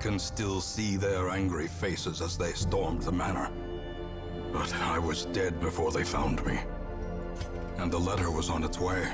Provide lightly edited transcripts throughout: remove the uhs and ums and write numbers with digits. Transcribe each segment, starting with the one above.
can still see their angry faces as they stormed the manor. But I was dead before they found me. And the letter was on its way.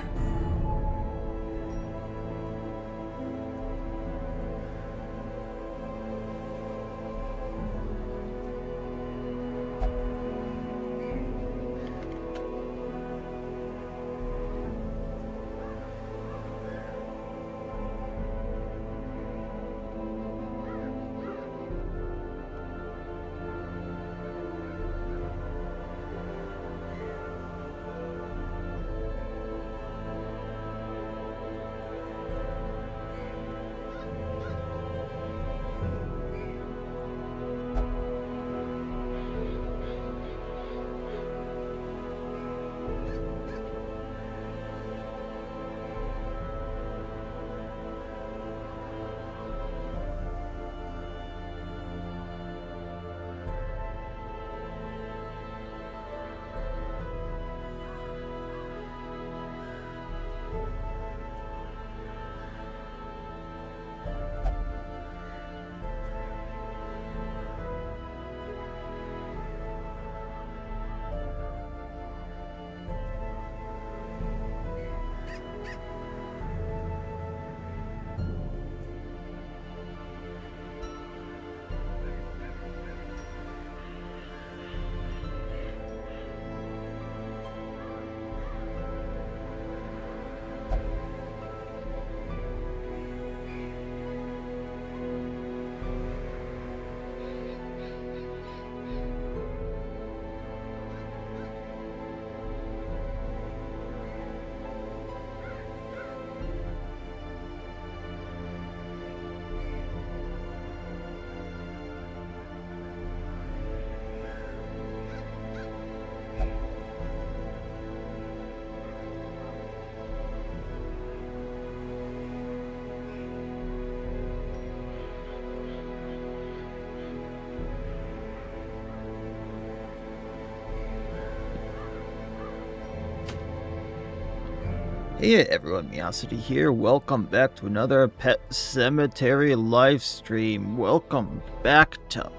Hey everyone, Miacidae here. Welcome back to another Pet Cemetery live stream. Welcome back to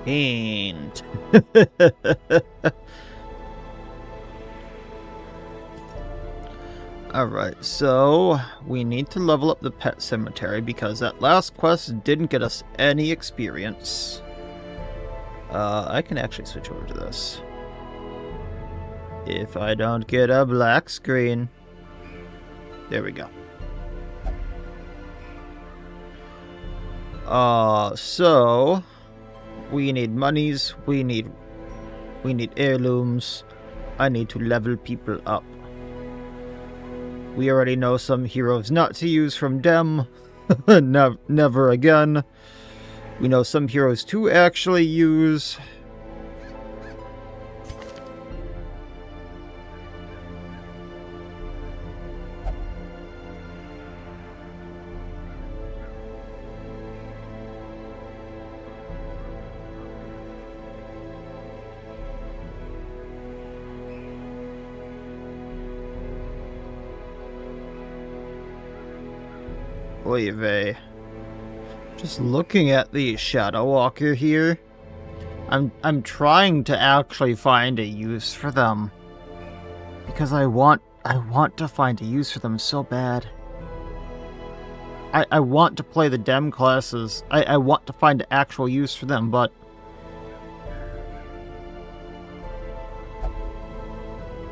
Paint. Alright, so we need to level up the Pet Cemetery because that last quest didn't get us any experience. I can actually switch over to this. If I don't get a black screen. There we go. So we need monies, we need heirlooms. I need to level people up. We already know some heroes not to use from Dem. Never again. We know some heroes to actually use. Oy vey. Just looking at the Shadow Walker here, I'm trying to actually find a use for them. Because I want to find a use for them so bad. I want to play the Dem classes. I want to find an actual use for them, but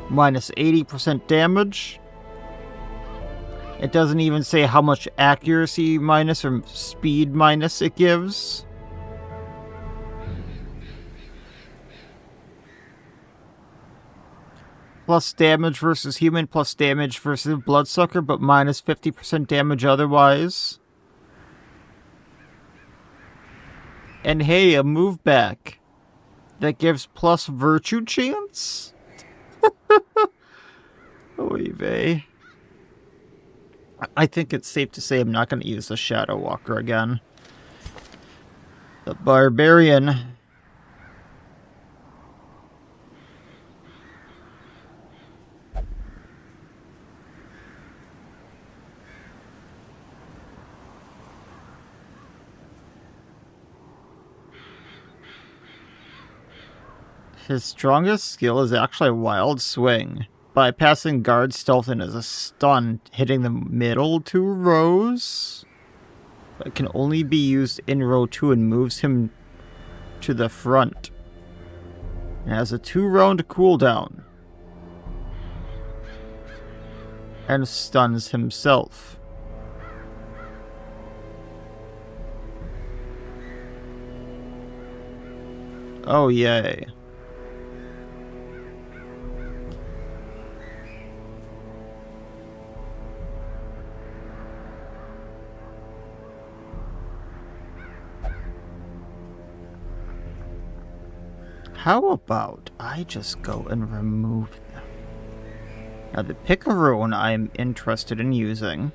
minus 80% damage. It doesn't even say how much accuracy minus or speed minus it gives. Plus damage versus human, plus damage versus bloodsucker, but minus 50% damage otherwise. And hey, a move back that gives plus virtue chance? Oy vey. I think it's safe to say I'm not going to use the Shadow Walker again. The Barbarian. His strongest skill is actually Wild Swing. Bypassing guard stealth and is a stun, hitting the middle 2 rows. It can only be used in row 2 and moves him to the front. It has a 2-round cooldown. And stuns himself. Oh, yay. How about I just go and remove them? Now the Picaroon I'm interested in using.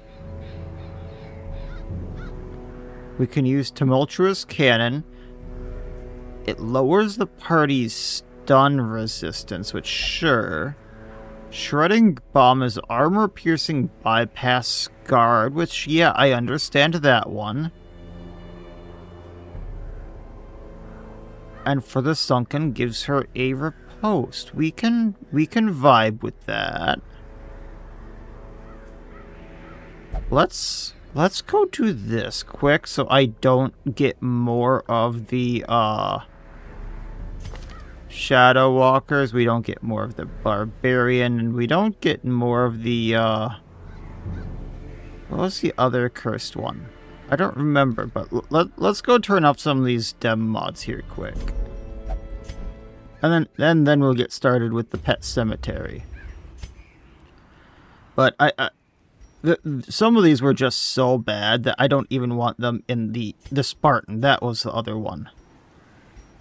We can use Tumultuous Cannon. It lowers the party's stun resistance, which sure. Shredding Bomb is armor-piercing bypass guard, which yeah, I understand that one. And for the Sunken gives her a riposte. We can vibe with that. Let's go do this quick so I don't get more of the Shadow Walkers. We don't get more of the Barbarian, and we don't get more of the what was the other cursed one? I don't remember, but let's go turn up some of these dem mods here quick. And then we'll get started with the Pet Cemetery. But some of these were just so bad that I don't even want them in the Spartan. That was the other one.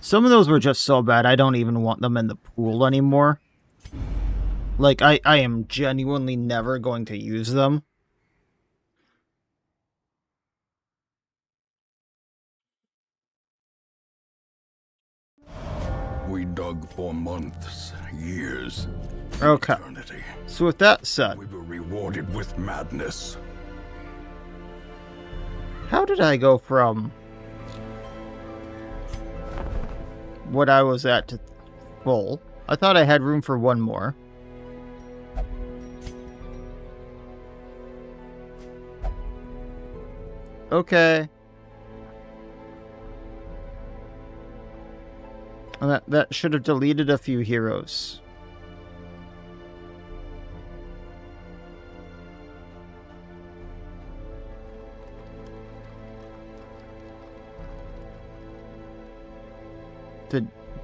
Some of those were just so bad I don't even want them in the pool anymore. Like, I am genuinely never going to use them. We dug for months, years, Okay. eternity. So with that said, We were rewarded with madness. how did I go from what I was at to full? I thought I had room for one more. Okay. That should have deleted a few heroes.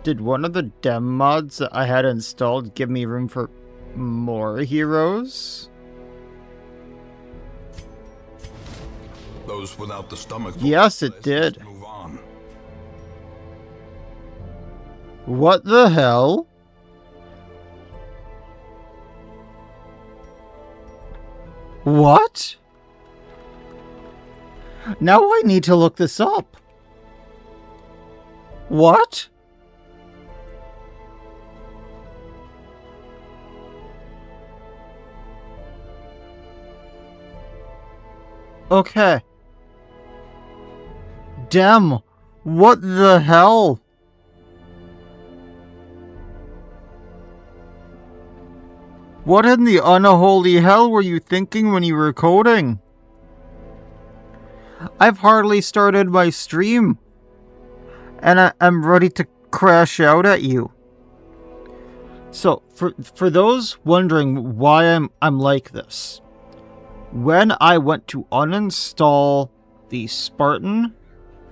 Did one of the dem mods that I had installed give me room for more heroes? Those without the stomach. Yes, it Let's did. move on. What the hell? What? Now I need to look this up. What? Okay. Damn. What the hell? What in the unholy hell were you thinking when you were coding? I've hardly started my stream, and I'm ready to crash out at you. So, for those wondering why I'm like this, when I went to uninstall the Spartan,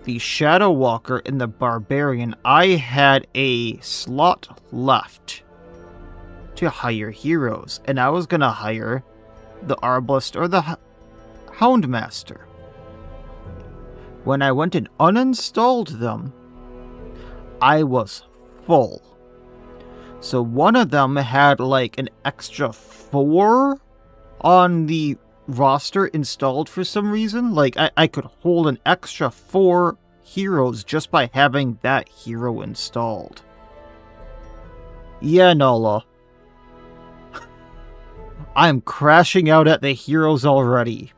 the Shadow Walker, and the Barbarian, I had a slot left to hire heroes, and I was gonna hire the Arbalist or the Houndmaster. When I went and uninstalled them, I was full. So one of them had like an extra 4 on the roster installed for some reason. Like I could hold an extra 4 heroes just by having that hero installed. Yeah, Nola. I'm crashing out at the heroes already.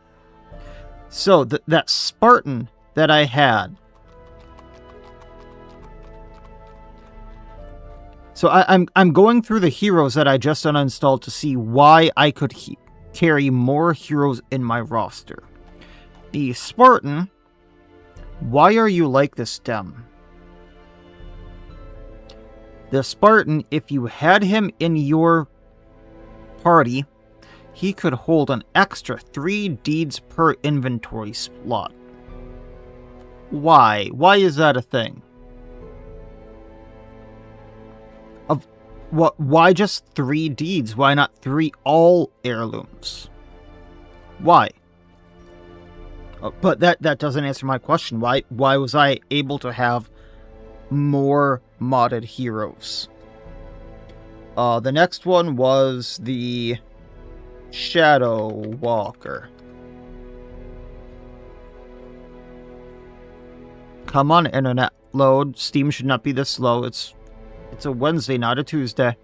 So, that Spartan that I had, So I'm going through the heroes that I just uninstalled to see why I could carry more heroes in my roster. The Spartan. Why are you like this, Dem? The Spartan, if you had him in your party, he could hold an extra 3 deeds per inventory slot. Why? Why is that a thing? Why just 3 deeds? Why not 3 all heirlooms? Why? But that doesn't answer my question. Why was I able to have more modded heroes? The next one was the Shadow Walker. Come on, internet, load. Steam should not be this slow. It's a Wednesday, not a Tuesday.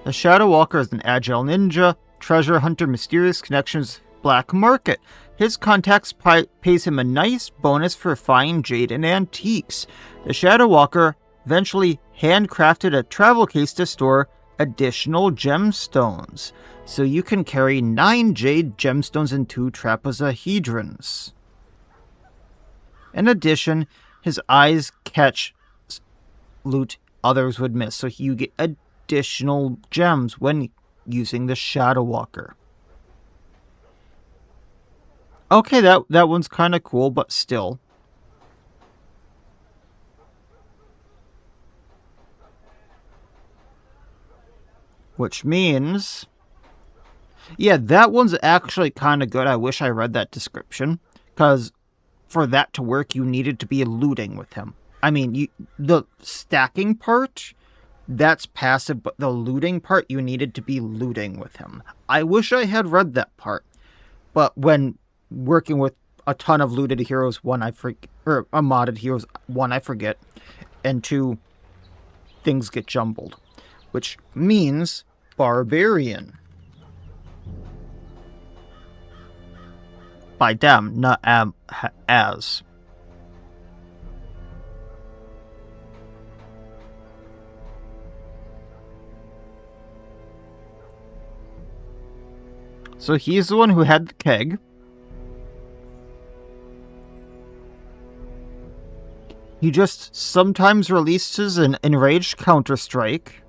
The Shadow Walker is an agile ninja, treasure hunter, mysterious connections, black market. His contacts pays him a nice bonus for fine jade and antiques. The Shadow Walker eventually handcrafted a travel case to store additional gemstones, so you can carry 9 jade gemstones and 2 trapezohedrons. In addition, his eyes catch loot others would miss, so you get additional gems when using the Shadow Walker. Okay, that one's kind of cool, but still. Which means... yeah, that one's actually kind of good. I wish I read that description, because for that to work, you needed to be looting with him. I mean, the stacking part, that's passive, but the looting part, you needed to be looting with him. I wish I had read that part, but when working with a ton of looted heroes, modded heroes, 1, I forget, and 2, things get jumbled, which means barbarian. By them, not as. So he's the one who had the keg. He just sometimes releases an enraged counter-strike.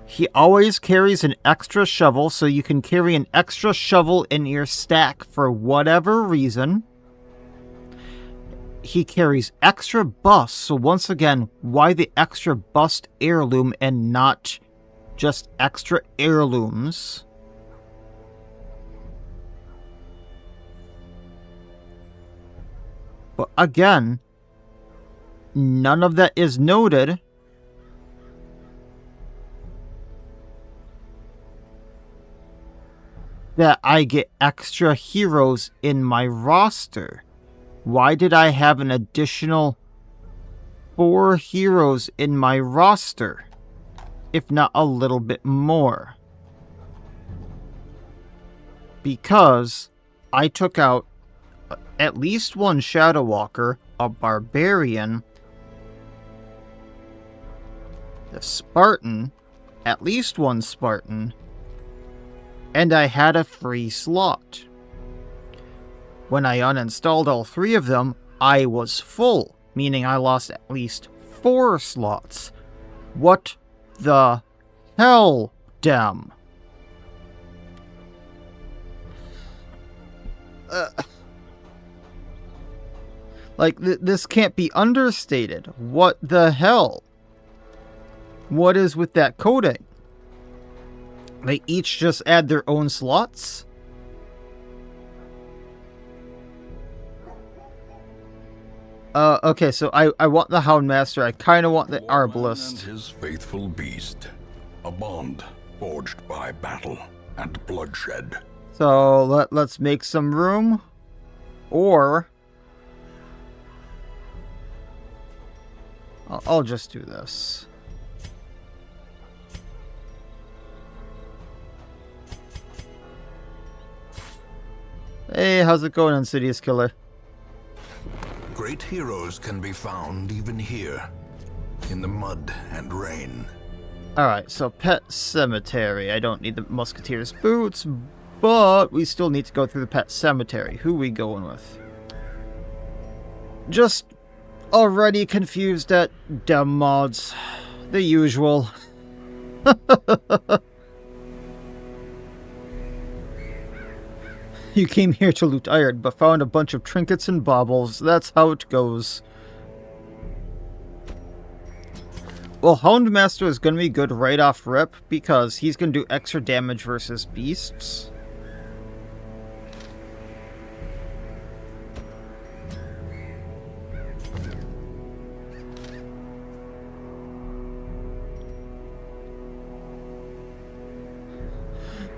He always carries an extra shovel, so you can carry an extra shovel in your stack for whatever reason. He carries extra busts, so once again, why the extra bust heirloom and not just extra heirlooms? But again, none of that is noted. That I get extra heroes in my roster. Why did I have an additional 4 heroes in my roster, if not a little bit more? Because I took out at least 1 Shadow Walker, a Barbarian, the Spartan, at least 1 Spartan, and I had a free slot. When I uninstalled all 3 of them, I was full, meaning I lost at least 4 slots. What the hell, Dem? This can't be understated. What the hell? What is with that coding? They each just add their own slots? Okay, so I want the Houndmaster. I kind of want the Arbalist. And his faithful beast, a bond forged by battle and bloodshed. So let's make some room, or I'll just do this. Hey, how's it going, Insidious Killer? Great heroes can be found even here, in the mud and rain. Alright, so Pet Cemetery. I don't need the Musketeer's boots, but we still need to go through the Pet Cemetery. Who we going with? Just already confused at dem mods. The usual. You came here to loot iron, but found a bunch of trinkets and baubles. That's how it goes. Well, Houndmaster is going to be good right off rip, because he's going to do extra damage versus beasts.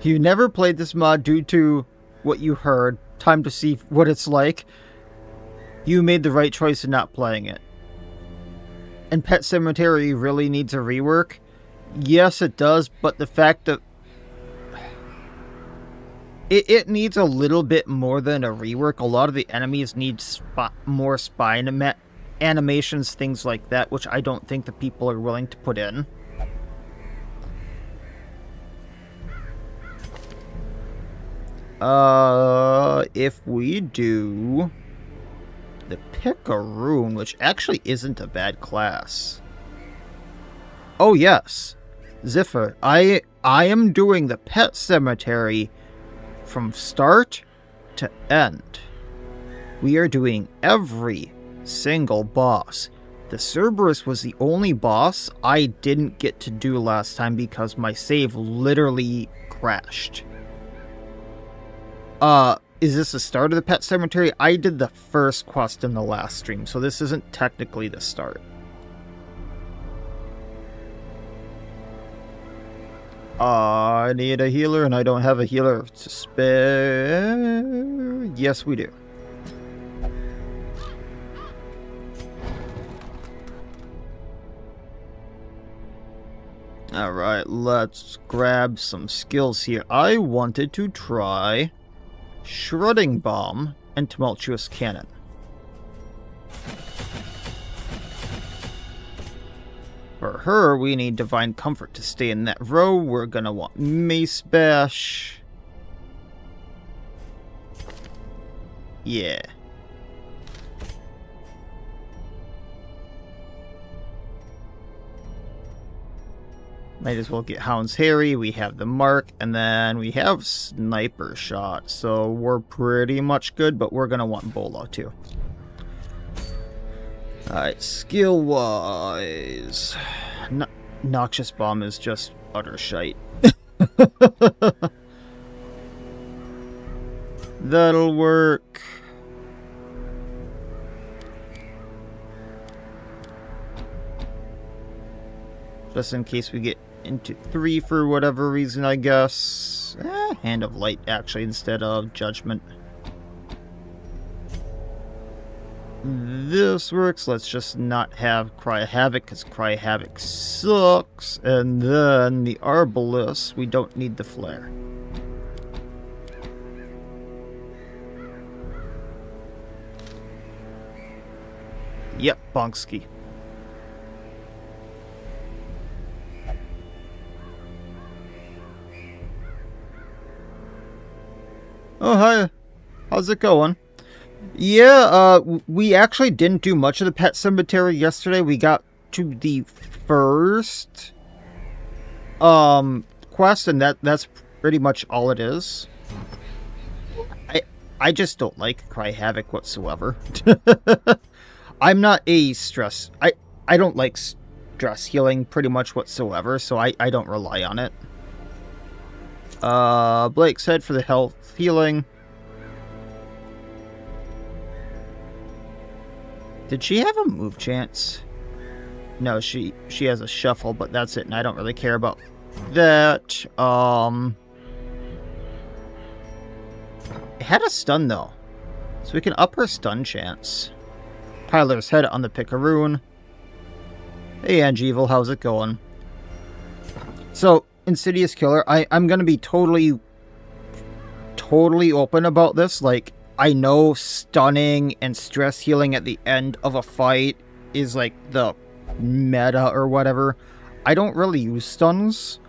You never played this mod due to what you heard. Time to see what it's like. You made the right choice in not playing it. And Pet Cemetery really needs a rework. Yes, it does, but the fact that it needs a little bit more than a rework. A lot of the enemies need more spine animations, things like that, which I don't think the people are willing to put in. If we do the Picaroon, which actually isn't a bad class. Oh yes, Ziffer, I am doing the Pet Cemetery from start to end. We are doing every single boss. The Cerberus was the only boss I didn't get to do last time because my save literally crashed. Is this the start of the Pet Cemetery? I did the first quest in the last stream, so this isn't technically the start. I need a healer, and I don't have a healer to spare. Yes, we do. Alright, let's grab some skills here. I wanted to try Shredding Bomb and Tumultuous Cannon. For her, we need Divine Comfort to stay in that row. We're gonna want Mace Bash. Yeah. Might as well get Hound's Harry. We have the Mark, and then we have Sniper Shot. So we're pretty much good, but we're going to want Bola too. Alright, skill-wise. Noxious Bomb is just utter shite. That'll work. Just in case we get into 3 for whatever reason, I guess. Hand of Light, actually, instead of Judgment. This works. Let's just not have Cry Havoc, because Cry Havoc sucks. And then the Arbalest, we don't need the Flare. Yep, Bonksky. Oh, hi. How's it going? Yeah, we actually didn't do much of the Pet Cemetery yesterday. We got to the first quest, and that's pretty much all it is. I just don't like Cry Havoc whatsoever. I'm not a stress... I don't like stress healing pretty much whatsoever, so I don't rely on it. Blake's Head for the health healing. Did she have a move chance? No, she has a shuffle, but that's it, and I don't really care about that. It had a stun though, so we can up her stun chance. Tyler's Head on the Picaroon. Hey, Angeevil, how's it going? So, Insidious Killer, I'm gonna be totally open about this. Like, I know stunning and stress healing at the end of a fight is like the meta or whatever. I don't really use stuns.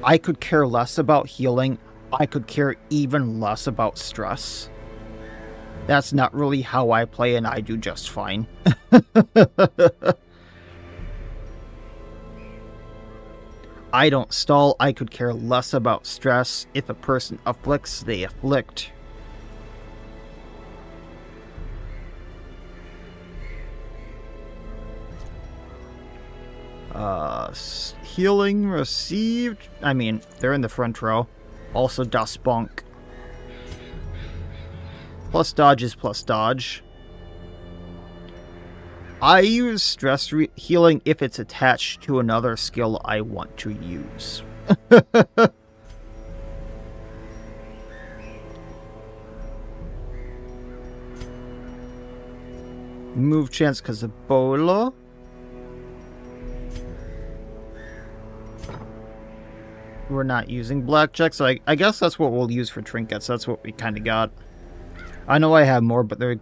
I could care less about healing. I could care even less about stress. That's not really how I play, and I do just fine. I don't stall. I could care less about stress. If a person afflicts, they afflict. Healing received. I mean, they're in the front row. Also, Das Bonk. Plus dodge is plus dodge. I use stress healing if it's attached to another skill I want to use. Move chance because of Ebola. We're not using blackjack, so I guess that's what we'll use for trinkets. That's what we kind of got. I know I have more, but they're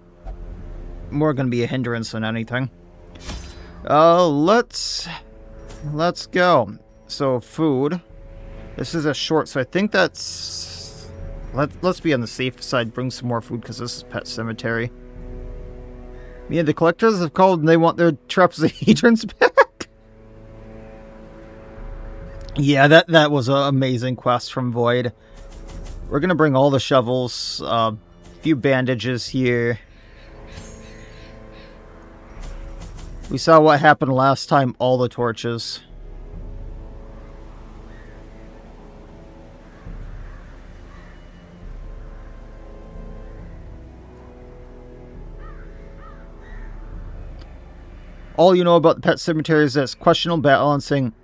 more going to be a hindrance than anything. Let's go. So, food. This is a short, so I think that's... Let's be on the safe side, bring some more food, because this is Pet Cemetery. Yeah, the collectors have called and they want their trapezohedrons back. Yeah, that was an amazing quest from Void. We're going to bring all the shovels, a few bandages here. We saw what happened last time, all the torches. All you know about the Pet Cemetery is this: questionable balancing,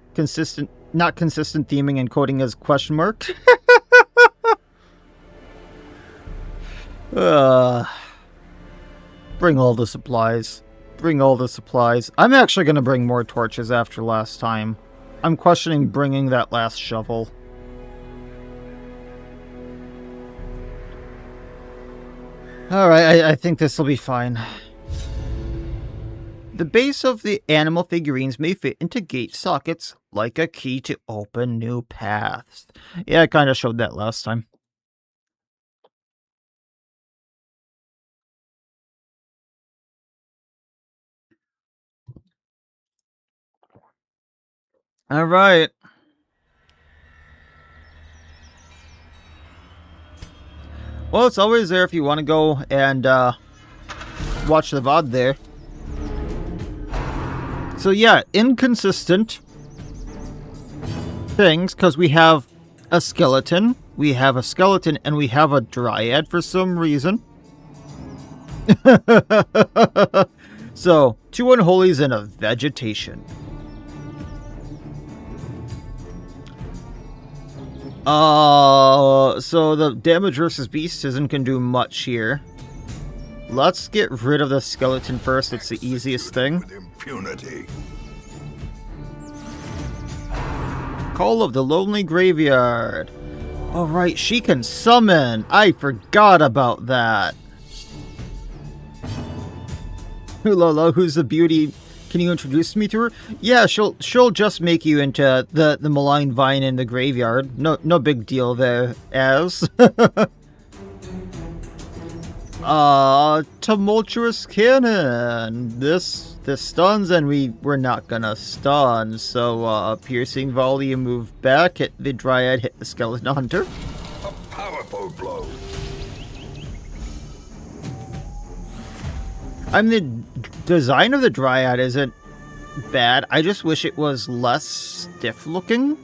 not consistent theming, and coding as question mark. Bring all the supplies. Bring all the supplies. I'm actually going to bring more torches after last time. I'm questioning bringing that last shovel. Alright, I think this will be fine. The base of the animal figurines may fit into gate sockets like a key to open new paths. Yeah, I kind of showed that last time. Alright. Well, it's always there if you want to go and watch the VOD there. So yeah, inconsistent things, because we have a skeleton, and we have a dryad for some reason. So, 2 unholies and a vegetation. So the damage versus beastism can do much here. Let's get rid of the skeleton first. It's the easiest thing. With impunity. Call of the Lonely Graveyard. Oh right, she can summon. I forgot about that. Lola, who's the beauty? Can you introduce me to her? Yeah, she'll just make you into the malign vine in the graveyard. No big deal there, as. Tumultuous cannon. This stuns, and we're not gonna stun. So piercing volley, move back, hit the dryad, hit the skeleton hunter. A powerful blow. I mean, the design of the dryad isn't bad. I just wish it was less stiff looking.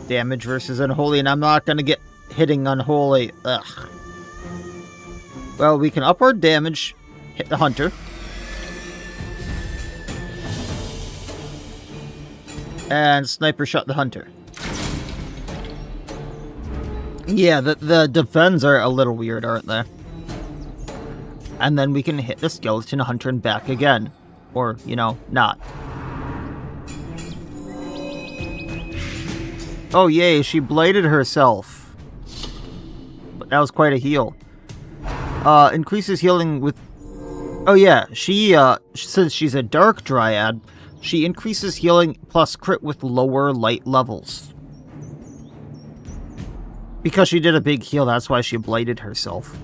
Damage versus unholy, and I'm not gonna get hitting unholy. Ugh. Well, we can up our damage, hit the hunter. And sniper shot the hunter. Yeah, the defense are a little weird, aren't they? And then we can hit the skeleton hunter and back again. Or, you know, not. Oh, yay, she bladed herself. But that was quite a heal. Increases healing with... Oh, yeah, she, since she's a dark dryad, she increases healing plus crit with lower light levels. Because she did a big heal, that's why she bladed herself.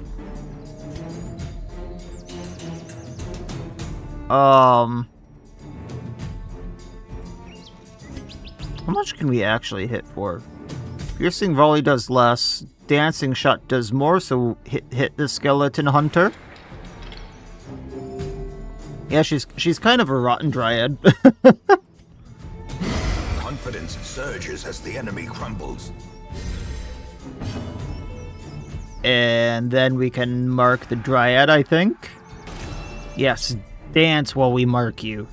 How much can we actually hit for? Piercing volley does less. Dancing shot does more, so hit the skeleton hunter. Yeah, she's kind of a rotten dryad. Confidence surges as the enemy crumbles. And then we can mark the dryad, I think. Yes, dance while we mark you.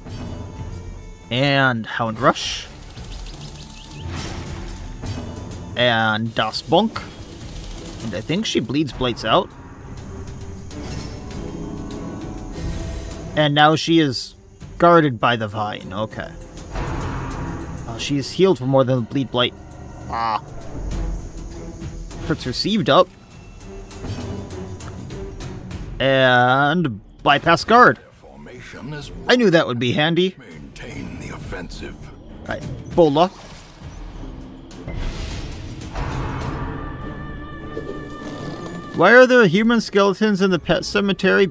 And Hound Rush. And Das Bonk. And I think she bleeds Blights out. And now she is guarded by the vine. Okay. She's healed for more than Bleed Blight. Ah. Crits received up. And bypass guard. Formation is I knew that would be handy. maintain the offensive. Right, Bola. Why are there human skeletons in the pet cemetery?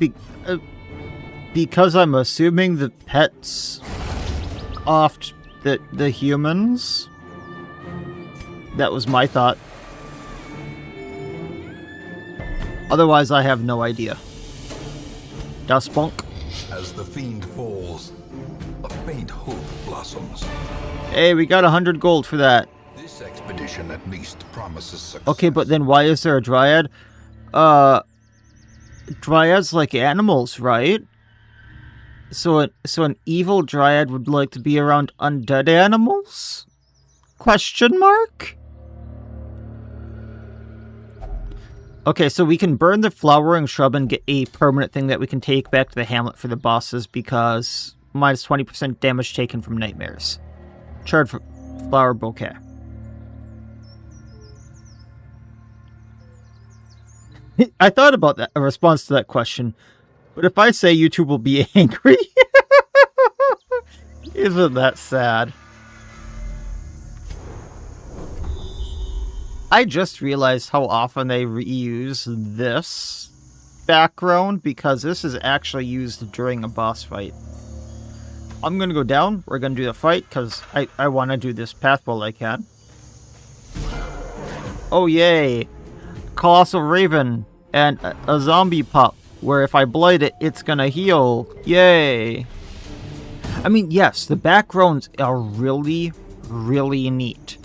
Because I'm assuming the pets offed the humans. That was my thought. Otherwise, I have no idea. Das Bonk. As the fiend falls, a faint hope blossoms. Hey, we got 100 gold for that. This expedition at least promises success. Okay, but then why is there a dryad? Dryads like animals, right? So an evil dryad would like to be around undead animals? Question mark? Okay, so we can burn the flowering shrub and get a permanent thing that we can take back to the hamlet for the bosses because minus 20% damage taken from nightmares. Charred flower bouquet. I thought about that, a response to that question, but if I say YouTube will be angry, isn't that sad? I just realized how often they reuse this background because this is actually used during a boss fight. I'm going to go down. We're going to do the fight because I want to do this path while I can. Oh, yay. Colossal Raven and a zombie pup where if I blight it, it's going to heal. Yay. I mean, yes, the backgrounds are really, really neat.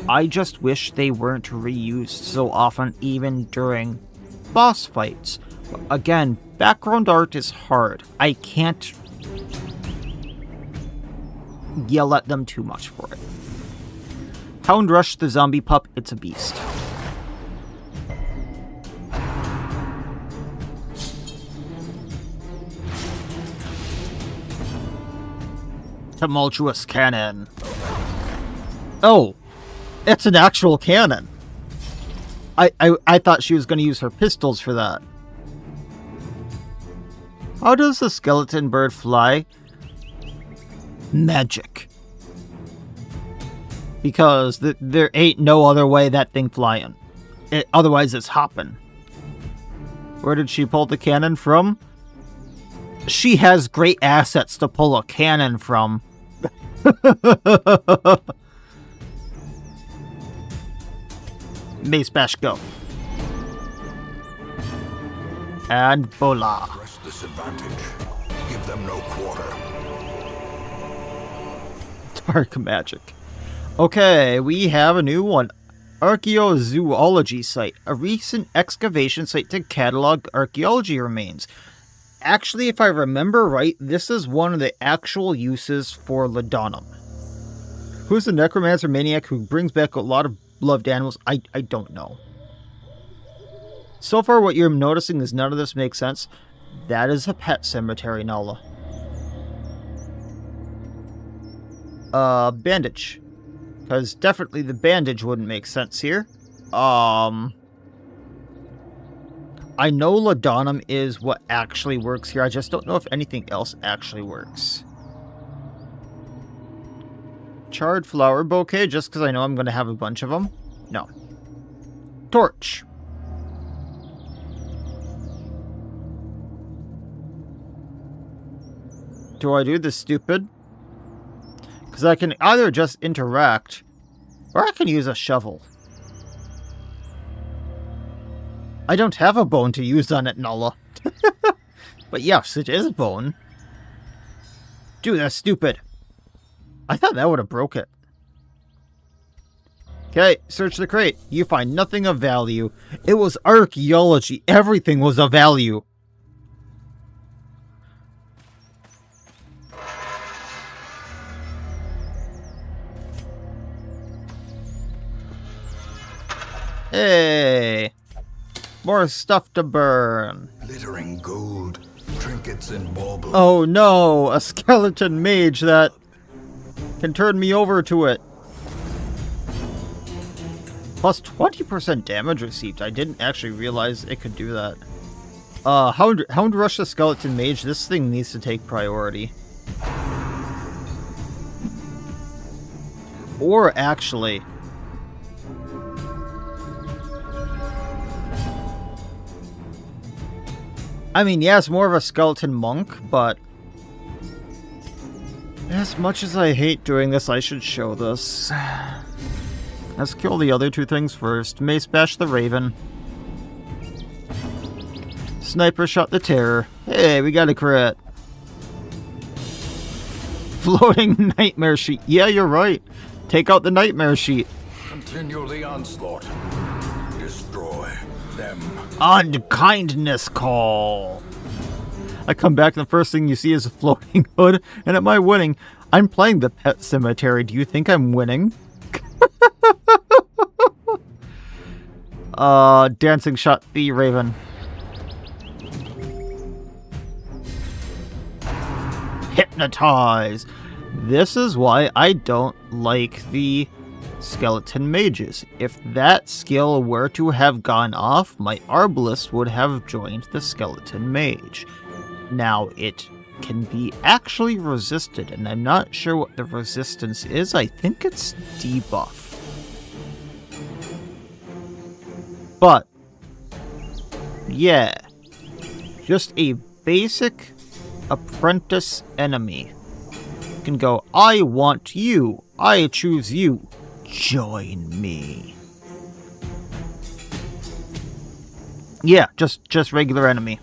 I just wish they weren't reused so often, even during boss fights. But again, background art is hard. I can't yell at them too much for it. Hound Rush the zombie pup, it's a beast. Tumultuous Cannon. Oh, it's an actual cannon. I thought she was going to use her pistols for that. How does the skeleton bird fly? Magic. Because there ain't no other way that thing flying. Otherwise it's hopping. Where did she pull the cannon from? She has great assets to pull a cannon from. Mace Bash, go. And Bola. Press this advantage. Give them no quarter. Dark magic. Okay, we have a new one. Archaeozoology site. A recent excavation site to catalog archaeology remains. Actually, if I remember right, this is one of the actual uses for Laudanum. Who's the necromancer maniac who brings back a lot of beloved animals? I don't know. So far, what you're noticing is none of this makes sense. That is a pet cemetery, Nala. Bandage. Because definitely the bandage wouldn't make sense here. I know laudanum is what actually works here. I just don't know if anything else actually works. Charred flower bouquet, just because I know I'm going to have a bunch of them. No. Torch. Do I do the stupid? Because I can either just interact, or I can use a shovel. I don't have a bone to use on it, Nala. But yes, it is bone. Dude, that's stupid. I thought that would have broke it. Okay, search the crate. You find nothing of value. It was archaeology. Everything was of value. Hey! More stuff to burn. Glittering gold, trinkets and baubles. Oh no! A skeleton mage that can turn me over to it. Plus 20% damage received. I didn't actually realize it could do that. Hound Rush the Skeleton Mage. This thing needs to take priority. Or actually... I mean, yeah, it's more of a skeleton monk, but... as much as I hate doing this, I should show this. Let's kill the other two things first. Mace bash the Raven. Sniper shot the Terror. Hey, we got a crit. Floating Nightmare Sheet. Yeah, you're right. Take out the Nightmare Sheet. Continue the onslaught. Destroy them. Unkindness Call. I come back and the first thing you see is a floating hood. And am I winning? I'm playing the Pet Cemetery. Do you think I'm winning? Dancing shot the Raven. Hypnotize. This is why I don't like the skeleton mages. If that skill were to have gone off, my Arbalist would have joined the skeleton mage. Now, it can be actually resisted, and I'm not sure what the resistance is. I think it's debuff. But, yeah, just a basic apprentice enemy can go, I want you, I choose you, join me. Yeah, just regular enemy.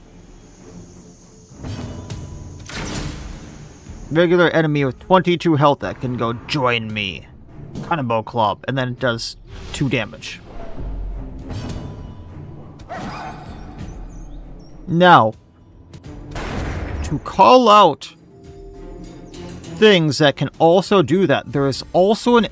Regular enemy with 22 health that can go, join me. Cannonball Club, and then it does 2 damage. Now, to call out things that can also do that, there is also an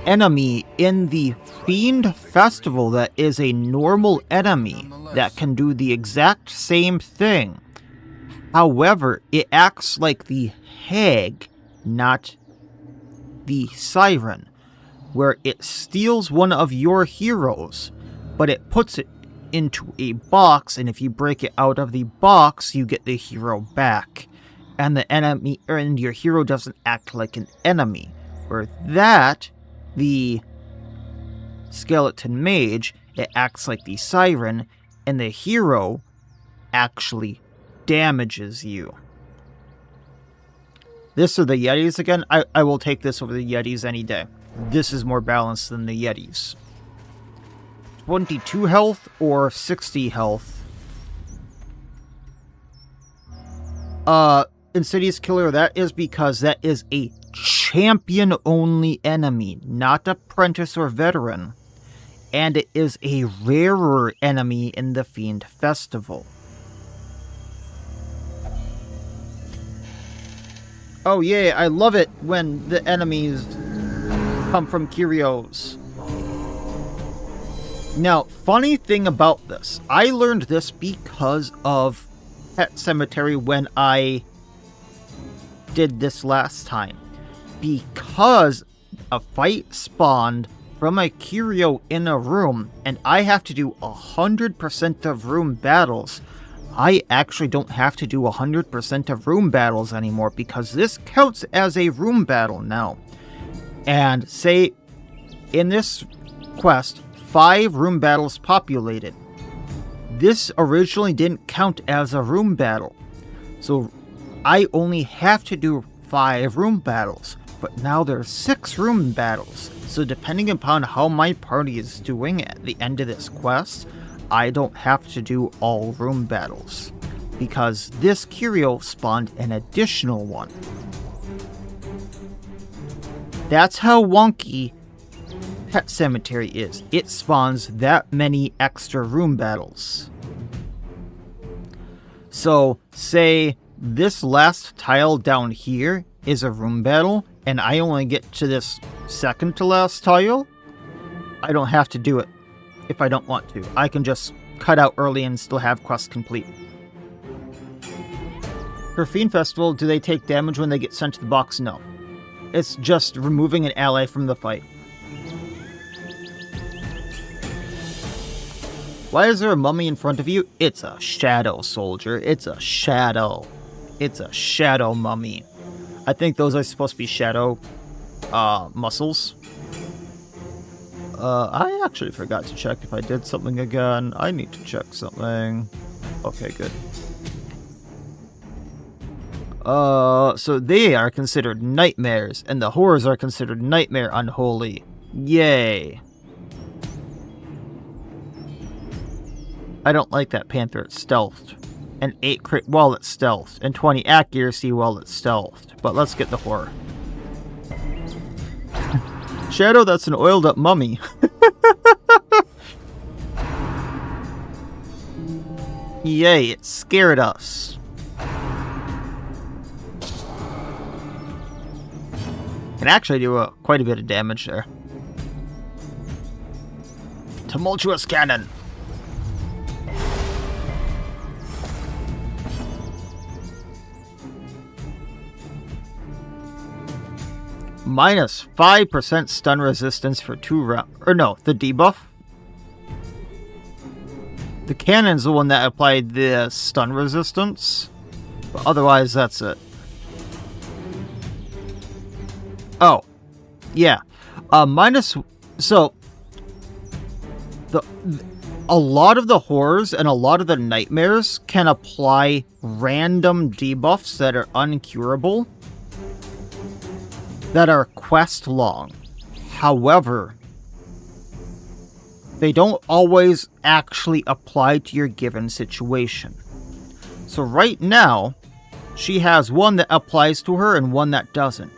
enemy in the Fiend Festival that is a normal enemy that can do the exact same thing. However, it acts like the hag, not the siren, where it steals one of your heroes, but it puts it into a box, and if you break it out of the box, you get the hero back. And the enemy, and your hero doesn't act like an enemy. Where that, the skeleton mage, it acts like the siren, and the hero actually damages you. This or the Yetis again? I will take this over the Yetis any day. This is more balanced than the Yetis. 22 health or 60 health? Insidious Killer, that is because that is a champion-only enemy, not apprentice or veteran. And it is a rarer enemy in the Fiend Festival. Oh yeah, I love it when the enemies come from curios. Now, funny thing about this, I learned this because of pet cemetery when I did this last time. Because a fight spawned from a curio in a room, and I have to do 100% of room battles. I actually don't have to do 100% of room battles anymore, because this counts as a room battle now. And say, in this quest, 5 room battles populated. This originally didn't count as a room battle, so I only have to do 5 room battles. But now there's 6 room battles, so depending upon how my party is doing at the end of this quest, I don't have to do all room battles, because this curio spawned an additional one. That's how wonky Pet Cemetery is. It spawns that many extra room battles. So, say this last tile down here is a room battle, and I only get to this second to last tile, I don't have to do it if I don't want to. I can just cut out early and still have quest complete. For Fiend Festival, do they take damage when they get sent to the box? No. It's just removing an ally from the fight. Why is there a mummy in front of you? It's a shadow soldier. It's a shadow. It's a shadow mummy. I think those are supposed to be shadow muscles. I actually forgot to check if I did something again. I need to check something. Okay, good. So they are considered nightmares, and the horrors are considered nightmare unholy. Yay. I don't like that panther. It's stealthed. And 8 crit while it's stealthed, and 20 accuracy while it's stealthed. But let's get the horror. Shadow, that's an oiled up mummy. Yay, it scared us. Can actually do quite a bit of damage there. Tumultuous cannon. Minus 5% stun resistance for 2 rounds. Or no, the debuff. The cannon's the one that applied the stun resistance. But otherwise, that's it. Oh. Yeah. So, a lot of the horrors and a lot of the nightmares can apply random debuffs that are uncurable, that are quest long. However, they don't always actually apply to your given situation. So right now, she has one that applies to her and one that doesn't.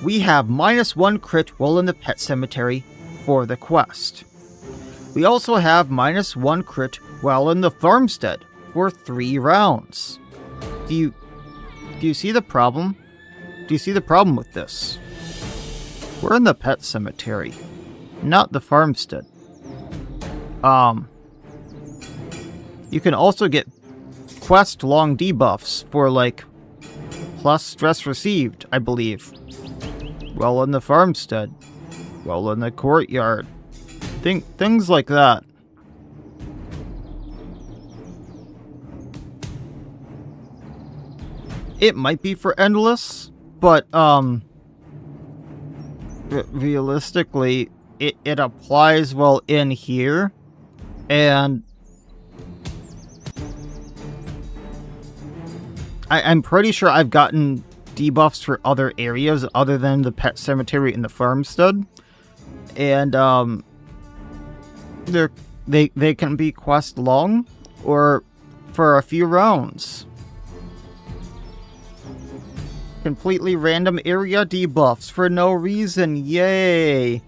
We have minus 1 crit while in the Pet Cemetery for the quest. We also have minus 1 crit while in the Farmstead for 3 rounds. Do you see the problem? Do you see the problem with this? We're in the Pet Cemetery, not the Farmstead. You can also get quest long debuffs for like plus stress received, I believe. Well in the Farmstead, well in the Courtyard, things like that. It might be for Endless, but realistically, it applies well in here, and I'm pretty sure I've gotten debuffs for other areas other than the Pet Cemetery and the Farmstead, and they can be quest long or for a few rounds. Completely random area debuffs for no reason. Yay!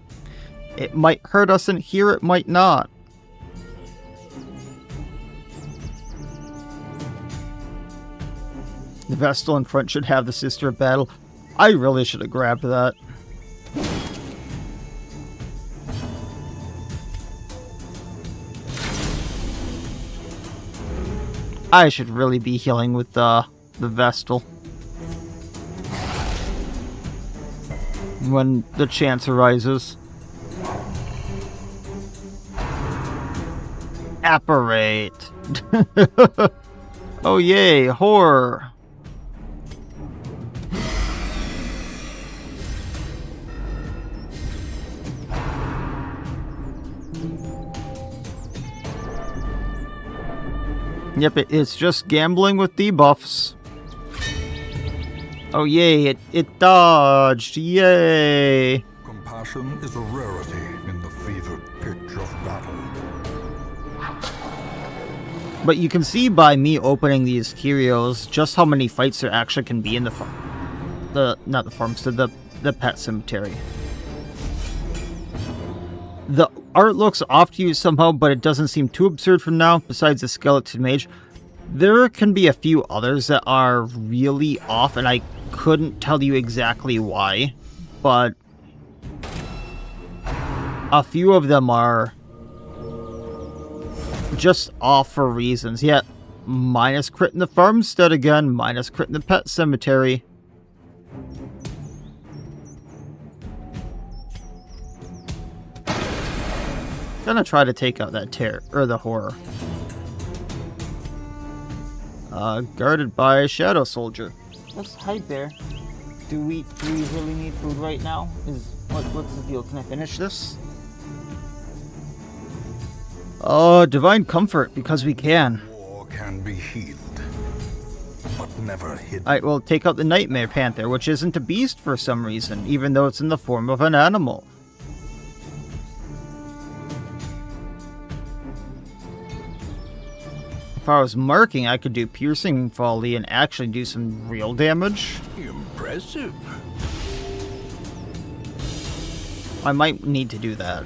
It might hurt us in here, it might not. The Vestal in front should have the Sister of Battle. I really should have grabbed that. I should really be healing with the Vestal. When the chance arises. Apparate. Oh yay, horror. Yep, it's just gambling with debuffs. Oh yay, it dodged, yay! Compassion is a rarity in the fevered pitch of battle. But you can see by me opening these curios just how many fights there actually can be in the pet cemetery. The art looks off to you somehow, but it doesn't seem too absurd for now, besides the skeleton mage. There can be a few others that are really off, and I couldn't tell you exactly why, but a few of them are just off for reasons. Yet, minus crit in the farmstead again, minus crit in the pet cemetery. Gonna try to take out that the horror. Guarded by a shadow soldier. Let's hide there. Do we really need food right now? What's the deal? Can I finish this? Oh, divine comfort, because we can. War can be healed, but never hidden. Alright, well, take out the Nightmare Panther, which isn't a beast for some reason, even though it's in the form of an animal. If I was marking, I could do piercing volley and actually do some real damage. Impressive. I might need to do that.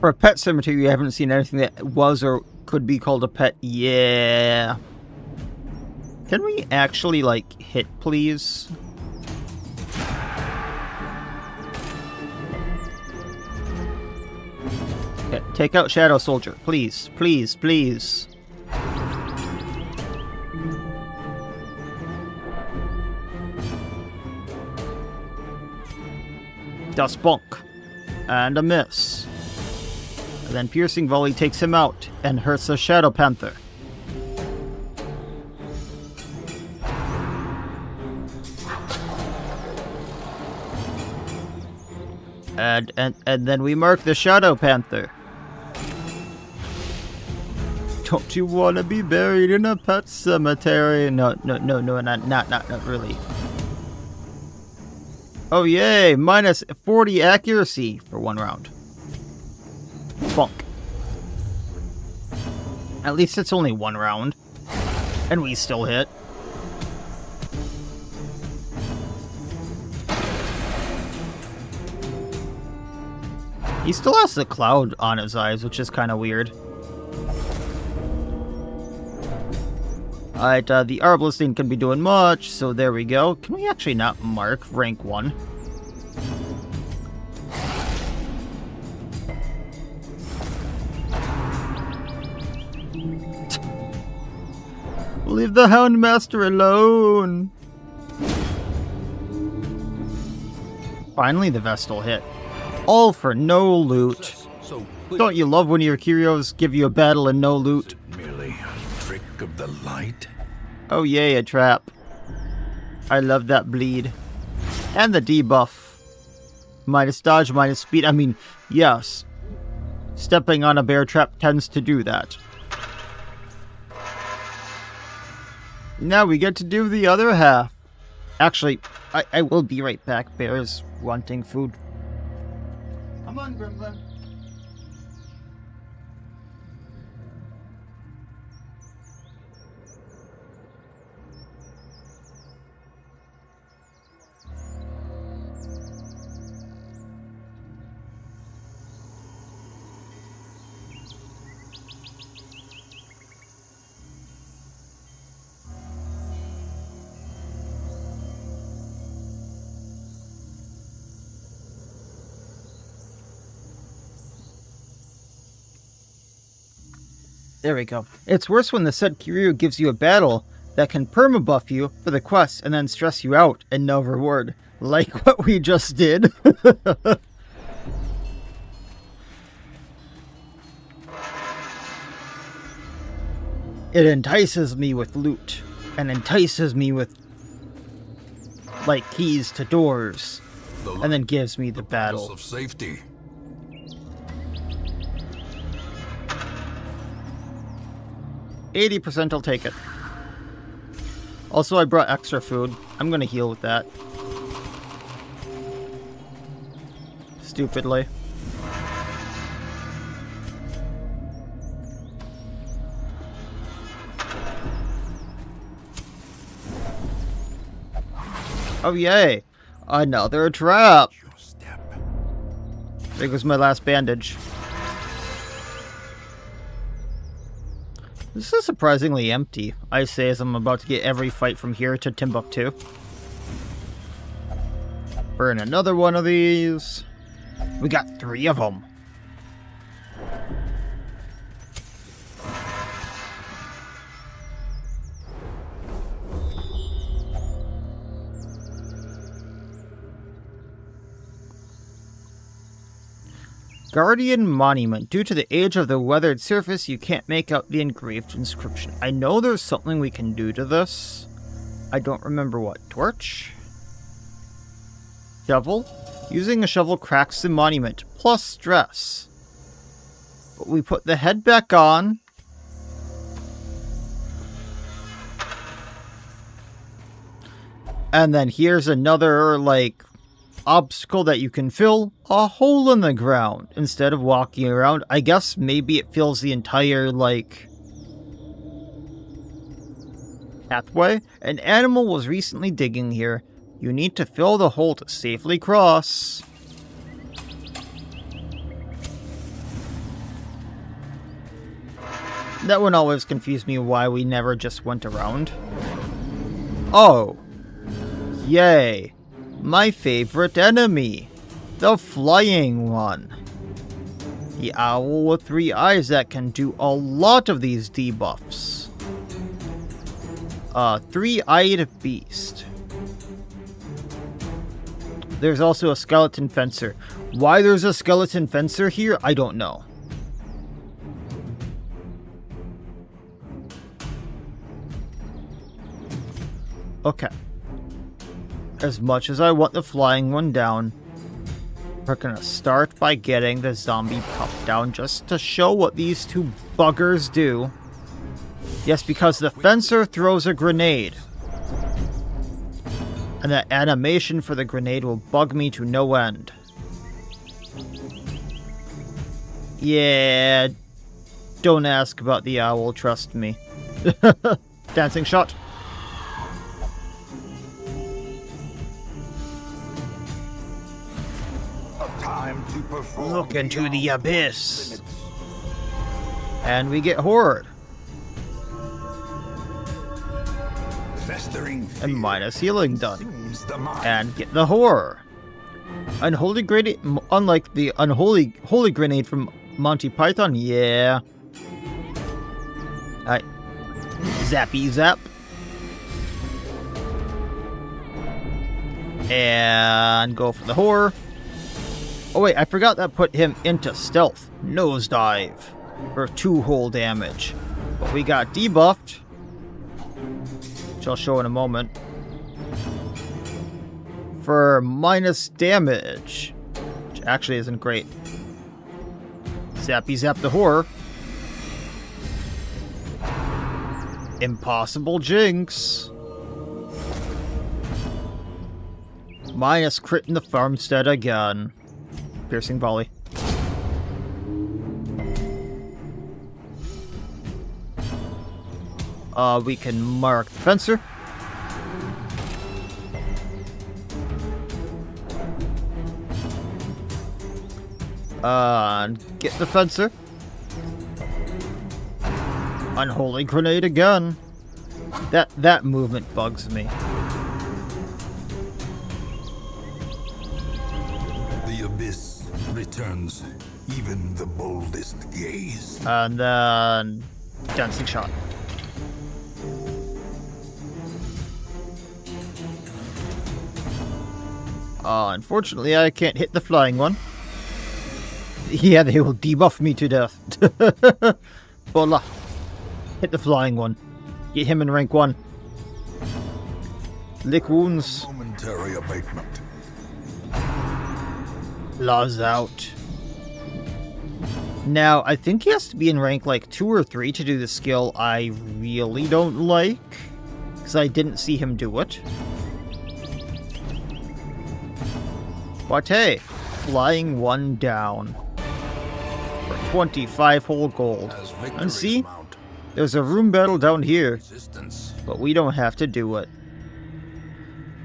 For a pet cemetery, you haven't seen anything that was or could be called a pet. Yeah. Can we actually, like, hit, please? Okay, take out Shadow Soldier. Please, please, please. Dust Bonk. And a miss. And then Piercing Volley takes him out and hurts the Shadow Panther. And then we mark the Shadow Panther. Don't you want to be buried in a pet cemetery? No, not really. Oh yay, minus 40 accuracy for one round. Bonk. At least it's only one round. And we still hit. He still has the cloud on his eyes, which is kind of weird. Alright, the Arbalest ain't gonna be doing much, so there we go. Can we actually not mark rank 1? Leave the Houndmaster alone! Finally, the Vestal hit. All for no loot. So Don't you love when your curios give you a battle and no loot? merely a trick of the light? Oh yay, a trap. I love that bleed. And the debuff. Minus dodge, minus speed. I mean, yes. Stepping on a bear trap tends to do that. Now we get to do the other half. Actually, I will be right back. Bear's wanting food. Come on, Gremlin. There we go. It's worse when the said Kiryu gives you a battle that can permabuff you for the quest and then stress you out and no reward. Like what we just did. It entices me with loot. And entices me with, like, keys to doors. And then gives me the battle. Of safety. %, I'll take it. Also, I brought extra food. I'm gonna heal with that. Stupidly. Oh, yay! Another trap! There goes my last bandage. This is surprisingly empty, I say as I'm about to get every fight from here to Timbuktu. Burn another one of these. We got 3 of them. Guardian Monument. Due to the age of the weathered surface, you can't make out the engraved inscription. I know there's something we can do to this. I don't remember what. Torch? Shovel? Using a shovel cracks the monument, plus stress. But we put the head back on. And then here's another, like, obstacle that you can fill. A hole in the ground instead of walking around. I guess maybe it fills the entire, like, pathway. An animal was recently digging here. You need to fill the hole to safely cross. That one always confused me why we never just went around. Oh. Yay. My favorite enemy. The flying one. The owl with 3 eyes that can do a lot of these debuffs. 3-eyed beast. There's also a skeleton fencer. Why there's a skeleton fencer here, I don't know. Okay. As much as I want the flying one down, we're gonna start by getting the zombie pup down just to show what these 2 buggers do. Yes, because the fencer throws a grenade. And that animation for the grenade will bug me to no end. Yeah, don't ask about the owl, trust me. Dancing shot. Time to perform. Look into the abyss. And we get Horde. Festering And minus healing done. fears the mind. And get the horror. Unholy grenade, unlike the holy grenade from Monty Python, yeah. Alright. Zappy zap. And go for the horror. Oh wait, I forgot that put him into stealth. Nosedive. For 2 whole damage. But we got debuffed. Which I'll show in a moment. For minus damage. Which actually isn't great. Zappy zap the horror. Impossible jinx. Minus crit in the farmstead again. Piercing volley. We can mark the fencer. And get the fencer. Unholy grenade again. That movement bugs me. The abyss returns even the boldest gaze. And then dancing shot. Unfortunately, I can't hit the flying one. Yeah, they will debuff me to death. Bola. Hit the flying one. Get him in rank 1. Lick wounds. Momentary abatement. Laws out. Now, I think he has to be in rank like 2 or 3 to do the skill I really don't like. Because I didn't see him do it. But hey, flying 1 down. For 25 whole gold. And see, there's a room battle down here. But we don't have to do it.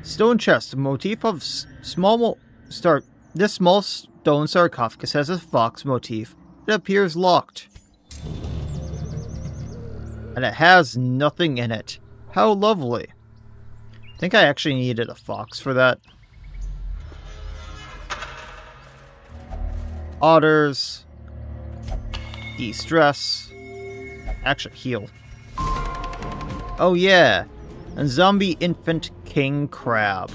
Stone chest, motif of this small stone sarcophagus has a fox motif. It appears locked. And it has nothing in it. How lovely. I think I actually needed a fox for that. Otters. De-stress. Actually, heal. Oh yeah. And zombie infant king crab.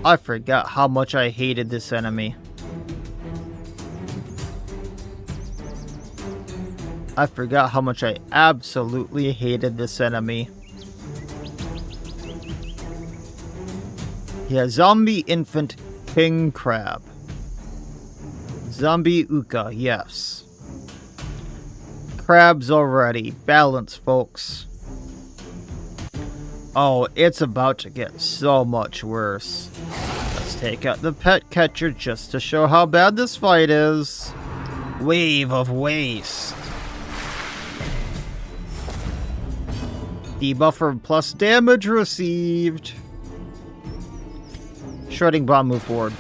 I forgot how much I hated this enemy. I forgot how much I absolutely hated this enemy. Yeah, zombie infant king crab. Zombie Uka, yes. Crabs already. Balance, folks. Oh, it's about to get so much worse. Let's take out the pet catcher just to show how bad this fight is. Wave of waste. Debuffer plus damage received. Shredding bomb, move forward.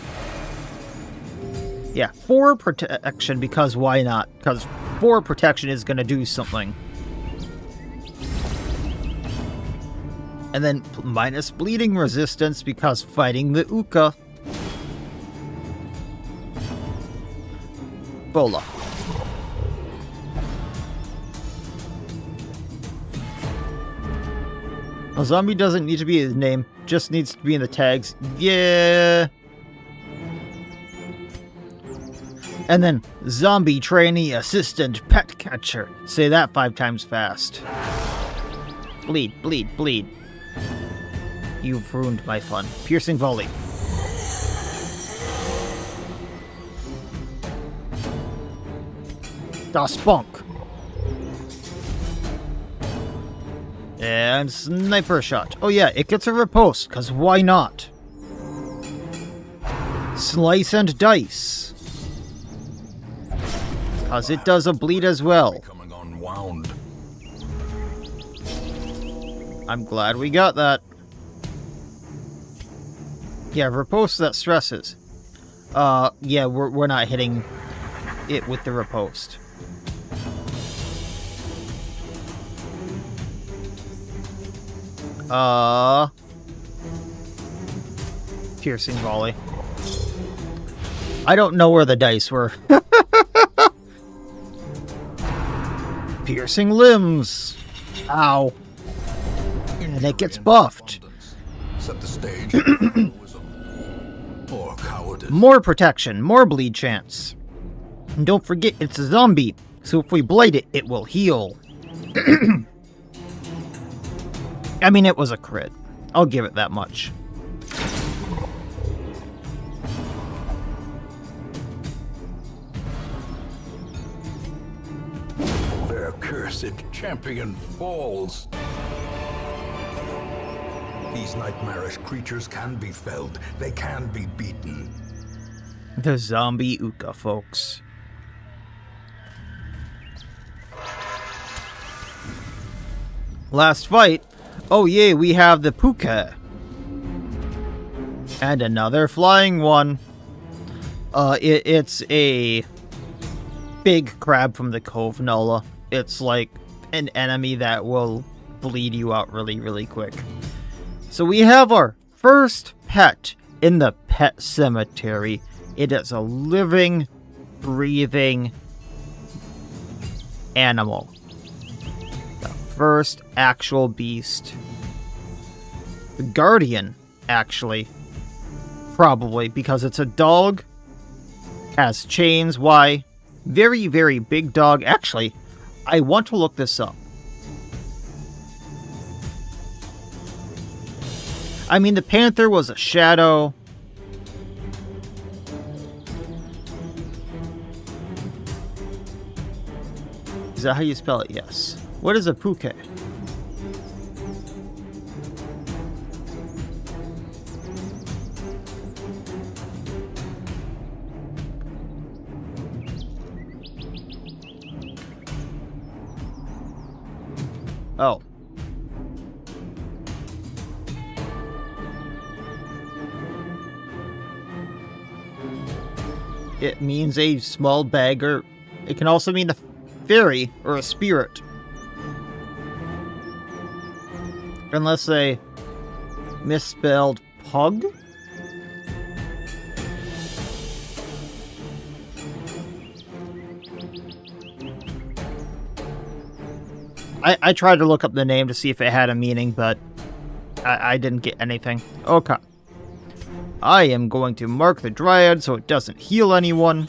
Yeah, 4 protection because why not? Because 4 protection is going to do something. And then minus bleeding resistance because fighting the Uka. Bola. A zombie doesn't need to be his name, just needs to be in the tags. Yeah. And then zombie trainee assistant pet catcher. Say that 5 times fast. Bleed, bleed, bleed. You've ruined my fun. Piercing volley. Da spunk. And sniper shot. Oh yeah, it gets a riposte, because why not? Slice and dice. Because it does a bleed as well. Becoming unwound. I'm glad we got that. Yeah, riposte that stresses. Yeah, we're not hitting it with the riposte. Piercing volley. I don't know where the dice were. Piercing limbs. Ow. And it gets buffed. Set the stage. Heroism or cowardice. More protection, more bleed chance. And don't forget, it's a zombie, so if we blight it, it will heal. I mean, it was a crit. I'll give it that much. Their cursed champion falls. These nightmarish creatures can be felled. They can be beaten. The zombie Uka, folks. Last fight. Oh yay, we have the Puka. And another flying one. It's a big crab from the Cove, Nola. It's like an enemy that will bleed you out really, really quick. So we have our first pet in the pet cemetery. It is a living, breathing animal. The first actual beast. The guardian, actually. Probably, because it's a dog. Has chains. Why? Very, very big dog. Actually, I want to look this up. I mean, the panther was a shadow. Is that how you spell it? Yes. What is a puke? Oh. It means a small beggar. It can also mean a fairy or a spirit. Unless they misspelled pug? I tried to look up the name to see if it had a meaning, but I didn't get anything. Okay. I am going to mark the dryad so it doesn't heal anyone.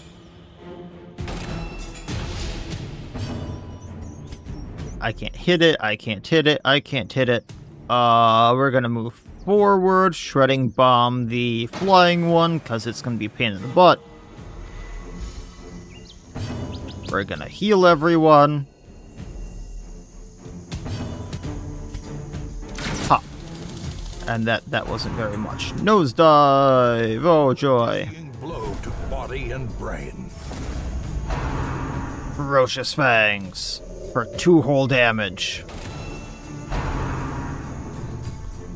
I can't hit it, I can't hit it, I can't hit it. We're gonna move forward, shredding bomb the flying one, because it's gonna be a pain in the butt. We're gonna heal everyone. Ha! And that wasn't very much. Nosedive! Oh joy. Blow to body and brain. Ferocious fangs. For 2 whole damage.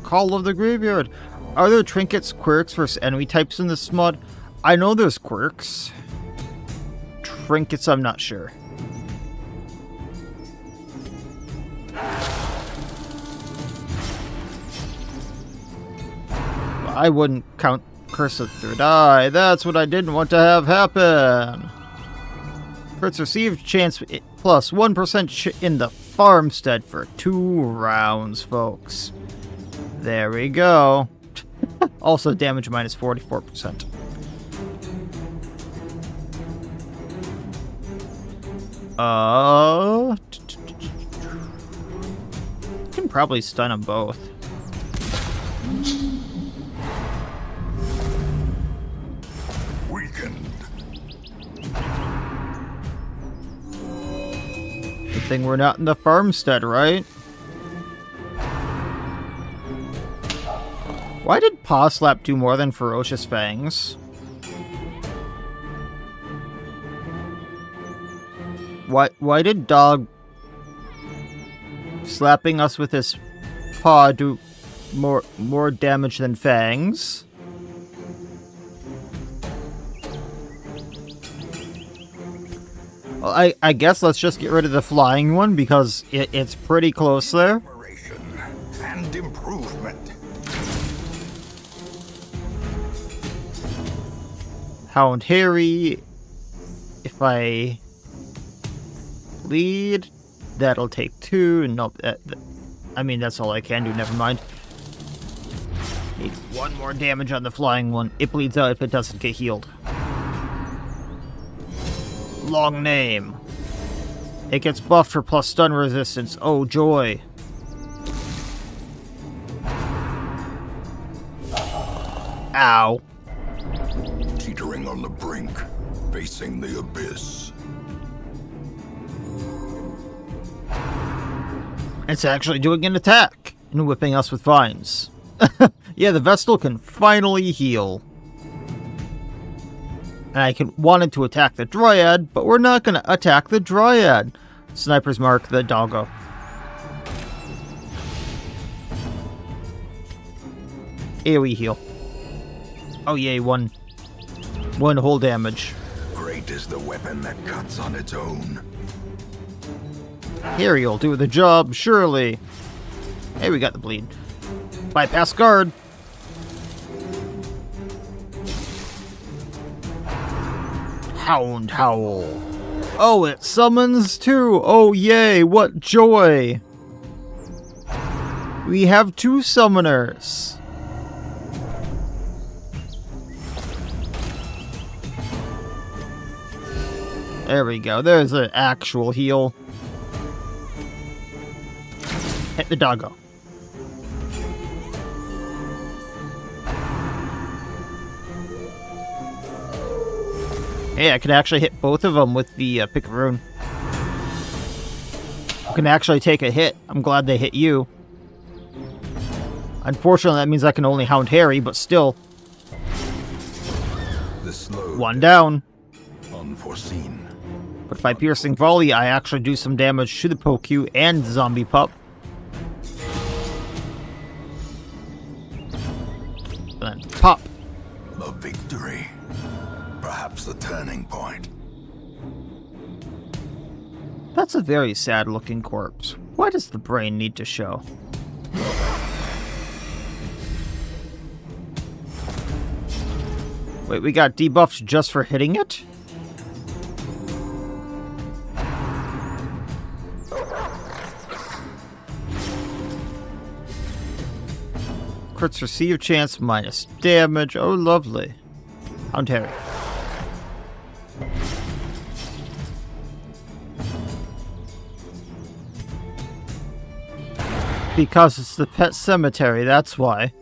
Call of the Graveyard. Are there trinkets, quirks versus enemy types in this mod? I know there's quirks. Trinkets, I'm not sure. I wouldn't count Curse of Third Eye. That's what I didn't want to have happen. Crits received chance plus 1% in the farmstead for 2 rounds, folks. There we go. Also damage minus 44%. Can probably stun them both. Weakened. Good thing we're not in the farmstead, right? Why did Paw Slap do more than Ferocious Fangs? Why did Dog slapping us with his paw do more damage than Fangs? Well, I guess let's just get rid of the flying one because it's pretty close there. And improvement. Hound Harry. If I bleed, that'll take 2. No, I mean, that's all I can do. Never mind. Need 1 more damage on the flying one. It bleeds out if it doesn't get healed. Long name. It gets buffed for plus stun resistance. Oh, joy. Ow. Teetering on the brink, facing the abyss. It's actually doing an attack and whipping us with vines. Yeah, the Vestal can finally heal. And I wanted to attack the Dryad, but we're not going to attack the Dryad. Sniper's mark the doggo. AoE heal. Oh yay, one whole damage. Great is the weapon that cuts on its own. Here you'll do the job, surely. Hey, we got the bleed. Bypass guard. Hound Howl. Oh, it summons too! Oh yay, what joy! We have 2 summoners! There we go, there's an actual heal. Hit the doggo. Hey, I can actually hit both of them with the Picaroon. I can actually take a hit. I'm glad they hit you. Unfortunately, that means I can only hound Harry, but still. The slow 1 down. unforeseen. But by piercing volley, I actually do some damage to the Pokew and zombie pup. And then pop. A victory. Perhaps the turning point. That's a very sad looking corpse. Why does the brain need to show? Wait, we got debuffed just for hitting it? Crits receive chance minus damage. Oh, lovely. Hound Harry. Because it's the pet cemetery, that's why.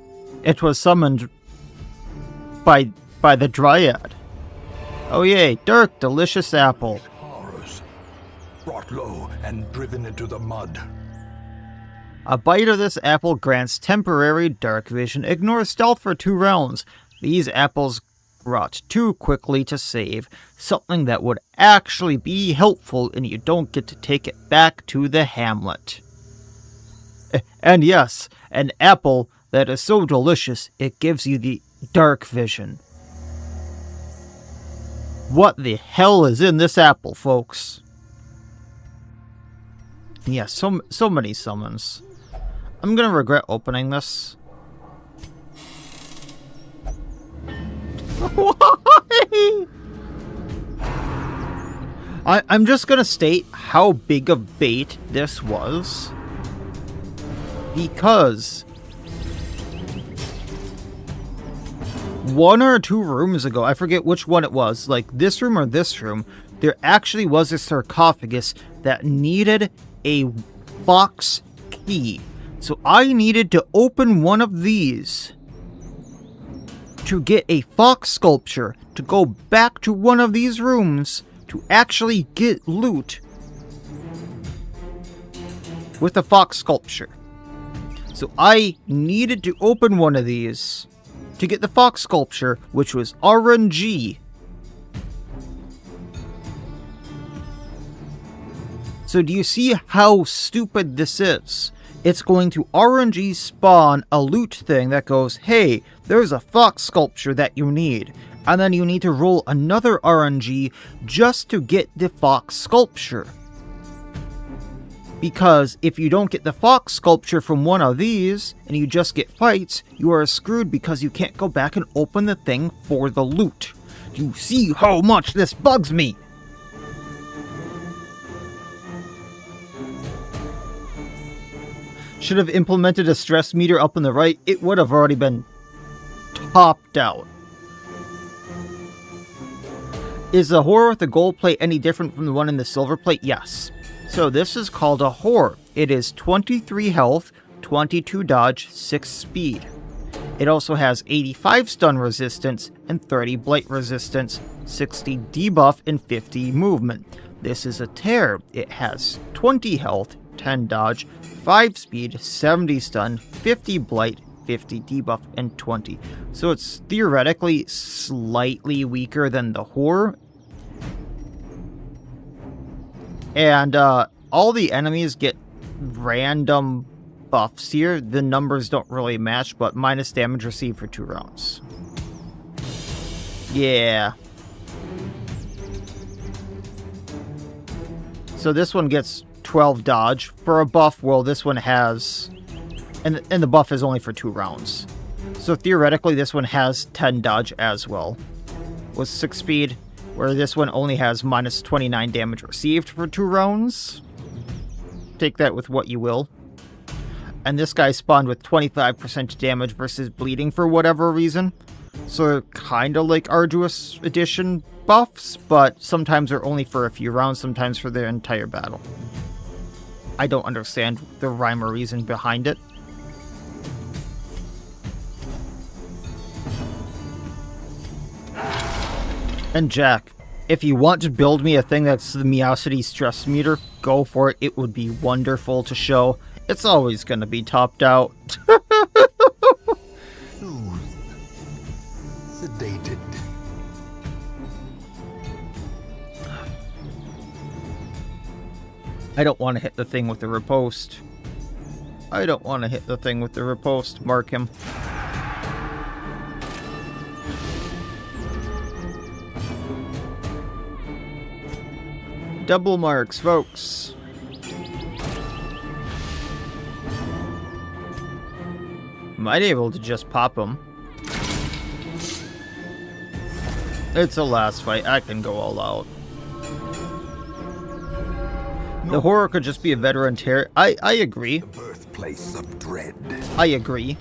It was summoned by the Dryad. Oh yay, Dirk, delicious apple. Horrors. Brought low and driven into the mud. A bite of this apple grants temporary dark vision. Ignore stealth for 2 rounds. These apples rot too quickly to save. Something that would actually be helpful, and you don't get to take it back to the hamlet. And yes, an apple that is so delicious, it gives you the dark vision. What the hell is in this apple, folks? Yeah, so many summons. I'm gonna regret opening this. Why? I'm just gonna state how big of bait this was. Because 1 or 2 rooms ago, I forget which one it was, like this room or this room, there actually was a sarcophagus that needed a fox key. So I needed to open one of these to get a fox sculpture to go back to one of these rooms to actually get loot with a fox sculpture. So I needed to open one of these to get the fox sculpture, which was RNG. So do you see how stupid this is? It's going to RNG spawn a loot thing that goes, hey, there's a fox sculpture that you need. And then you need to roll another RNG just to get the fox sculpture. Because if you don't get the fox sculpture from one of these, and you just get fights, you are screwed because you can't go back and open the thing for the loot. Do you see how much this bugs me? Should have implemented a stress meter up on the right. It would have already been topped out. Is the horror with the gold plate any different from the one in the silver plate? Yes. So this is called a horror. It is 23 health, 22 dodge, 6 speed. It also has 85 stun resistance and 30 blight resistance, 60 debuff, and 50 movement. This is a tear. It has 20 health, 10 dodge, 5 speed, 70 stun, 50 blight, 50 debuff, and 20. So it's theoretically slightly weaker than the horror. And all the enemies get random buffs here. The numbers don't really match, but minus damage received for 2 rounds. Yeah. So this one gets 12 dodge for a buff. Well, this one has... And the buff is only for 2 rounds. So theoretically, this one has 10 dodge as well. With 6 speed where this one only has minus 29 damage received for 2 rounds. Take that with what you will. And this guy spawned with 25% damage versus bleeding for whatever reason. So kind of like Arduous Edition buffs, but sometimes they're only for a few rounds, sometimes for the entire battle. I don't understand the rhyme or reason behind it. And Jack, if you want to build me a thing that's the Miacidae stress meter, go for it. It would be wonderful to show. It's always going to be topped out. Soothed. Sedated. I don't want to hit the thing with the riposte. I don't want to hit the thing with the riposte. Mark him. Double marks, folks. Might be able to just pop him. It's a last fight. I can go all out. The horror could just be a veteran terror. I agree. The birthplace of dread. I agree.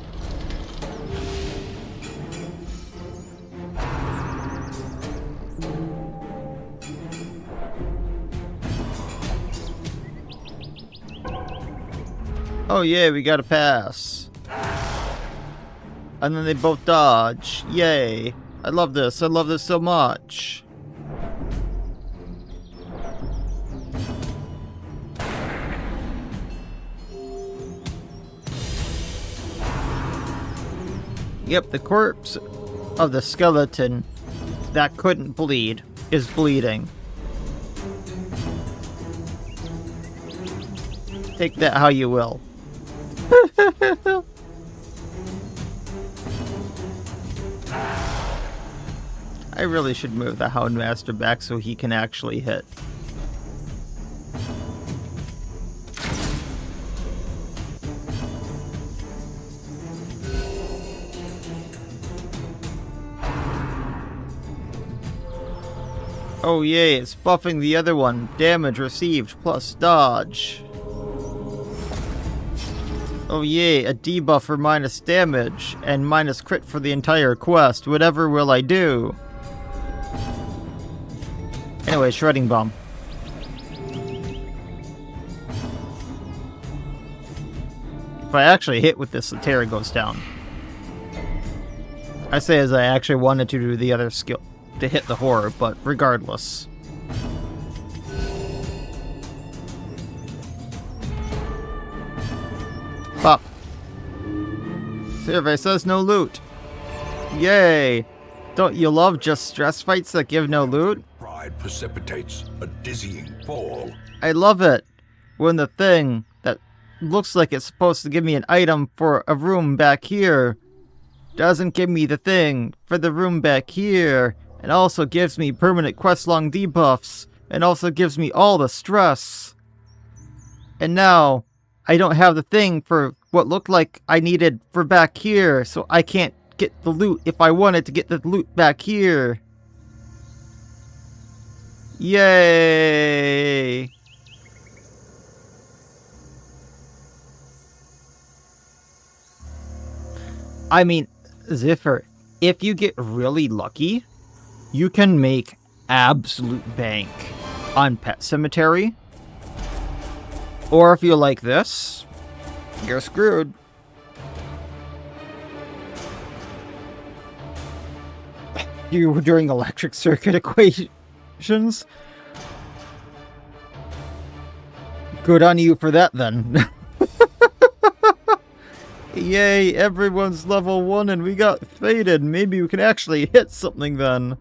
Oh yeah, we got a pass. And then they both dodge. Yay. I love this. I love this so much. Yep, the corpse of the skeleton that couldn't bleed is bleeding. Take that how you will. I really should move the Houndmaster back so he can actually hit. Oh yay, it's buffing the other one. Damage received plus dodge. Oh yay, a debuff for minus damage and minus crit for the entire quest. Whatever will I do? Anyway, Shredding Bomb. If I actually hit with this, the Terror goes down. I say as I actually wanted to do the other skill to hit the horror, but regardless. Pop. Survey says no loot. Yay! Don't you love just stress fights that give no loot? Pride precipitates a dizzying fall. I love it when the thing that looks like it's supposed to give me an item for a room back here doesn't give me the thing for the room back here, and also gives me permanent quest-long debuffs, and also gives me all the stress. And now I don't have the thing for what looked like I needed for back here, so I can't get the loot if I wanted to get the loot back here. Yay! I mean, Ziffer, if you get really lucky, you can make absolute bank on Pet Cemetery. Or if you like this, you're screwed. You were doing electric circuit equations? Good on you for that, then. Yay, everyone's level 1 and we got faded. Maybe we can actually hit something then.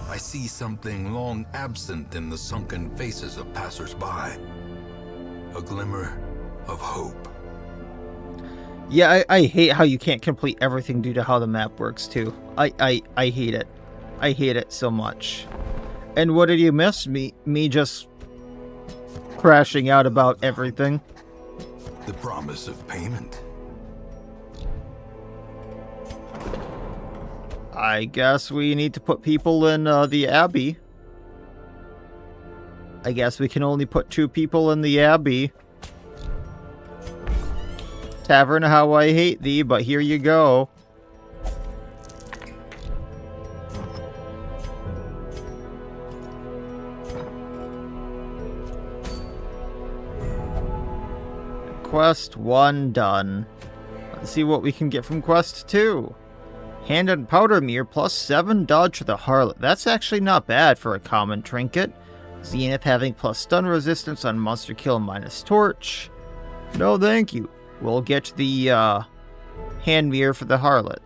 I see something long absent in the sunken faces of passers-by. A glimmer of hope. Yeah, I hate how you can't complete everything due to how the map works, too. I hate it. I hate it so much. And what did you miss? Me just crashing out about everything. The promise of payment. I guess we need to put people in the Abbey. I guess we can only put 2 people in the Abbey. Tavern, how I hate thee, but here you go. Quest 1 done. Let's see what we can get from Quest 2. Hand and powder mirror plus 7 dodge to the harlot. That's actually not bad for a common trinket. Zenith having plus stun resistance on monster kill minus torch. No thank you. We'll get the hand mirror for the harlot.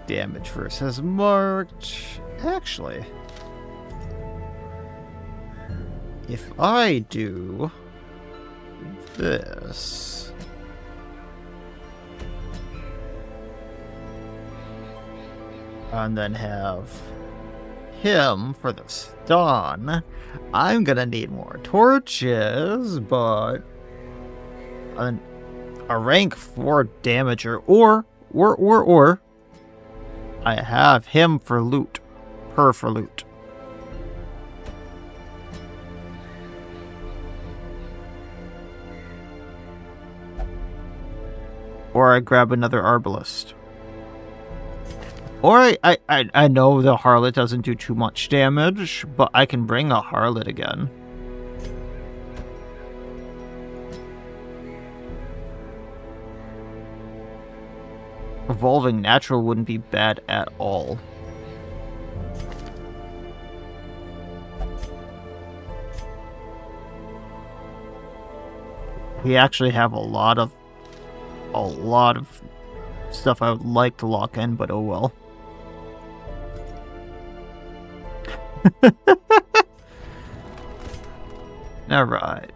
Damage versus marked. Actually, if I do this, and then have him for the stun, I'm gonna need more torches, but a rank 4 damager, or I have him for loot. Her for loot. Or I grab another arbalist. Or I know the harlot doesn't do too much damage, but I can bring a harlot again. Evolving natural wouldn't be bad at all. We actually have a lot of stuff I would like to lock in, but oh well. Alright.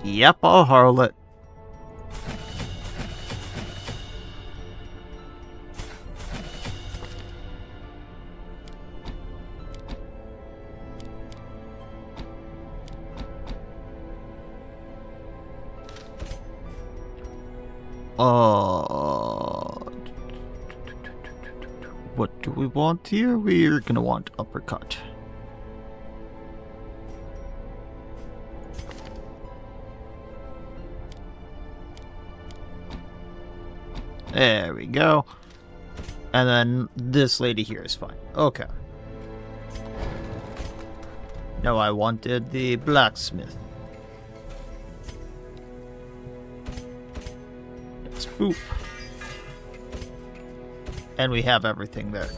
Yep, a harlot. What do we want here? We're gonna want uppercut. There we go. And then this lady here is fine. Okay. No, I wanted the blacksmith. Let's boop. And we have everything there.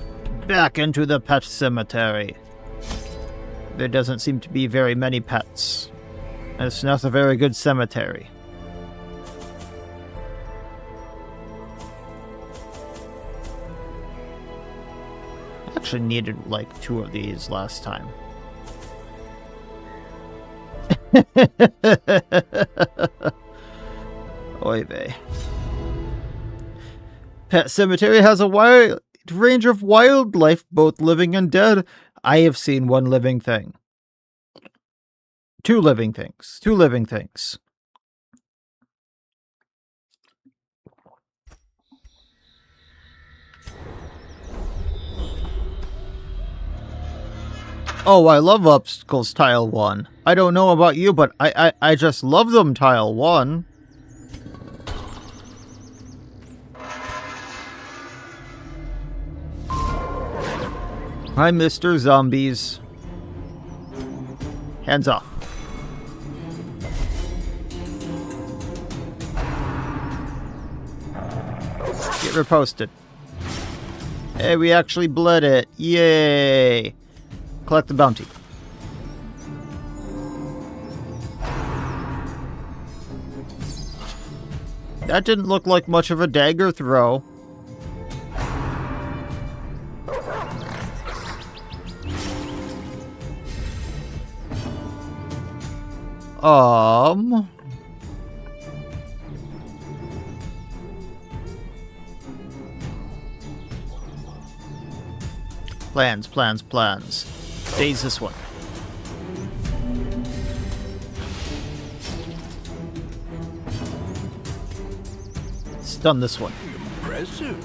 Back into the pet cemetery. There doesn't seem to be very many pets. And it's not a very good cemetery. I actually needed like 2 of these last time. Oy vey. Pet Cemetery has a wide range of wildlife, both living and dead. I have seen 1 living thing. 2 living things. 2 living things. Oh, I love obstacles tile 1. I don't know about you, but I just love them tile 1. Hi, Mr. Zombies. Hands off. Get reposted. Hey, we actually bled it. Yay! Collect the bounty. That didn't look like much of a dagger throw. Plans, plans, plans. Daze this one. Stun this one. Impressive.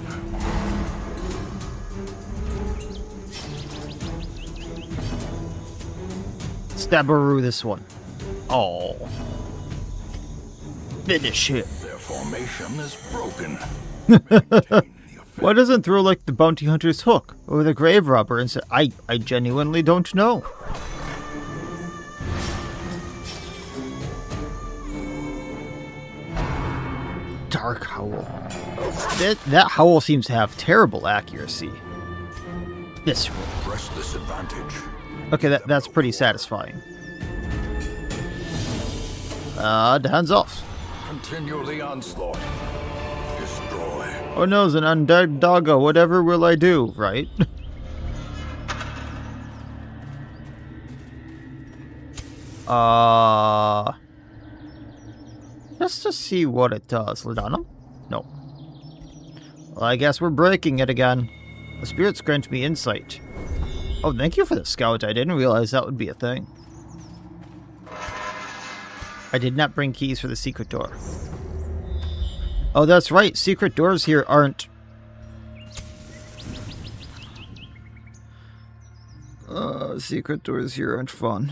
Stabberoo this one. Oh. Finish it. Their formation is broken. Why doesn't throw like the bounty hunter's hook or the grave robber and say, I genuinely don't know. Dark Howl. That howl seems to have terrible accuracy. This one. Press this advantage. Okay, that's pretty satisfying. Hands off. Continue the onslaught. Destroy. Oh no, it's an undead doggo. Whatever will I do, right? Just to see what it does. Ladonna? No. Well, I guess we're breaking it again. The spirits grant me insight. Oh, thank you for the scout. I didn't realize that would be a thing. I did not bring keys for the secret door. Oh, that's right. Secret doors here aren't... secret doors here aren't fun.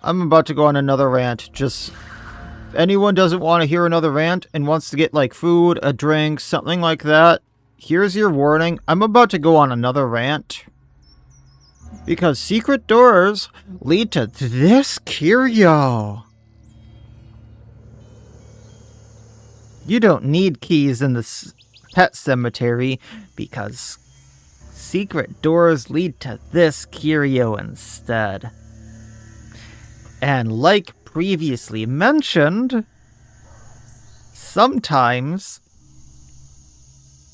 I'm about to go on another rant. Just... if anyone doesn't want to hear another rant and wants to get, like, food, a drink, something like that, here's your warning. I'm about to go on another rant. Because secret doors lead to this curio. You don't need keys in the pet cemetery because secret doors lead to this curio instead. And like previously mentioned, sometimes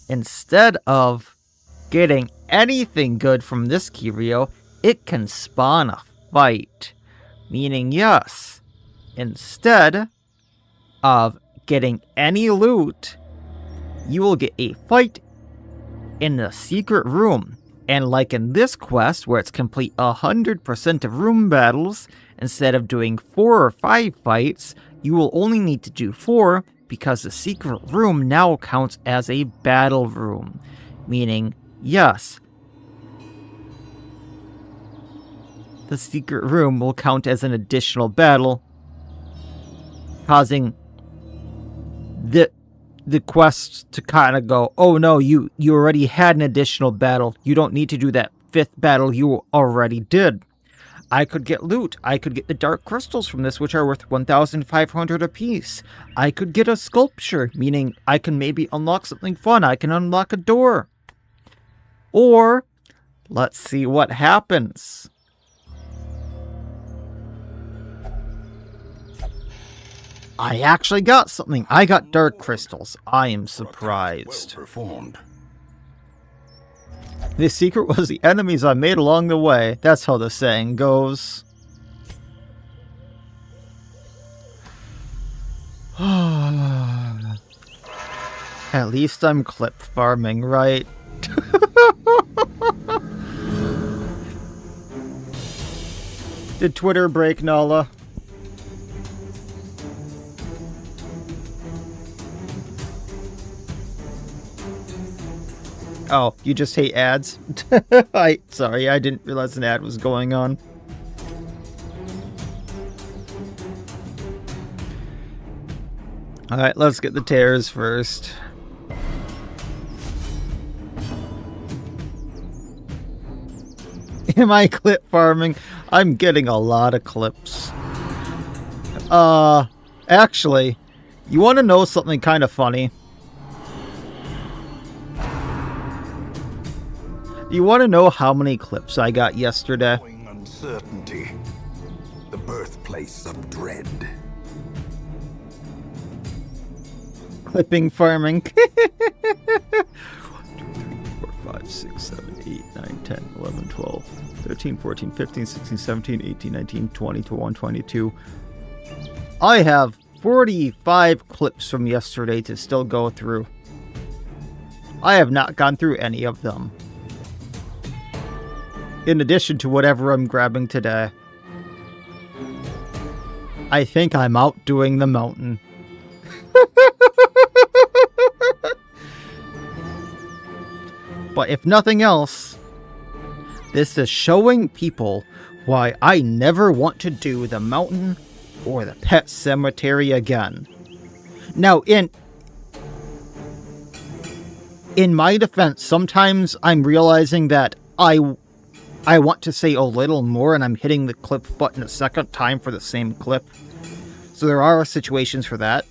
instead of getting anything good from this curio, it can spawn a fight. Meaning, yes, instead of getting any loot, you will get a fight in the secret room. And like in this quest, where it's complete 100% of room battles, instead of doing 4 or 5 fights, you will only need to do 4 because the secret room now counts as a battle room. Meaning, yes, the secret room will count as an additional battle, causing the quest to kind of go, oh no, you already had an additional battle. You don't need to do that 5th battle you already did. I could get loot. I could get the dark crystals from this, which are worth 1,500 apiece. I could get a sculpture, meaning I can maybe unlock something fun. I can unlock a door. Or, let's see what happens. I actually got something. I got dark crystals. I am surprised. Well performed. The secret was the enemies I made along the way. That's how the saying goes. At least I'm clip farming, right? Did Twitter break, Nala? Oh, you just hate ads? Sorry, I didn't realize an ad was going on. Alright, let's get the tears first. Am I clip farming? I'm getting a lot of clips. Actually, you want to know something kind of funny? You want to know how many clips I got yesterday? Uncertainty. The birthplace of dread. Clipping farming. 1, 2, 3, 4, 5, 6, 7, 8, 9, 10, 11, 12, 13, 14, 15, 16, 17, 18, 19, 20 to 122. I have 45 clips from yesterday to still go through. I have not gone through any of them. In addition to whatever I'm grabbing today. I think I'm outdoing the mountain. But if nothing else, this is showing people why I never want to do the mountain or the pet cemetery again. Now, in my defense, sometimes I'm realizing that I want to say a little more and I'm hitting the clip button a second time for the same clip. So there are situations for that.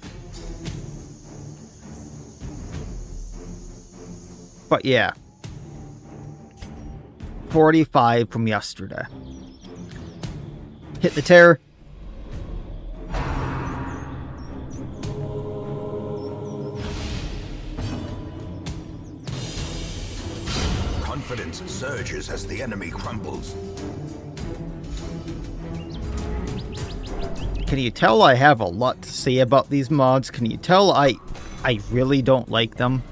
But yeah. 45 from yesterday. Hit the tear. Confidence surges as the enemy crumbles. Can you tell I have a lot to say about these mods? Can you tell I really don't like them?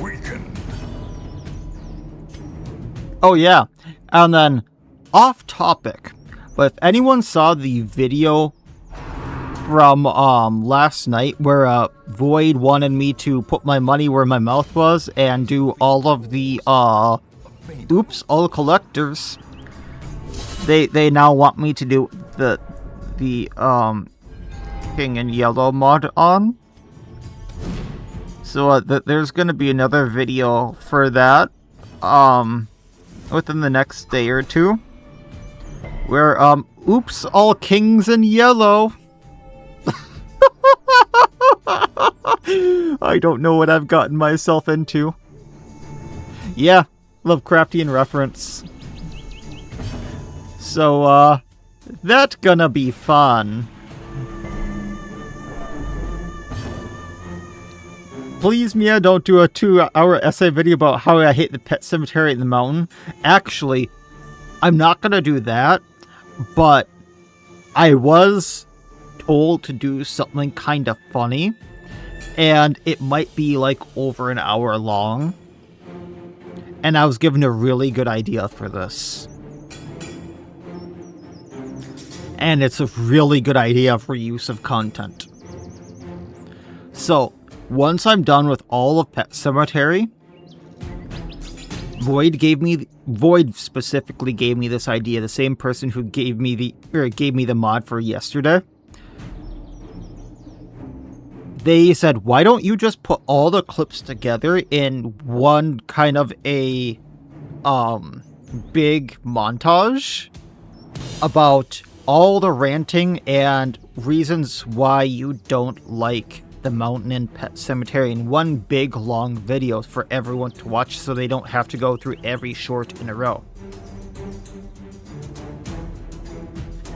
Weakened. Oh yeah, and then off topic, but if anyone saw the video from last night where Void wanted me to put my money where my mouth was and do all of the all collectors, they now want me to do the King in Yellow mod on. So there's gonna be another video for that within the next day or two, where all Kings in Yellow. I don't know what I've gotten myself into. Yeah, Lovecraftian reference. So, that's gonna be fun. Please, Mia, don't do a 2-hour essay video about how I hate the pet cemetery in the mountain. Actually, I'm not gonna do that, but I was told to do something kind of funny, and it might be like over an hour long, and I was given a really good idea for this, and it's a really good idea for use of content. So once I'm done with all of Pet Cemetery, Void specifically gave me this idea, the same person who gave me the mod for yesterday. They said, why don't you just put all the clips together in one kind of a big montage about all the ranting and reasons why you don't like the mountain and Pet Cemetery in one big long video for everyone to watch, so they don't have to go through every short in a row.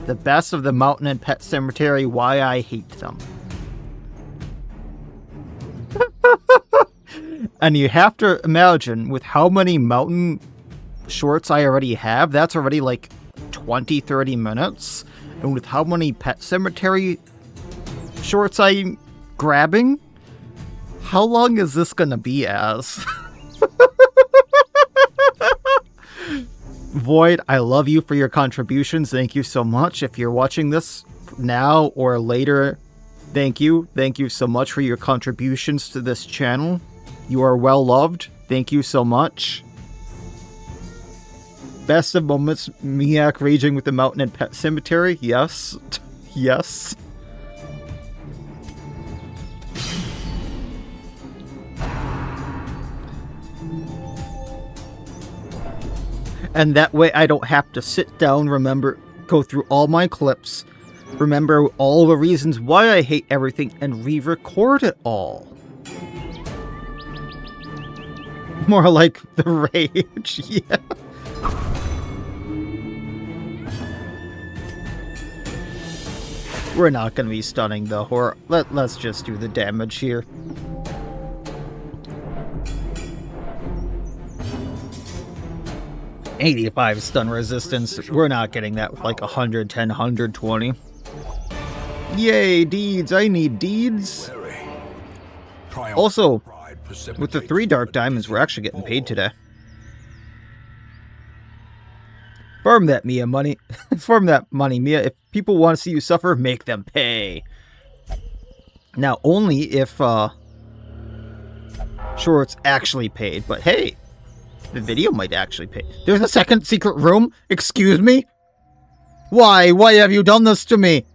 The best of the mountain and Pet Cemetery, why I hate them. And you have to imagine, with how many mountain shorts I already have, that's already like 20-30 minutes. And with how many Pet Cemetery shorts I'm grabbing, how long is this gonna be as? Void, I love you for your contributions. Thank you so much. If you're watching this now or later, thank you. Thank you so much for your contributions to this channel. You are well loved. Thank you so much. Best of moments, Miak raging with the mountain and Pet Cemetery. Yes. Yes. And that way I don't have to sit down, go through all my clips, remember all the reasons why I hate everything, and re-record it all. More like the rage, yeah. We're not going to be stunning the horror. Let's just do the damage here. $85 stun resistance. We're not getting that with like 110, 120. Yay, deeds. I need deeds. Wary. Triumph Also, of pride with the precipitates 3 dark the diamonds, we're deceit actually getting paid fall. today. Farm that, Mia, money. Farm that money, Mia. If people want to see you suffer, make them pay. Now, only if, sure, it's actually paid, but hey, the video might actually pay. There's a second secret room? Excuse me? Why? Why have you done this to me?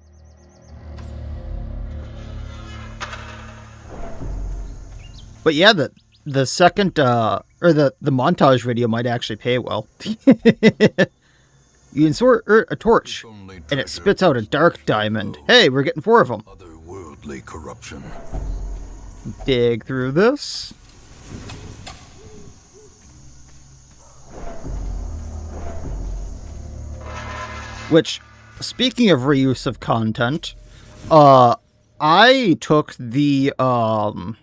But yeah, the second, or the montage video might actually pay well. You insert a torch, Only and it treasure spits out a dark diamond. Hey, we're getting 4 of them. Otherworldly corruption. Dig through this. Which, speaking of reuse of content, I took the, I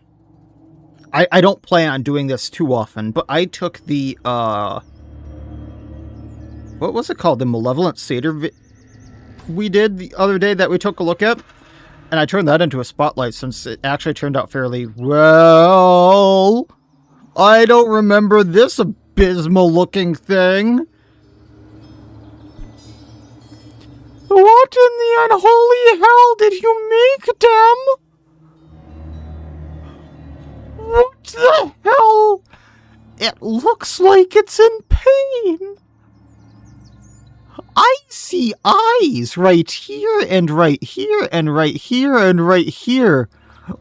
don't plan on doing this too often, but I took the, what was it called? The Malevolent Satyr we did the other day that we took a look at? And I turned that into a spotlight since it actually turned out fairly well. I don't remember this abysmal looking thing. What in the unholy hell did you make, Dem? What the hell? It looks like it's in pain. I see eyes right here and right here and right here and right here.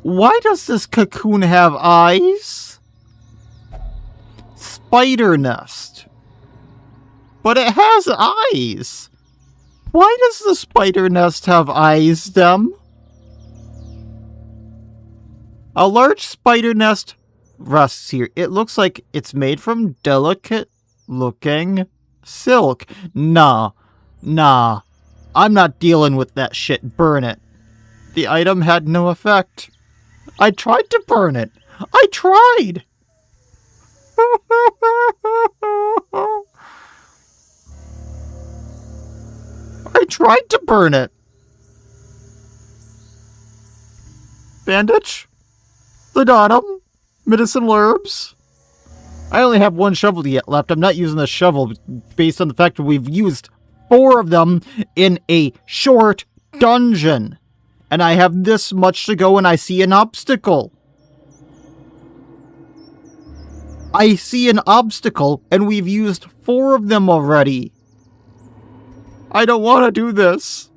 Why does this cocoon have eyes? Spider nest. But it has eyes. Why does the spider nest have eyes, Dem? A large spider nest rests here. It looks like it's made from delicate looking silk. Nah. I'm not dealing with that shit. Burn it. The item had no effect. I tried to burn it. I tried. I tried to burn it. Bandage? The Donum? Medicinal herbs? I only have 1 shovel yet left. I'm not using the shovel based on the fact that we've used 4 of them in a short dungeon. And I have this much to go and I see an obstacle. I see an obstacle and we've used 4 of them already. I don't want to do this.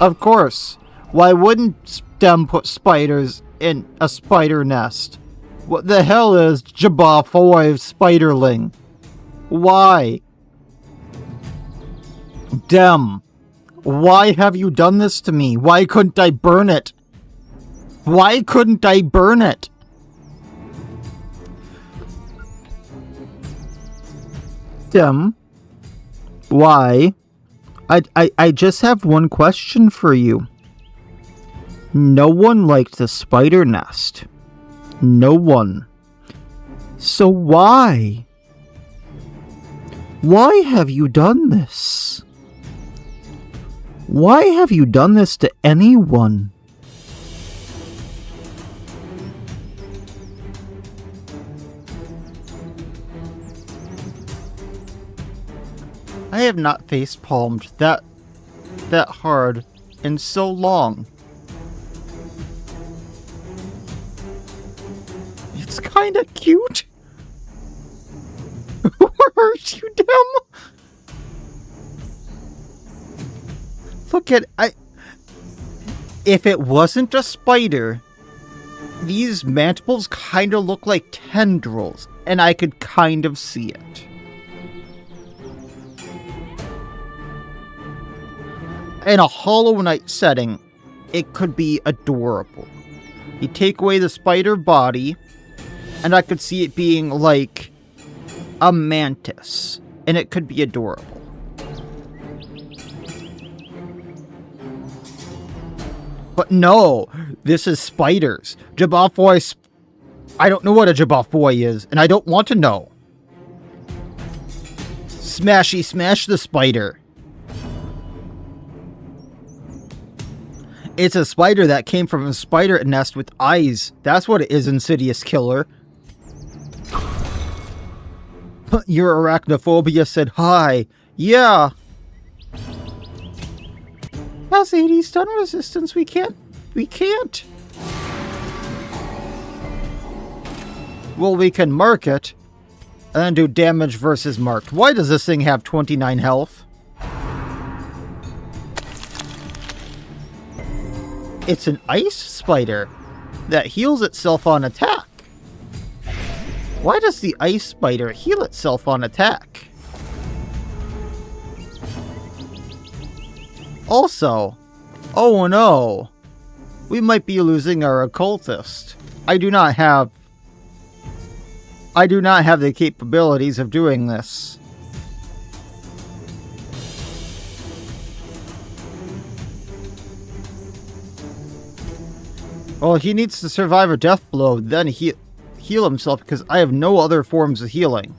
Of course. Why wouldn't Dem put spiders in a spider nest? What the hell is Jabba 5 Spiderling? Why? Dem, why have you done this to me? Why couldn't I burn it? Why couldn't I burn it? Dem, why? I just have one question for you. No one liked the spider nest. No one. So why? Why have you done this? Why have you done this to anyone? I have not facepalmed that hard in so long. It's kinda cute. Who hurt you, Dem? Look at if it wasn't a spider, these mandibles kinda look like tendrils, and I could kind of see it. In a Hollow Knight setting, it could be adorable. You take away the spider body, and I could see it being like a mantis, and it could be adorable. But no, this is spiders. Jabba I don't know what a Jabba is, and I don't want to know. Smashy smash the spider. It's a spider that came from a spider nest with eyes. That's what it is, Insidious Killer. Your arachnophobia said hi. Yeah. Has 80 stun resistance. We can't. Well, we can mark it. And then do damage versus marked. Why does this thing have 29 health? It's an ice spider that heals itself on attack. Why does the ice spider heal itself on attack? Also, oh no, we might be losing our occultist. I do not have the capabilities of doing this. Well, he needs to survive a death blow, then heal himself, because I have no other forms of healing.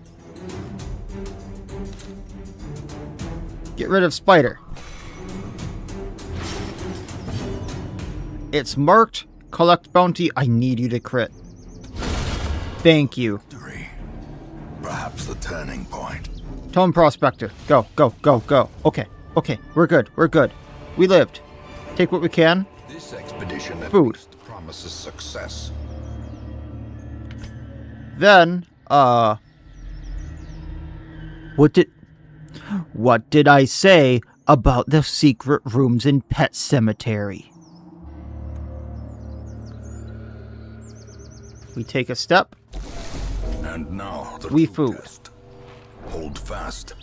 Get rid of spider. It's marked. Collect bounty. I need you to crit. Thank you. Perhaps the turning point. Tome Prospector. Go, go, go, go. Okay, okay. We're good. We're good. We lived. Take what we can. This expedition at Food. least promises success. Then, what did I say about the secret rooms in Pet Cemetery? We take a step. And now the We true food. test. Hold fast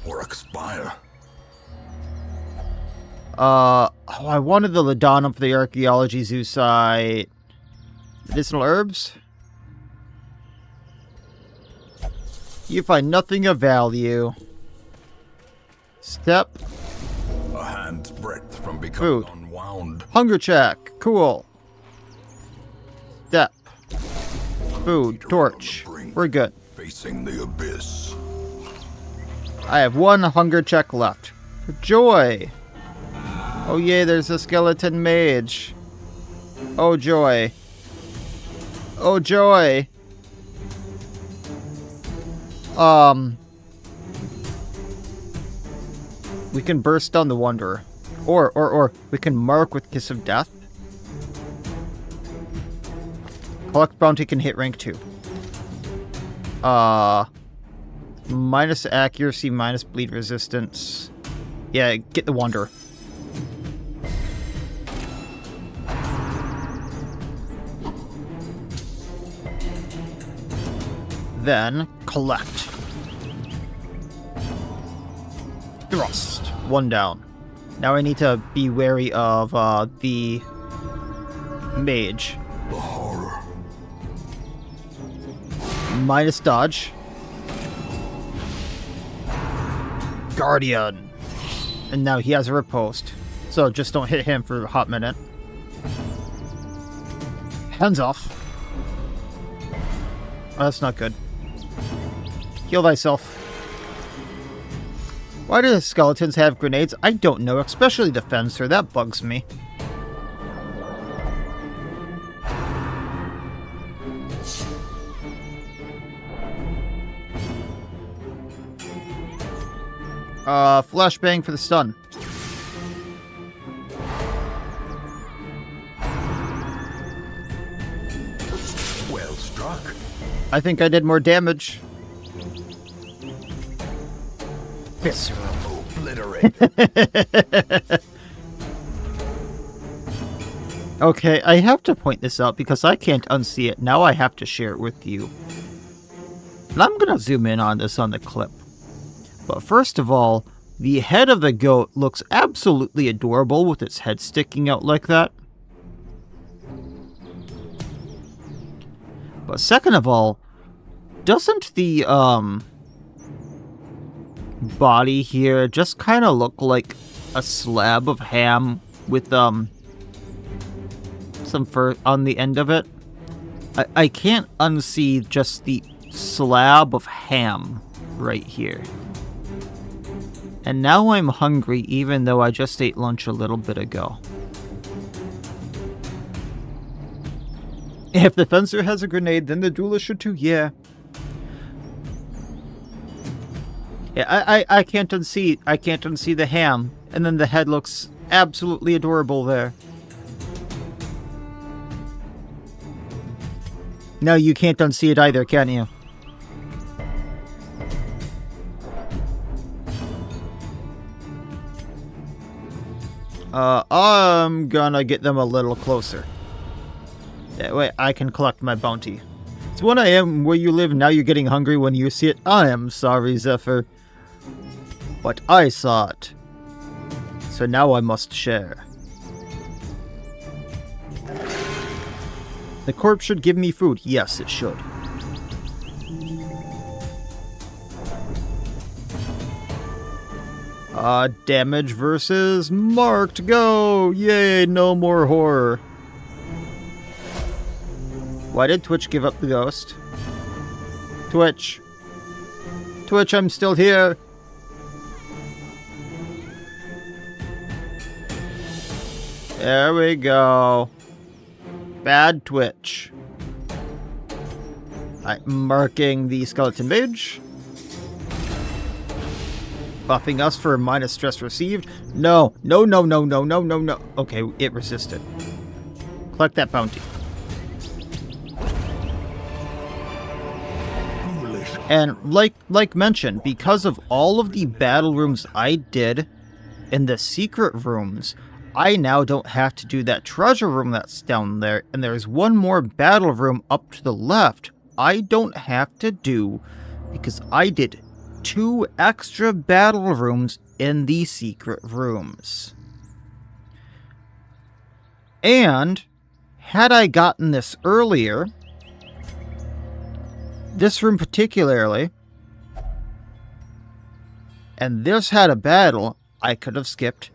or expire. Oh, I wanted the Ladonna for the Archaeology Zoo site. Medicinal herbs? You find nothing of value. Step. A hand's breadth from becoming Food. unwound. Hunger check. Cool. Step. Food. Torch. We're good. Facing the abyss. I have one hunger check left. For joy. Oh yay, there's a skeleton mage. Oh joy. Oh joy. We can burst down the Wanderer. Or we can mark with Kiss of Death. Collect bounty can hit rank 2. Minus accuracy, minus bleed resistance. Yeah, get the Wanderer. Then, collect. Thrust. 1 down. Now I need to be wary of the mage. The horror. Minus dodge. Guardian. And now he has a riposte. So just don't hit him for a hot minute. Hands off. Oh, that's not good. Heal thyself. Why do the skeletons have grenades? I don't know, especially the fencer. That bugs me. Flashbang for the stun. Well struck. I think I did more damage. Visceral. Obliterate. Okay, I have to point this out because I can't unsee it. Now I have to share it with you. And I'm going to zoom in on this on the clip. But first of all, the head of the goat looks absolutely adorable with its head sticking out like that. But second of all, doesn't the body here just kind of look like a slab of ham with some fur on the end of it? I can't unsee just the slab of ham right here. And now I'm hungry even though I just ate lunch a little bit ago. If the fencer has a grenade, then the duelist should too. Yeah. Yeah, I can't unsee the ham. And then the head looks absolutely adorable there. No, you can't unsee it either, can you? I'm gonna get them a little closer. That way I can collect my bounty. It's 1 a.m. where you live, and now you're getting hungry when you see it. I am sorry, Zephyr. But I saw it. So now I must share. The corpse should give me food. Yes, it should. Damage versus marked. Go! Yay, no more horror. Why did Twitch give up the ghost? Twitch. Twitch, I'm still here. There we go. Bad Twitch. I'm marking the skeleton mage. Buffing us for minus stress received. No. No, no, no, no, no, no, no. Okay, it resisted. Collect that bounty. And like mentioned, because of all of the battle rooms I did in the secret rooms, I now don't have to do that treasure room that's down there, and there's one more battle room up to the left I don't have to do because I did 2 extra battle rooms in the secret rooms. And had I gotten this earlier, this room particularly, and this had a battle, I could have skipped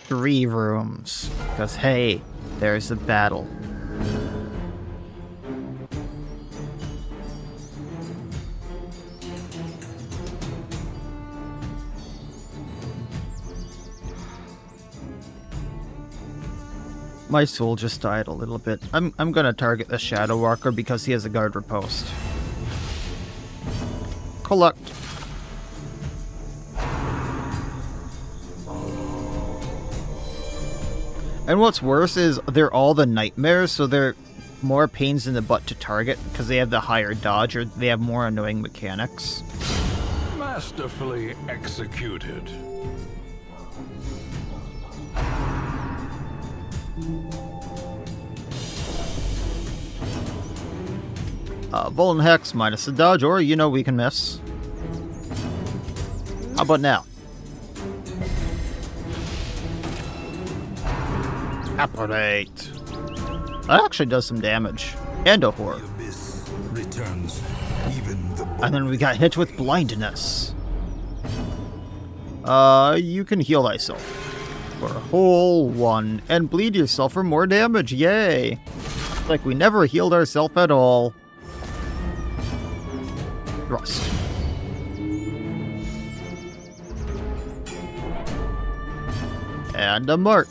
3 rooms. Because, hey, there's a battle. My soul just died a little bit. I'm gonna target the Shadow Walker because he has a guard riposte. Collect. And what's worse is they're all the nightmares, so they're more pains in the butt to target because they have the higher dodge or they have more annoying mechanics. Masterfully executed. Vuln Hex minus the dodge, or you know we can miss. How about now? Apparate. That actually does some damage. And a horror. Returns even the And then we got hit with blindness. You can heal thyself for a whole 1 and bleed yourself for more damage. Yay! Like we never healed ourselves at all. Thrust. And a mark.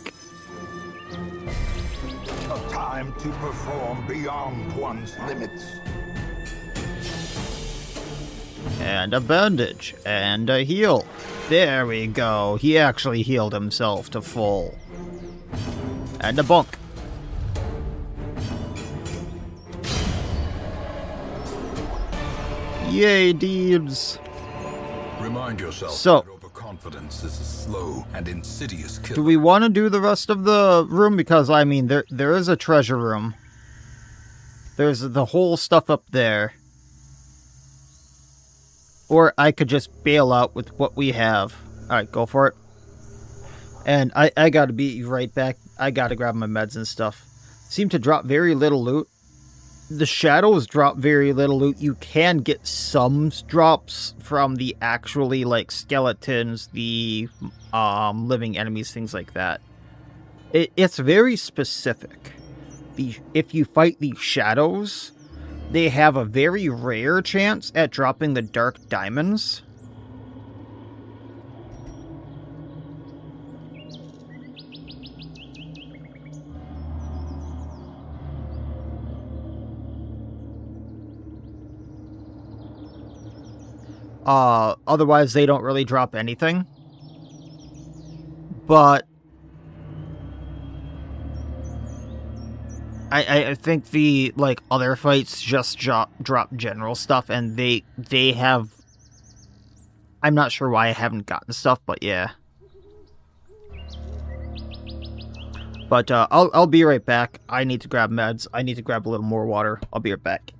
A time to perform beyond one's limits. And a bandage. And a heal. There we go. He actually healed himself to full. And a bunk. Yay, Deebs. Remind yourself So, that overconfidence is a slow and insidious killer. do we want to do the rest of the room? Because, I mean, there is a treasure room. There's the whole stuff up there. Or I could just bail out with what we have. Alright, go for it. And I gotta be right back. I gotta grab my meds and stuff. Seem to drop very little loot. The shadows drop very little loot. You can get some drops from the actually, like, skeletons, the living enemies, things like that. It's very specific. If you fight the shadows, they have a very rare chance at dropping the dark diamonds. Otherwise, they don't really drop anything. But I think the, like, other fights just drop general stuff, and they have... I'm not sure why I haven't gotten stuff, but yeah. But, I'll be right back. I need to grab meds. I need to grab a little more water. I'll be right back.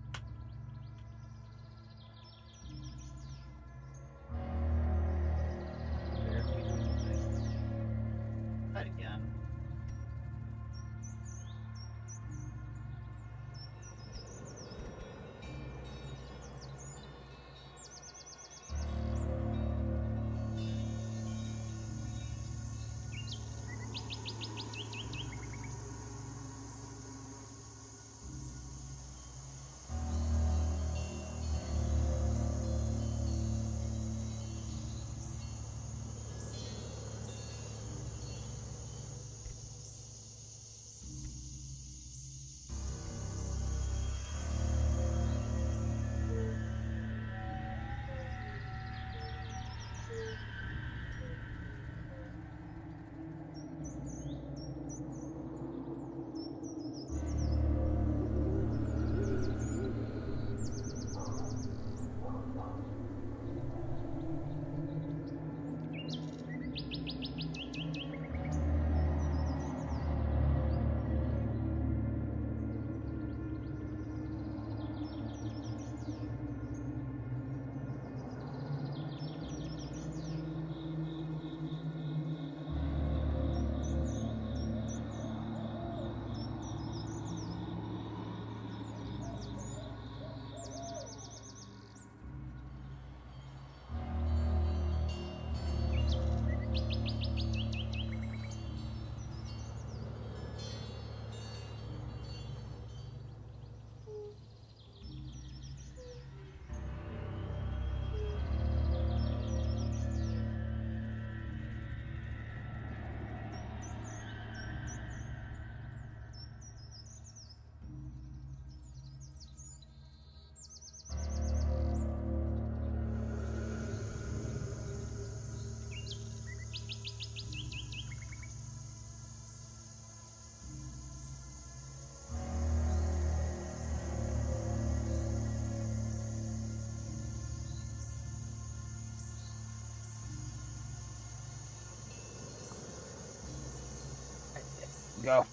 Go.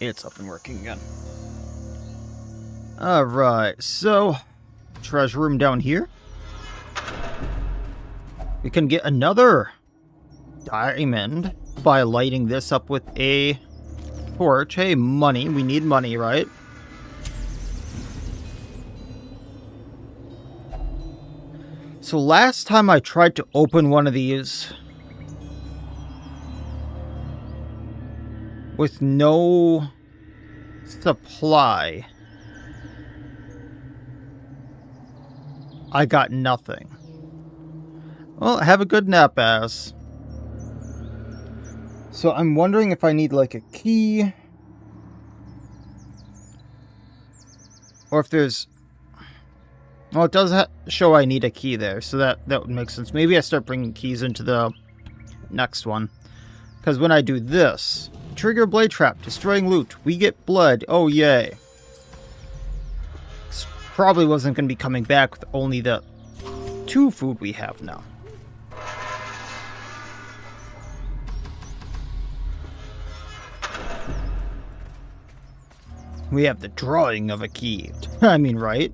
It's up and working again. Alright, so treasure room down here. We can get another diamond by lighting this up with a torch. Hey, money. We need money, right? So last time I tried to open one of these with no supply, I got nothing. Well, have a good nap, ass. So I'm wondering if I need, like, a key, or if there's... Well, it does show I need a key there, so that would make sense. Maybe I start bringing keys into the next one. Because when I do this... Trigger blade trap, destroying loot. We get blood. Oh, yay. This probably wasn't going to be coming back with only the 2 food we have now. We have the drawing of a key. I mean, right?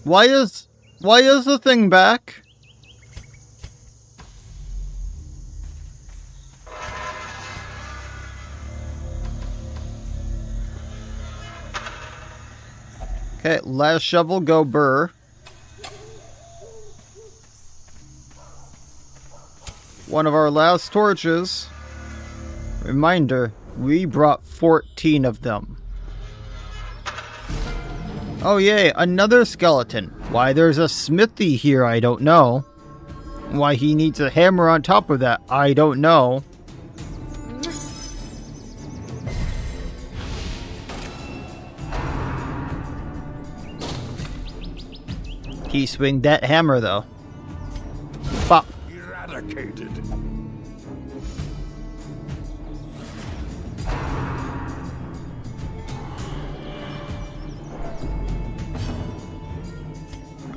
Why is the thing back? Okay, last shovel, go burr. One of our last torches. Reminder, we brought 14 of them. Oh yay, another skeleton. Why there's a smithy here, I don't know. Why he needs a hammer on top of that, I don't know. He swing that hammer, though. Bop. Eradicated.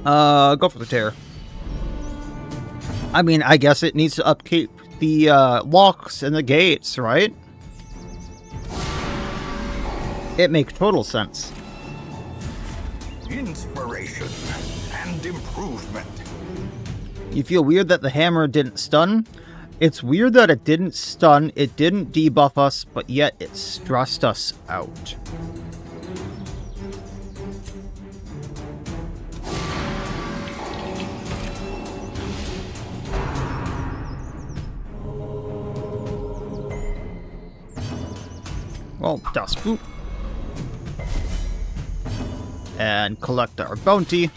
Go for the tear. I mean, I guess it needs to upkeep the locks and the gates, right? It makes total sense. Inspiration and improvement. You feel weird that the hammer didn't stun? It's weird that it didn't stun, it didn't debuff us, but yet it stressed us out. Well, dust boop. And collect our bounty.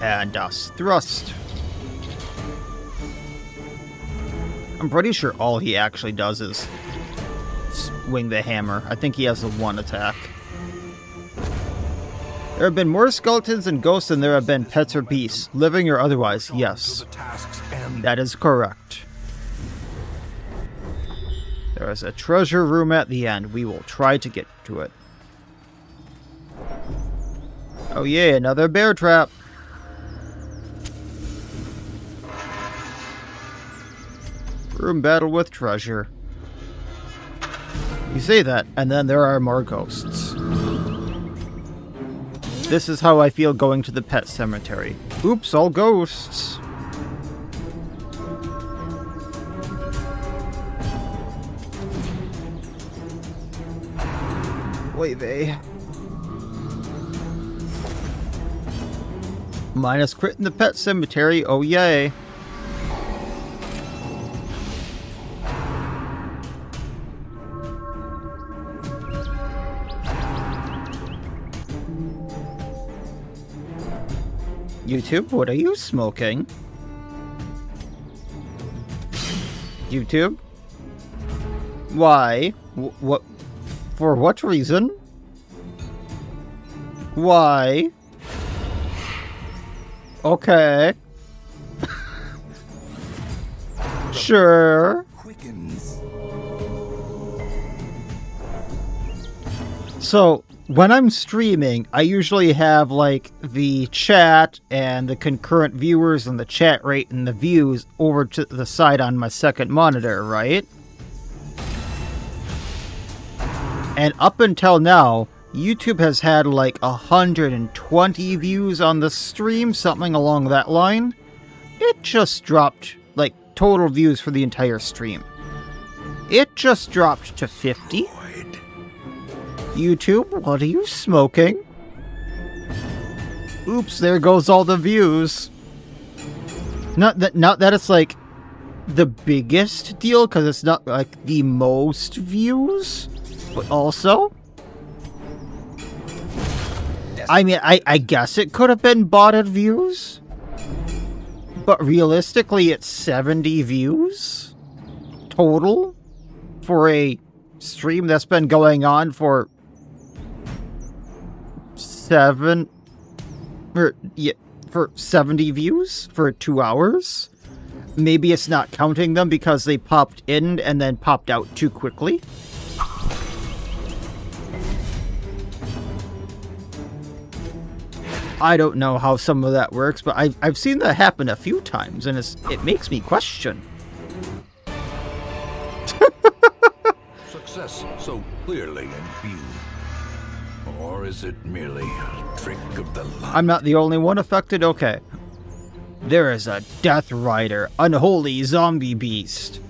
And dust thrust. I'm pretty sure all he actually does is swing the hammer. I think he has the one attack. There have been more skeletons and ghosts than there have been pets or beasts, living or otherwise, yes. That is correct. There is a treasure room at the end. We will try to get to it. Oh yeah, another bear trap. Room battle with treasure. You say that, and then there are more ghosts. This is how I feel going to the pet cemetery. Oops, all ghosts. Oy vey. Minus crit in the pet cemetery, oh yay. YouTube, what are you smoking? YouTube? Why? What? For what reason? Why? Okay. Sure. So, when I'm streaming, I usually have, like, the chat and the concurrent viewers and the chat rate and the views over to the side on my second monitor, right? And up until now, YouTube has had, like, 120 views on the stream, something along that line. It just dropped, like, total views for the entire stream. It just dropped to 50. YouTube, what are you smoking? Oops, there goes all the views. Not that it's like the biggest deal, because it's not like the most views, but also, I mean, I guess it could have been botted views, but realistically it's 70 views total for a stream that's been going on for 70 views for 2 hours. Maybe it's not counting them because they popped in and then popped out too quickly. I don't know how some of that works, but I've seen that happen a few times, and it makes me question. Success so clearly in view. Or is it merely a trick of the light? I'm not the only one affected? Okay. There is a Death Rider, unholy zombie beast.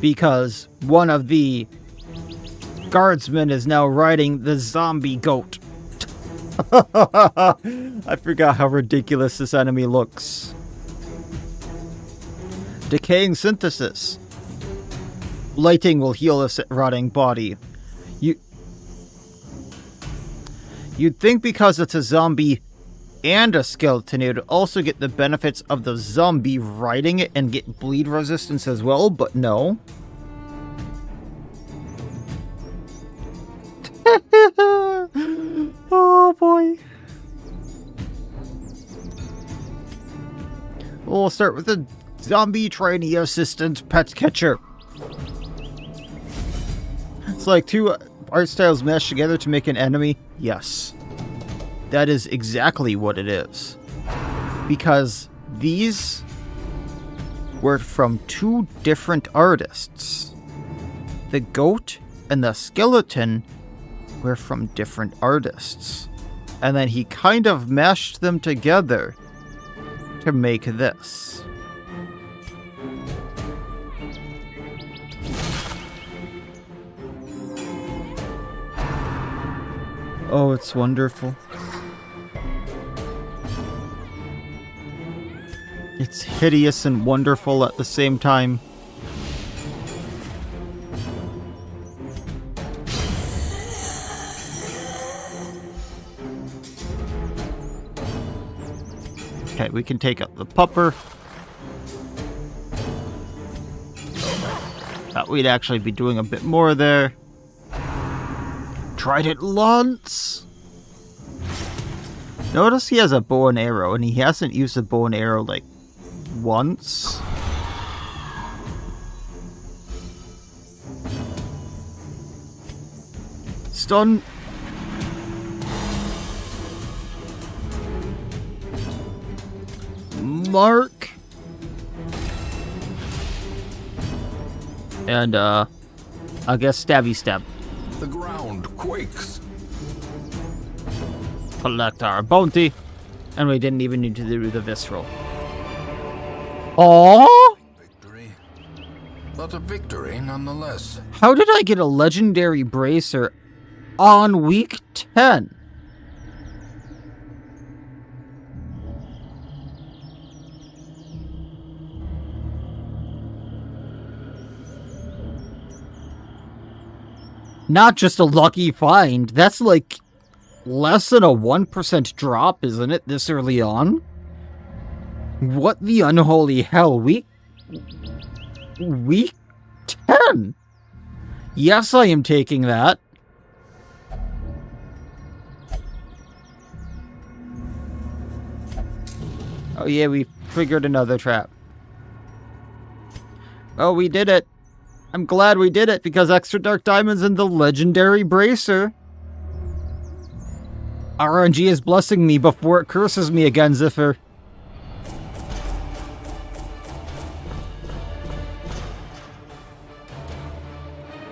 Because one of the guardsmen is now riding the zombie goat. I forgot how ridiculous this enemy looks. Decaying synthesis. Lighting will heal this rotting body. You'd think because it's a zombie and a skeleton, it would also get the benefits of the zombie riding it and get bleed resistance as well, but no. Oh boy. we'll start with the zombie trainee assistant pet catcher. It's like two art styles meshed together to make an enemy. Yes. That is exactly what it is. Because these were from two different artists. The goat and the skeleton were from different artists. And then he kind of mashed them together to make this. Oh, it's wonderful. It's hideous and wonderful at the same time. Okay, we can take out the pupper. Thought we'd actually be doing a bit more there. Tried it once. Notice he has a bow and arrow, and he hasn't used a bow and arrow like once. Stun. Mark. And I guess stabby stab. The ground quakes. Collect our bounty. And we didn't even need to do the visceral. Aww! Victory. But a victory nonetheless. How did I get a legendary bracer on week 10? Not just a lucky find. That's like less than a 1% drop, isn't it, this early on? What the unholy hell? Week 10? Yes, I am taking that. Oh yeah, we triggered another trap. Oh, we did it. I'm glad we did it, because extra dark diamonds in the legendary bracer. RNG is blessing me before it curses me again, Ziffer.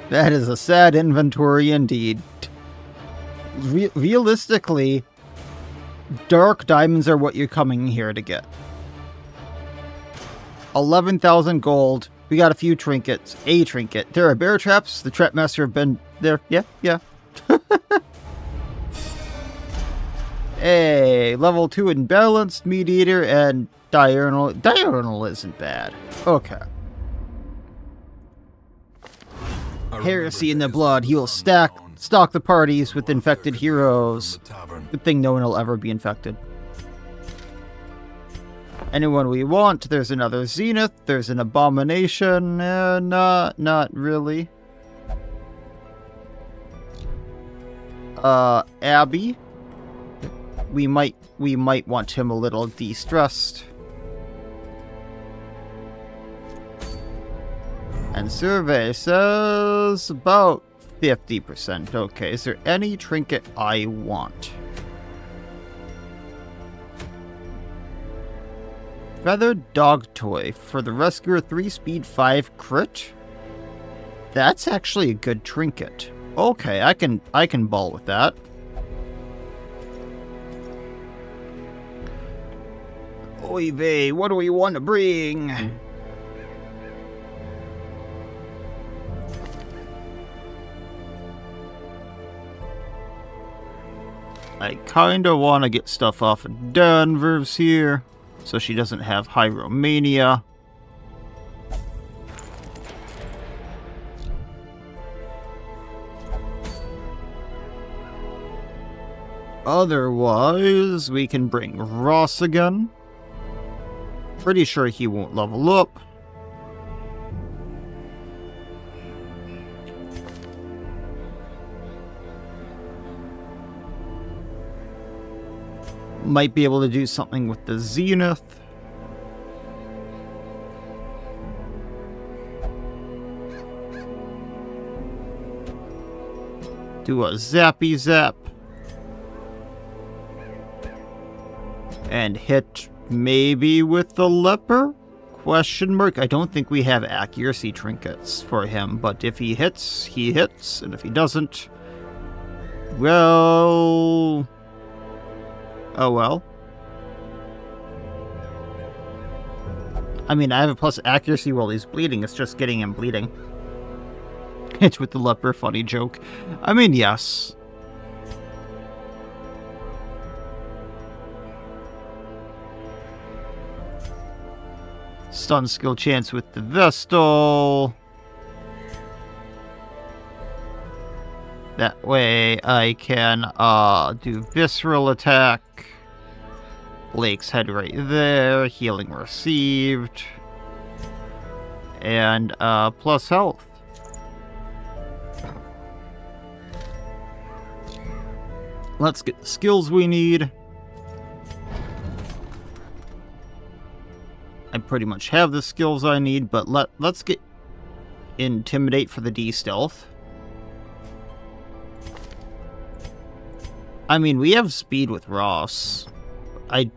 That is a sad inventory indeed. Realistically, dark diamonds are what you're coming here to get. 11,000 gold. We got a few trinkets. A trinket. There are bear traps. The trap master have been there. Yeah. Hey, level 2 imbalanced, meat eater, and diurnal. Diurnal isn't bad. Okay. Heresy in the blood. He will stalk the parties with infected heroes. Good thing no one will ever be infected. Anyone we want. There's another Zenith. There's an Abomination. Not really. Abby. We might want him a little de-stressed. And survey says about 50%. Okay, is there any trinket I want? Feathered dog toy for the Rescuer 3 speed 5 crit? That's actually a good trinket. Okay, I can ball with that. Oy vey, what do we want to bring? I kinda wanna get stuff off of Danvers here, so she doesn't have Hyromania. Otherwise, we can bring Ross again. Pretty sure he won't level up. Might be able to do something with the Zenith. Do a zappy zap. And hit maybe with the leper? Question mark. I don't think we have accuracy trinkets for him, but if he hits, and if he doesn't, well... Oh well. I mean, I have a plus accuracy while he's bleeding, it's just getting him bleeding. Hit with the leper, funny joke. I mean, yes. Stun skill chance with the Vestal. That way I can do Visceral Attack. Blake's head right there. Healing received. And plus health. Let's get the skills we need. I pretty much have the skills I need, but let's get Intimidate for the D-Stealth. I mean, we have speed with Ross. I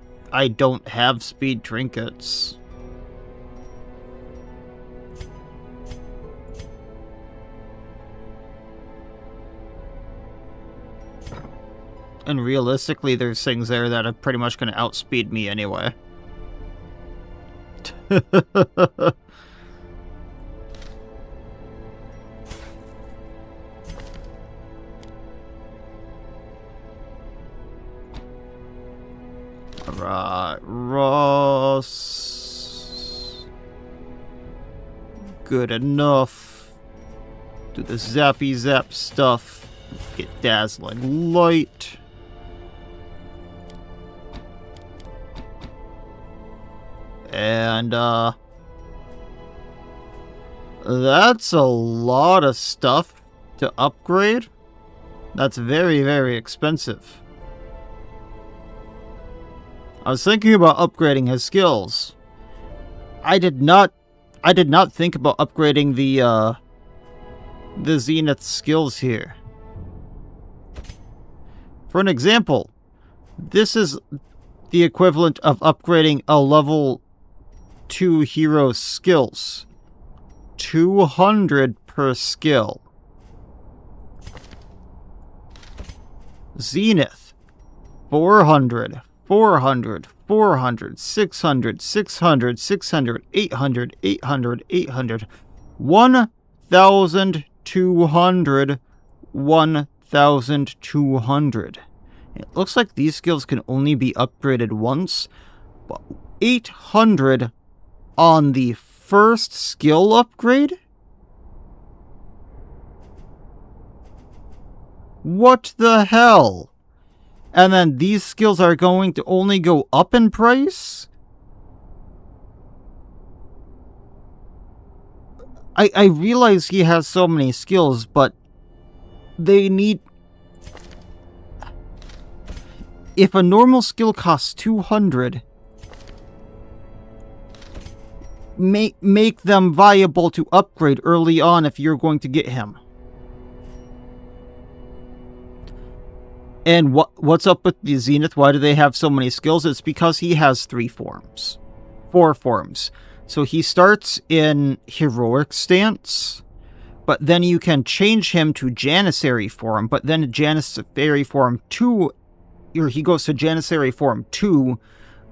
don't have speed trinkets. And realistically, there's things there that are pretty much going to outspeed me anyway. Alright, Ross. Good enough. Do the zappy zap stuff. Get Dazzling Light. And, that's a lot of stuff to upgrade. That's very, very expensive. I was thinking about upgrading his skills. I did not think about upgrading the Zenith skills here. For an example, this is the equivalent of upgrading a level 2 hero skills. 200 per skill. Zenith. 400. 400, 400, 600, 600, 600, 800, 800, 800, 1,200, 1,200. It looks like these skills can only be upgraded once, but 800 on the first skill upgrade? What the hell? And then these skills are going to only go up in price? I realize he has so many skills, but they need... If a normal skill costs 200, make them viable to upgrade early on if you're going to get him. And what's up with the Zenith? Why do they have so many skills? It's because he has 4 forms. So he starts in Heroic Stance, but then you can change him to Janissary form, but then Janissary form 2, or he goes to Janissary form 2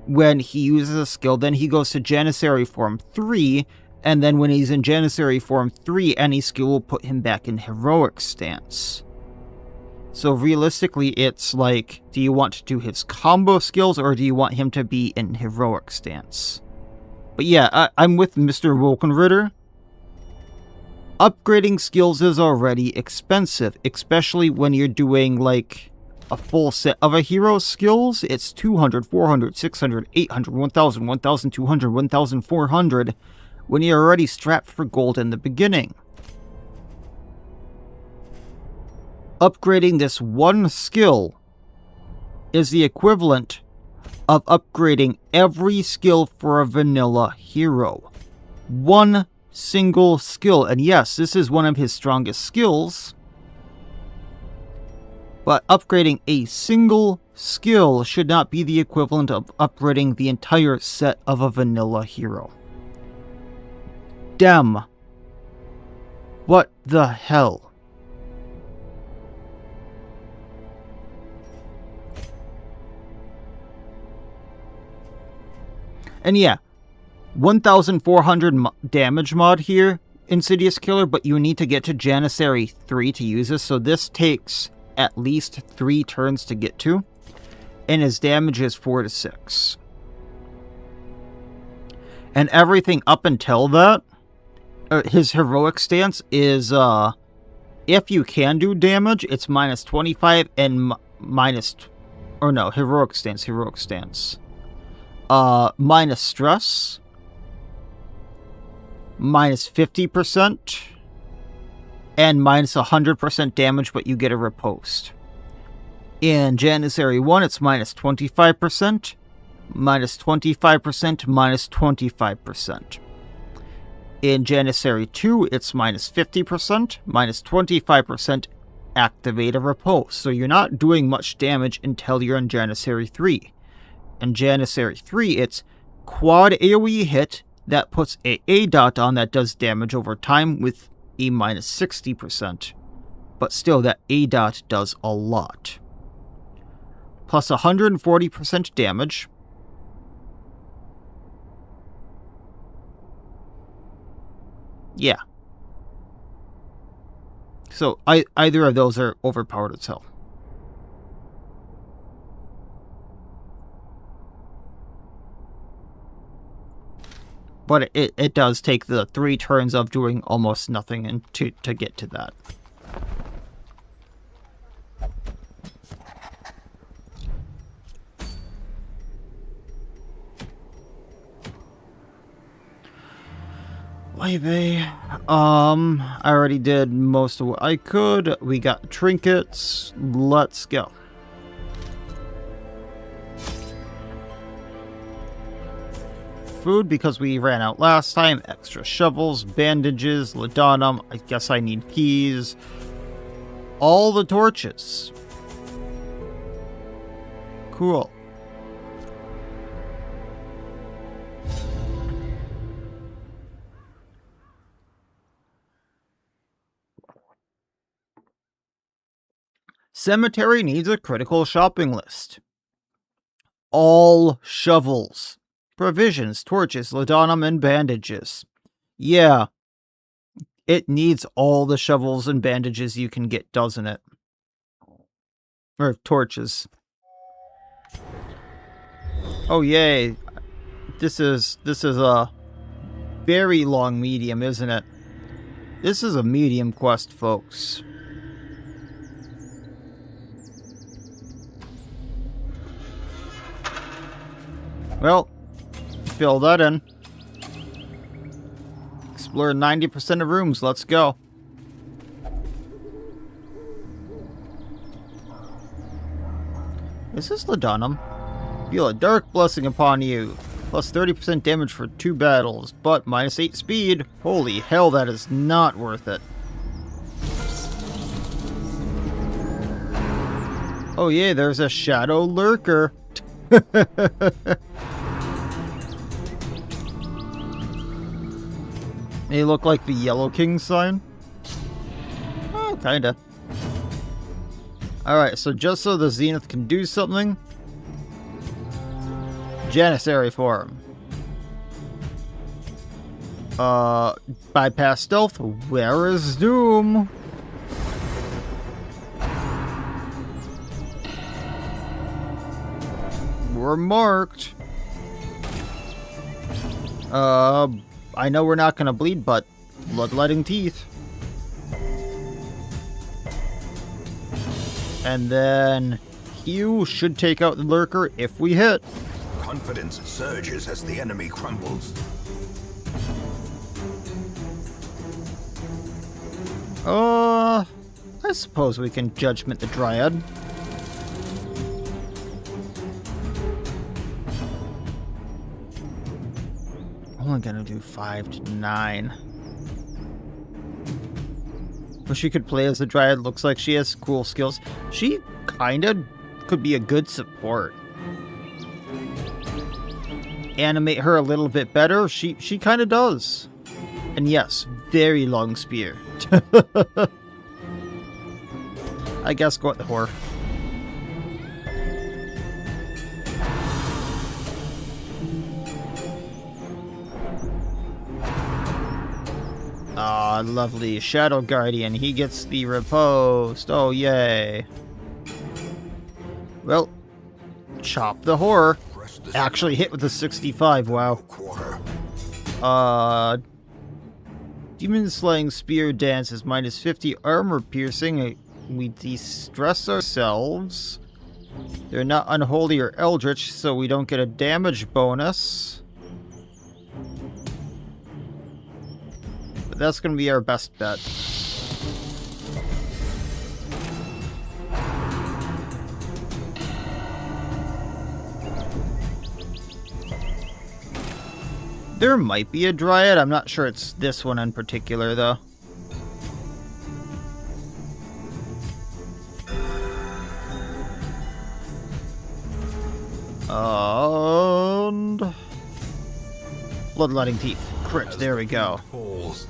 when he uses a skill, then he goes to Janissary form 3, and then when he's in Janissary form 3, any skill will put him back in Heroic Stance. So realistically, it's like, do you want to do his combo skills, or do you want him to be in Heroic Stance? But yeah, I'm with Mr. Wolkenritter. Upgrading skills is already expensive, especially when you're doing, like, a full set of a hero's skills. It's 200, 400, 600, 800, 1,000, 1,200, 1,400, when you're already strapped for gold in the beginning. Upgrading this one skill is the equivalent of upgrading every skill for a vanilla hero. One single skill. And yes, this is one of his strongest skills. But upgrading a single skill should not be the equivalent of upgrading the entire set of a vanilla hero. Damn. What the hell? And yeah, 1,400 damage mod here, Insidious Killer, but you need to get to Janissary 3 to use this, so this takes at least 3 turns to get to, and his damage is 4 to 6. And everything up until that, his heroic stance is, if you can do damage, it's minus 25 and heroic stance. Minus stress, minus 50%, and minus 100% damage, but you get a riposte. In Janissary 1, it's minus 25%, minus 25%, minus 25%. In Janissary 2, it's minus 50%, minus 25%, activate a riposte. So you're not doing much damage until you're in Janissary 3. In Janissary 3, it's quad AoE hit that puts a dot on that does damage over time with a minus 60%. But still, that A dot does a lot. Plus 140% damage. Yeah. So, either of those are overpowered as hell. But it does take the 3 turns of doing almost nothing and to get to that. I already did most of what I could. We got trinkets. Let's go. Food because we ran out last time. Extra shovels, bandages, laudanum. I guess I need keys. All the torches. Cool. Cemetery needs a critical shopping list. All shovels. Provisions, torches, laudanum, and bandages. Yeah. It needs all the shovels and bandages you can get, doesn't it? Or torches. Oh, yay. This is a very long medium, isn't it? This is a medium quest, folks. Well, fill that in. Explore 90% of rooms. Let's go. Is this laudanum? Feel a dark blessing upon you. Plus 30% damage for 2 battles, but minus 8 speed. Holy hell, that is not worth it. Oh yeah, there's a shadow lurker. They look like the Yellow King sign. Oh, kinda. Alright, so just so the Zenith can do something. Janissary form. Bypass stealth. Where is Doom? We're marked. I know we're not gonna bleed, but bloodletting teeth. And then Hugh should take out the lurker if we hit. Confidence surges as the enemy crumbles. I suppose we can judgment the Dryad. Only gonna do 5 to 9. But she could play as a dryad. Looks like she has cool skills. She kinda could be a good support. Animate her a little bit better. She kinda does. And yes, very long spear. I guess go at the whore. Ah, lovely. Shadow Guardian. He gets the riposte. Oh, yay. Well, chop the whore. Actually hit with a 65. Wow. Demon Slaying Spear Dance is minus 50 armor piercing. We de-stress ourselves. They're not unholy or eldritch, so we don't get a damage bonus. But that's going to be our best bet. There might be a dryad. I'm not sure it's this one in particular, though. And Bloodletting Teeth. Crit, there we go. Falls,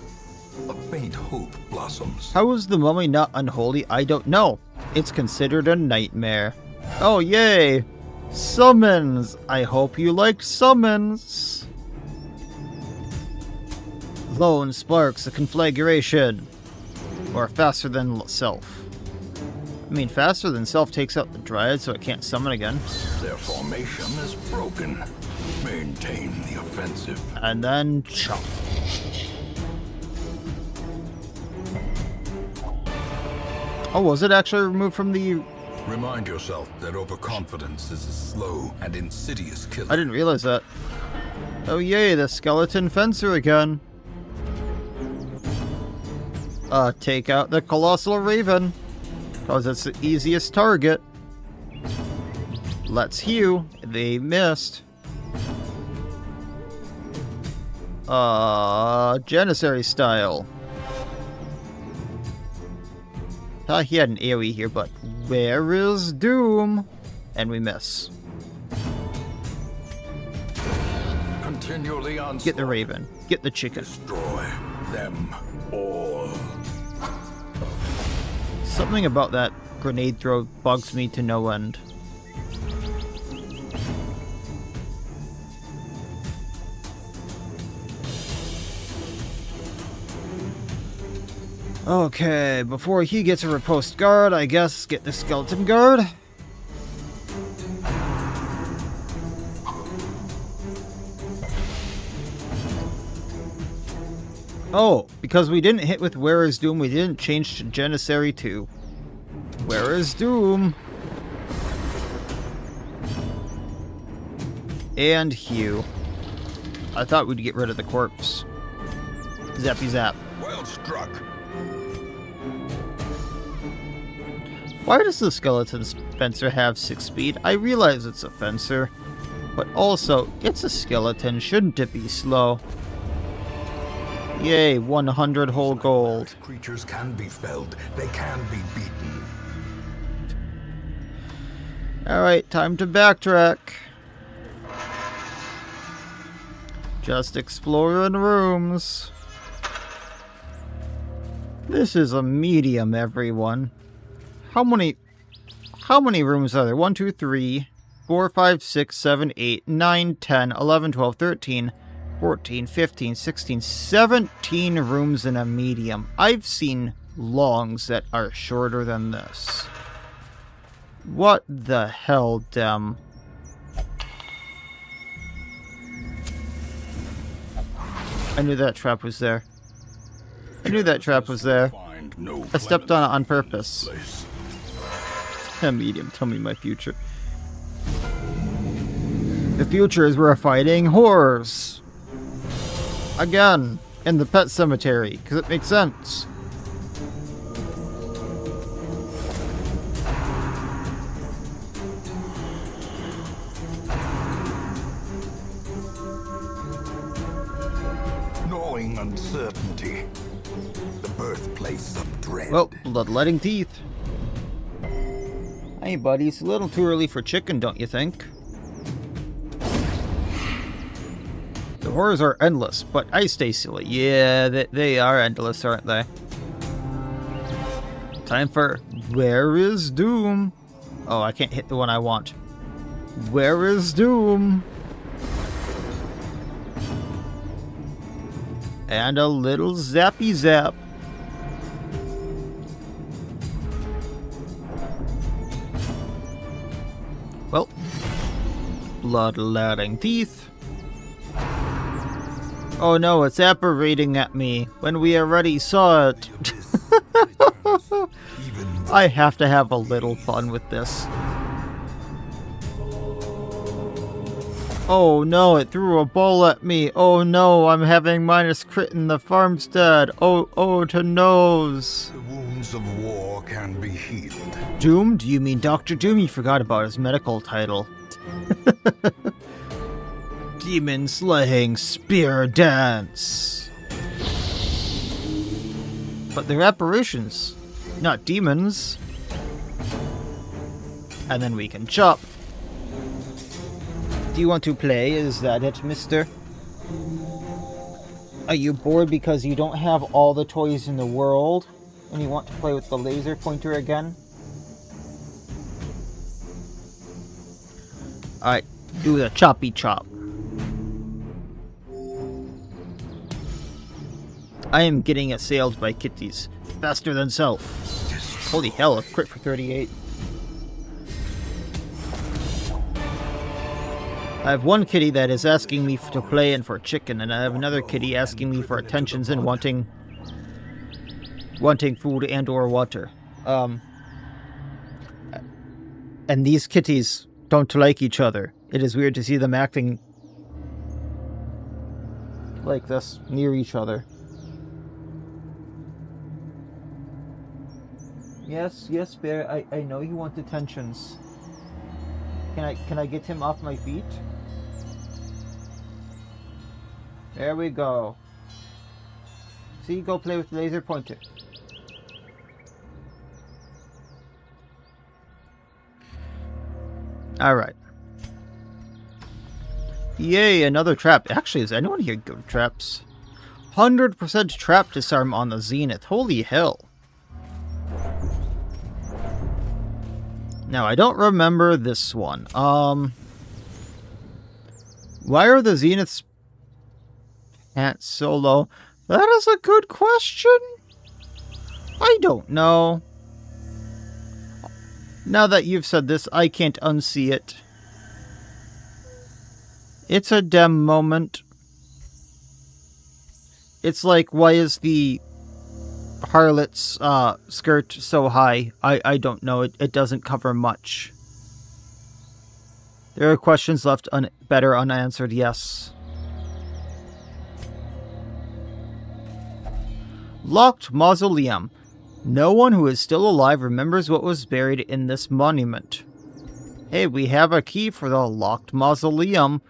a faint hope blossoms. How is the mummy not unholy? I don't know. It's considered a nightmare. Oh, yay! Summons! I hope you liked summons! Lone sparks, a conflagration. Or faster than self. I mean, faster than self takes out the dryad, so it can't summon again. Their formation is broken. Maintain the offensive. And then chop. Oh, was it actually removed from the... Remind yourself that overconfidence is a slow and insidious killer. I didn't realize that. Oh yay, the skeleton fencer again. Take out the colossal raven. Because it's the easiest target. Let's hew. They missed. Janissary style. Thought he had an AoE here, but where is Doom? And we miss. Continually on. Get the raven. Get the chicken. Destroy them all. Something about that grenade throw bugs me to no end. Okay, before he gets a riposte guard, I guess get the skeleton guard. Oh, because we didn't hit with Where is Doom, we didn't change to Janissary 2. Where is Doom? And hew. I thought we'd get rid of the corpse. Zappy zap. Well struck. Why does the skeleton fencer have 6 speed? I realize it's a fencer, but also, it's a skeleton, shouldn't it be slow? Yay, 100 whole gold. Creatures can be felled. They can be beaten. Alright, time to backtrack. Just exploring rooms. This is a medium, everyone. How many rooms are there? 1, 2, 3, 4, 5, 6, 7, 8, 9, 10, 11, 12, 13, 14, 15, 16, 17 rooms in a medium. I've seen longs that are shorter than this. What the hell, Dem? I knew that trap was there. I knew that trap was there. I stepped on it on purpose. A medium, tell me my future. The future is we're fighting horrors. Again, in the pet cemetery, because it makes sense. Gnawing uncertainty. The birthplace of dread. dead. Well, bloodletting teeth. Hey, buddy, it's a little too early for chicken, don't you think? The horrors are endless, but I stay silly. Yeah, they are endless, aren't they? Time for Where is Doom? Oh, I can't hit the one I want. Where is Doom? And a little zappy zap. Well, bloodletting teeth. Oh no, it's apparating at me when we already saw it. I have to have a little fun with this. Oh no, it threw a ball at me. Oh no, I'm having minus crit in the farmstead. Oh to nose. The wounds of war can be healed. Doom? Do you mean Dr. Doom? You forgot about his medical title. Demon slaying spear dance. But they're apparitions, not demons. And then we can chop. Do you want to play? Is that it, mister? Are you bored because you don't have all the toys in the world and you want to play with the laser pointer again? Alright, do the choppy chop. I am getting assailed by kitties. Faster than self. Holy hell, a crit for 38. I have one kitty that is asking me to play and for chicken, and I have another kitty asking me for attentions and wanting food and or water. And these kitties don't like each other. It is weird to see them acting like this near each other. Yes, Bear, I know you want attentions. Can I get him off my feet? There we go. See, go play with the laser pointer. Alright. Yay, another trap. Actually, is anyone here good at traps? 100% trap disarm on the Zenith. Holy hell. Now, I don't remember this one. Why are the Zeniths pants so low? That is a good question. I don't know. Now that you've said this, I can't unsee it. It's a dem moment. It's like, why is the harlot's skirt so high? I don't know. It doesn't cover much. There are questions left better unanswered, yes. Locked mausoleum. No one who is still alive remembers what was buried in this monument. Hey, we have a key for the locked mausoleum.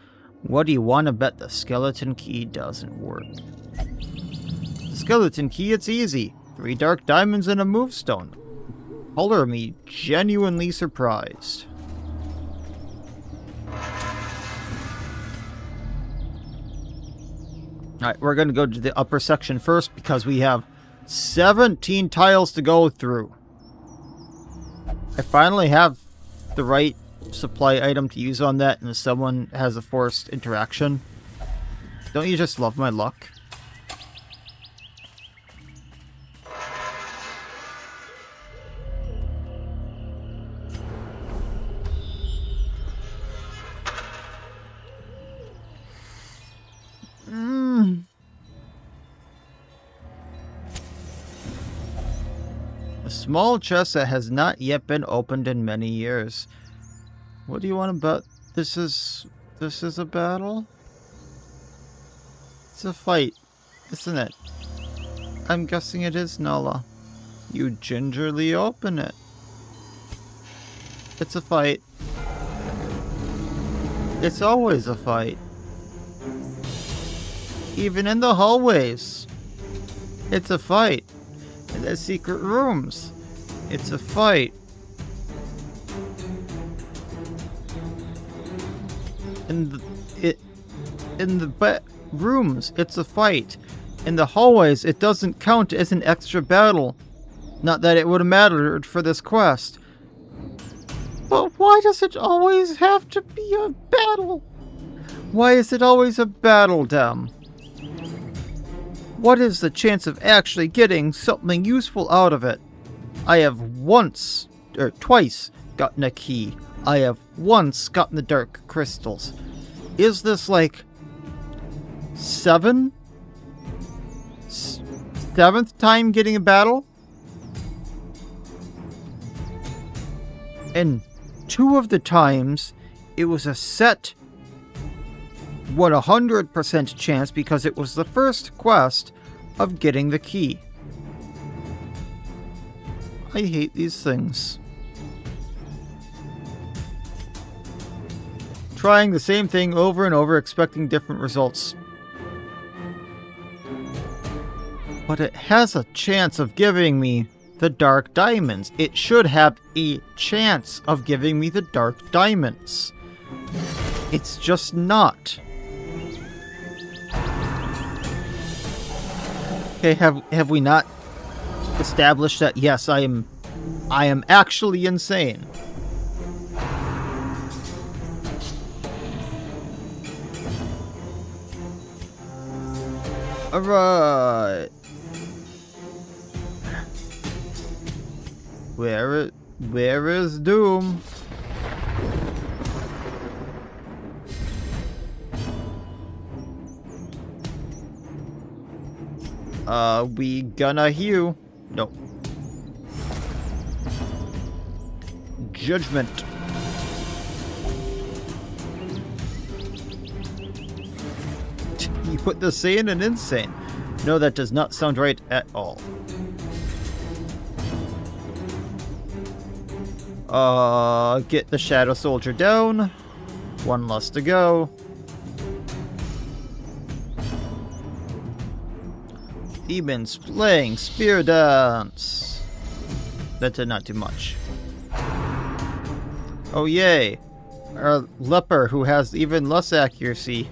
What do you want to bet the skeleton key doesn't work? The skeleton key, it's easy. 3 dark diamonds and a movestone. Color me genuinely surprised. Alright, we're going to go to the upper section first because we have 17 tiles to go through. I finally have the right supply item to use on that, and someone has a forced interaction. Don't you just love my luck? A small chest that has not yet been opened in many years. What do you want to bet? This is a battle? It's a fight, isn't it? I'm guessing it is, Nala. You gingerly open it. It's a fight. It's always a fight. Even in the hallways. It's a fight. in the secret rooms. It's a fight. In the rooms, it's a fight. In the hallways, it doesn't count as an extra battle. Not that it would have mattered for this quest. But why does it always have to be a battle? Why is it always a battle, Dem? What is the chance of actually getting something useful out of it? I have twice gotten a key. I have once gotten the dark crystals. Is this like seventh time getting a battle? And 2 of the times, it was a set 100% chance because it was the first quest of getting the key. I hate these things. Trying the same thing over and over, expecting different results. But it has a chance of giving me the dark diamonds. It should have a chance of giving me the dark diamonds. It's just not. Okay, have we not established that yes, I am actually insane? Alright. Where is Doom? We gonna hew? No. Judgment. You put the sane and insane. No, that does not sound right at all. Get the Shadow Soldier down. 1 less to go. Demons playing spear dance. That did not do much. Oh yay. Our leper, who has even less accuracy,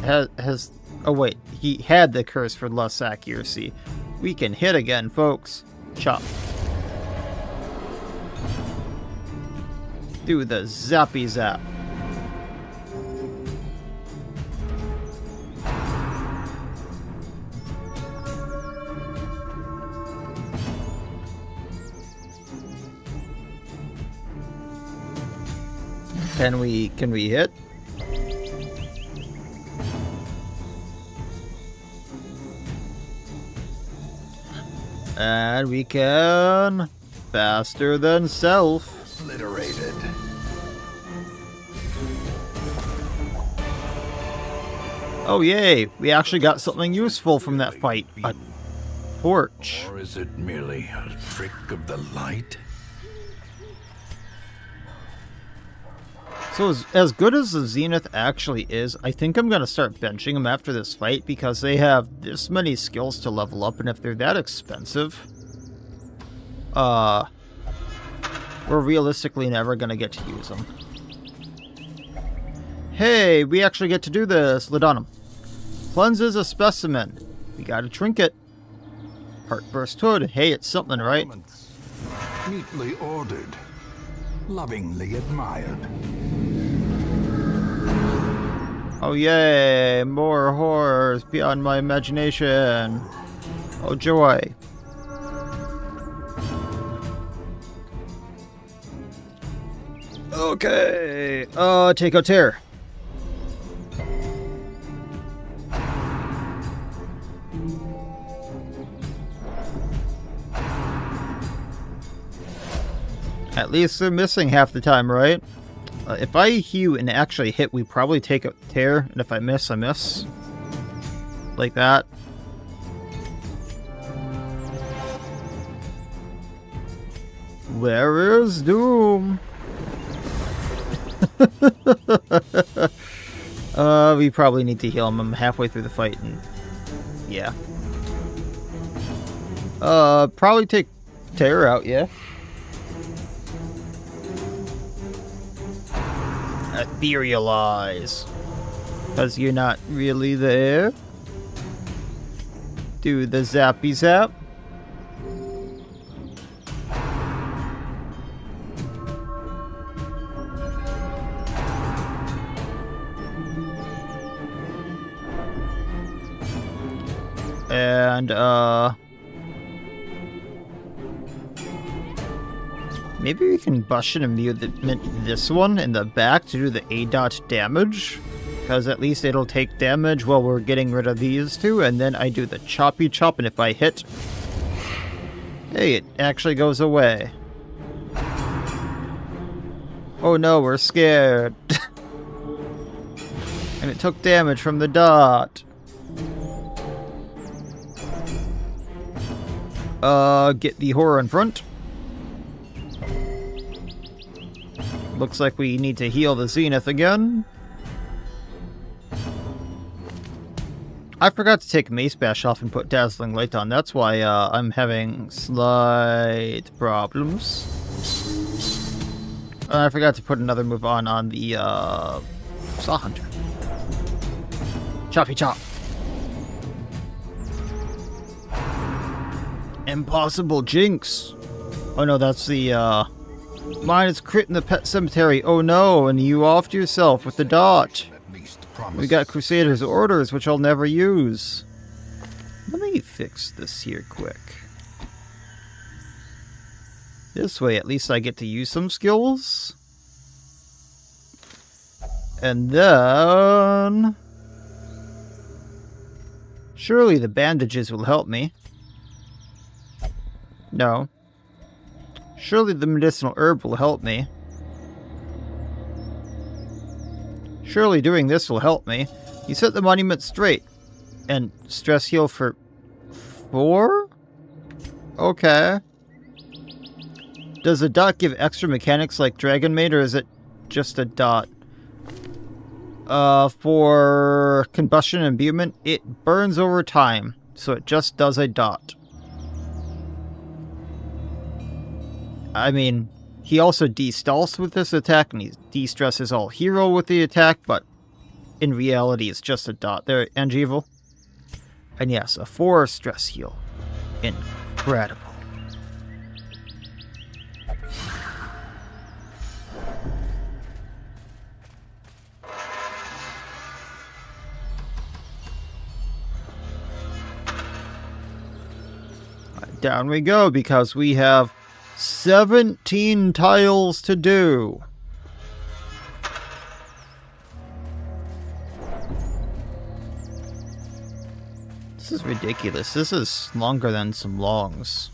has oh wait, he had the curse for less accuracy. We can hit again, folks. Chop. Do the zappy zap. Can we hit? And we can faster than self. Obliterated. Oh yay, we actually got something useful from that fight. A torch. Or is it merely a trick of the light? So as good as the Zenith actually is, I think I'm going to start benching them after this fight because they have this many skills to level up, and if they're that expensive, we're realistically never going to get to use them. Hey, we actually get to do this. Ladonum. Cleanses a specimen. We got a trinket. Heartburst hood. Hey, it's something, right? Neatly ordered. Lovingly admired. Oh yay, more horrors beyond my imagination. Oh joy. Okay, take out tear. At least they're missing half the time, right? If I hew and actually hit, we probably take out tear, and if I miss, I miss. Like that. Where is Doom? We probably need to heal him. I'm halfway through the fight, and yeah. Probably take Terror out, yeah. Etherealize. Because you're not really there. Do the zappy zap. And, maybe we can bush and mute this one in the back to do the A-dot damage. Because at least it'll take damage while we're getting rid of these two. And then I do the choppy chop, and if I hit... Hey, it actually goes away. Oh no, we're scared. And it took damage from the dot. Get the horror in front. Looks like we need to heal the Zenith again. I forgot to take Mace Bash off and put Dazzling Light on. That's why I'm having slight problems. I forgot to put another move on the Saw Hunter. Choppy chop. Impossible Jinx. Oh no, that's the mine is crit in the pet cemetery. Oh no, and you offed yourself with the dot. We got Crusader's Orders, which I'll never use. Let me fix this here quick. This way, at least I get to use some skills. And then... surely the bandages will help me. No. Surely the medicinal herb will help me. Surely doing this will help me. You set the monument straight. And stress heal for 4? Okay. Does a dot give extra mechanics like Dragon Maid, or is it just a dot? For combustion and imbuement, it burns over time. So it just does a dot. I mean... he also de-stalls with this attack, and he de-stresses all hero with the attack, but in reality it's just a dot there, Angeval. And yes, a 4 stress heal. Incredible. Down we go, because we have 17 tiles to do. This is ridiculous. This is longer than some longs.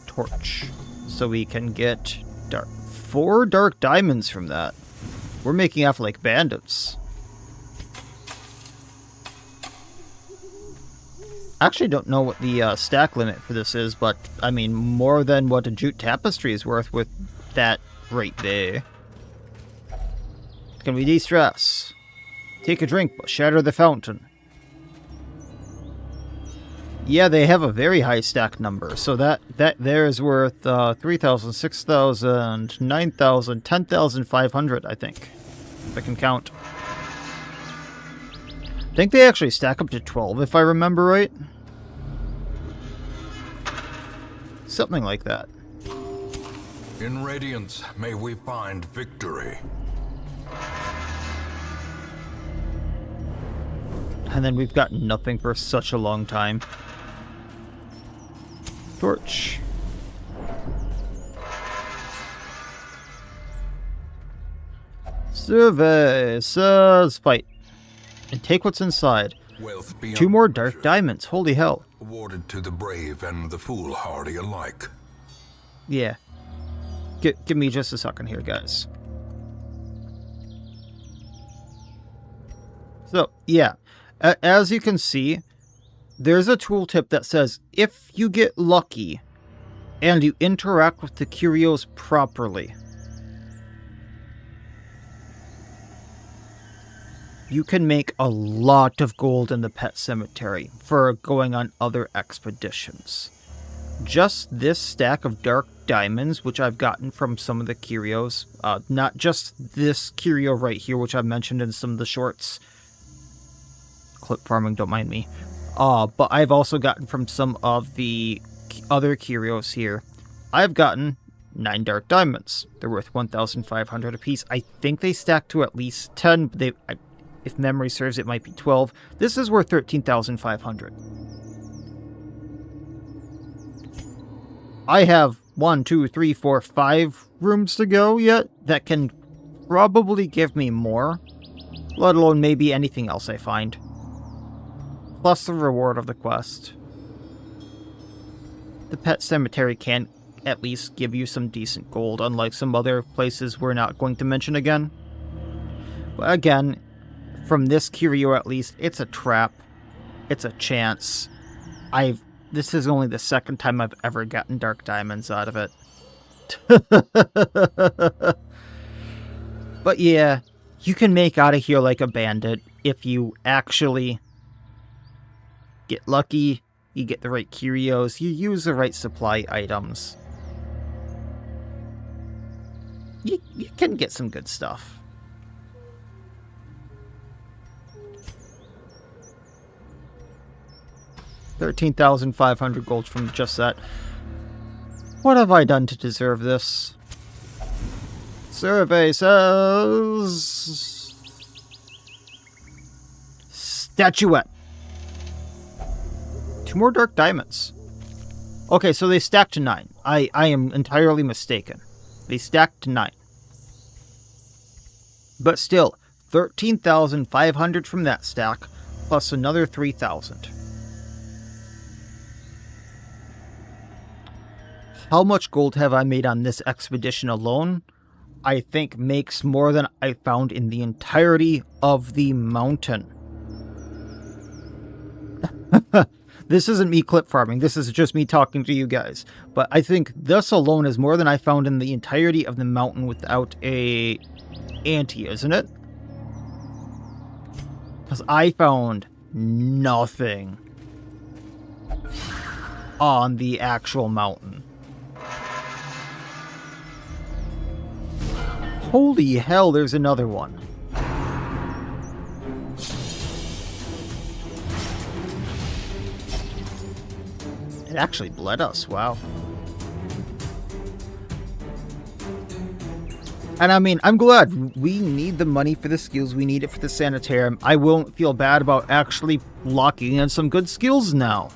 Torch. So we can get 4 dark diamonds from that. We're making off like bandits. I actually don't know what the stack limit for this is, but I mean more than what a jute tapestry is worth with that right there. Can we de-stress? Take a drink, but shatter the fountain. Yeah, they have a very high stack number, so that there is worth 3,000, 6,000, 9,000, 10,500, I think, if I can count. I think they actually stack up to 12, if I remember right. Something like that. In Radiance, may we find victory. And then we've got nothing for such a long time. Torch. Survey says fight. And take what's inside. Wealth beyond 2 more dark measure, diamonds. Holy hell. awarded to the brave and the foolhardy alike. Yeah. Give me just a second here, guys. So, yeah. As you can see, there's a tooltip that says, if you get lucky and you interact with the curios properly, you can make a lot of gold in the pet cemetery for going on other expeditions. Just this stack of dark diamonds, which I've gotten from some of the curios, not just this curio right here, which I've mentioned in some of the shorts. Clip farming, don't mind me. But I've also gotten from some of the other curios here. I've gotten 9 dark diamonds. They're worth 1,500 apiece. I think they stack to at least 10. But if memory serves, it might be 12. This is worth 13,500. I have 1, 2, 3, 4, 5 rooms to go yet that can probably give me more, let alone maybe anything else I find. Plus the reward of the quest. The pet cemetery can at least give you some decent gold, unlike some other places we're not going to mention again. But again, from this curio at least, it's a trap. It's a chance. This is only the second time I've ever gotten dark diamonds out of it. But yeah, you can make out of here like a bandit if you actually get lucky, you get the right curios, you use the right supply items. You can get some good stuff. $13,500 gold from just that. What have I done to deserve this? Survey says... Statuette. 2 more dark diamonds. Okay, so they stack to 9. I am entirely mistaken. They stack to 9. But still, 13,500 from that stack, plus another 3,000. How much gold have I made on this expedition alone? I think makes more than I found in the entirety of the mountain. This isn't me clip farming, this is just me talking to you guys. But I think this alone is more than I found in the entirety of the mountain without a ante, isn't it? Because I found nothing on the actual mountain. Holy hell, there's another one. It actually bled us, wow. And I mean, I'm glad. We need the money for the skills, we need it for the sanitarium. I won't feel bad about actually locking in some good skills now.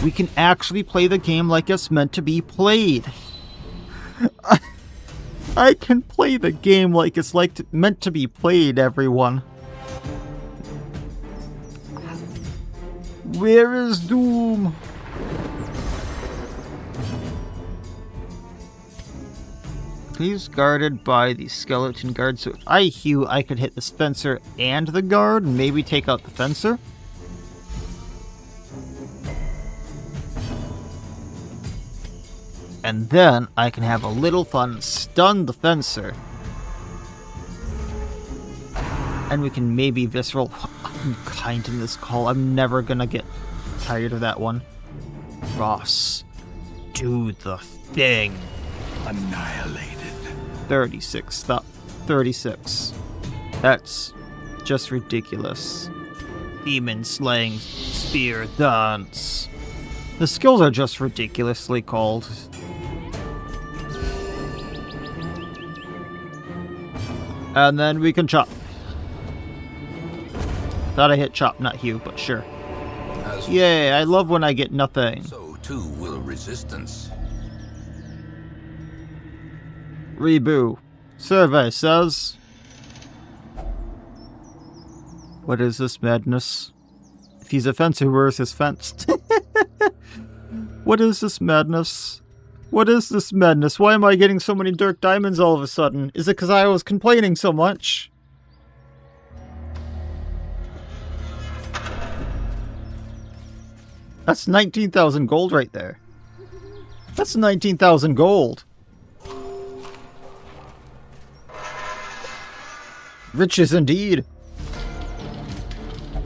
We can actually play the game like it's meant to be played. I can play the game like it's meant to be played, everyone. Where is Doom? He's guarded by the skeleton guard, so if I heal, I could hit this fencer and the guard, and maybe take out the fencer. And then I can have a little fun, stun the fencer. And we can maybe visceral. I'm kind in this call. I'm never gonna get tired of that one. Ross, do the thing. Annihilated. 36. 36. That's just ridiculous. Demon slaying spear dance. The skills are just ridiculously called. And then we can chop. Thought I hit chop, not hew, but sure. Yay, I love when I get nothing. So too will resistance. Reboo. Survey says... What is this madness? If he's a fencer, where is his fence? What is this madness? What is this madness? Why am I getting so many dark diamonds all of a sudden? Is it because I was complaining so much? That's 19,000 gold right there. That's 19,000 gold. Riches indeed.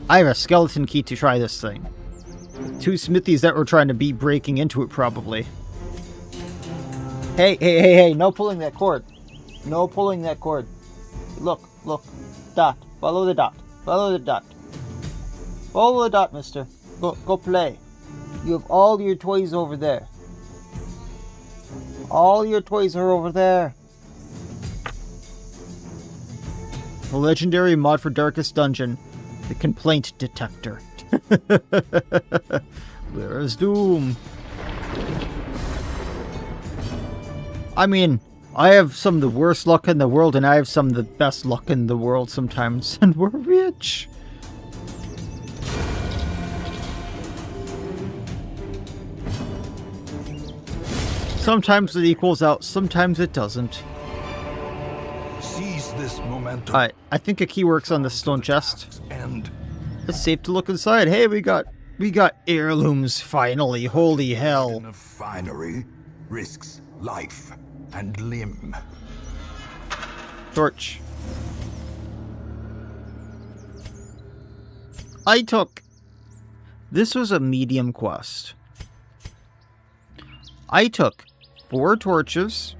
I have a skeleton key to try this thing. 2 smithies that were trying to be breaking into it, probably. Hey, no pulling that cord. No pulling that cord. Look. Dot. Follow the dot. Follow the dot. Follow the dot, mister. Go play. You have all your toys over there. All your toys are over there. The legendary mod for Darkest Dungeon. The Complaint Detector. Where is Doom? I mean, I have some of the worst luck in the world, and I have some of the best luck in the world sometimes, and we're rich. Sometimes it equals out, sometimes it doesn't. Seize this momentum. Alright, I think a key works on this stone chest. And It's safe to look inside. Hey, we got heirlooms finally. Holy hell. of finery risks life and limb. Torch. This was a medium quest. I took 4 torches,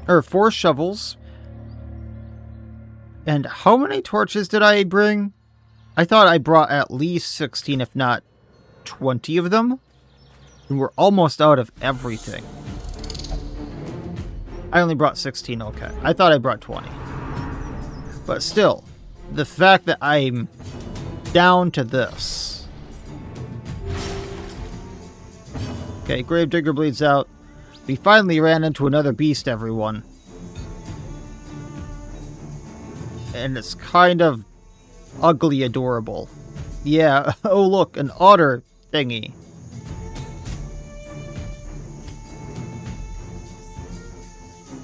or 4 shovels, and how many torches did I bring? I thought I brought at least 16, if not 20 of them, and we're almost out of everything. I only brought 16, okay. I thought I brought 20. But still, the fact that I'm down to this. Okay, Gravedigger bleeds out. We finally ran into another beast, everyone. And it's kind of ugly adorable. Yeah, oh look, an otter thingy.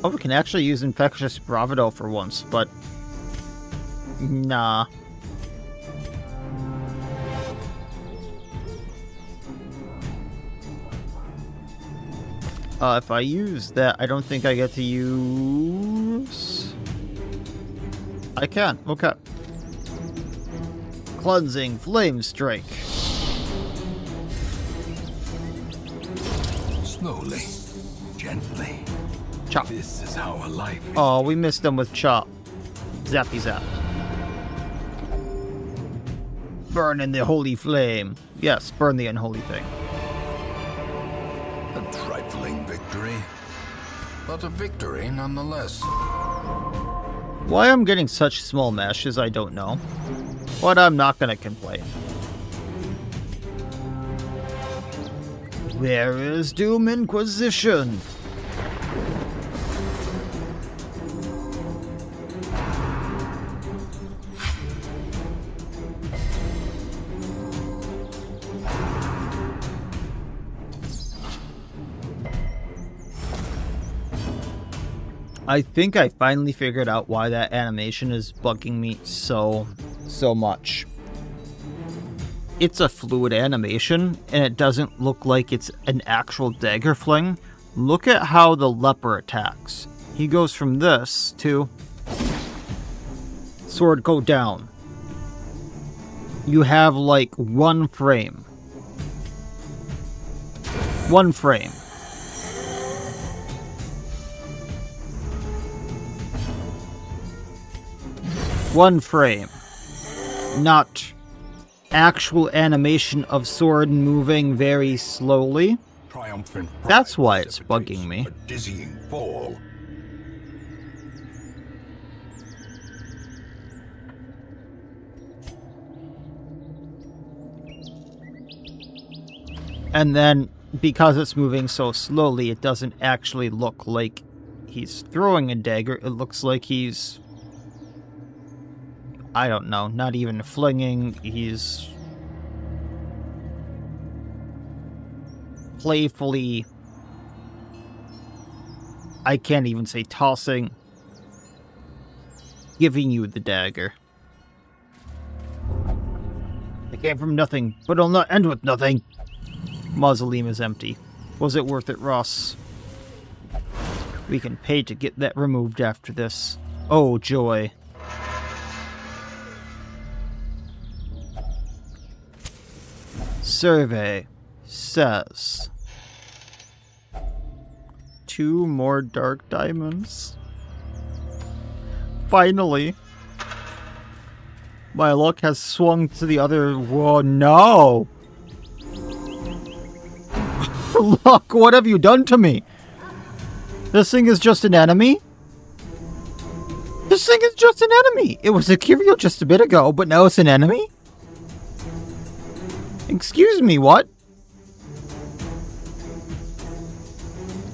Oh, we can actually use Infectious Bravado for once, but nah. If I use that, I don't think I get to use... I can, okay. Cleansing Flame Strike. Slowly, gently. Chop. This is how a life is. Oh, we missed them with Chop. Zappy zap. Burn in the holy flame. Yes, burn the unholy thing. A trifling victory, but a victory nonetheless. Why I'm getting such small meshes, I don't know. But I'm not gonna complain. Where is Doom Inquisition? I think I finally figured out why that animation is bugging me so much. It's a fluid animation, and it doesn't look like it's an actual dagger fling. Look at how the leper attacks. He goes from this to... sword go down. You have like 1 frame. 1 frame. One frame. Not actual animation of sword moving very slowly. Triumphant pride That's why it's precipitates bugging me. A dizzying fall. And then, because it's moving so slowly, it doesn't actually look like he's throwing a dagger. It looks like he's... I don't know, not even flinging, he's playfully, I can't even say tossing, giving you the dagger. It came from nothing, but it'll not end with nothing. Mausoleum is empty. Was it worth it, Ross? We can pay to get that removed after this. Oh, joy. survey says 2 more dark diamonds. Finally. My luck has swung to the other. Whoa, no! Luck, what have you done to me? This thing is just an enemy? This thing is just an enemy! It was a curio just a bit ago, but now it's an enemy? Excuse me, what?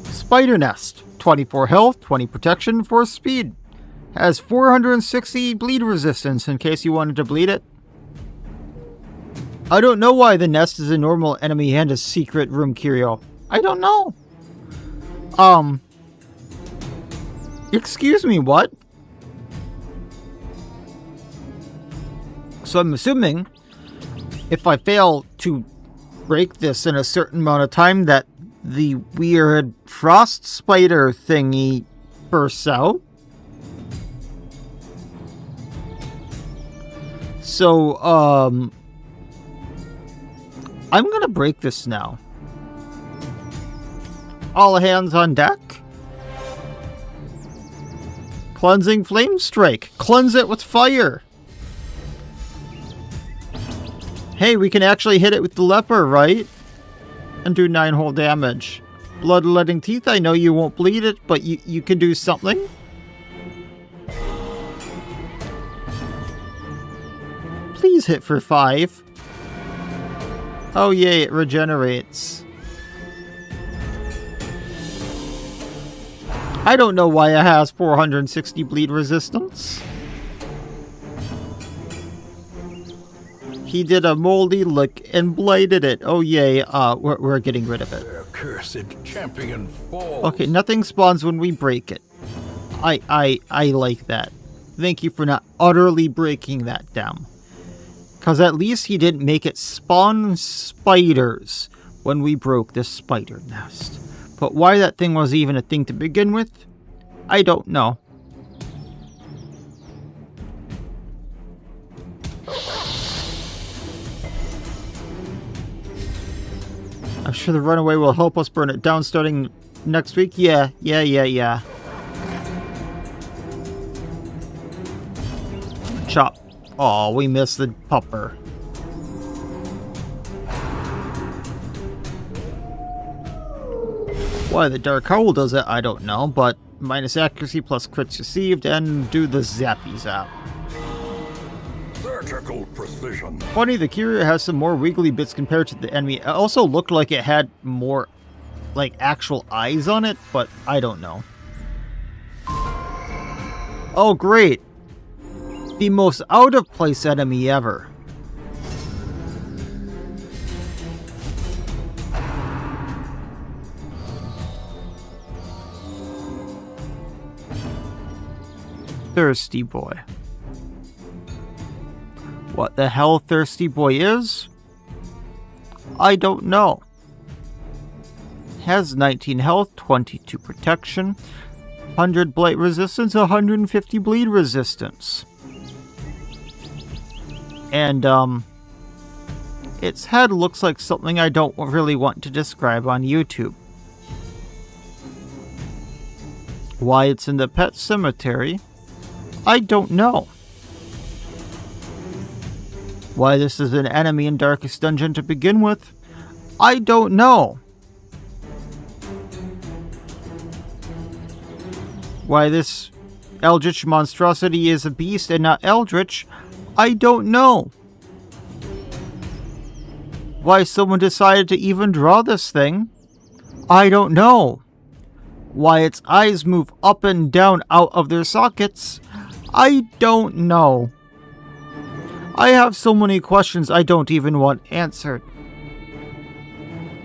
Spider Nest. 24 health, 20 protection, 4 speed. Has 460 bleed resistance in case you wanted to bleed it. I don't know why the nest is a normal enemy and a secret room curio. I don't know. Excuse me, what? So I'm assuming if I fail to break this in a certain amount of time that the weird frost spider thingy bursts out. So, I'm gonna break this now. All hands on deck. Cleansing Flame Strike. Cleanse it with fire. Hey, we can actually hit it with the leper, right? And do 9 whole damage. Bloodletting Teeth, I know you won't bleed it, but you can do something. Please hit for 5. Oh yay, it regenerates. I don't know why it has 460 bleed resistance. He did a moldy lick and blighted it. Oh yay, we're getting rid of it. Their cursed champion falls. Okay, nothing spawns when we break it. I like that. Thank you for not utterly breaking that down. Because at least he didn't make it spawn spiders when we broke this spider nest. But why that thing was even a thing to begin with, I don't know. I'm sure the runaway will help us burn it down starting next week. Yeah. Chop. Oh, we missed the pupper. Why the Dark Howl does it, I don't know, but minus accuracy plus crits received and do the zappy zap. Surgical precision. Funny, the curio has some more wiggly bits compared to the enemy. It also looked like it had more, like, actual eyes on it, but I don't know. Oh, great. The most out-of-place enemy ever. Thirsty Boy. What the hell Thirsty Boy is? I don't know. Has 19 health, 22 protection, 100 blight resistance, 150 bleed resistance. And, its head looks like something I don't really want to describe on YouTube. Why it's in the pet cemetery, I don't know. Why this is an enemy in Darkest Dungeon to begin with, I don't know. Why this eldritch monstrosity is a beast and not eldritch, I don't know. Why someone decided to even draw this thing, I don't know. Why its eyes move up and down out of their sockets, I don't know. I have so many questions I don't even want answered.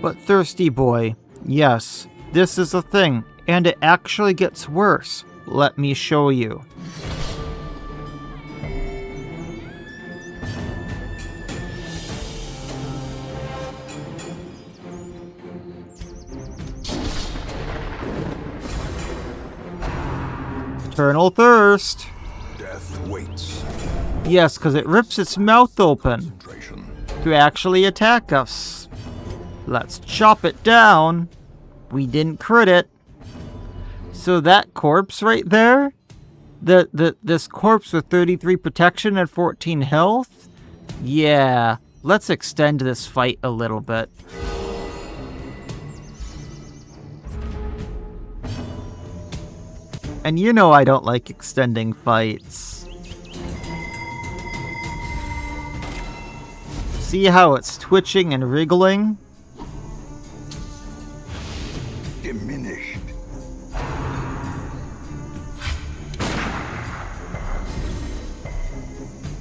But Thirsty Boy, yes, this is a thing, and it actually gets worse. Let me show you. Eternal Thirst. Death waits. Yes, because it rips its mouth open. Concentration. to actually attack us. Let's chop it down. We didn't crit it. So that corpse right there, this corpse with 33 protection and 14 health, yeah, let's extend this fight a little bit. And you know I don't like extending fights. See how it's twitching and wriggling? Diminished.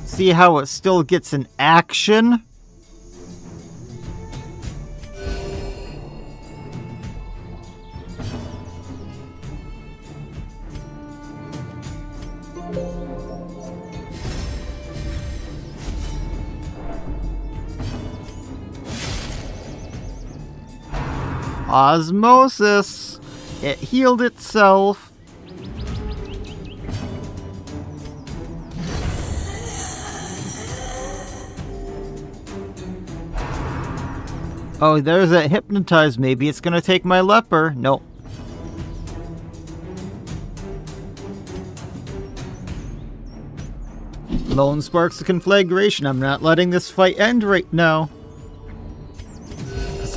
See how it still gets an action? Osmosis. It healed itself. Oh, there's that hypnotize. Maybe it's gonna take my leper. Nope. Lone sparks of conflagration. I'm not letting this fight end right now.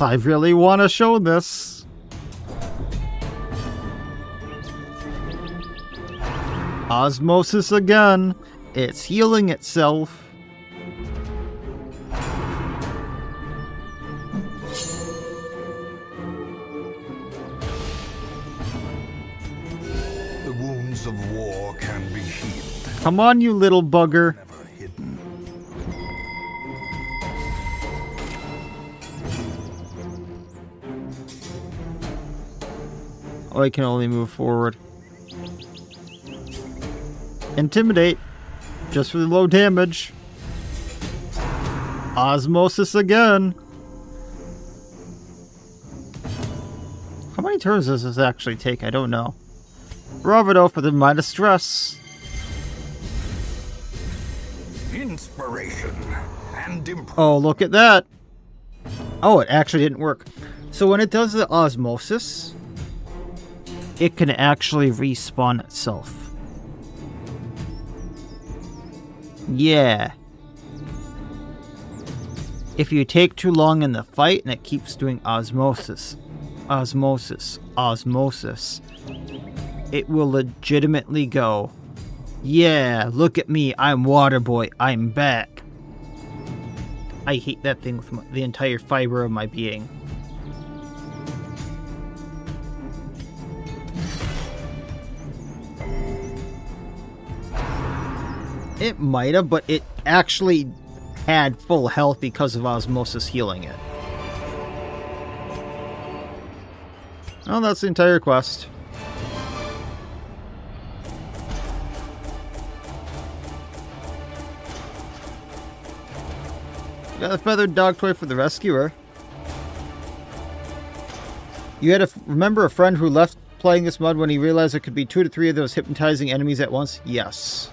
Because I really want to show this. Osmosis again. It's healing itself. The wounds of war can be healed. Come on, you little bugger. Never hidden. Oh, I can only move forward. Intimidate. Just for the low damage. Osmosis again. How many turns does this actually take? I don't know. Bravado for the minus stress. Inspiration and improvement. Oh, look at that. Oh, it actually didn't work. So when it does the osmosis, it can actually respawn itself. Yeah. If you take too long in the fight and it keeps doing osmosis, it will legitimately go, yeah, look at me, I'm Waterboy, I'm back. I hate that thing with the entire fiber of my being. It might have, but it actually had full health because of osmosis healing it. Oh, that's the entire quest. Got a feathered dog toy for the rescuer. You had to remember a friend who left playing this mod when he realized there could be 2 to 3 of those hypnotizing enemies at once? Yes.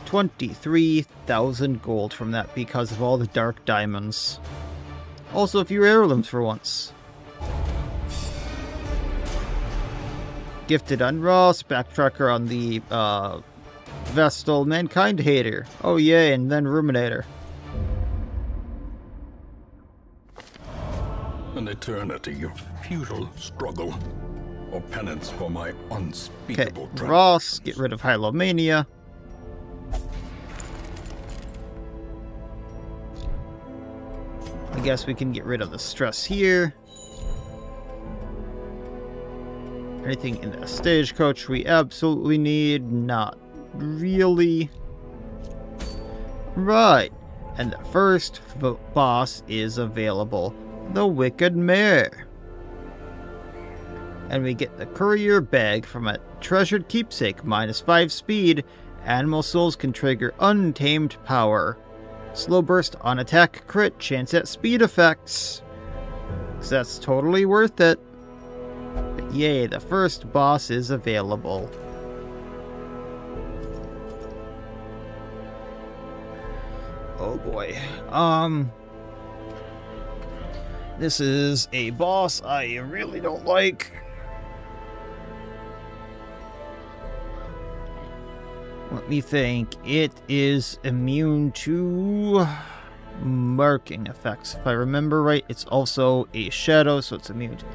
$23,000 gold from that because of all the dark diamonds. Also a few heirlooms for once. Gifted Unross, Backtracker on the Vestal, Mankind Hater. Oh yay, and then Ruminator. An eternity of futile struggle or penance for my Okay, unspeakable Ross, get rid of Hylomania. I guess we can get rid of the stress here. Anything in the stagecoach we absolutely need? Not really. Right. And the first boss is available. The Wicked Mare. And we get the Courier Bag from a treasured keepsake. -5 speed. Animal souls can trigger untamed power. Slow burst on attack, crit, chance at speed effects. So that's totally worth it. But yay, the first boss is available. Oh boy. This is a boss I really don't like. Let me think. It is immune to marking effects. If I remember right, it's also a shadow, so it's immune to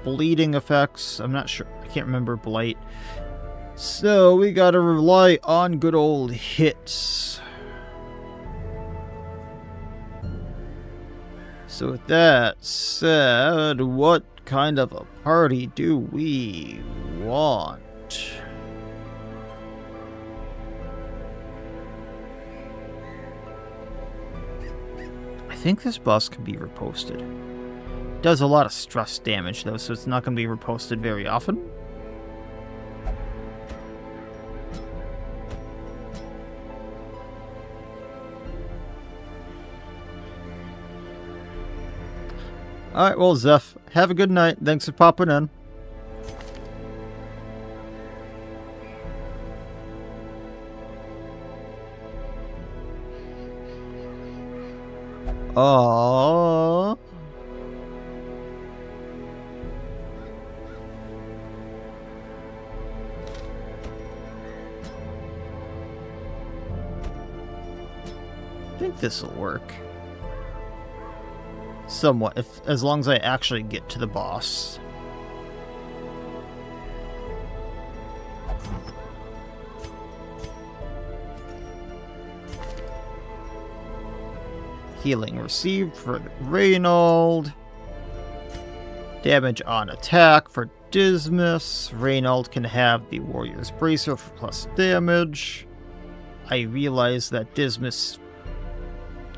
bleeding effects. I'm not sure. I can't remember blight. So we gotta rely on good old hits. So with that said, what kind of a party do we want? I think this boss can be reposted. It does a lot of stress damage though, so it's not going to be reposted very often. Alright, well, Zeph, have a good night. Thanks for popping in. Aww. I think this will work. Somewhat, as long as I actually get to the boss. Healing received for Reynold. Damage on attack for Dismas. Reynold can have the Warrior's Bracer for plus damage. I realize that Dismas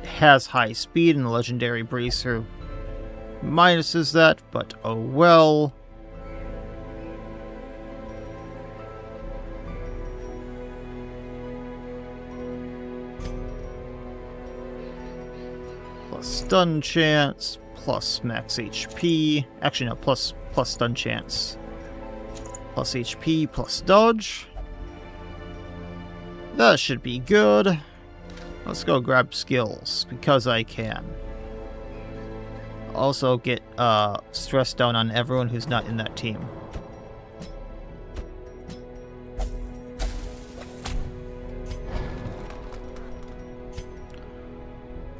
has high speed and the Legendary Bracer minuses that, but oh well. Plus stun chance, plus max HP. Actually, no, plus stun chance. Plus HP, plus dodge. That should be good. Let's go grab skills, because I can. Also get stress down on everyone who's not in that team.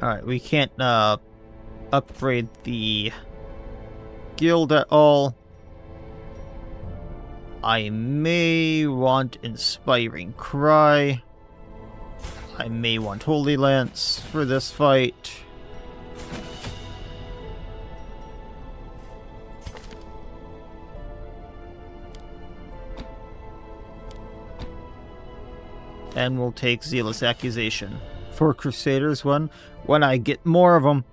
Alright, we can't upgrade the guild at all. I may want Inspiring Cry. I may want Holy Lance for this fight. And we'll take Zealous Accusation for Crusaders when I get more of them.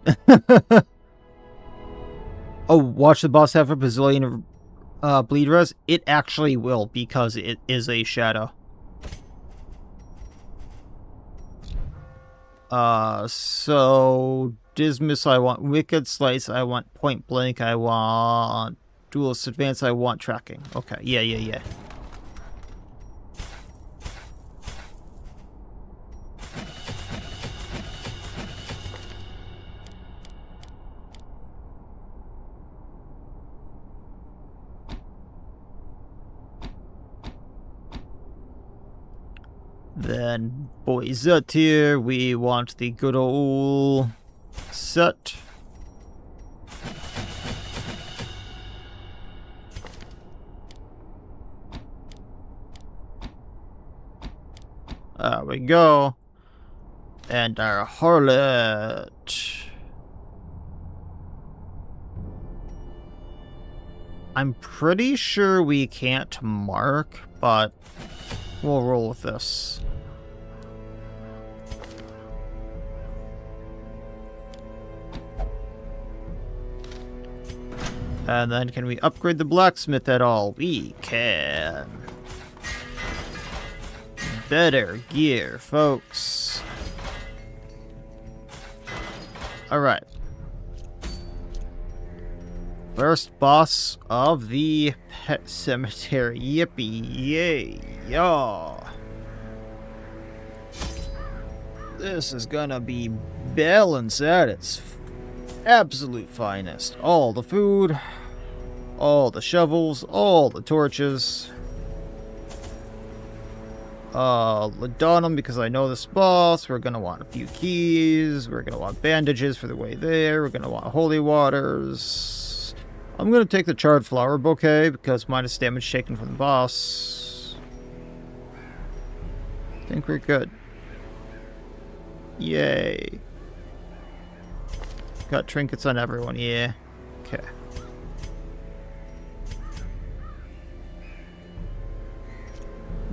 Oh, watch the boss have a bazillion bleed res? It actually will, because it is a shadow. So Dismas, I want Wicked Slice, I want Point Blank, I want Duelist Advance, I want Tracking. Okay, yeah. Then Boyzet here, we want the good old set. There we go. And our Harlot. I'm pretty sure we can't mark, but we'll roll with this. And then can we upgrade the blacksmith at all? We can. Better gear, folks. Alright. First boss of the Pet Cemetery. Yippee yay, yaw. This is gonna be balance at its absolute finest. All the food, all the shovels, all the torches. Ladonum, because I know this boss. We're gonna want a few keys. We're gonna want bandages for the way there. We're gonna want holy waters. I'm gonna take the charred flower bouquet because minus damage taken from the boss. I think we're good. Yay. Got trinkets on everyone, yeah. Okay.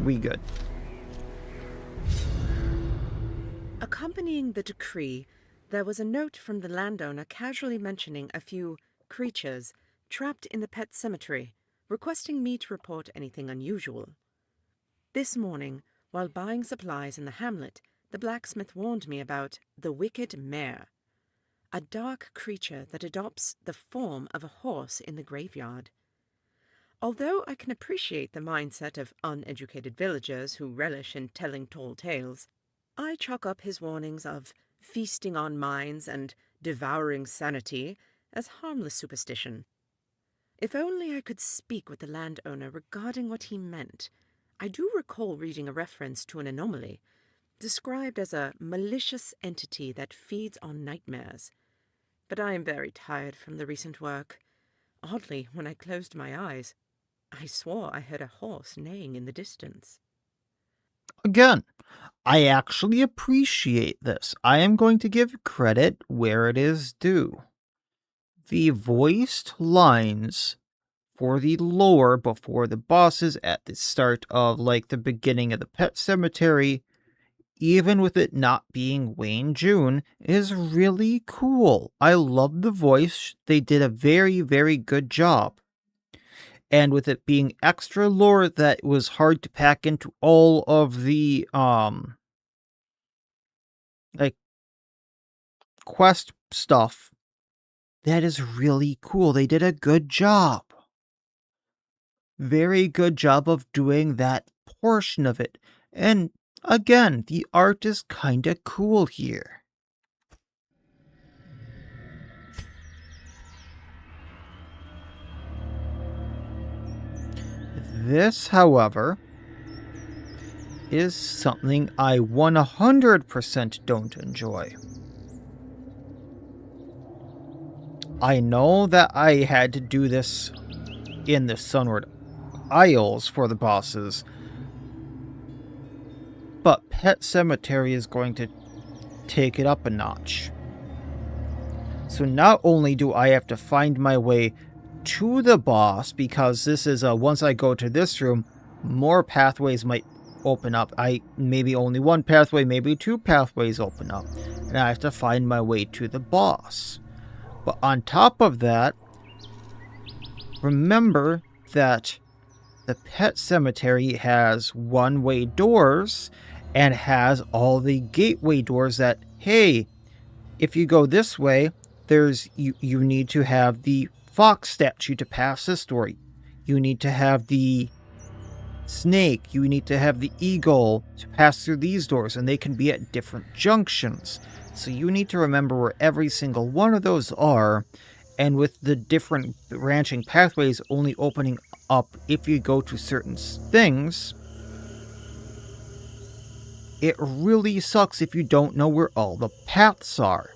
We good. Accompanying the decree, there was a note from the landowner casually mentioning a few creatures trapped in the pet cemetery, requesting me to report anything unusual. This morning, while buying supplies in the hamlet, the blacksmith warned me about the wicked mare, a dark creature that adopts the form of a horse in the graveyard. Although I can appreciate the mindset of uneducated villagers who relish in telling tall tales, I chalk up his warnings of feasting on minds and devouring sanity as harmless superstition. If only I could speak with the landowner regarding what he meant. I do recall reading a reference to an anomaly, described as a malicious entity that feeds on nightmares. But I am very tired from the recent work. Oddly, when I closed my eyes, I swore I heard a horse neighing in the distance. Again, I actually appreciate this. I am going to give credit where it is due. The voiced lines for the lore before the bosses at the start of, like, the beginning of the pet cemetery, even with it not being Wayne June, is really cool. I love the voice. They did a very, very good job. And with it being extra lore that was hard to pack into all of the, like, quest stuff, that is really cool. They did a good job. Very good job of doing that portion of it. And again, the art is kinda cool here. This, however, is something I 100% don't enjoy. I know that I had to do this in the Sunward Isles for the bosses, but Pet Cemetery is going to take it up a notch. So not only do I have to find my way to the boss, because this is once I go to this room, more pathways might open up. Maybe only one pathway, maybe two pathways open up, and I have to find my way to the boss. But on top of that, remember that the Pet Cemetery has one-way doors and has all the gateway doors that, hey, if you go this way, you need to have the fox statue to pass this door. You need to have the snake. You need to have the eagle to pass through these doors, and they can be at different junctions. So you need to remember where every single one of those are, and with the different branching pathways only opening up if you go to certain things, it really sucks if you don't know where all the paths are.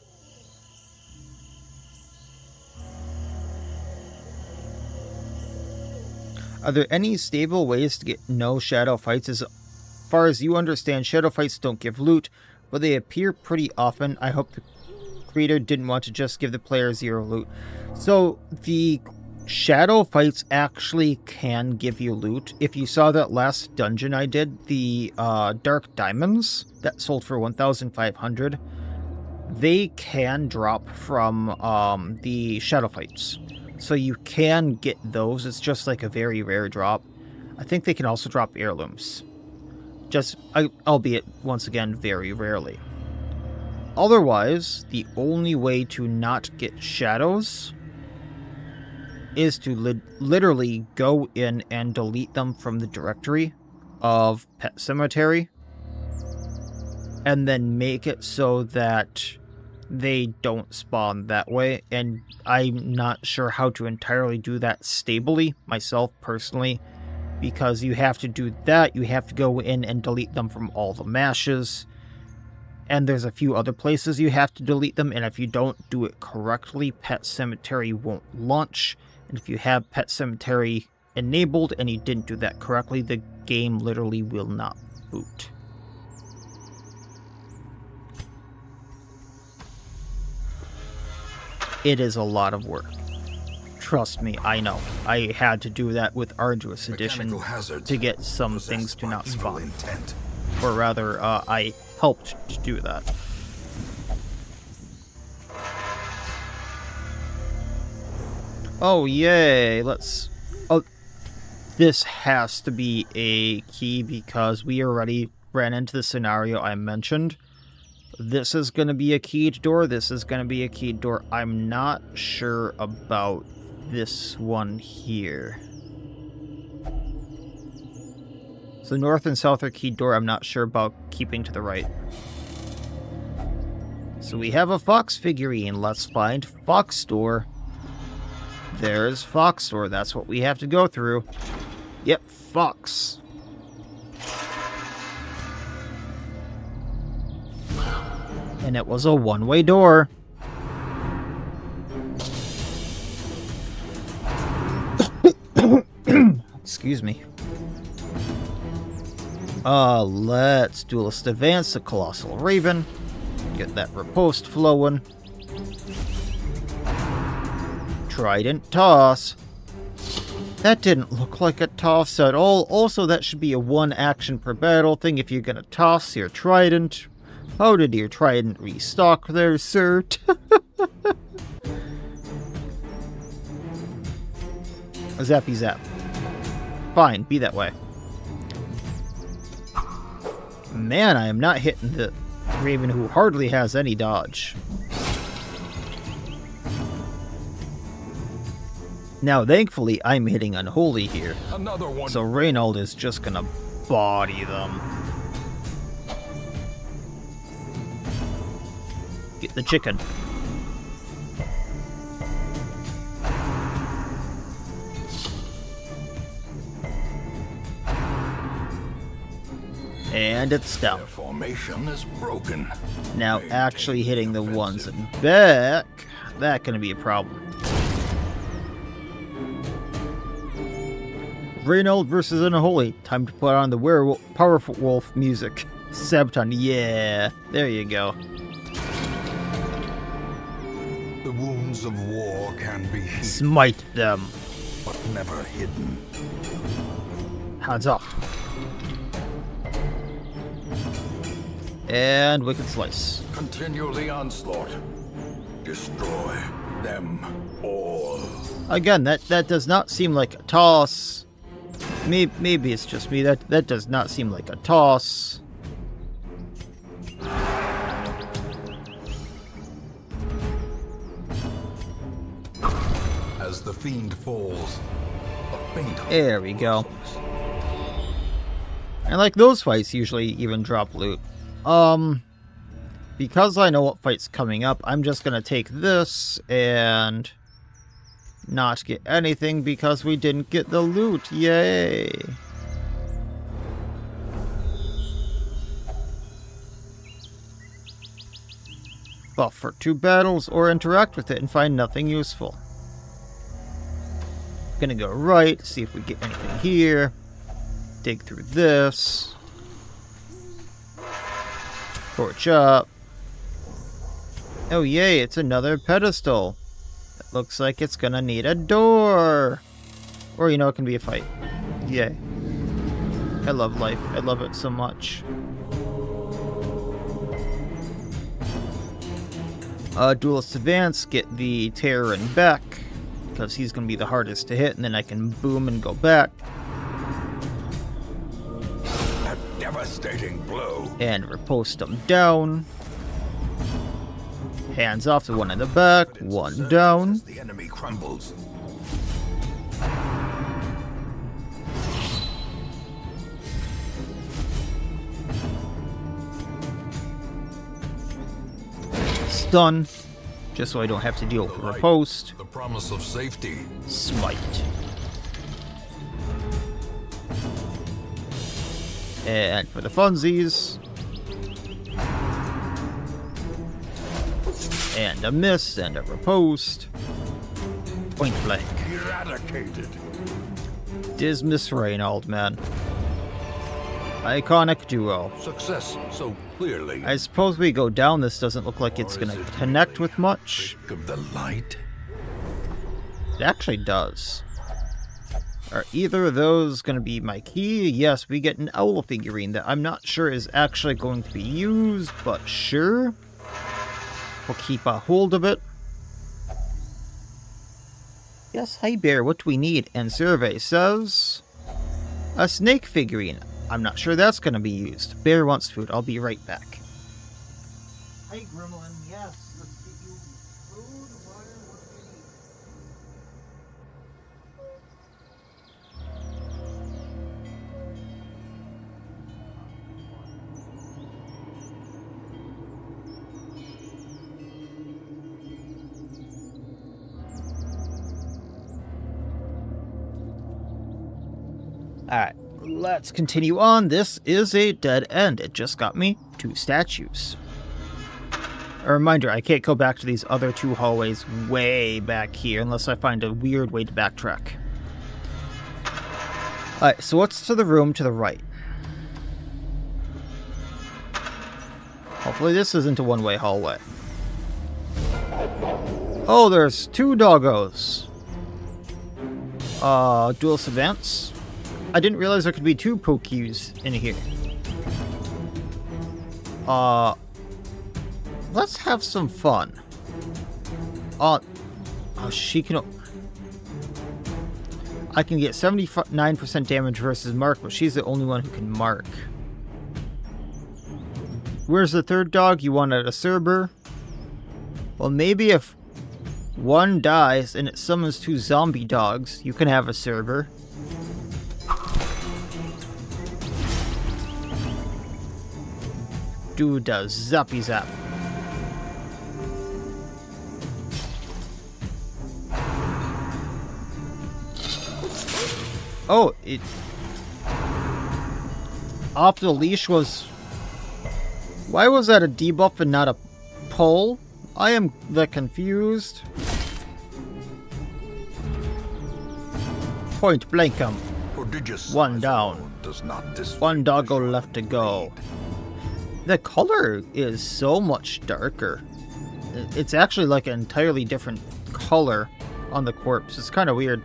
Are there any stable ways to get no shadow fights? As far as you understand, shadow fights don't give loot, but they appear pretty often. I hope the creator didn't want to just give the player 0 loot. So the shadow fights actually can give you loot. If you saw that last dungeon I did, the dark diamonds that sold for 1,500, they can drop from the shadow fights. So you can get those. It's just like a very rare drop. I think they can also drop heirlooms. Albeit, once again, very rarely. Otherwise, the only way to not get shadows is to literally go in and delete them from the directory of Pet Cemetery. and then make it so that they don't spawn that way. And I'm not sure how to entirely do that stably myself personally, because you have to do that. You have to go in and delete them from all the mashes. And there's a few other places you have to delete them, and if you don't do it correctly, Pet Cemetery won't launch. And if you have Pet Cemetery enabled and you didn't do that correctly, the game literally will not boot. It is a lot of work. Trust me, I know. I had to do that with Arduous Edition to get some things to not spawn. Or rather, I helped to do that. Oh, yay! Let's... Oh, this has to be a key because we already ran into the scenario I mentioned. This is going to be a keyed door. This is going to be a keyed door. I'm not sure about this one here. So north and south are keyed door. I'm not sure about keeping to the right. So we have a fox figurine. Let's find fox door. There's fox door. That's what we have to go through. Yep, fox. And it was a one-way door. Excuse me. Let's Duelist Advance the Colossal Raven. Get that riposte flowing. Trident Toss. That didn't look like a toss at all. Also, that should be a one action per battle thing if you're gonna toss your trident. How did your trident restock there, sir? Zappy zap. Fine, be that way. Man, I am not hitting the Raven who hardly has any dodge. Now, thankfully, I'm hitting Unholy here. Another one. So Reynold is just gonna body them. Get the chicken. And it's down. Their formation is broken. Now, actually hitting the ones in back, that's gonna be a problem. Reynold versus Unholy. Time to put on the werewolf, powerful wolf music. Sabaton, yeah. There you go. The wounds of war can be healed, Smite them. but never hidden. Hands off. And Wicked Slice. Continue the onslaught. Destroy them all. Again, that does not seem like a toss. Maybe it's just me. That does not seem like a toss. As the fiend falls, a faint hope There we go. blossoms. And like those fights usually even drop loot. Because I know what fight's coming up, I'm just gonna take this and not get anything because we didn't get the loot. Yay! Buff for 2 battles or interact with it and find nothing useful. Gonna go right, see if we get anything here. Dig through this. Torch up. Oh yay, it's another pedestal. It looks like it's gonna need a door. Or, you know, it can be a fight. Yay. I love life. I love it so much. Duelist Advance, get the Terran back. Because he's gonna be the hardest to hit, and then I can boom and go back. A devastating blow. And riposte him down. Hands off the one in the back. One down. As the enemy crumbles. this done, just so I don't have to deal with the riposte. The promise of safety. Smite. And for the funsies. And a miss and a riposte. Point blank. Eradicated. Dismiss Reynald, man. Iconic duo. Success so clearly. I suppose we go down. This doesn't look like it's gonna connect with much. Trick of the light. It actually does. Are either of those gonna be my key? Yes, we get an owl figurine that I'm not sure is actually going to be used, but sure. We'll keep a hold of it. Yes, hi Bear, what do we need? And survey says... a snake figurine. I'm not sure that's going to be used. Bear wants food. I'll be right back. Hi Gremlin, yes, let's get you food, water, what do you need? Alright, let's continue on. This is a dead end. It just got me 2 statues. A reminder, I can't go back to these other 2 hallways way back here unless I find a weird way to backtrack. Alright, so what's to the room to the right? Hopefully this isn't a one-way hallway. Oh, there's 2 doggos. Dual savants. I didn't realize there could be 2 Pokeus in here. Let's have some fun. She can... I can get 79% damage versus Mark, but she's the only one who can mark. Where's the 3rd dog? You wanted a Cerber? Well, maybe if one dies and it summons 2 zombie dogs, you can have a Cerber. Dude does zappy zap. Oh, it... off the leash was... Why was that a debuff and not a pull? I am confused. Point blank him. Prodigious 1 down. does not 1 doggo left to go. The color is so much darker. It's actually like an entirely different color on the corpse. It's kind of weird.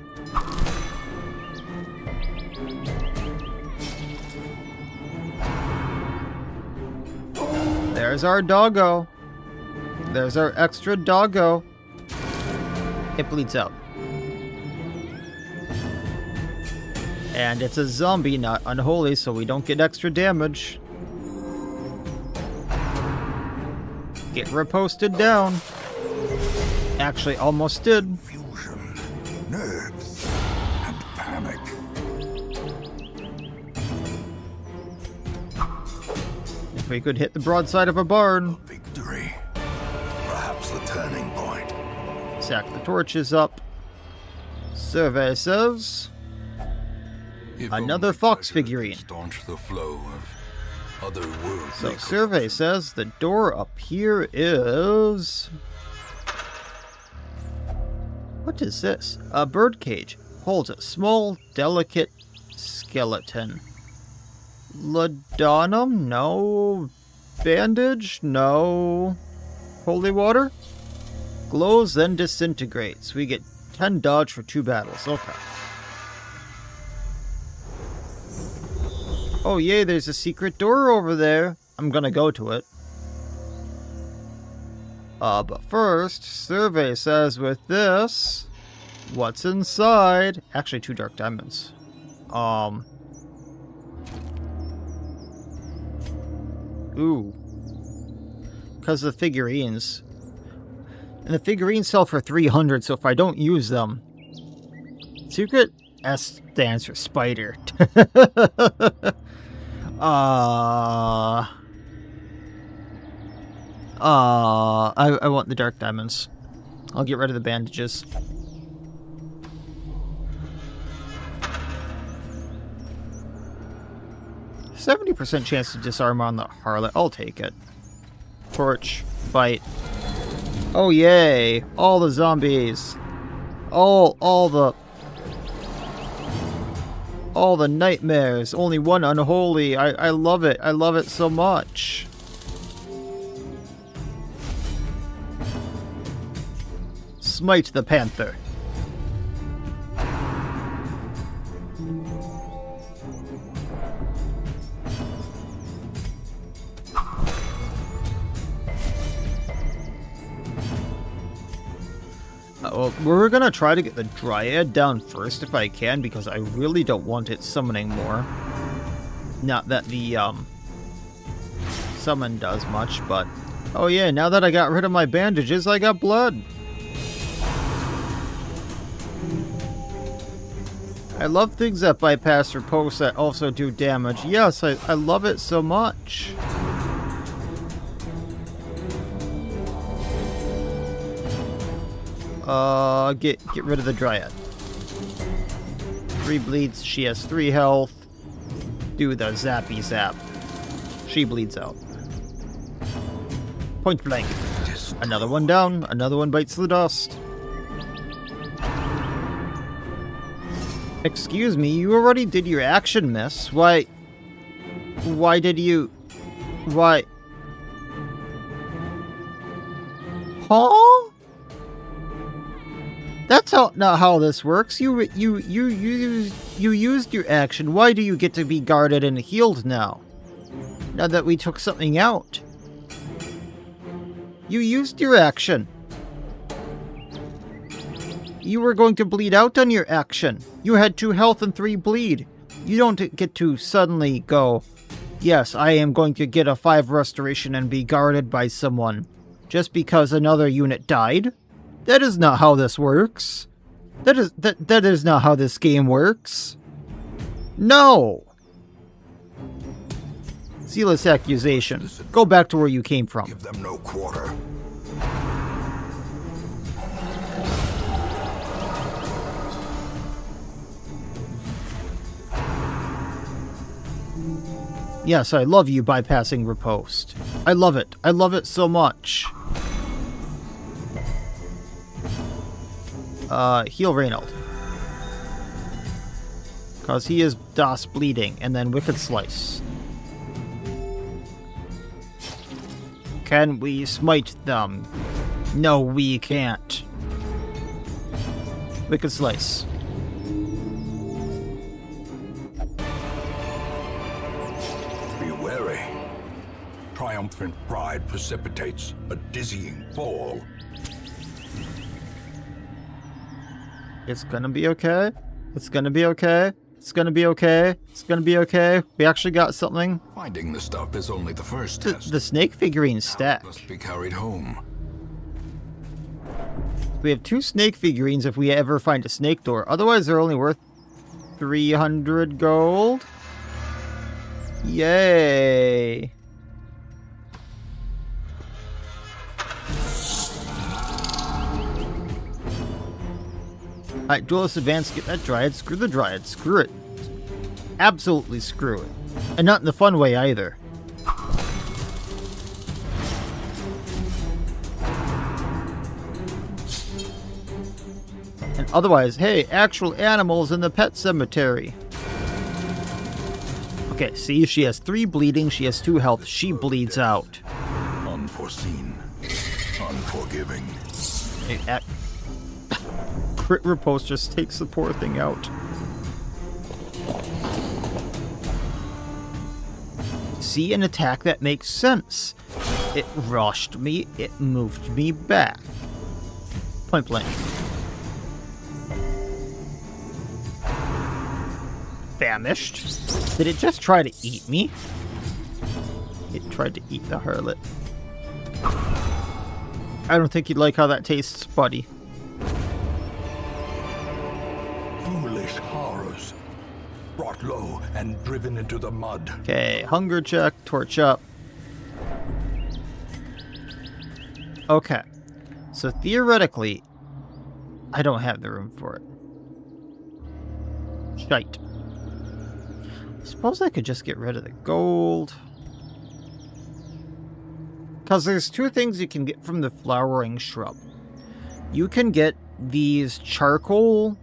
There's our doggo. There's our extra doggo. It bleeds out. And it's a zombie, not unholy, so we don't get extra damage. Get riposted down. Actually, almost did. Fusion, nerves, and panic. If we could hit the broadside of a barn. Victory. Perhaps the turning point. Sack the torches up. Survey says... If another only fox pleasure figurine. could staunch the flow of otherworldly So survey says the door up here is... what is this? A birdcage. Holds a small, delicate skeleton. Laudanum? No. Bandage? No. Holy water? Glows, then disintegrates. We get 10 dodge for 2 battles. Okay. Oh yay, there's a secret door over there. I'm gonna go to it. But first, survey says with this, what's inside? Actually, 2 dark diamonds. Ooh. Because the figurines. And the figurines sell for 300, so if I don't use them... Secret S stands for spider. I want the dark diamonds. I'll get rid of the bandages. %70 chance to disarm on the harlot. I'll take it. Torch. Bite. Oh yay! All the zombies. All the nightmares. Only one unholy. I love it. I love it so much. Smite the panther. Well, we're gonna try to get the Dryad down first if I can, because I really don't want it summoning more. Not that the, summon does much, but... Oh yeah, now that I got rid of my bandages, I got blood! I love things that bypass repose that also do damage. Yes, I love it so much. Get rid of the Dryad. 3 bleeds, she has 3 health. Do the zappy zap. She bleeds out. Point blank. Another one down, another one bites the dust. Excuse me, you already did your action, miss. Why did you... Why... Huh? That's not how this works. You used your action. Why do you get to be guarded and healed now? Now that we took something out. You used your action. You were going to bleed out on your action. You had 2 health and 3 bleed. You don't get to suddenly go, yes, I am going to get a 5 restoration and be guarded by someone just because another unit died. That is not how this works. That is not how this game works. No! Zealous accusation. Go back to where you came from. Give them no quarter. Yes, I love you bypassing riposte. I love it. I love it so much. Heal Reynold. Because he is DOS bleeding, and then Wicked Slice. Can we smite them? No, we can't. Wicked Slice. Be wary. Triumphant pride precipitates a dizzying fall. It's gonna be okay. It's gonna be okay. It's gonna be okay. It's gonna be okay. We actually got something. Finding the stuff is only the first test. The snake figurines stack. Must be carried home. We have 2 snake figurines if we ever find a snake door. Otherwise, they're only worth 300 gold. Yay. Alright, Duelist Advance, get that Dryad. Screw the Dryad. Screw it. Absolutely screw it. And not in the fun way either. And otherwise, hey, actual animals in the pet cemetery. Okay, see, she has 3 bleeding, she has 2 health, she bleeds out. Unforeseen. Unforgiving. Hey, crit riposte just takes the poor thing out. See, an attack that makes sense. It rushed me, it moved me back. Point blank. Famished? Did it just try to eat me? It tried to eat the harlot. I don't think you'd like how that tastes, buddy. Foolish horrors. Brought low and driven into the mud. Okay, hunger check, torch up. Okay. So theoretically, I don't have the room for it. Shite. Suppose I could just get rid of the gold. Because there's two things you can get from the flowering shrub. You can get these charcoal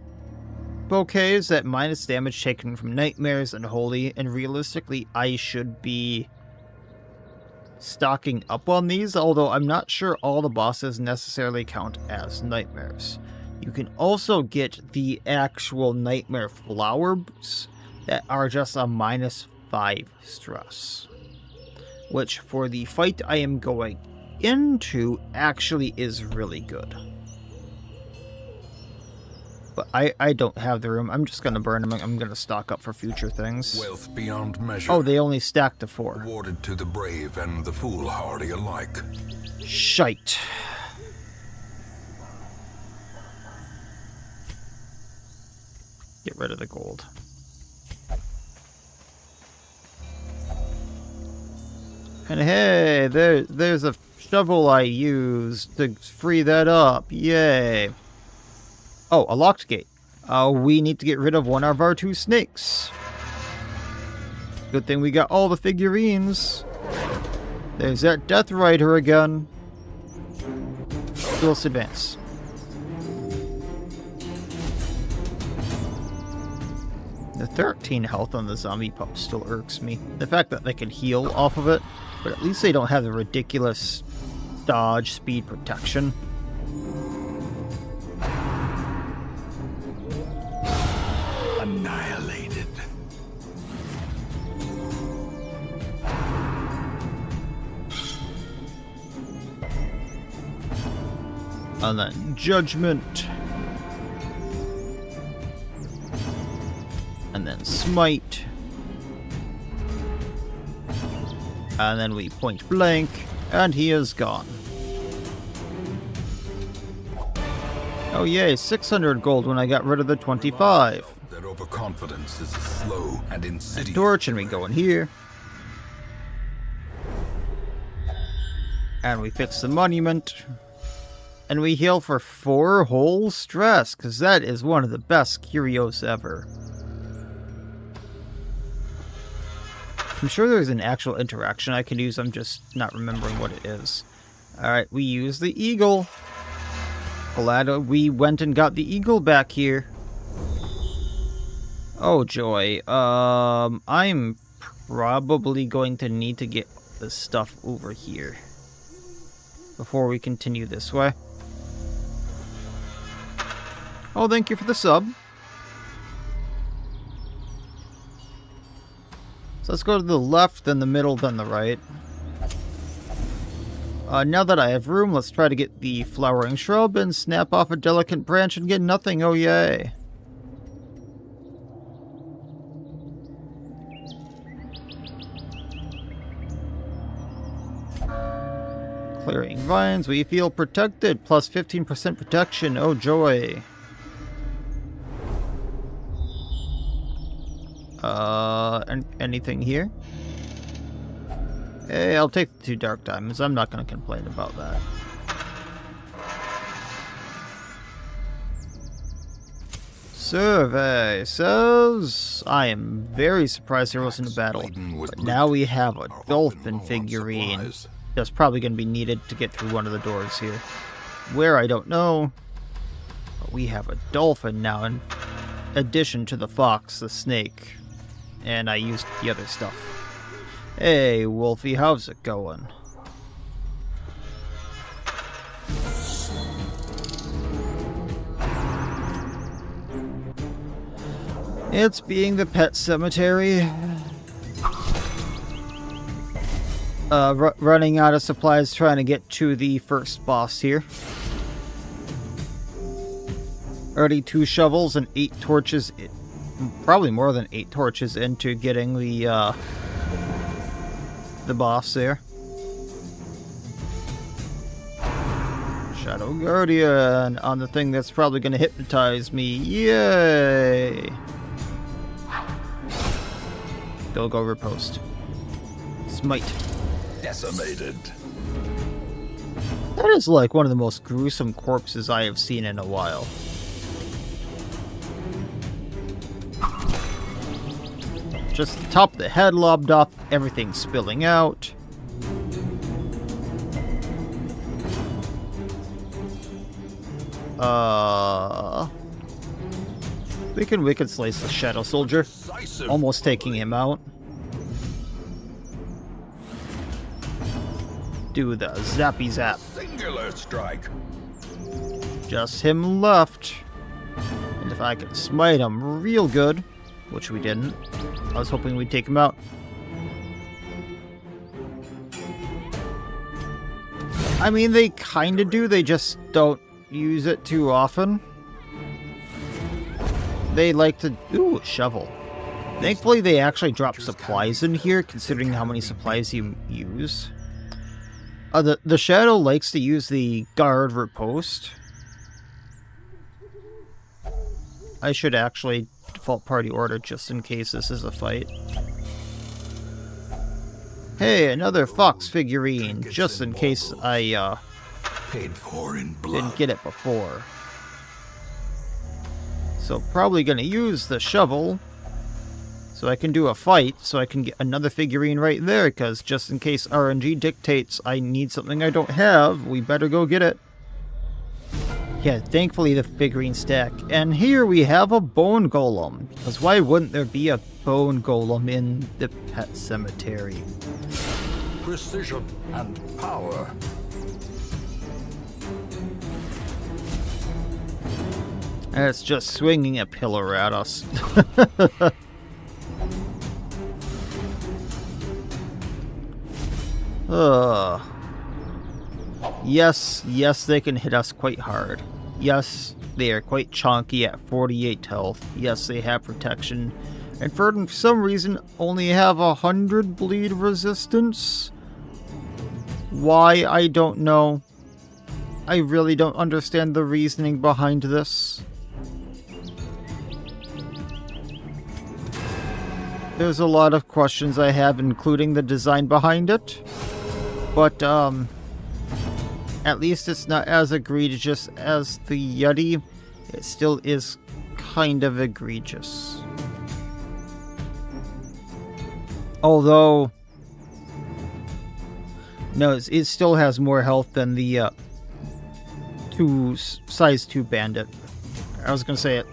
bouquets that minus damage taken from nightmares and holy, and realistically I should be stocking up on these, although I'm not sure all the bosses necessarily count as nightmares. You can also get the actual nightmare flowers that are just a -5 stress, which for the fight I am going into actually is really good. But I don't have the room. I'm just going to burn them. I'm going to stock up for future things. Wealth beyond measure. Oh, they only stack to 4. Awarded to the brave and the foolhardy alike. Shite. Get rid of the gold. And hey, there's a shovel I used to free that up. Yay. Oh, a locked gate. We need to get rid of one of our 2 snakes. Good thing we got all the figurines. There's that Death Rider again. Let's advance. The 13 health on the zombie pup still irks me. The fact that they can heal off of it, but at least they don't have the ridiculous dodge speed protection. Annihilated. And then Judgment. And then Smite. And then we point blank, and he is gone. Oh yay, 600 gold when I got rid of the 25. That overconfidence is a slow and insidious. Torch, and we go in here. And we fix the monument. And we heal for 4 whole stress, because that is one of the best curios ever. I'm sure there's an actual interaction I can use, I'm just not remembering what it is. Alright, we use the eagle. Glad we went and got the eagle back here. Oh joy. I'm probably going to need to get the stuff over here before we continue this way. Oh, thank you for the sub. So let's go to the left, then the middle, then the right. Now that I have room, let's try to get the flowering shrub and snap off a delicate branch and get nothing. Oh, yay. Clearing vines, we feel protected. Plus 15% protection. Oh, joy. Anything here? Hey, I'll take the 2 dark diamonds. I'm not going to complain about that. Survey says, I am very surprised there wasn't a battle, but now we have a dolphin figurine that's probably going to be needed to get through one of the doors here. Where, I don't know, but we have a dolphin now in addition to the fox, the snake, and I used the other stuff. Hey, Wolfie, how's it going? It's being the pet cemetery. Running out of supplies trying to get to the first boss here. Already 2 shovels and 8 torches. Probably more than 8 torches into getting the boss there. Shadow Guardian on the thing that's probably going to hypnotize me. Yay! Go riposte. Smite. Decimated. That is like one of the most gruesome corpses I have seen in a while. Just the top of the head lobbed off, everything spilling out. We can slice the Shadow Soldier. Almost taking him out. Do the zappy zap. Singular strike. Just him left. And if I could smite him real good, which we didn't. I was hoping we'd take him out. I mean, they kind of do, they just don't use it too often. They like to... Ooh, a shovel. Thankfully, they actually drop supplies in here, considering how many supplies you use. The Shadow likes to use the guard riposte. I should actually default party order just in case this is a fight. Hey, another fox figurine, just in case I Paid for in blood. didn't get it before. So probably gonna use the shovel so I can do a fight, so I can get another figurine right there, because just in case RNG dictates I need something I don't have, we better go get it. Yeah, thankfully the figurine stack. And here we have a bone golem, because why wouldn't there be a bone golem in the pet cemetery? Precision and power. And it's just swinging a pillar at us. Yes, they can hit us quite hard. Yes, they are quite chonky at 48 health. Yes, they have protection. And for some reason, only have 100 bleed resistance. Why, I don't know. I really don't understand the reasoning behind this. There's a lot of questions I have, including the design behind it. But, at least it's not as egregious as the Yeti. It still is kind of egregious. Although... No, it still has more health than the, size 2 bandit. I was gonna say it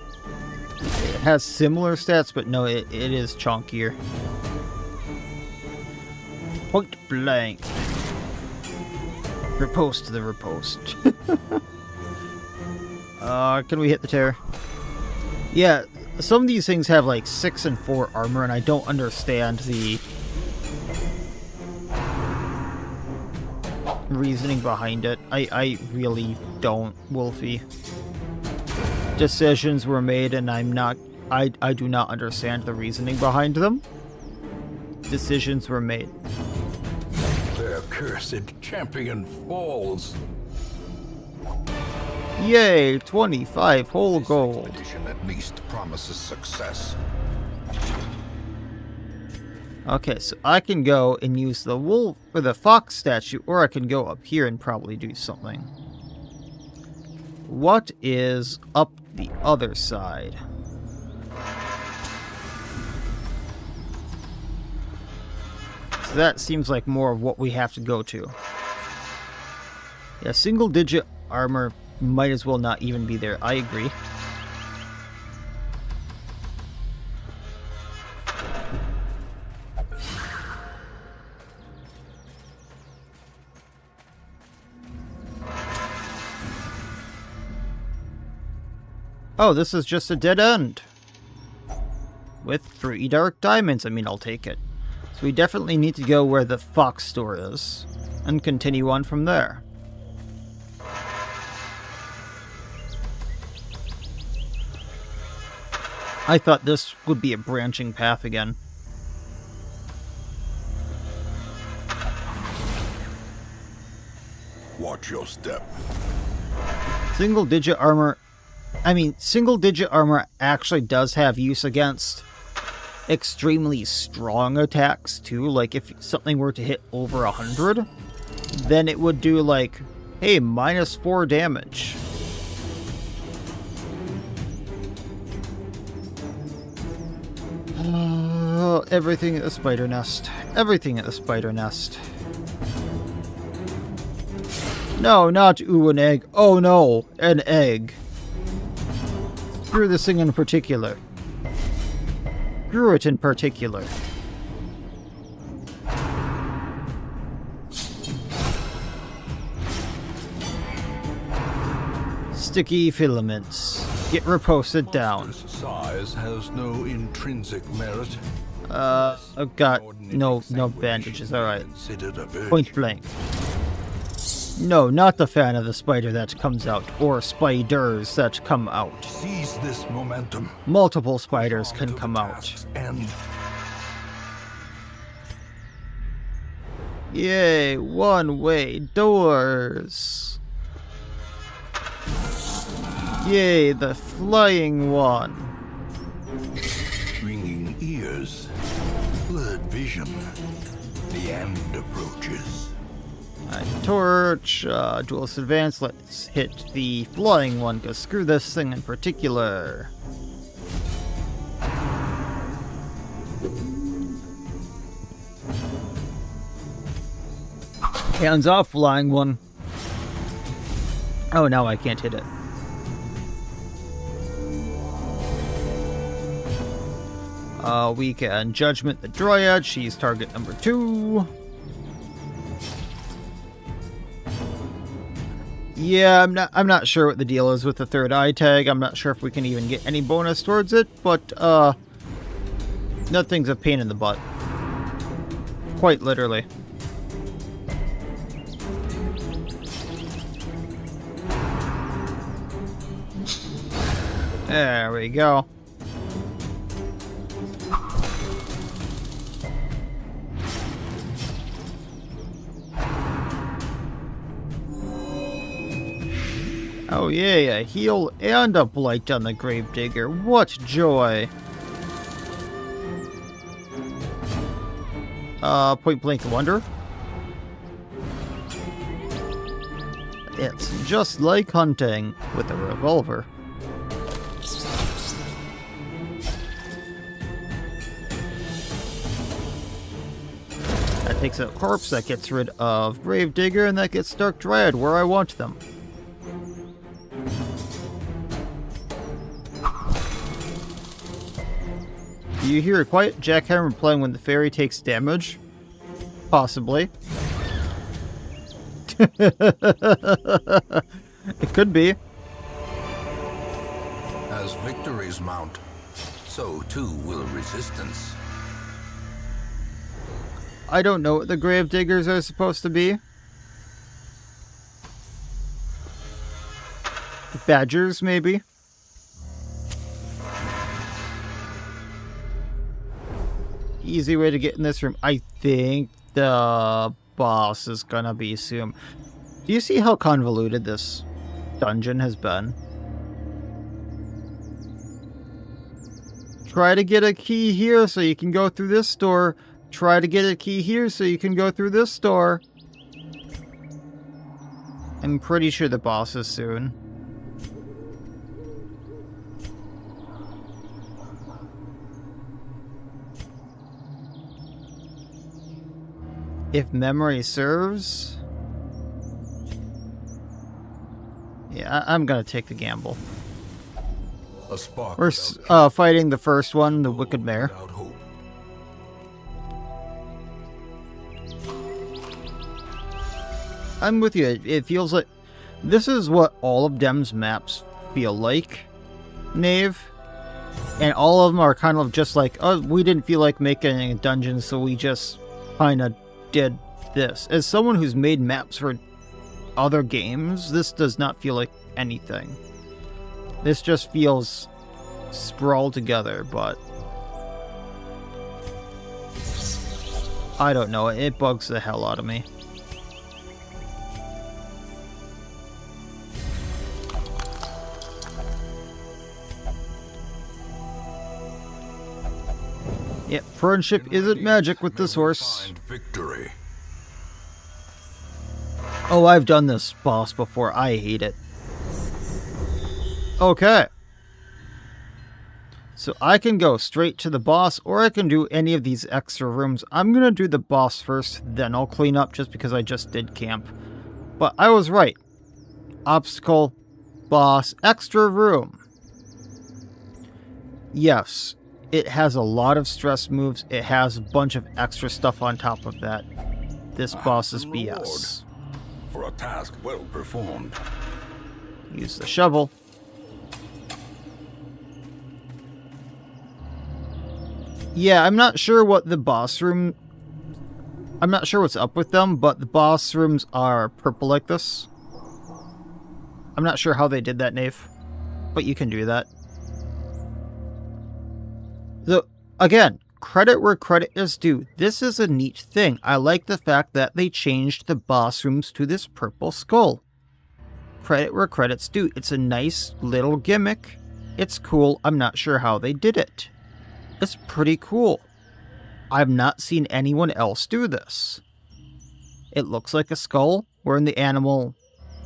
has similar stats, but no, it is chonkier. Point blank. Riposte to the riposte. Can we hit the terror? Yeah, some of these things have like 6 and 4 armor, and I don't understand the reasoning behind it. I really don't, Wolfie. Decisions were made, and I do not understand the reasoning behind them. Decisions were made. Their cursed champion falls. Yay, 25 whole This gold. expedition at least promises success. Okay, so I can go and use the wolf or the fox statue, or I can go up here and probably do something. What is up the other side? So that seems like more of what we have to go to. Yeah, single digit armor might as well not even be there. I agree. Oh, this is just a dead end. With 3 dark diamonds. I mean, I'll take it. So we definitely need to go where the fox store is. And continue on from there. I thought this would be a branching path again. Watch your step. Single digit armor. I mean, single digit armor actually does have use against extremely strong attacks too. Like if something were to hit over 100, then it would do like Hey, -4 damage. Everything at the spider nest. Everything at the spider nest. No, not ooh, an egg. Oh no, an egg. Screw this thing in particular. Screw it in particular. Sticky filaments. Get reposted down. This size has no intrinsic merit. I've got no bandages, alright. Considered a virtue. Point blank. No, not the fan of the spider that comes out, or spiders that come out. Seize this momentum. Multiple spiders can To the come out. task's end. Yay, one-way doors. Yay, the flying one. Ringing ears. Blurred vision. The end approaches. Torch, duelist advance, let's hit the flying one, because screw this thing in particular. Hands off, flying one. Oh, now I can't hit it. We can Judgment the Dryad, she's target number 2. Yeah, I'm not sure what the deal is with the third eye tag. I'm not sure if we can even get any bonus towards it, but nothing's a pain in the butt. Quite literally. There we go. Oh yay, a heal and a blight on the Gravedigger. What joy! Point blank wonder. It's just like hunting with a revolver. That takes out corpse, that gets rid of Gravedigger, and that gets Dark Dryad where I want them. Do you hear a quiet jackhammer playing when the fairy takes damage? Possibly. It could be. As victories mount, so too will resistance. I don't know what the Gravediggers are supposed to be. Badgers, maybe? Easy way to get in this room. I think the boss is gonna be soon. Do you see how convoluted this dungeon has been? Try to get a key here so you can go through this door. Try to get a key here so you can go through this door. I'm pretty sure the boss is soon. If memory serves... Yeah, I'm gonna take the gamble. A spark We're fighting the first one, the Wicked Mare. without hope. I'm with you. It feels like... This is what all of Dem's maps feel like, Knave. And all of them are kind of just like, oh, we didn't feel like making a dungeon, so we just kind of did this. As someone who's made maps for other games, this does not feel like anything. This just feels sprawled together, but I don't know, it bugs the hell out of me. Yep, friendship isn't magic with this horse. Find victory. Oh, I've done this boss before. I hate it. Okay. So I can go straight to the boss, or I can do any of these extra rooms. I'm going to do the boss first, then I'll clean up just because I just did camp. But I was right. Obstacle, boss, extra room. Yes, it has a lot of stress moves. It has a bunch of extra stuff on top of that. This boss is BS. For a task well performed. Use the shovel. Yeah, I'm not sure what the boss room... I'm not sure what's up with them, but the boss rooms are purple like this. I'm not sure how they did that, Nave. But you can do that. So, again, credit where credit is due. This is a neat thing. I like the fact that they changed the boss rooms to this purple skull. Credit where credit's due. It's a nice little gimmick. It's cool. I'm not sure how they did it. It's pretty cool. I've not seen anyone else do this. It looks like a skull. We're in the animal,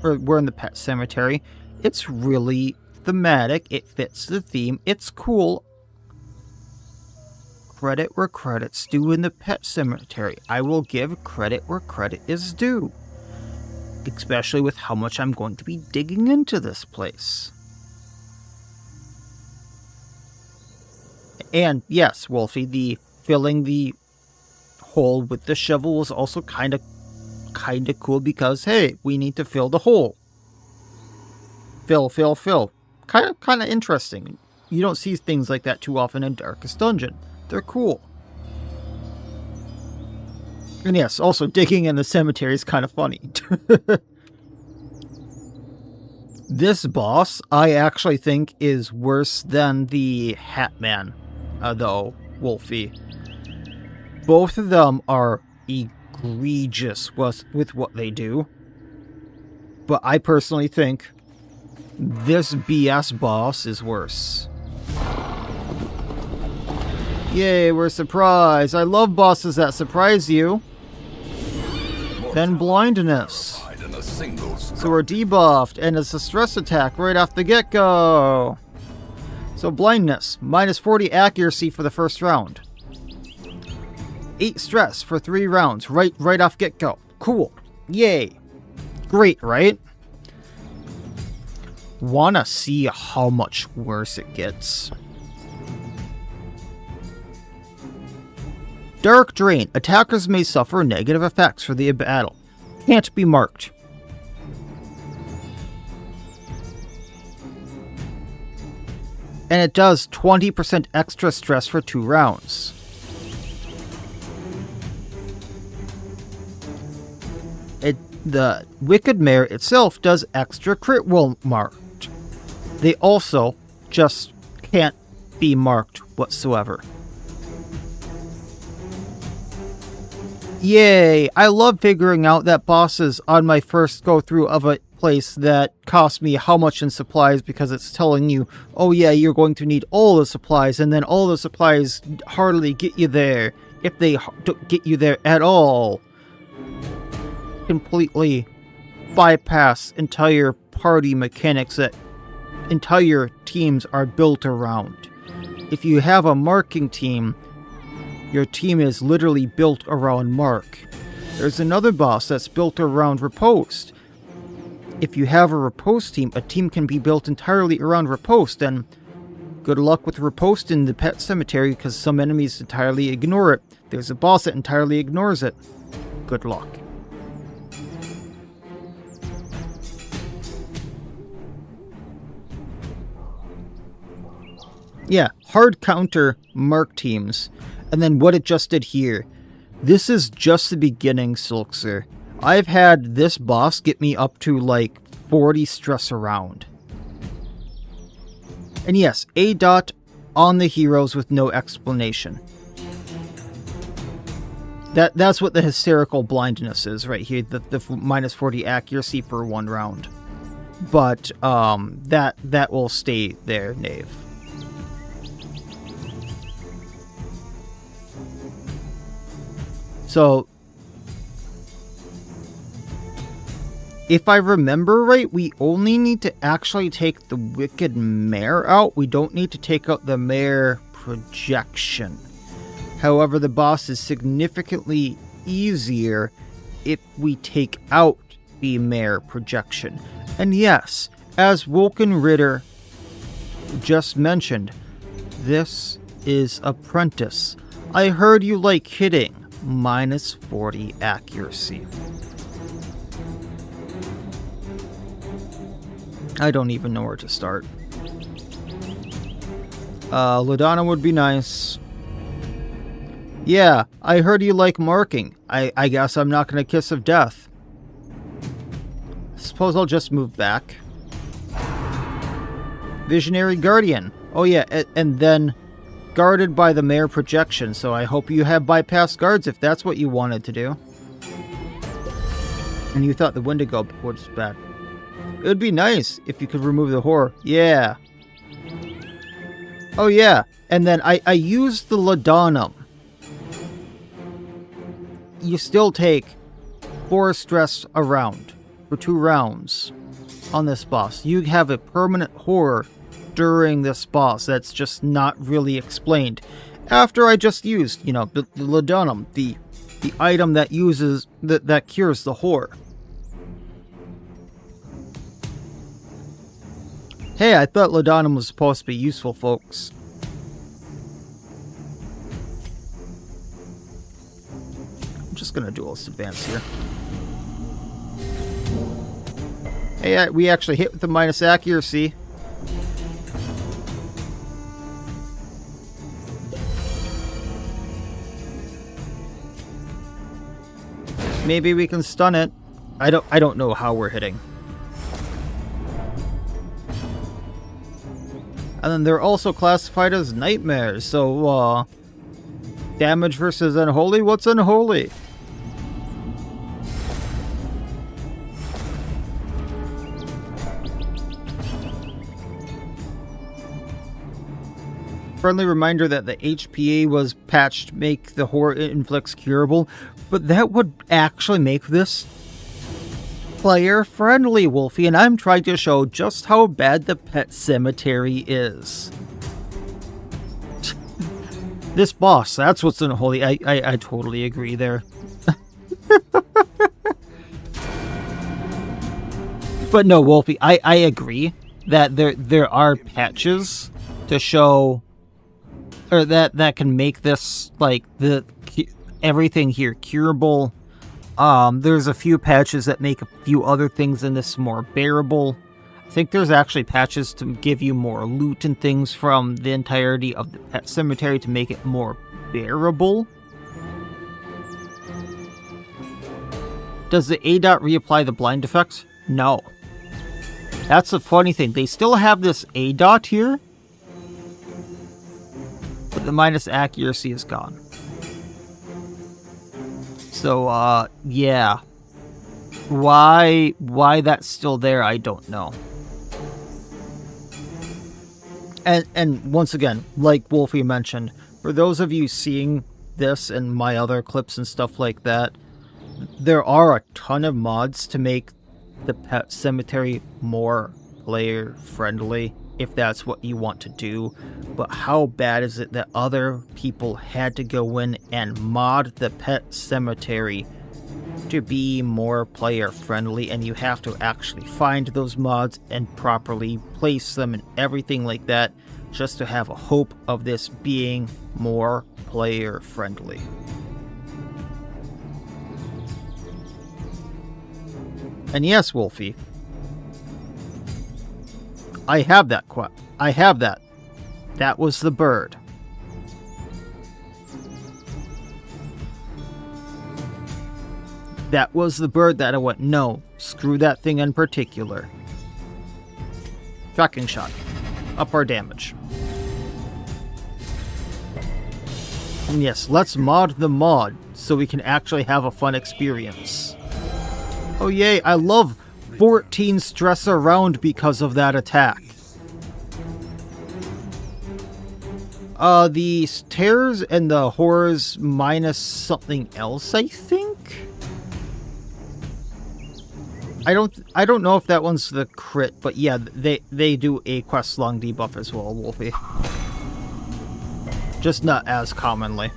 or we're in the pet cemetery. It's really thematic. It fits the theme. It's cool. Credit where credit's due in the pet cemetery. I will give credit where credit is due. Especially with how much I'm going to be digging into this place. And yes, Wolfie, the filling the hole with the shovel was also kind of cool because, hey, we need to fill the hole. Fill. Kind of interesting. You don't see things like that too often in Darkest Dungeon. They're cool. And yes, also digging in the cemetery is kind of funny. This boss, I actually think, is worse than the Hat Man, though, Wolfie. Both of them are egregious with what they do. But I personally think this BS boss is worse. Yay, we're surprised. I love bosses that surprise you. Then blindness. So we're debuffed, and it's a stress attack right off the get-go. So blindness, minus 40 accuracy for the first round. 8 stress for 3 rounds, right off get-go. Cool. Yay. Great, right? Wanna see how much worse it gets. Dark Drain. Attackers may suffer negative effects for the battle. Can't be marked. And it does 20% extra stress for 2 rounds. The Wicked Mare itself does extra crit roll marked. They also just can't be marked whatsoever. Yay! I love figuring out that bosses on my first go through of a place that cost me how much in supplies, because it's telling you, oh yeah, you're going to need all the supplies, and then all the supplies hardly get you there, if they don't get you there at all. Completely bypass entire party mechanics that entire teams are built around. If you have a marking team, your team is literally built around mark. There's another boss that's built around riposte. If you have a riposte team, a team can be built entirely around riposte, and good luck with riposte in the pet cemetery because some enemies entirely ignore it. There's a boss that entirely ignores it. Good luck. Yeah, hard counter mark teams. And then what it just did here. This is just the beginning, Silkser. I've had this boss get me up to like 40 stress a round. And yes, A dot on the heroes with no explanation. That's what the hysterical blindness is right here. The minus 40 accuracy for 1 round. But that will stay there, Knave. So, if I remember right, we only need to actually take the Wicked Mare out. We don't need to take out the Mare projection. However, the boss is significantly easier if we take out the Mare projection. And yes, as Woken Ritter just mentioned, this is Apprentice. I heard you like hitting -40 accuracy. I don't even know where to start. Ladonna would be nice. Yeah, I heard you like marking. I guess I'm not going to kiss of death. Suppose I'll just move back. Visionary Guardian. Oh yeah, and then guarded by the Mare projection, so I hope you have bypass guards if that's what you wanted to do. And you thought the Wendigo was bad. It would be nice if you could remove the horror. Yeah. Oh yeah, and then I used the Laudanum. You still take 4 stress a round for 2 rounds on this boss. You have a permanent horror during this boss that's just not really explained. After I just used, you know, the Laudanum, the item that uses that cures the horror. Hey, I thought Laudanum was supposed to be useful, folks. I'm just gonna duelist advance here. Hey, we actually hit with the minus accuracy. Maybe we can stun it. I don't know how we're hitting. And then they're also classified as nightmares, so damage versus unholy? What's unholy? Friendly reminder that the HPA was patched to make the horror it inflicts curable, but that would actually make this player friendly, Wolfie, and I'm trying to show just how bad the Pet Cemetery is. This boss, that's what's unholy. I totally agree there. But no, Wolfie, I agree that there are patches to show, or that can make this, like, everything here curable. There's a few patches that make a few other things in this more bearable. I think there's actually patches to give you more loot and things from the entirety of the Pet Cemetery to make it more bearable. Does the A-Dot reapply the blind effects? No. That's the funny thing. They still have this A-Dot here, but the minus accuracy is gone. So, yeah. Why that's still there, I don't know. And once again, like Wolfie mentioned, for those of you seeing this and my other clips and stuff like that, there are a ton of mods to make the Pet Cemetery more player-friendly, if that's what you want to do. But how bad is it that other people had to go in and mod the Pet Cemetery to be more player friendly, and you have to actually find those mods and properly place them and everything like that just to have a hope of this being more player friendly. And yes, Wolfie, I have that quest. I have that. That was the bird. That was the bird that I went, no, screw that thing in particular. Tracking shot. Up our damage. And yes, let's mod the mod so we can actually have a fun experience. Oh yay, I love 14 stress around because of that attack. The terrors and the horrors minus something else, I think? I don't know if that one's the crit, but yeah, they do a quest long debuff as well, Wolfie. Just not as commonly.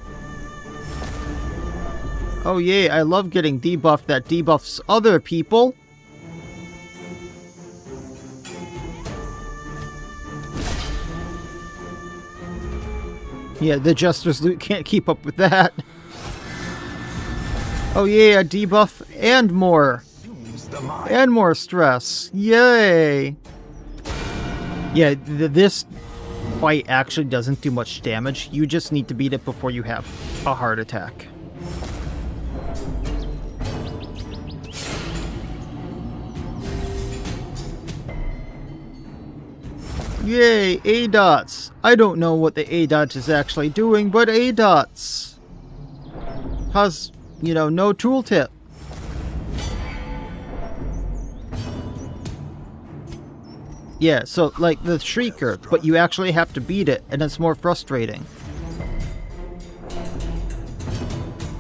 Oh yay, I love getting debuffed that debuffs other people. Yeah, the Jester's loot can't keep up with that. Oh yeah, a debuff and more. And more stress. Yay! Yeah, this fight actually doesn't do much damage. You just need to beat it before you have a heart attack. Yay, A-dots. I don't know what the A-dot is actually doing, but A-dots. Cause, you know, no tooltip. Yeah, so like the Shrieker, but you actually have to beat it, and it's more frustrating.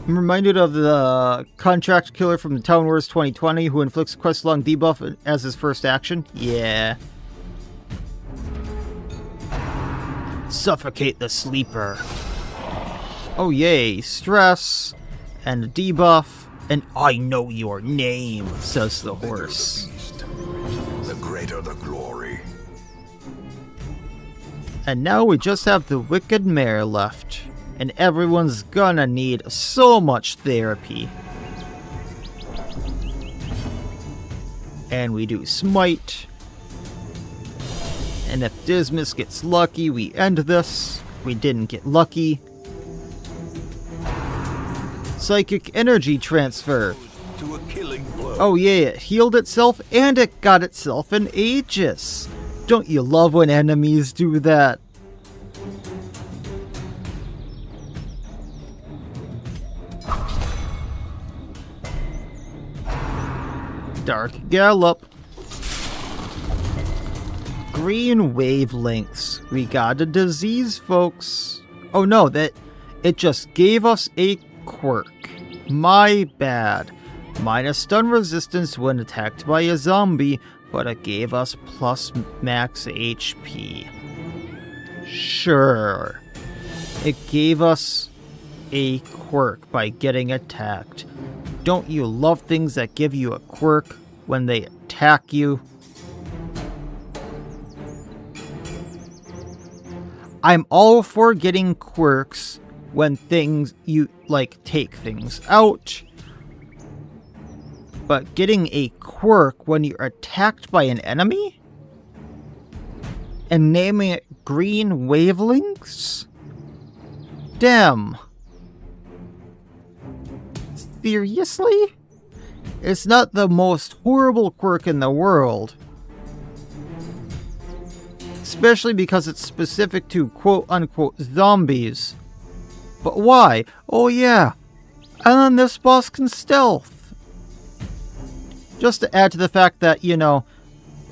I'm reminded of the contract killer from the Town Wars 2020 who inflicts a quest-long debuff as his first action. Yeah. Suffocate the sleeper. Oh yay, stress, and a debuff, and I know your name, says the horse. The greater the glory. And now we just have the Wicked Mare left. And everyone's gonna need so much therapy. And we do Smite. And if Dismas gets lucky, we end this. We didn't get lucky. Psychic Energy Transfer. To a killing blow. Oh yeah, it healed itself and it got itself an Aegis. Don't you love when enemies do that? Dark Gallop. Green wavelengths. We got a disease, folks. Oh no, it just gave us a quirk. My bad. Minus stun resistance when attacked by a zombie, but it gave us plus max HP. Sure. It gave us a quirk by getting attacked. Don't you love things that give you a quirk when they attack you? I'm all for getting quirks when things you like take things out. But getting a quirk when you're attacked by an enemy? And naming it green wavelengths? Damn. Seriously? It's not the most horrible quirk in the world. Especially because it's specific to quote-unquote zombies. But why? Oh yeah. And then this boss can stealth. Just to add to the fact that, you know,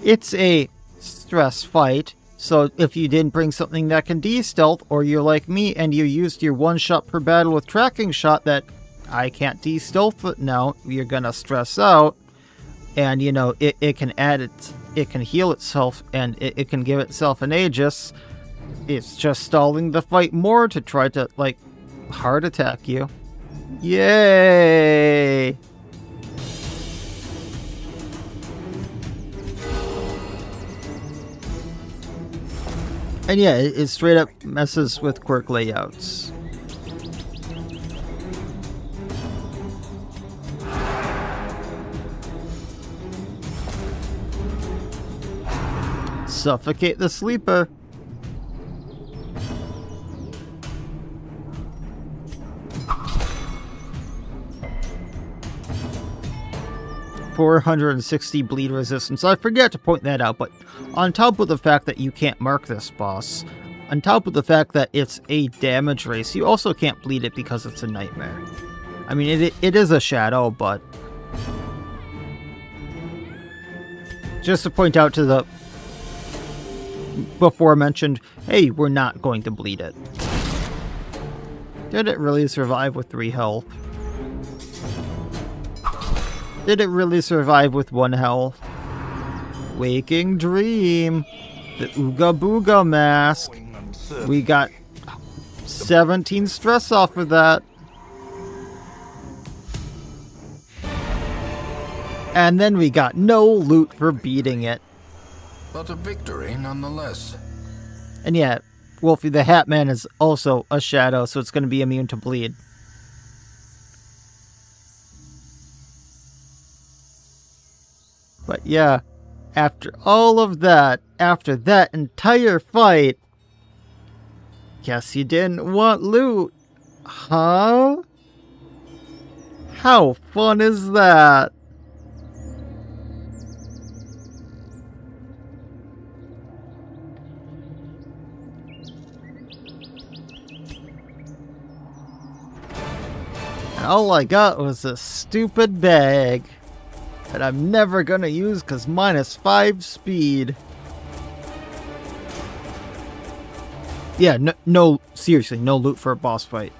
it's a stress fight. So if you didn't bring something that can de-stealth, or you're like me and you used your one shot per battle with tracking shot that I can't de-stealth it now, you're gonna stress out. And, you know, it can add it can heal itself, and it can give itself an Aegis. It's just stalling the fight more to try to, like, heart attack you. Yay! And yeah, it straight up messes with quirk layouts. Suffocate the sleeper. .460 bleed resistance. I forget to point that out, but on top of the fact that you can't mark this boss, on top of the fact that it's a damage race, you also can't bleed it because it's a nightmare. I mean, it is a shadow, but just to point out to the before mentioned, hey, we're not going to bleed it. Did it really survive with 3 health? Did it really survive with 1 health? Waking Dream. The Ooga Booga mask. We got 17 stress off of that. And then we got no loot for beating it. But a victory nonetheless. And yeah, Wolfie the Hat Man is also a shadow, so it's going to be immune to bleed. But yeah, after all of that, after that entire fight, guess you didn't want loot, huh? How fun is that? And all I got was a stupid bag that I'm never gonna use because -5 speed. Yeah, no, seriously, no loot for a boss fight.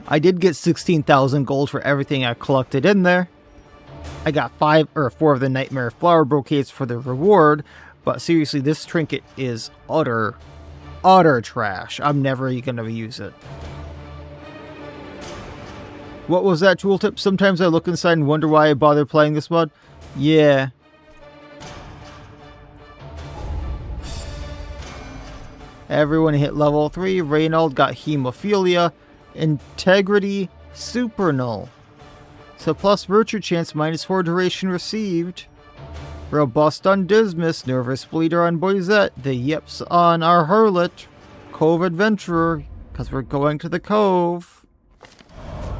I did get 16,000 gold for everything I collected in there. I got 4 of the Nightmare Flower Brocades for the reward, but seriously, this trinket is utter trash. I'm never gonna use it. What was that tooltip? Sometimes I look inside and wonder why I bother playing this mod. Yeah. Everyone hit level 3. Reynald got hemophilia. Integrity super null. So plus virtue chance -4 duration received. Robust on Dismas. Nervous bleeder on Boisette. The yips on our harlot. Cove adventurer. Because we're going to the cove.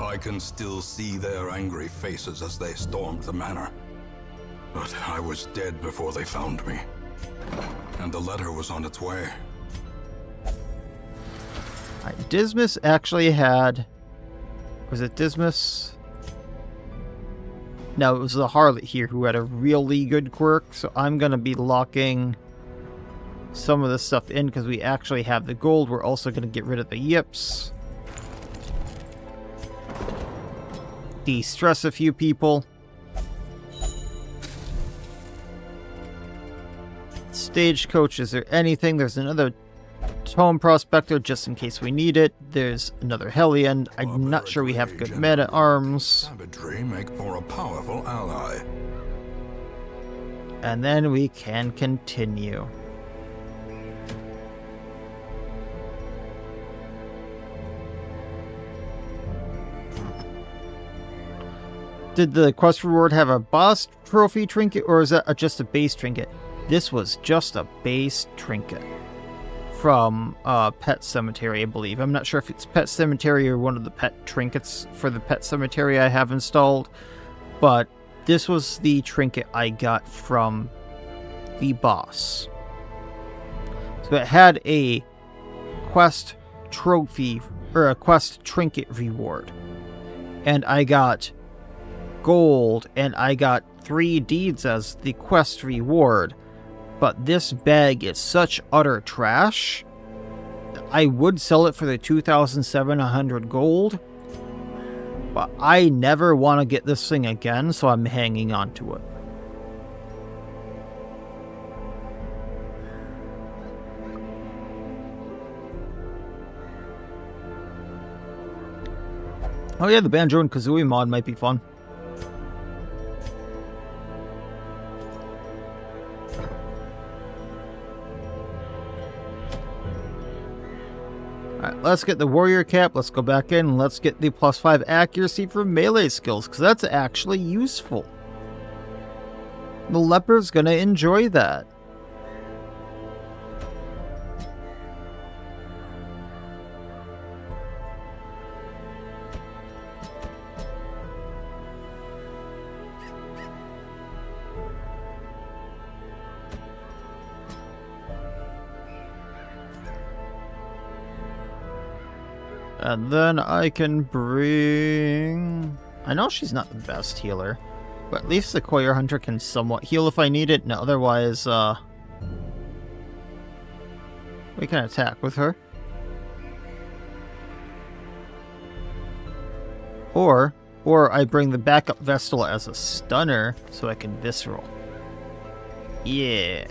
I can still see their angry faces as they stormed the manor. But I was dead before they found me. And the letter was on its way. Dismas actually had... Was it Dismas? No, it was the harlot here who had a really good quirk, so I'm going to be locking some of this stuff in because we actually have the gold. We're also going to get rid of the yips. De-stress a few people. Stagecoach, is there anything? There's another Tome Prospector just in case we need it. There's another Hellion. I'm not sure we have good men-at-arms. Savagery make for a powerful ally. And then we can continue. Did the quest reward have a boss trophy trinket, or is that just a base trinket? This was just a base trinket from Pet Cemetery, I believe. I'm not sure if it's Pet Cemetery or one of the pet trinkets for the Pet Cemetery I have installed, but this was the trinket I got from the boss. So it had a quest trophy, or a quest trinket reward. And I got gold, and I got 3 deeds as the quest reward. But this bag is such utter trash. I would sell it for the 2,700 gold, but I never want to get this thing again, so I'm hanging on to it. Oh yeah, the Banjo and Kazooie mod might be fun. Alright, let's get the warrior cap, let's go back in, and let's get the +5 accuracy for melee skills, because that's actually useful. The leopard's gonna enjoy that. And then I can bring... I know she's not the best healer, but at least the Courier Hunter can somewhat heal if I need it, and otherwise, we can attack with her. Or I bring the backup Vestal as a stunner so I can visceral. Yeah.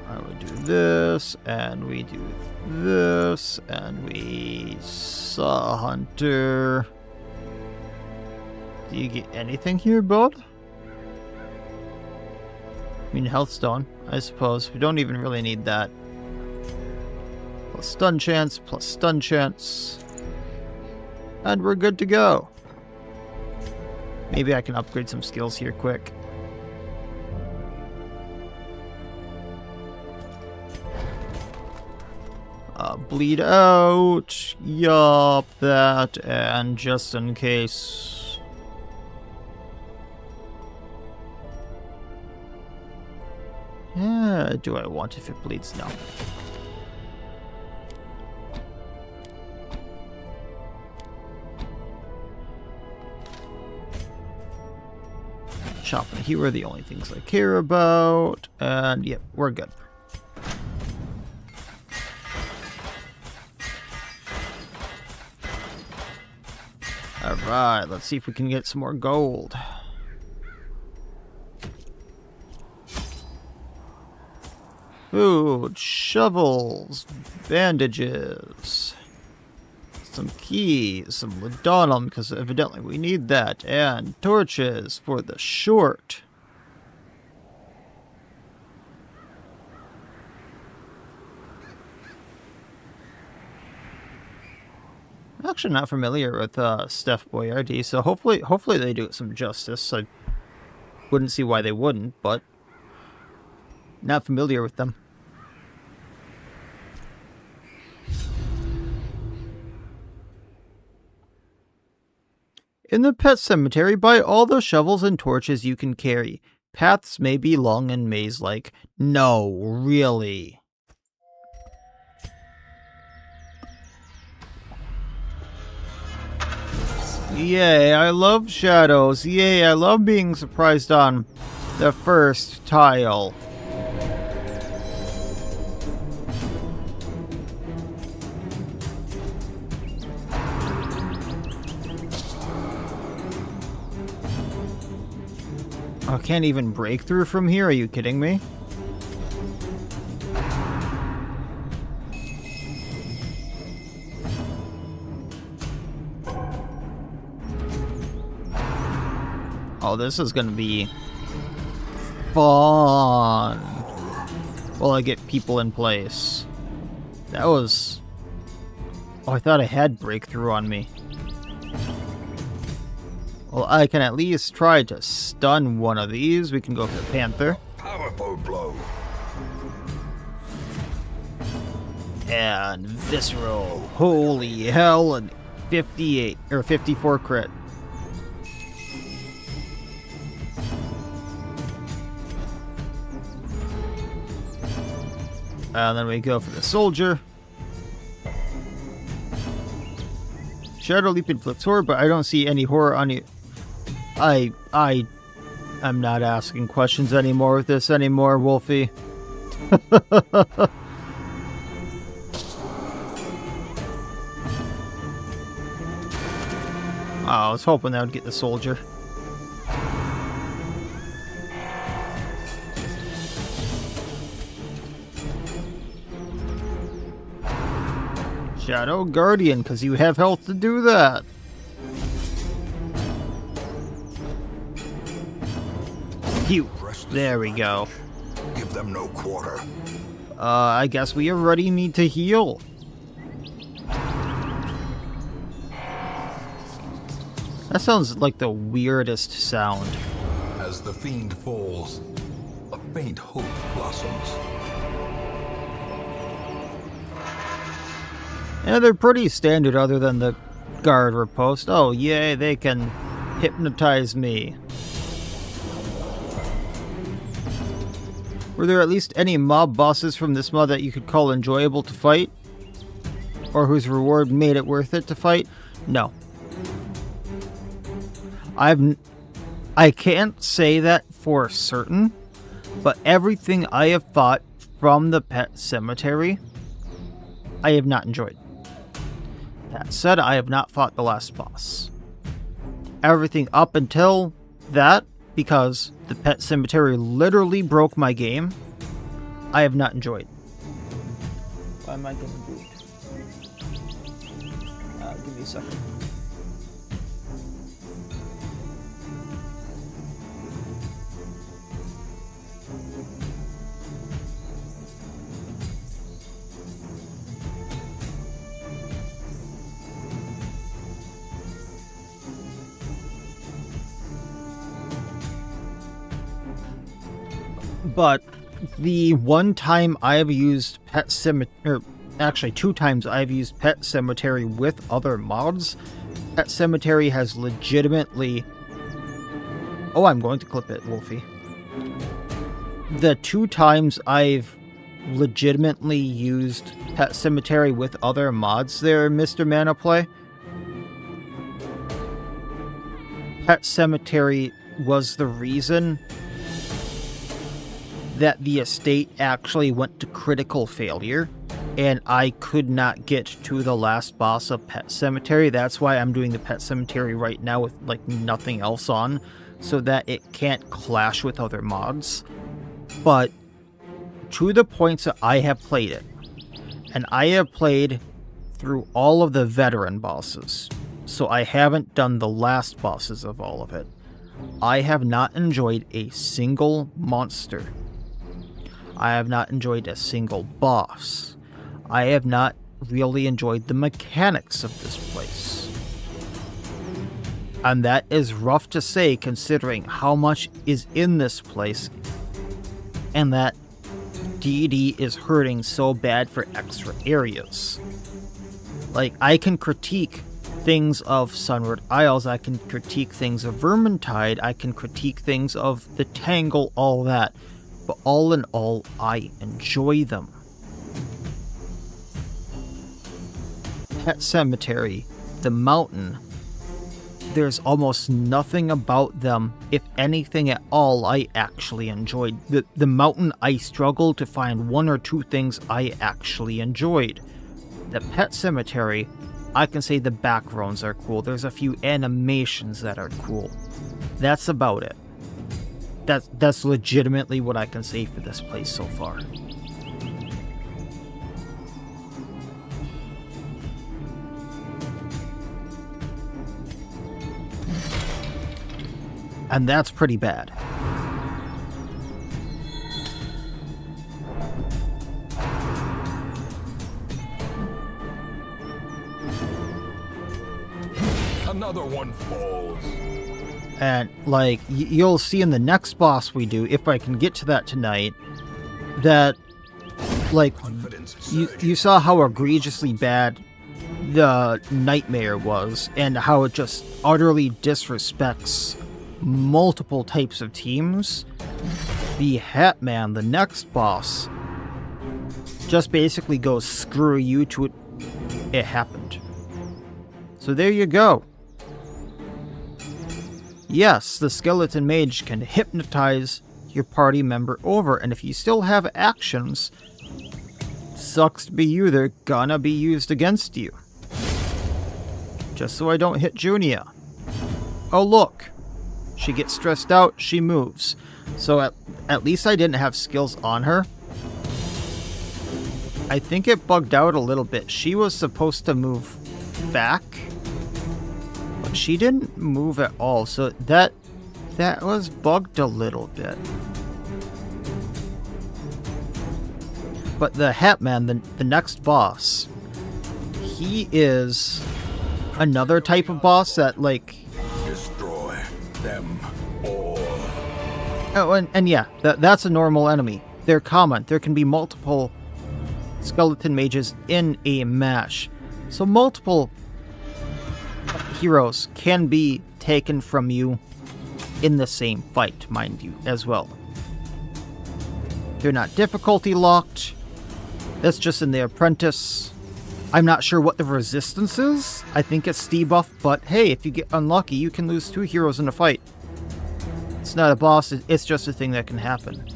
I would do this, and we do this, and we saw Hunter. Do you get anything here, bud? I mean, health stone, I suppose. We don't even really need that. Plus stun chance, plus stun chance. And we're good to go. Maybe I can upgrade some skills here quick. Bleed out. Yup, that, and just in case. Yeah, do I want if it bleeds? No. Chop and heal are the only things I care about, and yep, we're good. Alright, let's see if we can get some more gold. Food, shovels, bandages, some keys, some laudanum, because evidently we need that, and torches for the short. I'm actually not familiar with Steph Boyardee, so hopefully they do it some justice. I wouldn't see why they wouldn't, but not familiar with them. In the pet cemetery, buy all the shovels and torches you can carry. Paths may be long and maze-like. No, really. Yay, I love shadows. Yay, I love being surprised on the first tile. I can't even break through from here? Are you kidding me? Oh, this is gonna be fun. Well, I get people in place. That was... Oh, I thought I had breakthrough on me. Well, I can at least try to stun one of these. We can go for the Panther. Powerful blow. And Visceral. Holy hell, and 58 or 54 crit. And then we go for the Soldier. Shadow Leap inflicts horror, but I don't see any horror on you. I'm not asking questions anymore with this anymore, Wolfie. Oh, I was hoping that would get the Soldier. Shadow Guardian, because you have health to do that. Phew. There we go. Give them no quarter. I guess we already need to heal. That sounds like the weirdest sound. As the fiend falls, a faint hope blossoms. Yeah, they're pretty standard other than the guard riposte. Oh, yay, they can hypnotize me. Were there at least any mob bosses from this mod that you could call enjoyable to fight? Or whose reward made it worth it to fight? No. I can't say that for certain, but everything I have fought from the Pet Cemetery, I have not enjoyed. That said, I have not fought the last boss. Everything up until that, because the Pet Cemetery literally broke my game, I have not enjoyed. Why am I getting boot? Give me a second. But the one time I have used Pet Cemetery, or actually 2 times I've used Pet Cemetery with other mods, Pet Cemetery has legitimately... Oh, I'm going to clip it, Wolfie. The 2 times I've legitimately used Pet Cemetery with other mods there, Mr. Manaplay, Pet Cemetery was the reason that the estate actually went to critical failure, and I could not get to the last boss of Pet Cemetery. That's why I'm doing the Pet Cemetery right now with like nothing else on, so that it can't clash with other mods. But to the points that I have played it, and I have played through all of the veteran bosses, so I haven't done the last bosses of all of it, I have not enjoyed a single monster. I have not enjoyed a single boss. I have not really enjoyed the mechanics of this place. And that is rough to say considering how much is in this place and that D&D is hurting so bad for extra areas. Like, I can critique things of Sunward Isles, I can critique things of Vermintide, I can critique things of the Tangle, all that. But all in all, I enjoy them. Pet Cemetery, the mountain, there's almost nothing about them, if anything at all, I actually enjoyed. The mountain, I struggled to find 1 or 2 things I actually enjoyed. The Pet Cemetery, I can say the backgrounds are cool. There's a few animations that are cool. That's about it. That's legitimately what I can say for this place so far. And that's pretty bad. Another one falls. And, like, you'll see in the next boss we do, if I can get to that tonight, that, like, you saw how egregiously bad the Nightmare was, and how it just utterly disrespects multiple types of teams. The Hatman, the next boss, just basically goes, screw you to it. It happened. So there you go. Yes, the Skeleton Mage can hypnotize your party member over, and if you still have actions, sucks to be you, they're gonna be used against you. Just so I don't hit Junia. Oh look, she gets stressed out, she moves. So at least I didn't have skills on her. I think it bugged out a little bit. She was supposed to move back, but she didn't move at all, so that was bugged a little bit. But the Hatman, the next boss, he is another type of boss that, like... Destroy them all. Oh, and yeah, that's a normal enemy. They're common. There can be multiple skeleton mages in a match. So multiple heroes can be taken from you in the same fight, mind you, as well. They're not difficulty locked. That's just in the apprentice. I'm not sure what the resistance is. I think it's debuff, but hey, if you get unlucky, you can lose 2 heroes in a fight. It's not a boss, it's just a thing that can happen.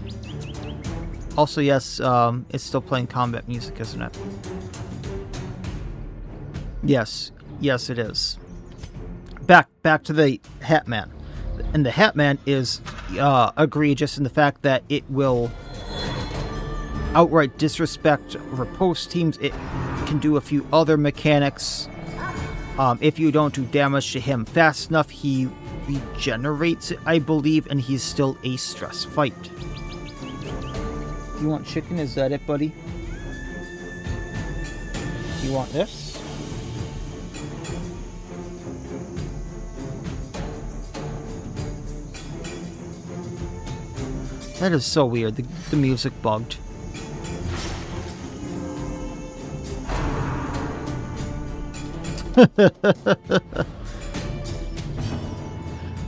Also, yes, it's still playing combat music, isn't it? Yes, yes it is. Back to the Hatman. And the Hatman is egregious in the fact that it will outright disrespect riposte teams. It can do a few other mechanics. If you don't do damage to him fast enough, he regenerates it, I believe, and he's still a stress fight. You want chicken? Is that it, buddy? You want this? That is so weird. The music bugged.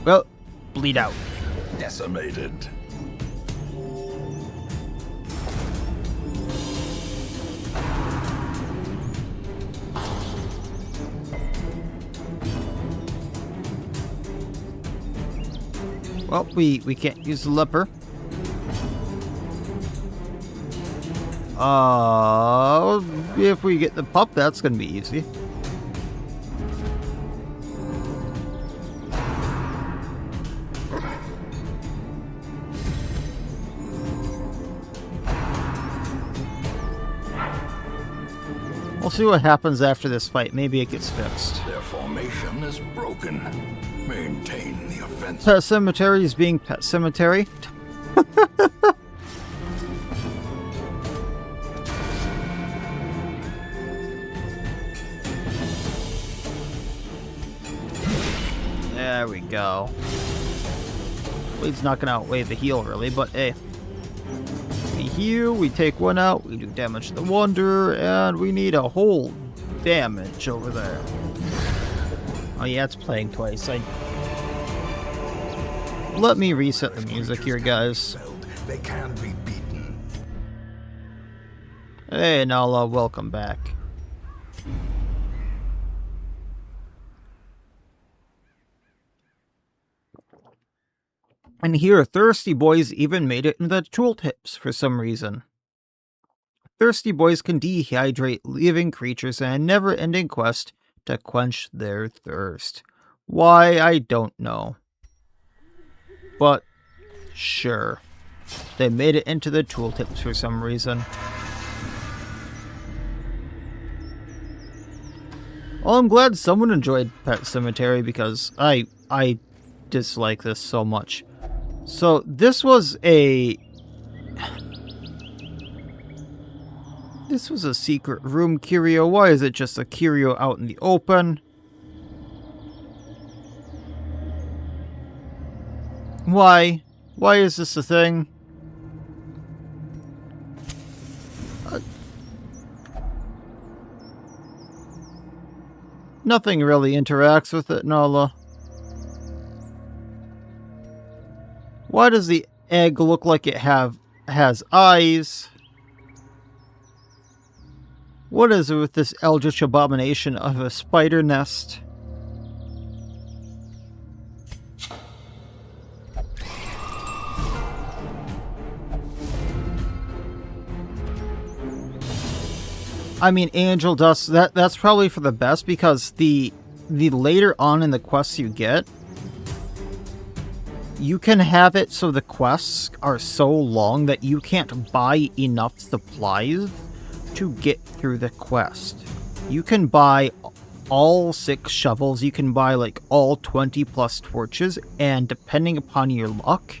Well, bleed out. Decimated. Well, we can't use the leper. If we get the pup, that's gonna be easy. We'll see what happens after this fight. Maybe it gets fixed. Their formation is broken. Maintain the offensive. Pet Cemetery is being Pet Cemetery. There we go. Bleed's not going to outweigh the heal, really, but hey. We heal, we take one out, we do damage to the Wanderer, and we need a whole damage over there. Oh yeah, it's playing twice. Let me reset the music here, guys. They can be beaten. Hey, Nala, welcome back. And here, Thirsty Boys even made it in the tooltips for some reason. Thirsty Boys can dehydrate living creatures in a never-ending quest to quench their thirst. Why, I don't know. But, sure. They made it into the tooltips for some reason. Well, I'm glad someone enjoyed Pet Cemetery because I dislike this so much. So, this was a secret room curio. Why is it just a curio out in the open? Why? Why is this a thing? Nothing really interacts with it, Nala. Why does the egg look like it has eyes? What is it with this eldritch abomination of a spider nest? I mean, angel dust, that's probably for the best because the later on in the quests you get, you can have it so the quests are so long that you can't buy enough supplies to get through the quest. You can buy all 6 shovels, you can buy like all 20 plus torches, and depending upon your luck,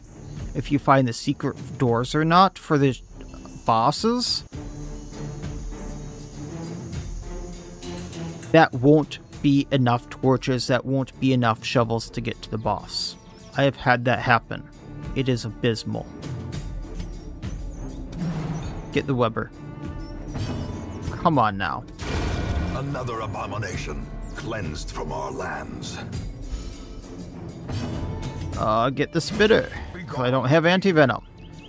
if you find the secret doors or not for the bosses, that won't be enough torches, that won't be enough shovels to get to the boss. I have had that happen. It is abysmal. Get the Weber. Come on now. Another abomination cleansed from our lands. Get the Spitter. I don't have anti-venom.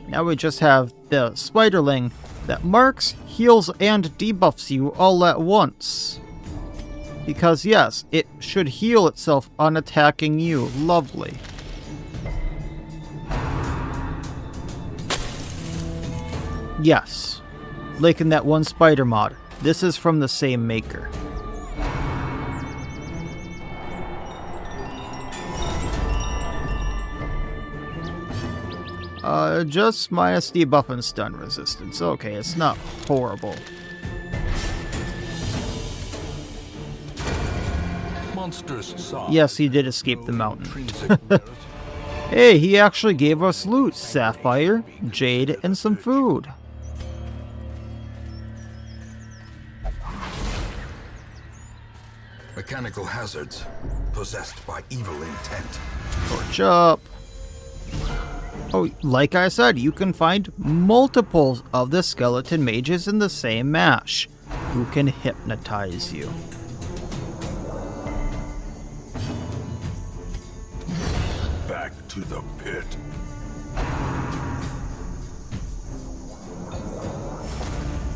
Now we just have the Spiderling that marks, heals, and debuffs you all at once. Because yes, it should heal itself on attacking you. Lovely. Yes. Like in that one spider mod. This is from the same maker. Just minus debuff and stun resistance. Okay, it's not horrible. Monsters saw. Yes, he did escape the mountain. Intrinsic merit. Hey, he actually gave us loot. Sapphire, jade, and some food. Mechanical hazards possessed by evil intent. Torch up. Oh, like I said, you can find multiples of the skeleton mages in the same match who can hypnotize you. Back to the pit.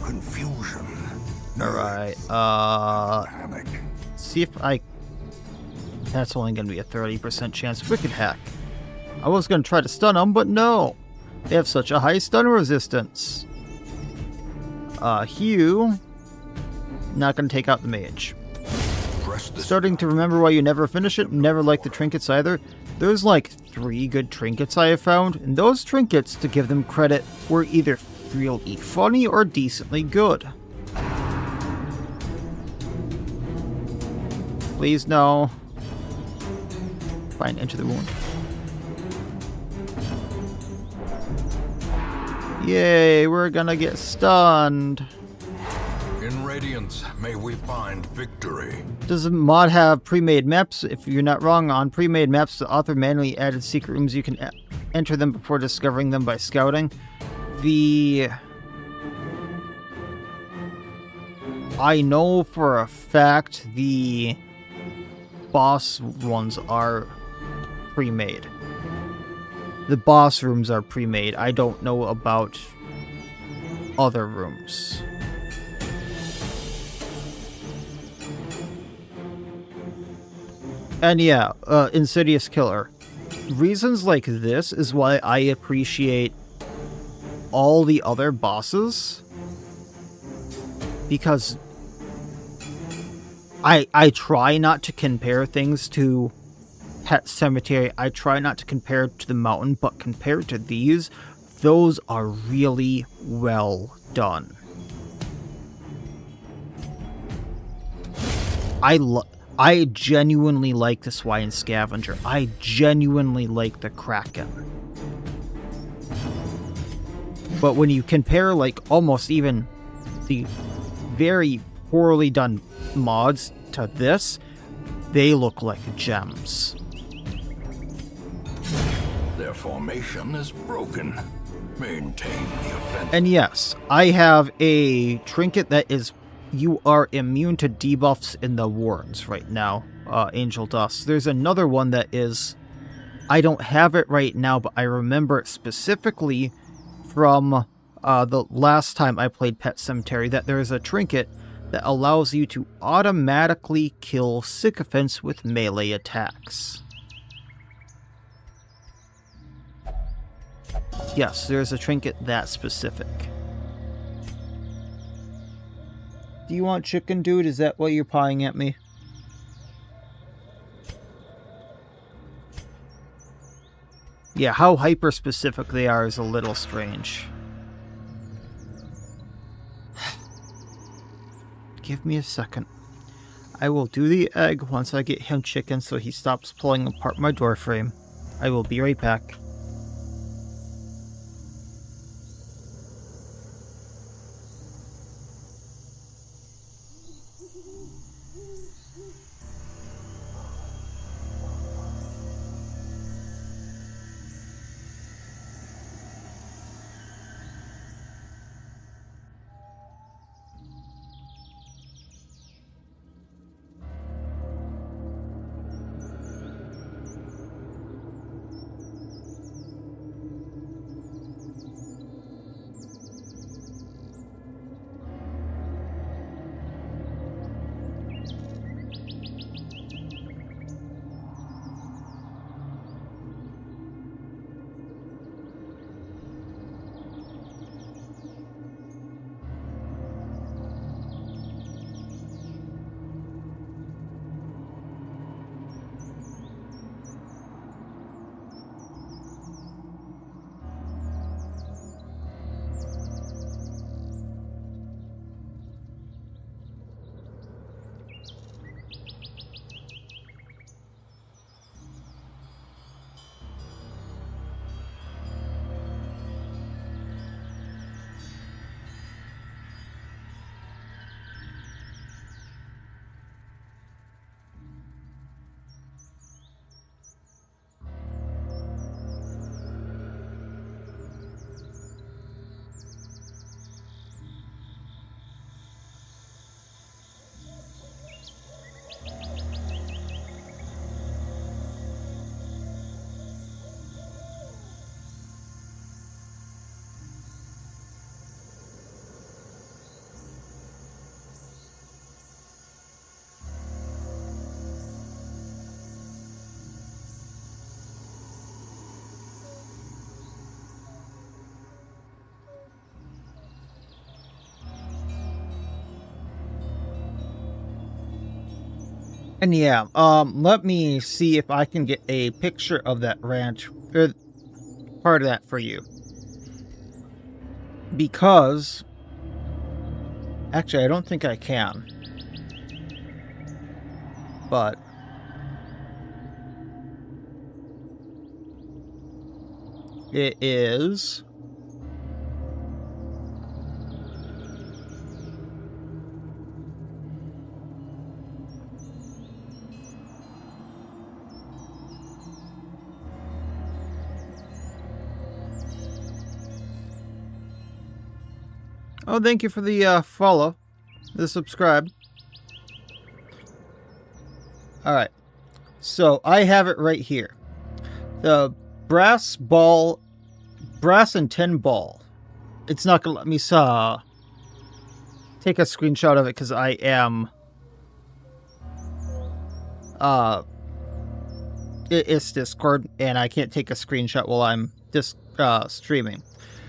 Confusion. Alright, Panic. see if I... That's only going to be a 30% chance. Wicked Hack. I was going to try to stun them, but no. They have such a high stun resistance. Hugh. Not going to take out the mage. Press the Starting to remember why you never finish it. Never like the trinkets either. There's like 3 good trinkets I have found, and those trinkets, to give them credit, were either really funny or decently good. Please no. Fine, enter the wound. Yay, we're gonna get stunned. In Radiance, may we find victory. Does the mod have pre-made maps? If you're not wrong, on pre-made maps, the author manually added secret rooms. You can enter them before discovering them by scouting. I know for a fact the boss ones are pre-made. The boss rooms are pre-made. I don't know about other rooms. And yeah, Insidious Killer. Reasons like this is why I appreciate all the other bosses. Because I try not to compare things to Pet Cemetery. I try not to compare it to the mountain, but compared to these, those are really well done. I genuinely like the Swine Scavenger. I genuinely like the Kraken. But when you compare, like, almost even the very poorly done mods to this, they look like gems. Their formation is broken. Maintain the offensive. And yes, I have a trinket that is... You are immune to debuffs in the warrens right now, Angel Dust. There's another one that is... I don't have it right now, but I remember it specifically from the last time I played Pet Cemetery, that there is a trinket that allows you to automatically kill sycophants with melee attacks. Yes, there's a trinket that specific. Do you want chicken, dude? Is that what you're pawing at me? Yeah, how hyper-specific they are is a little strange. Give me a second. I will do the egg once I get him chicken so he stops pulling apart my door frame. I will be right back. And yeah, let me see if I can get a picture of that ranch, or part of that for you. Because, actually, I don't think I can. But it is... Oh, thank you for the follow, the subscribe. Alright, so I have it right here. The brass and tin ball. It's not going to let me take a screenshot of it because I am... It's Discord, and I can't take a screenshot while I'm streaming.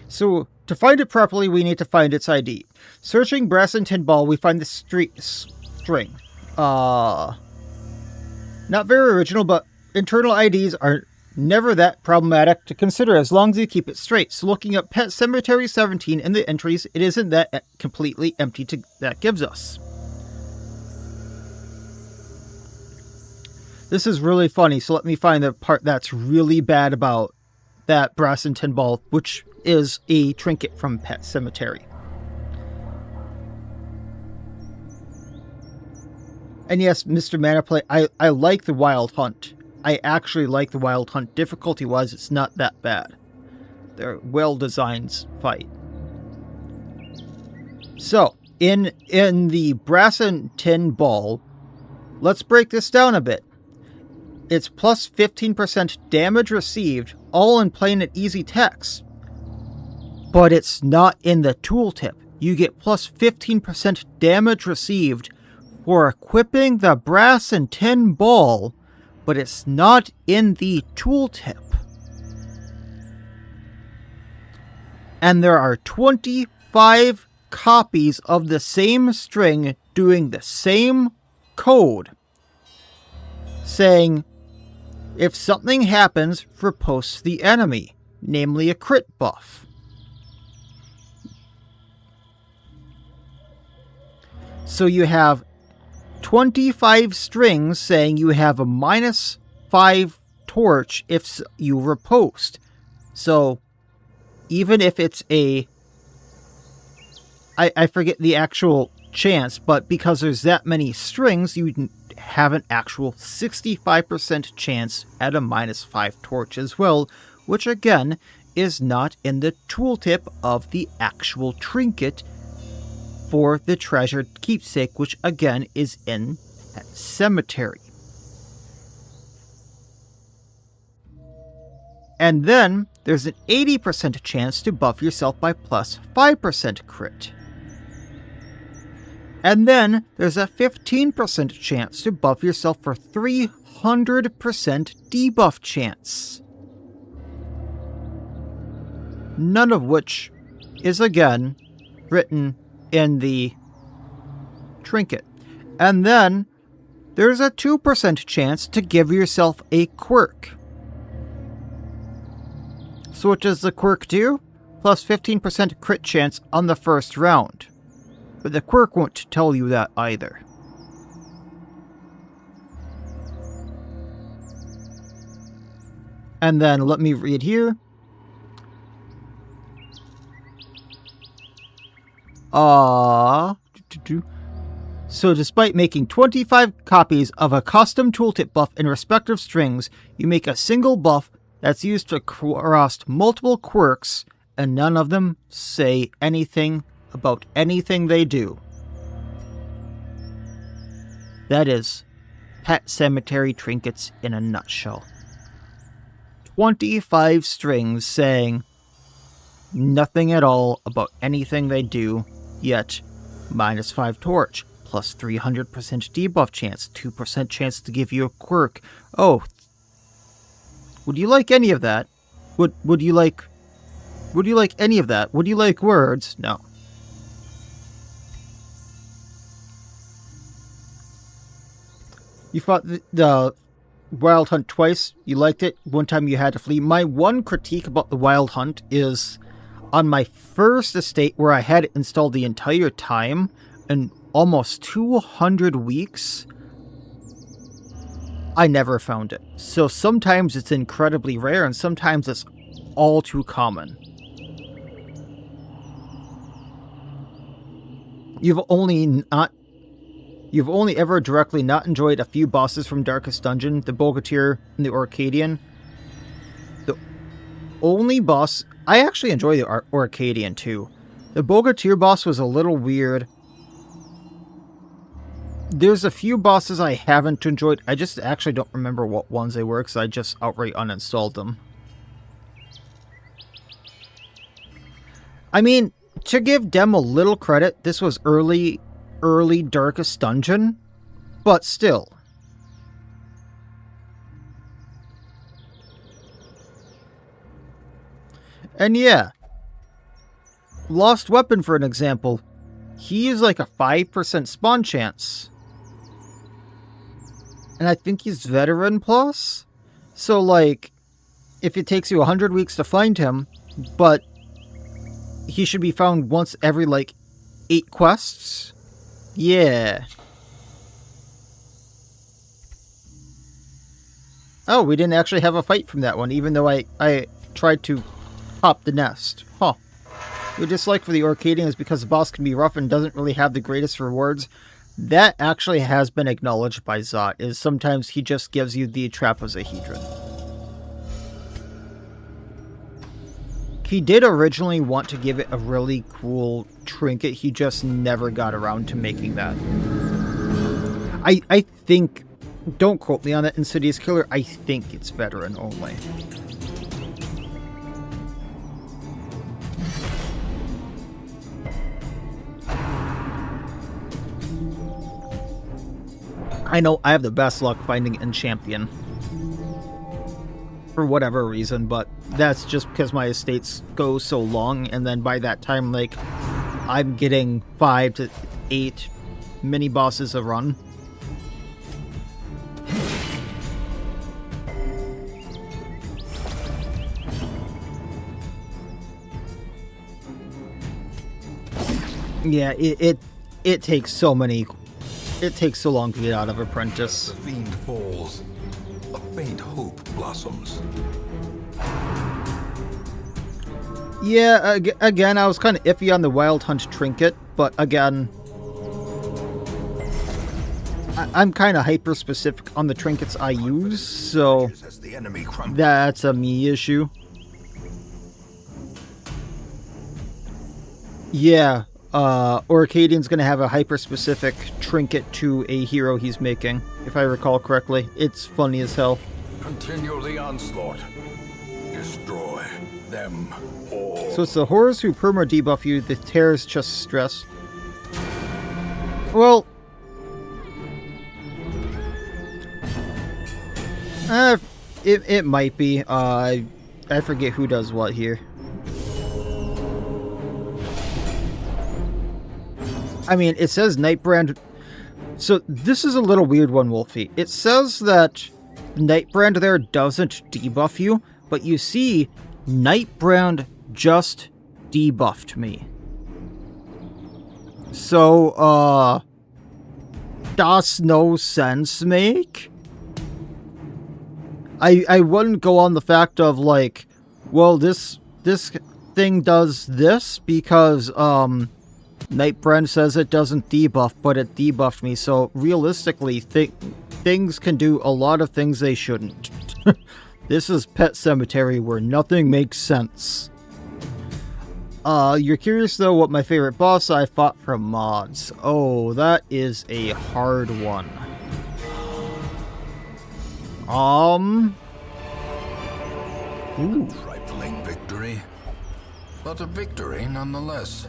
So, to find it properly, we need to find its ID. Searching brass and tin ball, we find the string. Not very original, but internal IDs are never that problematic to consider as long as you keep it straight. So looking up Pet Cemetery 17 in the entries, it isn't that completely empty that gives us. This is really funny, so let me find the part that's really bad about that brass and tin ball, which is a trinket from Pet Cemetery. And yes, Mr. Manaplay, I like the Wild Hunt. I actually like the Wild Hunt. Difficulty-wise, it's not that bad. They're well-designed fight. So, in the brass and tin ball, let's break this down a bit. It's plus 15% damage received, all in plain and easy text. But it's not in the tooltip. You get plus 15% damage received for equipping the brass and tin ball, but it's not in the tooltip. And there are 25 copies of the same string doing the same code, saying, if something happens, riposte the enemy, namely a crit buff. So you have 25 strings saying you have a -5 torch if you riposte. So even if it's I forget the actual chance, but because there's that many strings, you have an actual 65% chance at a -5 torch as well, which again is not in the tooltip of the actual trinket for the treasured keepsake, which again is in Pet Cemetery. And then there's an 80% chance to buff yourself by plus 5% crit. And then there's a 15% chance to buff yourself for 300% debuff chance. None of which is again written in the trinket. And then there's a 2% chance to give yourself a quirk. So what does the quirk do? Plus 15% crit chance on the first round. But the quirk won't tell you that either. And then let me read here. So despite making 25 copies of a custom tooltip buff in respective strings, you make a single buff that's used to cross multiple quirks, and none of them say anything about anything they do. That is Pet Cemetery trinkets in a nutshell. 25 strings saying nothing at all about anything they do, yet -5 torch, plus 300% debuff chance, 2% chance to give you a quirk. Oh, would you like any of that? Would you like any of that? Would you like words? No. You fought the Wild Hunt twice. You liked it. One time you had to flee. My one critique about the Wild Hunt is on my first estate where I had it installed the entire time and almost 200 weeks, I never found it. So sometimes it's incredibly rare and sometimes it's all too common. You've only ever directly not enjoyed a few bosses from Darkest Dungeon, the Bogatyr and the Orcadian. The only boss... I actually enjoy the Orcadian too. The Bogatyr boss was a little weird. There's a few bosses I haven't enjoyed. I just actually don't remember what ones they were because I just outright uninstalled them. I mean, to give them a little credit, this was early Darkest Dungeon, but still. And yeah, Lost Weapon for an example, he is like a 5% spawn chance. And I think he's Veteran Plus, so like, if it takes you 100 weeks to find him, but he should be found once every like 8 quests. Yeah. Oh, we didn't actually have a fight from that one, even though I tried to pop the nest. Huh. Your dislike for the Orcadian is because the boss can be rough and doesn't really have the greatest rewards. That actually has been acknowledged by Zot, is sometimes he just gives you the Trapezohedron. He did originally want to give it a really cool trinket, he just never got around to making that. I think, don't quote me on that, Insidious Killer, I think it's veteran only. I know I have the best luck finding an champion. For whatever reason, but that's just because my estates go so long, and then by that time, like, I'm getting 5 to 8 mini bosses a run. Yeah, it takes so many. It takes so long to get out of Apprentice. The fiend falls, a faint hope blossoms. Yeah, again, I was kind of iffy on the Wild Hunt trinket, but again, I'm kind of hyper-specific on the trinkets I use, so that's a me issue. Yeah, Orcadian's gonna have a hyper-specific trinket to a hero he's making, if I recall correctly. It's funny as hell. Continue the onslaught. Destroy them all. So it's the horrors who perma debuff you, the terrors just stress. Well, it might be. I forget who does what here. I mean, it says Nightbrand. So this is a little weird one, Wolfie. It says that Nightbrand there doesn't debuff you, but you see, Nightbrand just debuffed me. So, does no sense make? I wouldn't go on the fact of like, well, this thing does this because, Nightbrand says it doesn't debuff, but it debuffed me, so realistically, things can do a lot of things they shouldn't. This is Pet Cemetery where nothing makes sense. You're curious though what my favorite boss I fought from mods. Oh, that is a hard one. Ooh. Trifling victory, but a victory nonetheless.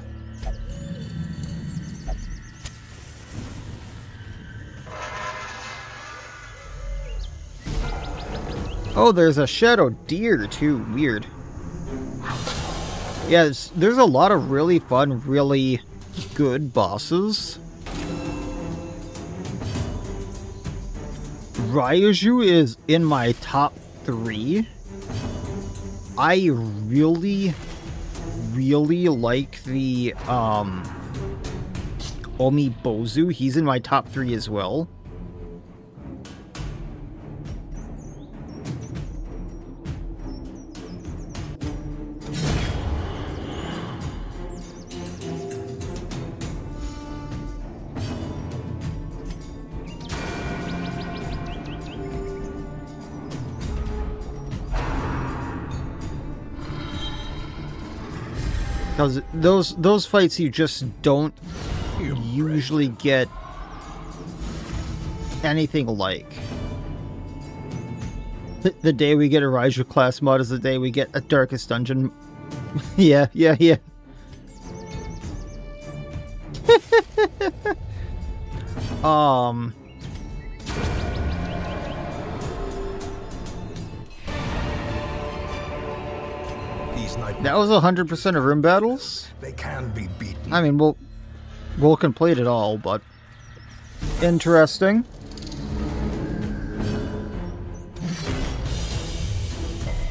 Oh, there's a shadow deer too. Weird. Yeah, there's a lot of really fun, really good bosses. Raiju is in my top 3. I really like the Omibozu. He's in my top 3 as well. Because those fights you just don't usually get anything like. The day we get a Raiju class mod is the day we get a Darkest Dungeon. Yeah. That was 100% of room battles? They can be beaten. I mean, we'll complete it all, but interesting.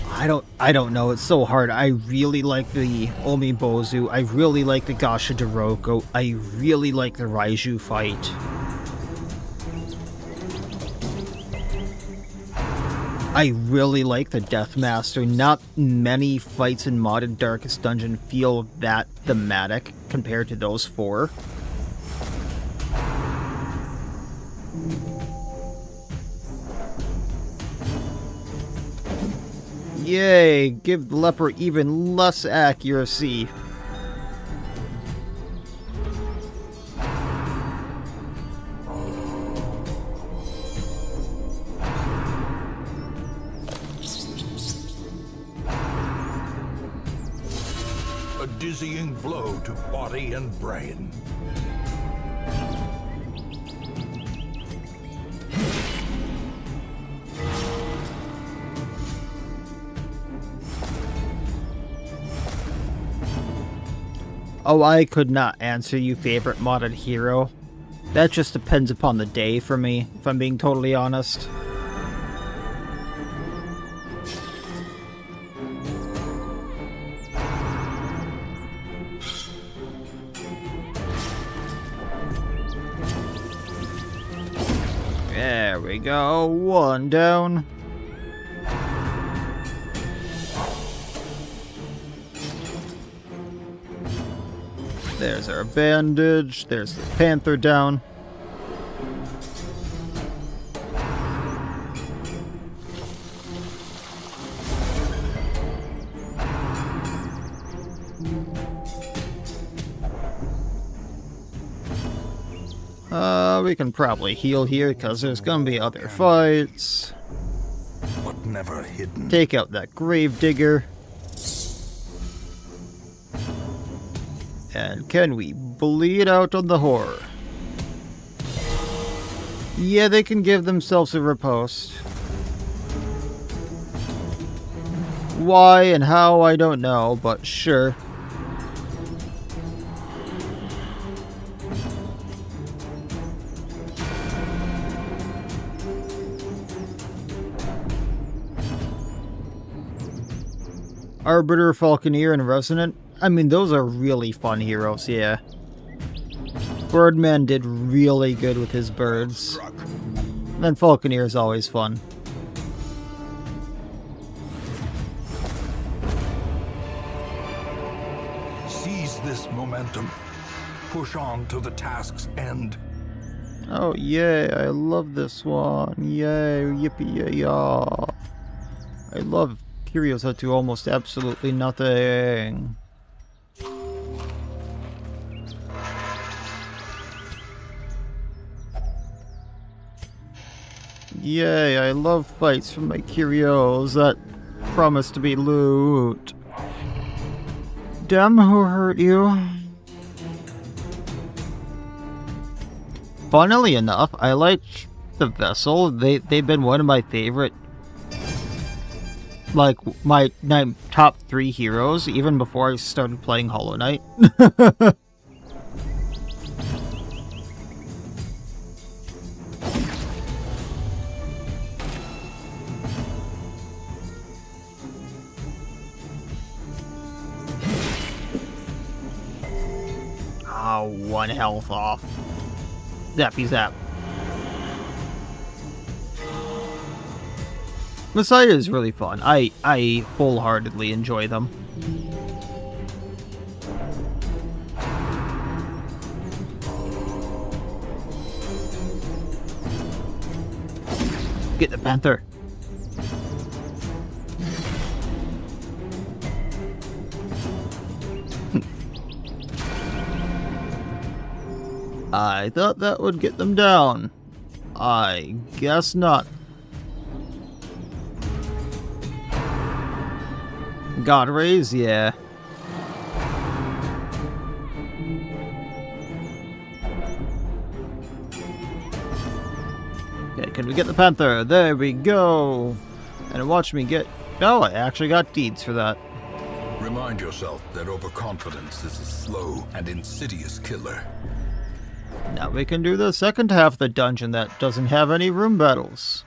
I don't know, it's so hard. I really like the Omibozu. I really like the Gasha Doroko. I really like the Raiju fight. I really like the Deathmaster. Not many fights in modded Darkest Dungeon feel that thematic compared to those 4. Yay! Give the leper even less accuracy. A dizzying blow to body and brain. Oh, I could not answer you favorite modded hero. That just depends upon the day for me, if I'm being totally honest. There we go, 1 down. There's our bandage. There's the panther down. We can probably heal here because there's gonna be other fights. But never hidden. Take out that gravedigger. And can we bleed out on the horror? Yeah, they can give themselves a riposte. Why and how, I don't know, but sure. Arbiter, Falconeer, and Resonant. I mean, those are really fun heroes, yeah. Birdman did really good with his birds. And then Falconeer is always fun. Seize this momentum. Push on to the task's end. Oh, yay, I love this one. Yay, yippee, yay, yaw. I love heroes that do almost absolutely nothing. Yay, I love fights from my curios that promise to be loot. Dem, who hurt you? Funnily enough, I like the Vessel. They've been one of my favorite, like, my top 3 heroes, even before I started playing Hollow Knight. 1 health off. Zappy zap. Miacidae is really fun. I wholeheartedly enjoy them. Get the panther. I thought that would get them down. I guess not. God raise, yeah. Okay, can we get the panther? There we go. And watch me get... Oh, I actually got deeds for that. Remind yourself that overconfidence is a slow and insidious killer. Now we can do the second half of the dungeon that doesn't have any room battles.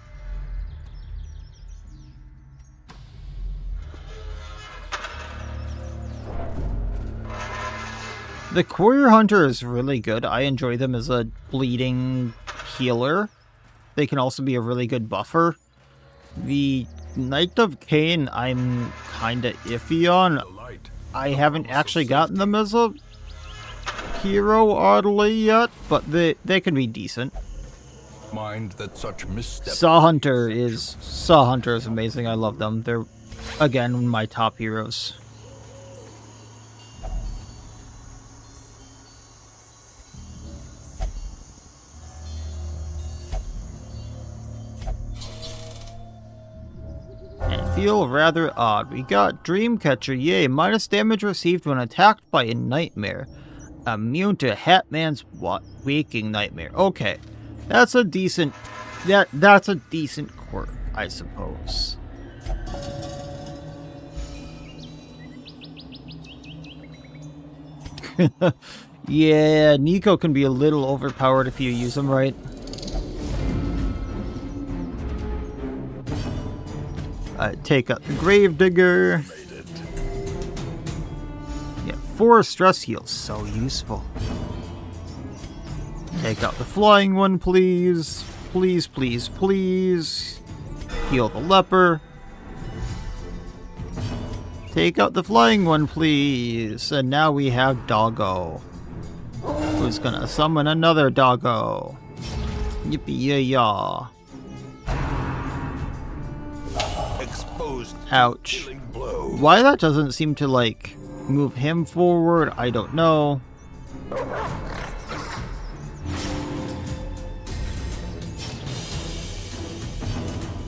The Courier Hunter is really good. I enjoy them as a bleeding healer. They can also be a really good buffer. The Knight of Cain I'm kinda iffy on. I haven't actually gotten them as a hero oddly yet, but they can be decent. Mind that such missteps. Saw Hunter is amazing. I love them. They're again my top heroes. And feel rather odd. We got Dreamcatcher, yay, minus damage received when attacked by a nightmare. Immune to Hatman's waking nightmare. Okay. That's a decent that's a decent quirk, I suppose. Yeah, Nico can be a little overpowered if you use him right. Take out the Gravedigger. Yeah, 4 stress heals, so useful. Take out the flying one, please. Please, please, please. Heal the leper. Take out the flying one, please. And now we have Doggo. Who's gonna summon another Doggo? Yippee-yah-yah. Ouch. Why that doesn't seem to, like, move him forward, I don't know.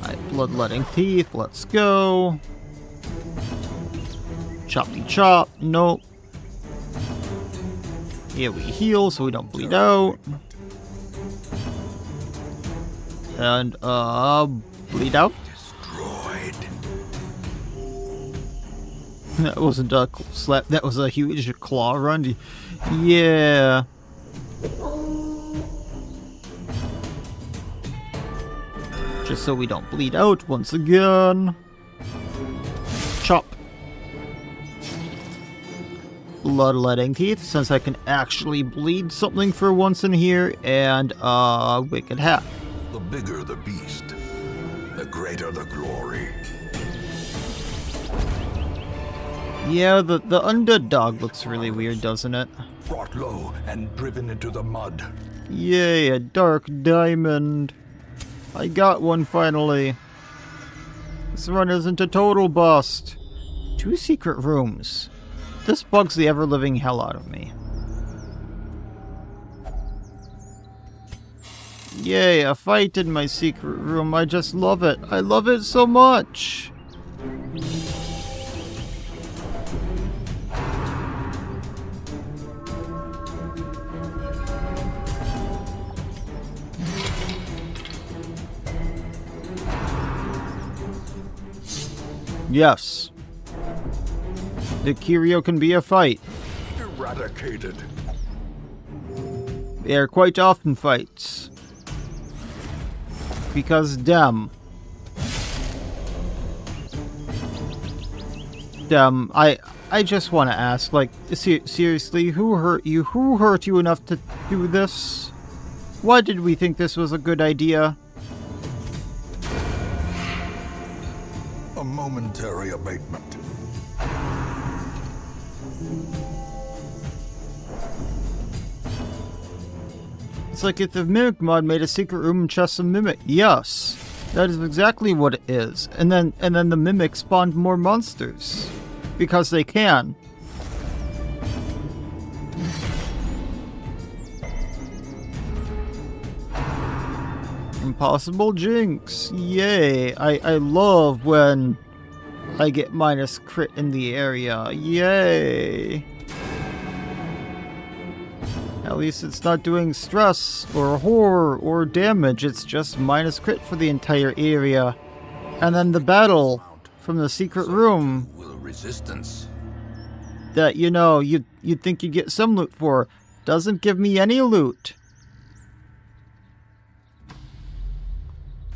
Alright, bloodletting teeth, let's go. Choppy chop, nope. Here we heal so we don't bleed out. And, bleed out? That wasn't a slap, that was a huge claw run. Yeah. Just so we don't bleed out once again. Chop. Bloodletting teeth, since I can actually bleed something for once in here, and wicked hat. The bigger the beast, the greater the glory. Yeah, the undead dog looks really weird, doesn't it? Brought low and driven into the mud. Yay, a dark diamond. I got one finally. This run isn't a total bust. 2 secret rooms. This bugs the ever-living hell out of me. Yay, a fight in my secret room. I just love it. I love it so much. Yes. The Curio can be a fight. Eradicated. They are quite often fights. Because damn. I just want to ask, like, seriously, who hurt you? Who hurt you enough to do this? Why did we think this was a good idea? A momentary abatement. It's like if the Mimic mod made a secret room and chest of Mimic. Yes, that is exactly what it is. And then the Mimic spawned more monsters. Because they can. Impossible Jinx. Yay. I love when I get minus crit in the area. Yay. At least it's not doing stress or horror or damage. It's just minus crit for the entire area. And then the battle from the secret room. Resistance. That, you know, you'd think you'd get some loot for. Doesn't give me any loot.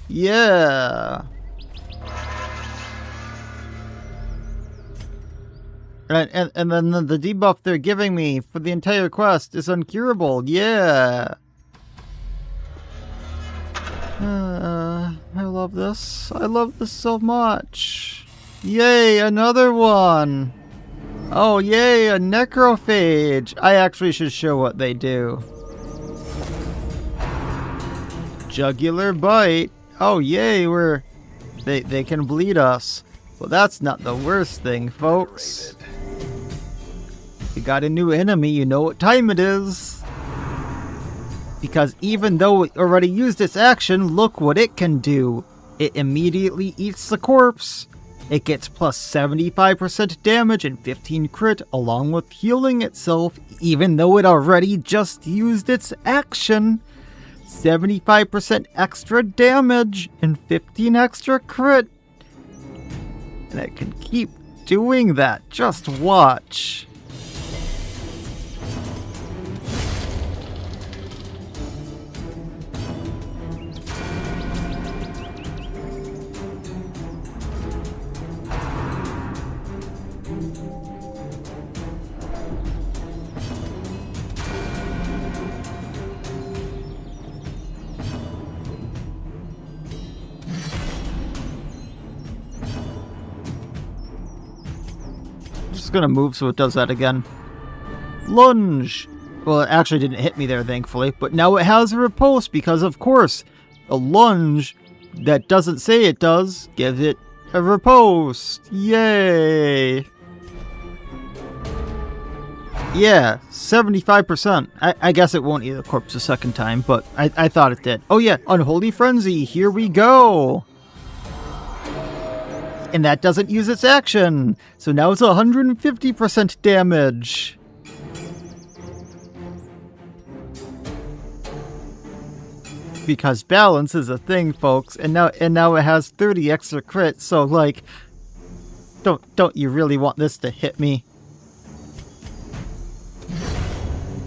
Yeah. And then the debuff they're giving me for the entire quest is uncurable. Yeah. I love this. I love this so much. Yay, another one. Oh, yay, a necrophage. I actually should show what they do. Jugular bite. Oh, yay, they can bleed us. Well, that's not the worst thing, folks. You got a new enemy, you know what time it is. Because even though it already used its action, look what it can do. It immediately eats the corpse. It gets plus 75% damage and 15 crit, along with healing itself, even though it already just used its action. 75% extra damage and 15 extra crit. And it can keep doing that. Just watch. Gonna move so it does that again. Lunge. Well, it actually didn't hit me there, thankfully, but now it has a riposte because, of course, a lunge that doesn't say it does gives it a riposte. Yay. Yeah, 75%. I guess it won't eat the corpse a second time, but I thought it did. Oh yeah, Unholy Frenzy. Here we go. And that doesn't use its action. So now it's 150% damage. Because balance is a thing, folks. And now it has 30 extra crit. So like, don't you really want this to hit me?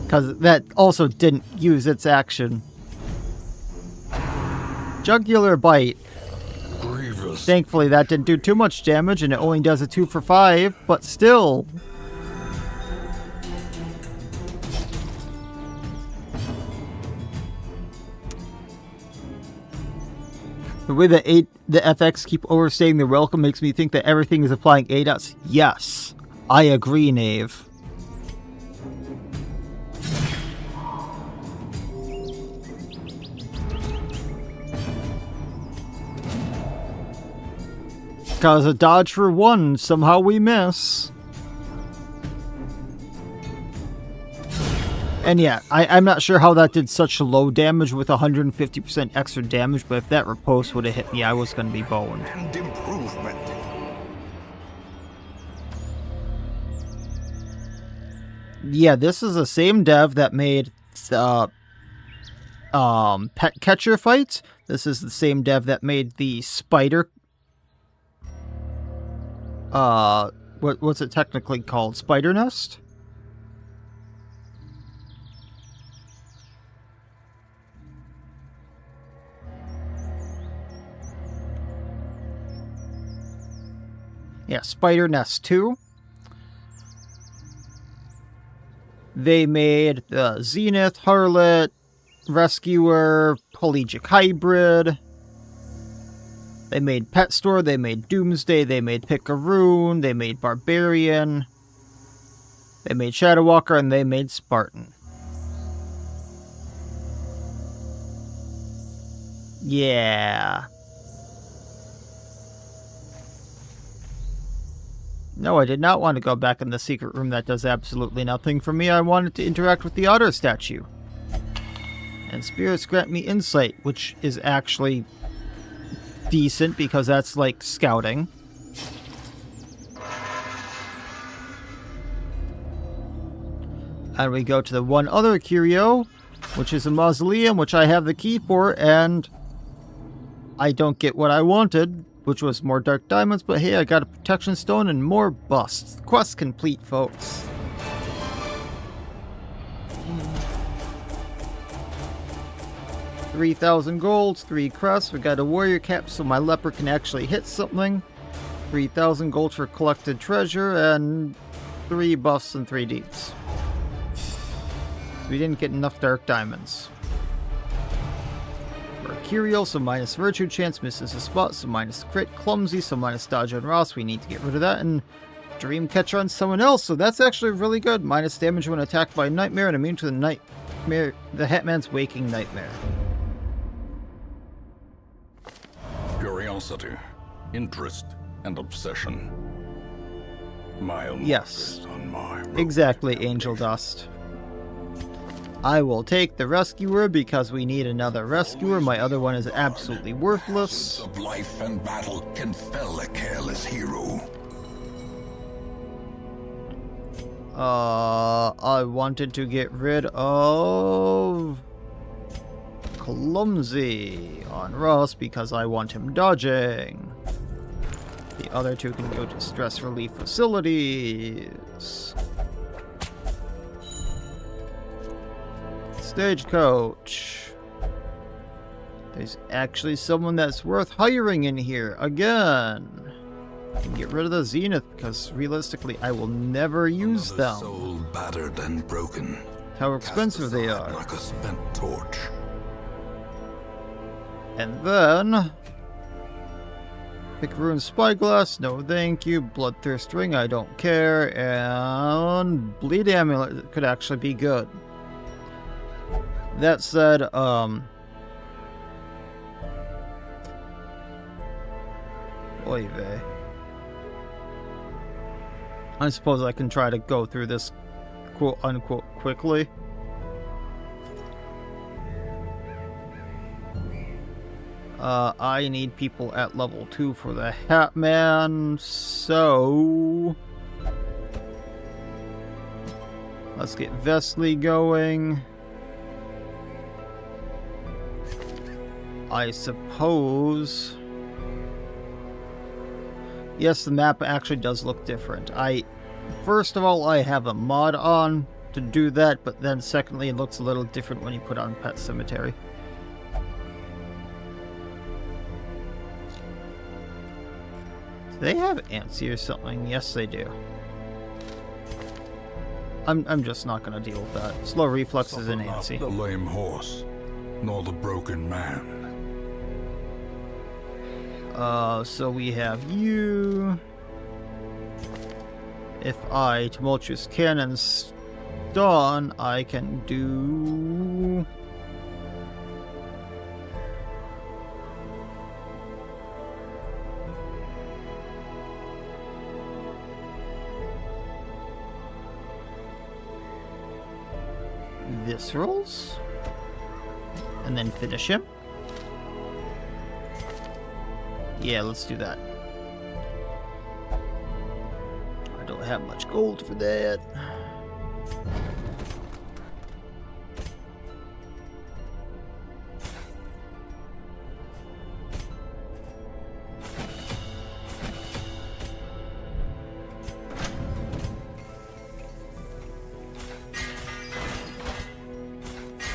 Because that also didn't use its action. Jugular Bite. Thankfully, that didn't do too much damage, and it only does a 2 for 5, but still. The way that the FX keep overstaying the welcome makes me think that everything is applying ADOTs. Yes, I agree, Knave. Because a dodge for 1, somehow we miss. And yeah, I'm not sure how that did such low damage with 150% extra damage, but if that riposte would have hit me, I was going to be boned. And improvement. Yeah, this is the same dev that made Pet Catcher fights. This is the same dev that made the spider. What's it technically called? Spider Nest? Yeah, Spider Nest 2. They made the Zenith, Harlot, Rescuer, Pelagic Hybrid. They made Pet Store, they made Doomsday, they made Picaroon, they made Barbarian, they made Shadow Walker, and they made Spartan. Yeah. No, I did not want to go back in the secret room that does absolutely nothing for me. I wanted to interact with the otter statue. And spirits grant me insight, which is actually decent because that's like scouting. And we go to the one other curio, which is a mausoleum, which I have the key for, and I don't get what I wanted, which was more dark diamonds, but hey, I got a protection stone and more busts. Quest complete, folks. $3,000 golds, 3 crests. We got a warrior cap so my leper can actually hit something. 3,000 gold for collected treasure, and 3 buffs and 3 deeds. We didn't get enough dark diamonds. Mercurial, so minus virtue chance, misses a spot, so minus crit. Clumsy, so minus dodge on Ross. We need to get rid of that. And Dreamcatcher on someone else, so that's actually really good. Minus damage when attacked by nightmare and immune to the nightmare, the Hetman's waking nightmare. Curiosity, interest, and obsession. Mile Yes. markers on my road Exactly, navigation. Angel Dust. I will take the Rescuer because we need another Rescuer. My other one is absolutely worthless. Of life and battle can fell a careless hero. I wanted to get rid of Clumsy on Ross because I want him dodging. The other two can go to stress relief facilities. Stagecoach. There's actually someone that's worth hiring in here again. I can get rid of the Zenith because realistically I will never use Another them. soul battered and broken. How expensive they Cast are. aside like a spent torch. And then Picaroon Spyglass, no thank you. Bloodthirst Ring, I don't care. And Bleed Amulet could actually be good. That said, oy vey. I suppose I can try to go through this quote unquote quickly. I need people at level 2 for the Hatman, so let's get Vesely going. I suppose. Yes, the map actually does look different. First of all, I have a mod on to do that, but then secondly, it looks a little different when you put on Pet Cemetery. Do they have Antsy or something? Yes, they do. I'm just not gonna deal with that. Slow reflexes and Suffer not Antsy. the lame horse, nor the broken man. So we have you. If I Tumultuous Cannon stun, I can do... Viscerals? And then finish him? Yeah, let's do that. I don't have much gold for that.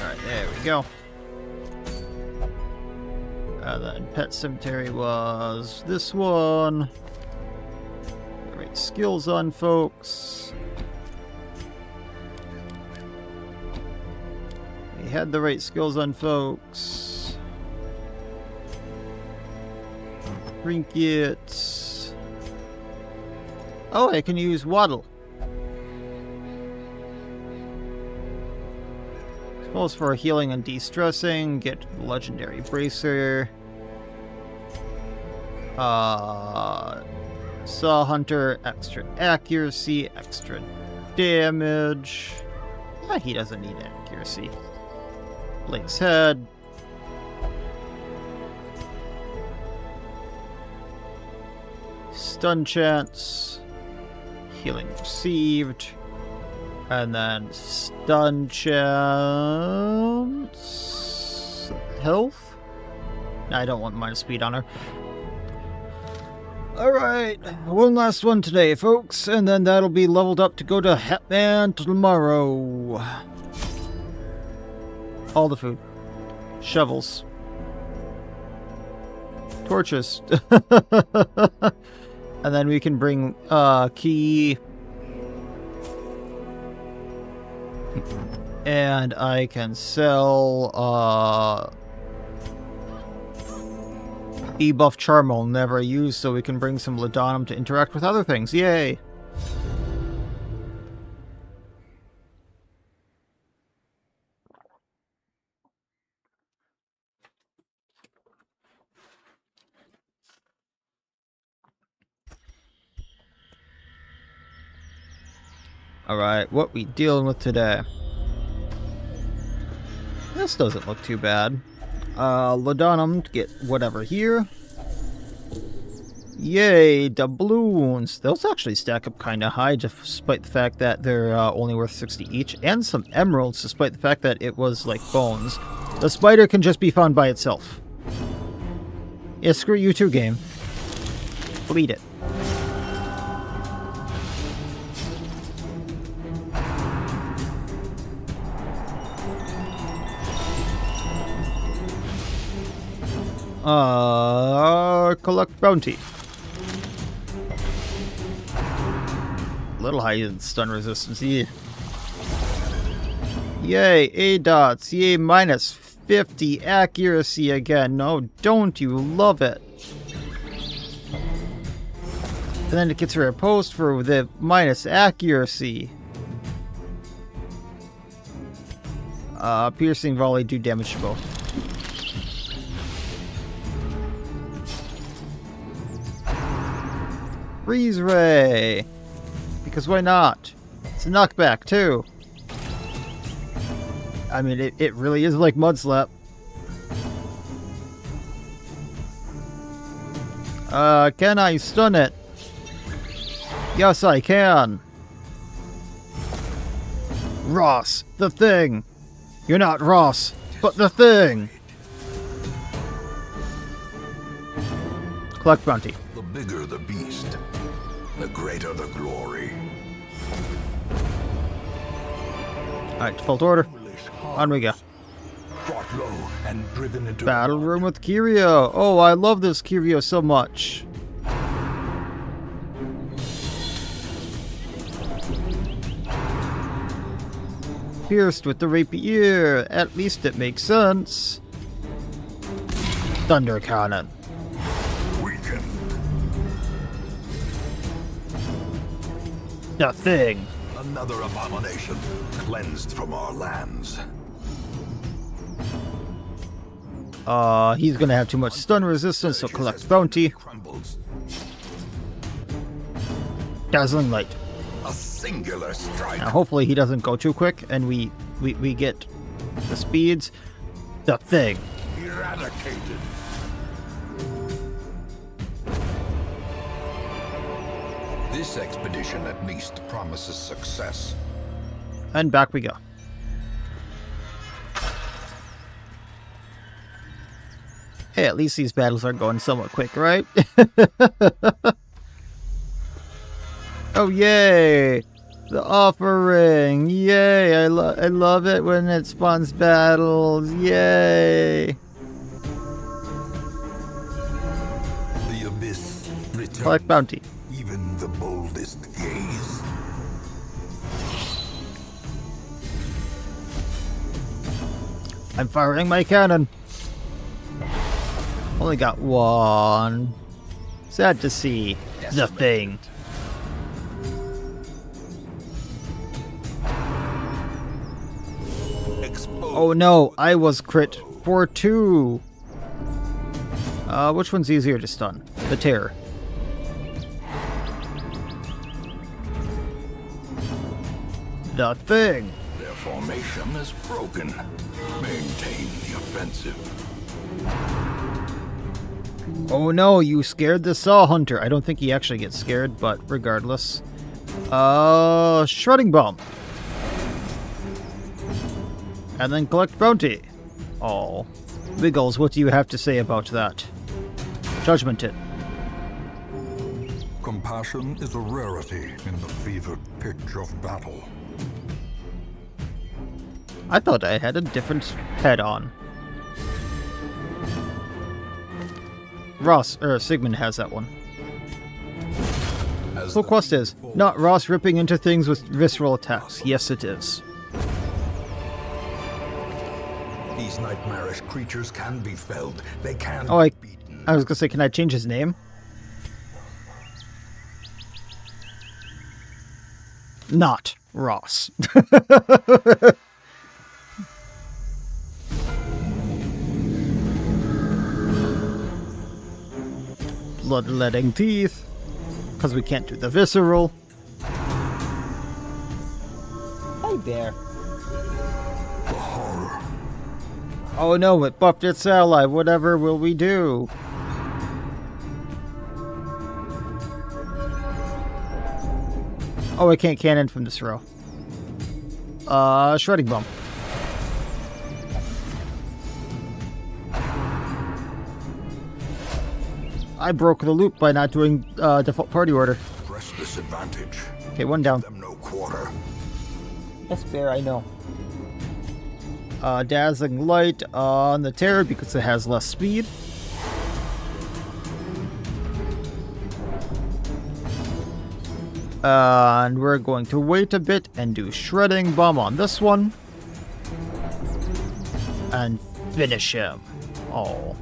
Alright, there we go. Then Pet Cemetery was this one. Great skills on folks. We had the right skills on folks. Trinkets. Oh, I can use Waddle. Suppose for healing and de-stressing, get legendary bracer. Saw Hunter, extra accuracy, extra damage. He doesn't need accuracy. Blake's head. Stun chance. Healing received. And then stun chance. Health? I don't want minus speed on her. Alright, one last one today, folks, and then that'll be leveled up to go to Hetman tomorrow. All the food. Shovels. Torches. And then we can bring key. And I can sell E-buff charm I'll never use, so we can bring some Laudanum to interact with other things. Yay! Alright, what we dealing with today? This doesn't look too bad. Laudanum to get whatever here. Yay, doubloons. Those actually stack up kind of high, despite the fact that they're only worth 60 each. And some emeralds, despite the fact that it was like bones. The spider can just be found by itself. Yeah, screw you too, game. Bleed it. Collect bounty. Little high in stun resistance. Yeah. Yay, A dots. Yay, minus 50 accuracy again. No, don't you love it? And then it gets her a post for the minus accuracy. Piercing volley do damage to both. Freeze Ray! Because why not? It's a knockback, too. I mean, it really is like Mud Slap. Can I stun it? Yes, I can. Ross, the thing. You're not Ross, but the thing. Collect bounty. The bigger the beast, the greater the glory. Alright, default order. On we go. Brought low and driven into Battle room with Kirio. Oh, I love this Kirio so much. Pierced with the rapier. At least it makes sense. Thunder cannon. weaken. The thing. Another abomination cleansed from our lands. He's gonna have too much stun resistance, so collect bounty. Crumbles. Dazzling light. A singular strike. Now hopefully he doesn't go too quick and we get the speeds. The thing. Eradicated. This expedition at least promises success. And back we go. Hey, at least these battles are going somewhat quick, right? Oh, yay! The offering! Yay! I love it when it spawns battles! Yay! The abyss returns. Collect bounty. Even the boldest gaze. I'm firing my cannon. Only got one. Sad to see. The thing. Oh no, I was crit for 2. Which one's easier to stun? The terror. The thing. Their formation is broken. Maintain the offensive. Oh no, you scared the Saw Hunter. I don't think he actually gets scared, but regardless. Shredding Bomb. And then collect bounty. Oh. Wiggles, what do you have to say about that? Judgment it. Compassion is a rarity in the fevered pitch of battle. I thought I had a different head on. Sigmund has that one. Full quest is not Ross ripping into things with visceral attacks. Yes, it is. These nightmarish creatures can be felled. They can Oh, be beaten. I was gonna say, can I change his name? Not Ross. Bloodletting teeth. Because we can't do the visceral. Hey there. The horror. Oh no, it buffed its ally. Whatever will we do? Oh, I can't cannon from this row. Shredding Bomb. I broke the loop by not doing default party order. Press this advantage. Okay, one down. Them no quarter. Yes, Bear, I know. Dazzling Light on the Terror because it has less speed. And we're going to wait a bit and do Shredding Bomb on this one. And finish him. Oh.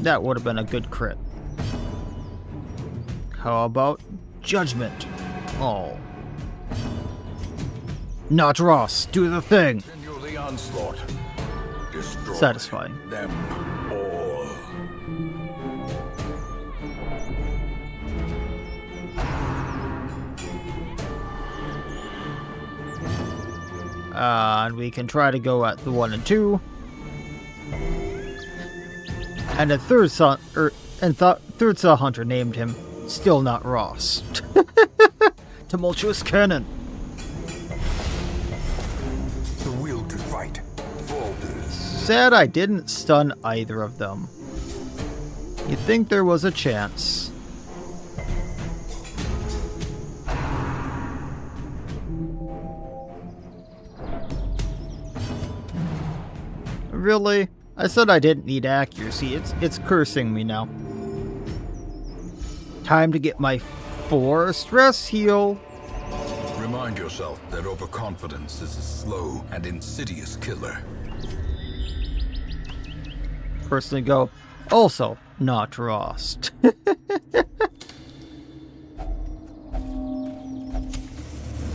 That would have been a good crit. How about Judgment? Oh. Not Ross, do the thing! Continue the onslaught. Destroy Satisfying. them all. And we can try to go at the 1 and 2. And a third Saw Hunter named him still not Ross. Tumultuous Cannon. The will to fight falters. Sad I didn't stun either of them. You'd think there was a chance. Really? I said I didn't need accuracy. It's cursing me now. Time to get my 4 stress heal. Remind yourself that overconfidence is a slow and insidious killer. Personally go, also not Ross. The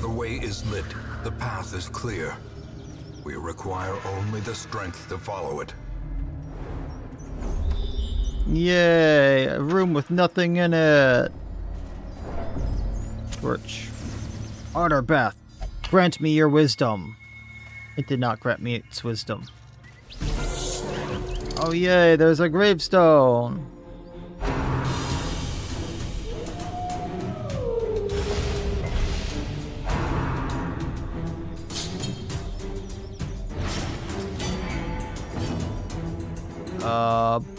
way is lit. The path is clear. We require only the strength to follow it. Yay, a room with nothing in it. Torch. Honor Bath, grant me your wisdom. It did not grant me its wisdom. Oh yay, there's a gravestone.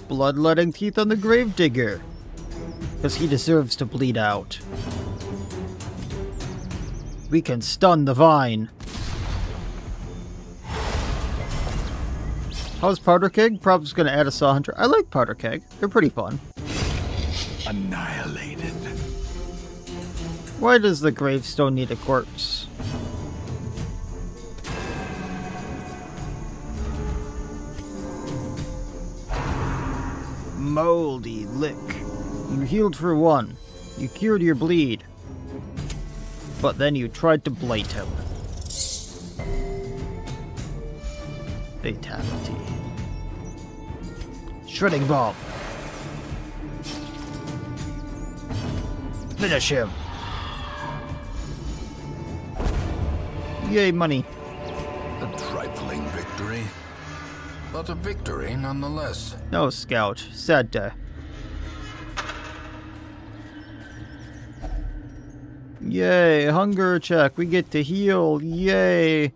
Bloodletting teeth on the gravedigger. Because he deserves to bleed out. We can stun the vine. How's Powder Keg? Probably gonna add a Saw Hunter. I like Powder Keg. They're pretty fun. Annihilated. Why does the gravestone need a corpse? moldy lick. You healed for one. You cured your bleed. But then you tried to blight him. Fatality. Shredding bomb. Finish him. Yay, money. A trifling victory, but a victory nonetheless. No, Scout. Sad day. Yay, hunger check. We get to heal. Yay.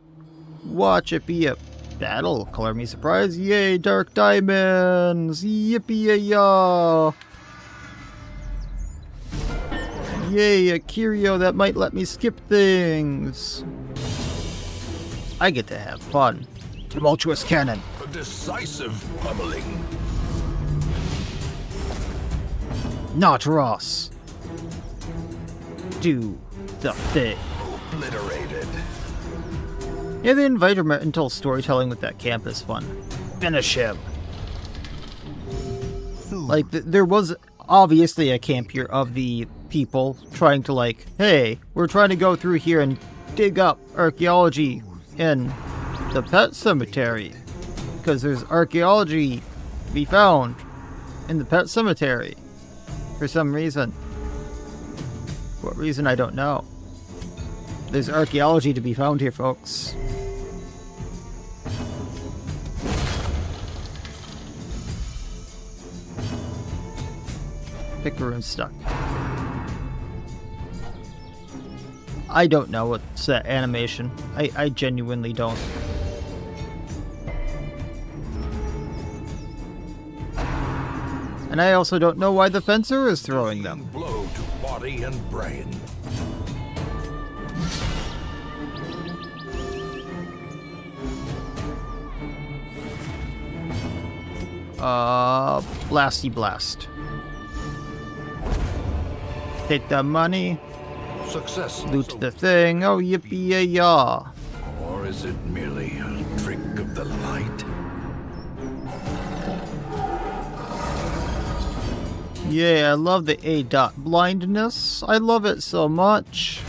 Watch it be a battle. Color me surprised. Yay, dark diamonds. Yippee-yah. Yay, a curio that might let me skip things. I get to have fun. Tumultuous cannon. A decisive pummeling. Not Ross. Do the thing. Obliterated. Yeah, the environmental storytelling with that camp is fun. Finish him. Like, there was obviously a camp here of the people trying to, like, hey, we're trying to go through here and dig up archaeology in the pet cemetery. Because there's archaeology to be found in the pet cemetery. For some reason. What reason, I don't know. There's archaeology to be found here, folks. Picaroon stuck. I don't know what's that animation. I genuinely don't. And I also don't know why the fencer is throwing them. Blow to body and brain. Blasty blast. Take the money. Success. Loot the thing. Oh, yippee-yah. Or is it merely a trick of the light? Yeah, I love the A-dot blindness. I love it so much.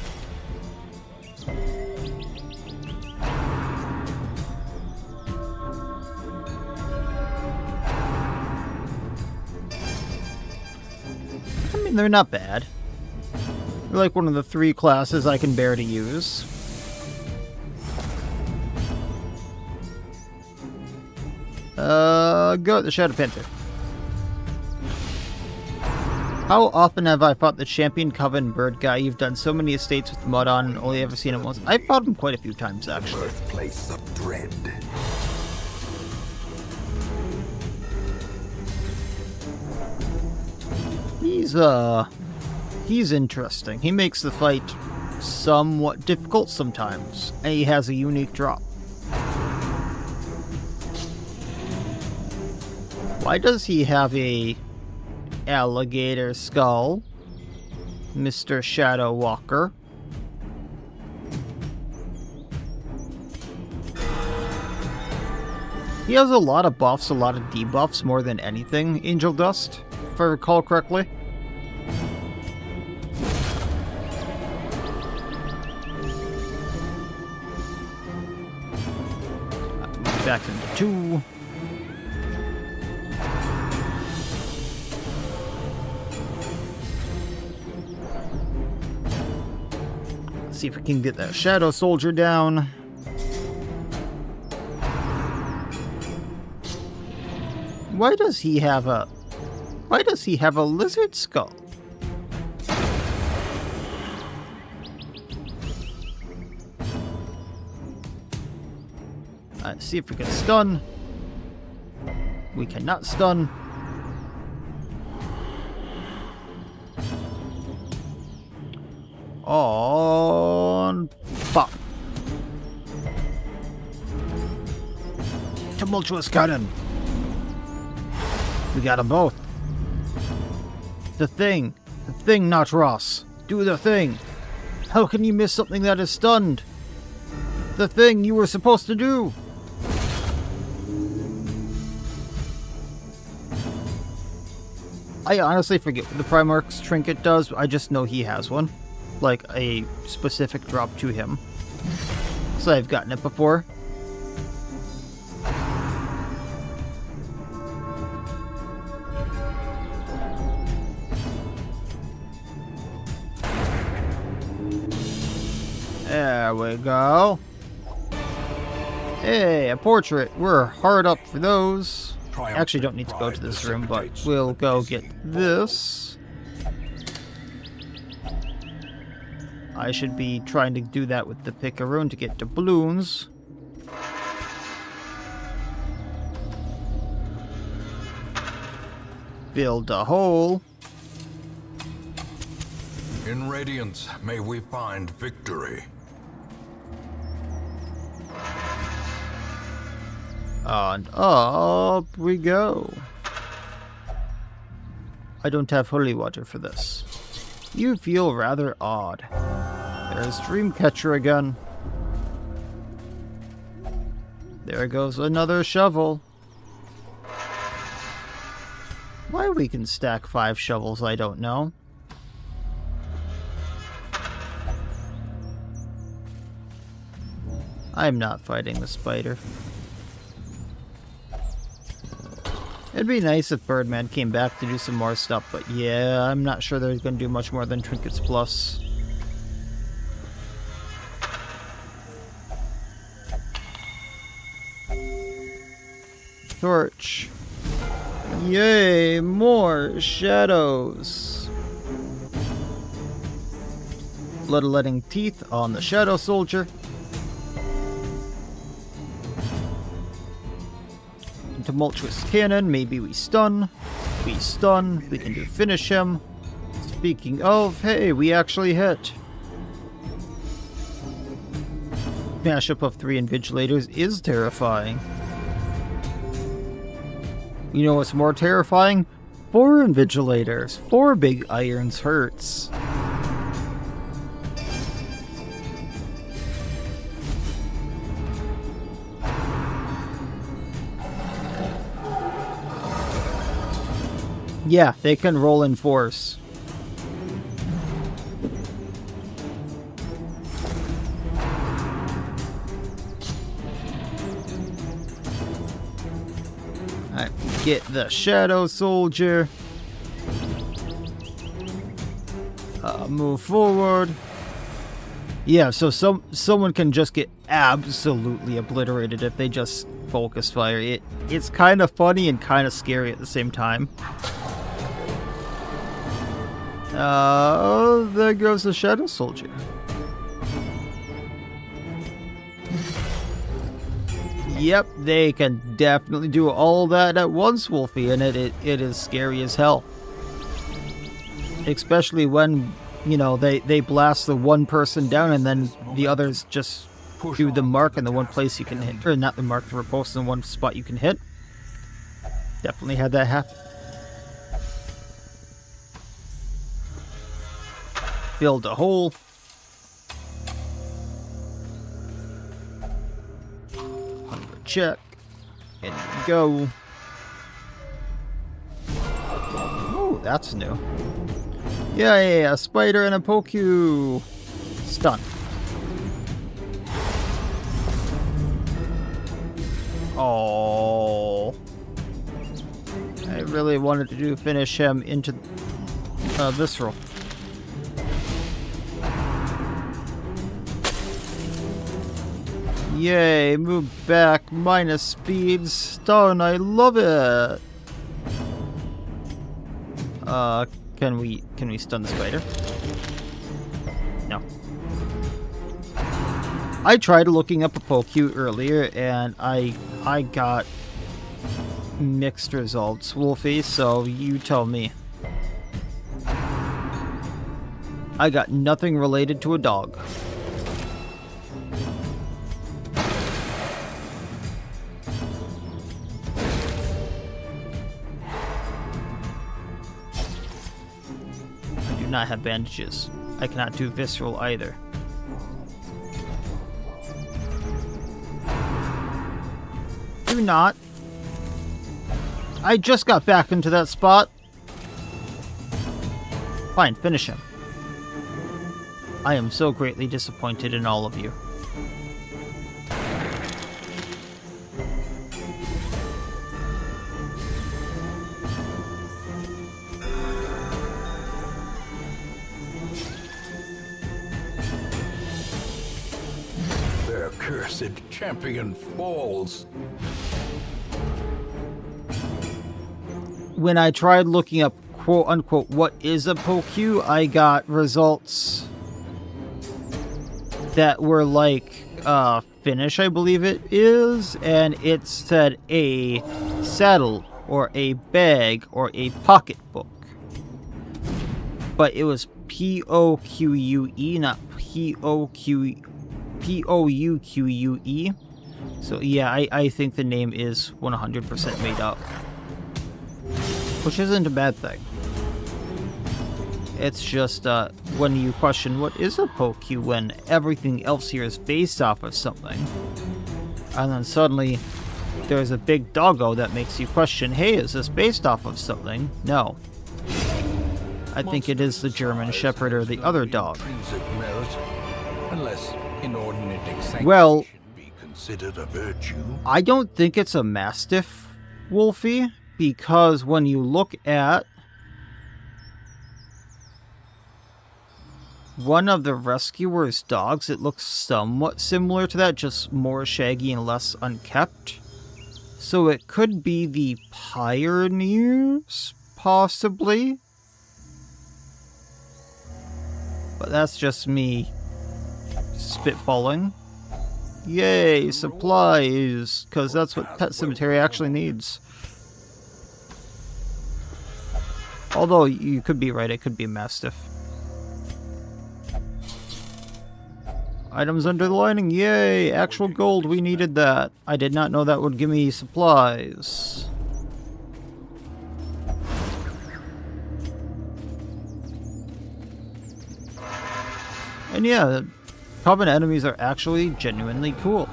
I mean, they're not bad. They're like one of the 3 classes I can bear to use. Go with the Shadow Panther. How often have I fought the Champion Coven bird guy you've done so many estates with mud on and only ever seen him once? I've fought him quite a few times, actually. Birthplace of dread. He's interesting. He makes the fight somewhat difficult sometimes, and he has a unique drop. Why does he have a alligator skull, Mr. Shadow Walker? He has a lot of buffs, a lot of debuffs more than anything, Angel Dust, if I recall correctly. Back into 2. See if we can get that Shadow Soldier down. Why does he have a lizard skull? Let's see if we can stun. We cannot stun. On pop. Tumultuous cannon. We got them both. The thing, not Ross. Do the thing. How can you miss something that is stunned? The thing you were supposed to do. I honestly forget what the Primarch's trinket does. I just know he has one. Like, a specific drop to him. So I've gotten it before. There we go. Hey, a portrait. We're hard up for those. Actually, don't need to go to this room, but we'll go get this. I should be trying to do that with the Picaroon to get doubloons. Build a hole. In Radiance, may we find victory. And up we go. I don't have holy water for this. You feel rather odd. There's Dreamcatcher again. There goes another shovel. Why we can stack 5 shovels, I don't know. I'm not fighting the spider. It'd be nice if Birdman came back to do some more stuff, but yeah, I'm not sure they're going to do much more than Trinkets Plus. Torch. Yay, more shadows. Bloodletting teeth on the Shadow Soldier. Tumultuous cannon, maybe we stun. We stun, we can do finish him. Speaking of, hey, we actually hit. Mashup of 3 Invigilators is terrifying. You know what's more terrifying? 4 Invigilators. 4 big irons hurts. Yeah, they can roll in force. Alright, get the Shadow Soldier. Move forward. Yeah, so someone can just get absolutely obliterated if they just focus fire. It's kind of funny and kind of scary at the same time. There goes the Shadow Soldier. Yep, they can definitely do all that at once, Wolfie, and it is scary as hell. Especially when, you know, they blast the one person down and then the others just do the mark in the one place you can hit. Or not the mark, the riposte in one spot you can hit. Definitely had that happen. Build a hole. Hunger check. And go. Oh, that's new. Yeah, a spider and a Poku. Stun. Oh. I really wanted to finish him into Visceral. Yay, move back, minus speed, stun, I love it! Can we stun the spider? No. I tried looking up a Poku earlier, and I got mixed results, Wolfie, so you tell me. I got nothing related to a dog. Not have bandages. I cannot do visceral either. Do not. I just got back into that spot. Fine, finish him. I am so greatly disappointed in all of you. Their cursed champion falls. When I tried looking up quote-unquote what is a POQ, I got results that were like Finnish, I believe it is, and it said a saddle or a bag or a pocketbook. But it was P-O-Q-U-E, not P-O-U-Q-U-E. So yeah, I think the name is 100% made up. Which isn't a bad thing. It's just when you question what is a POQ when everything else here is based off of something. And then suddenly there's a big doggo that makes you question, hey, is this based off of something? No. I think it is the German Shepherd or the other dog. Unless inordinate excitation Well, be considered a virtue. I don't think it's a Mastiff, Wolfie, because when you look at one of the rescuer's dogs, it looks somewhat similar to that, just more shaggy and less unkempt. So it could be the Pioneers, possibly. But that's just me spitballing. Yay, supplies, because that's what Pet Cemetery actually needs. Although you could be right, it could be Mastiff. Items under the lining, yay! Actual gold, we needed that. I did not know that would give me supplies. And yeah, the Covenant enemies are actually genuinely cool.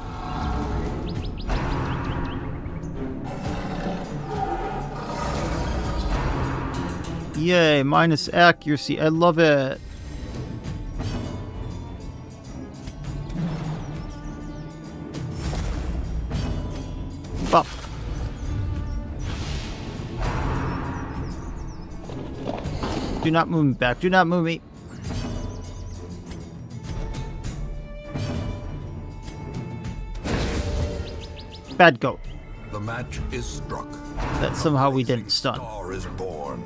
Yay, minus accuracy, I love it. Bop. Do not move me back. Do not move me. Bad goat. The match is struck. That somehow we didn't stun. Star is born.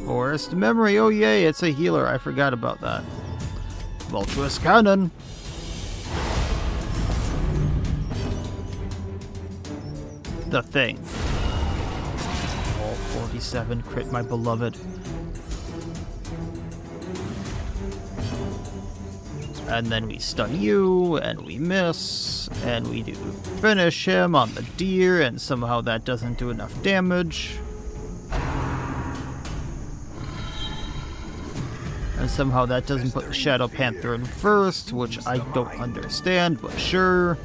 Forest memory. Oh yay, it's a healer. I forgot about that. Vulturous cannon. The thing. All 47 crit, my beloved. And then we stun you, and we miss, and we do finish him on the deer, and somehow that doesn't do enough damage. And somehow that doesn't put the Shadow Panther in first, which I don't understand, but sure.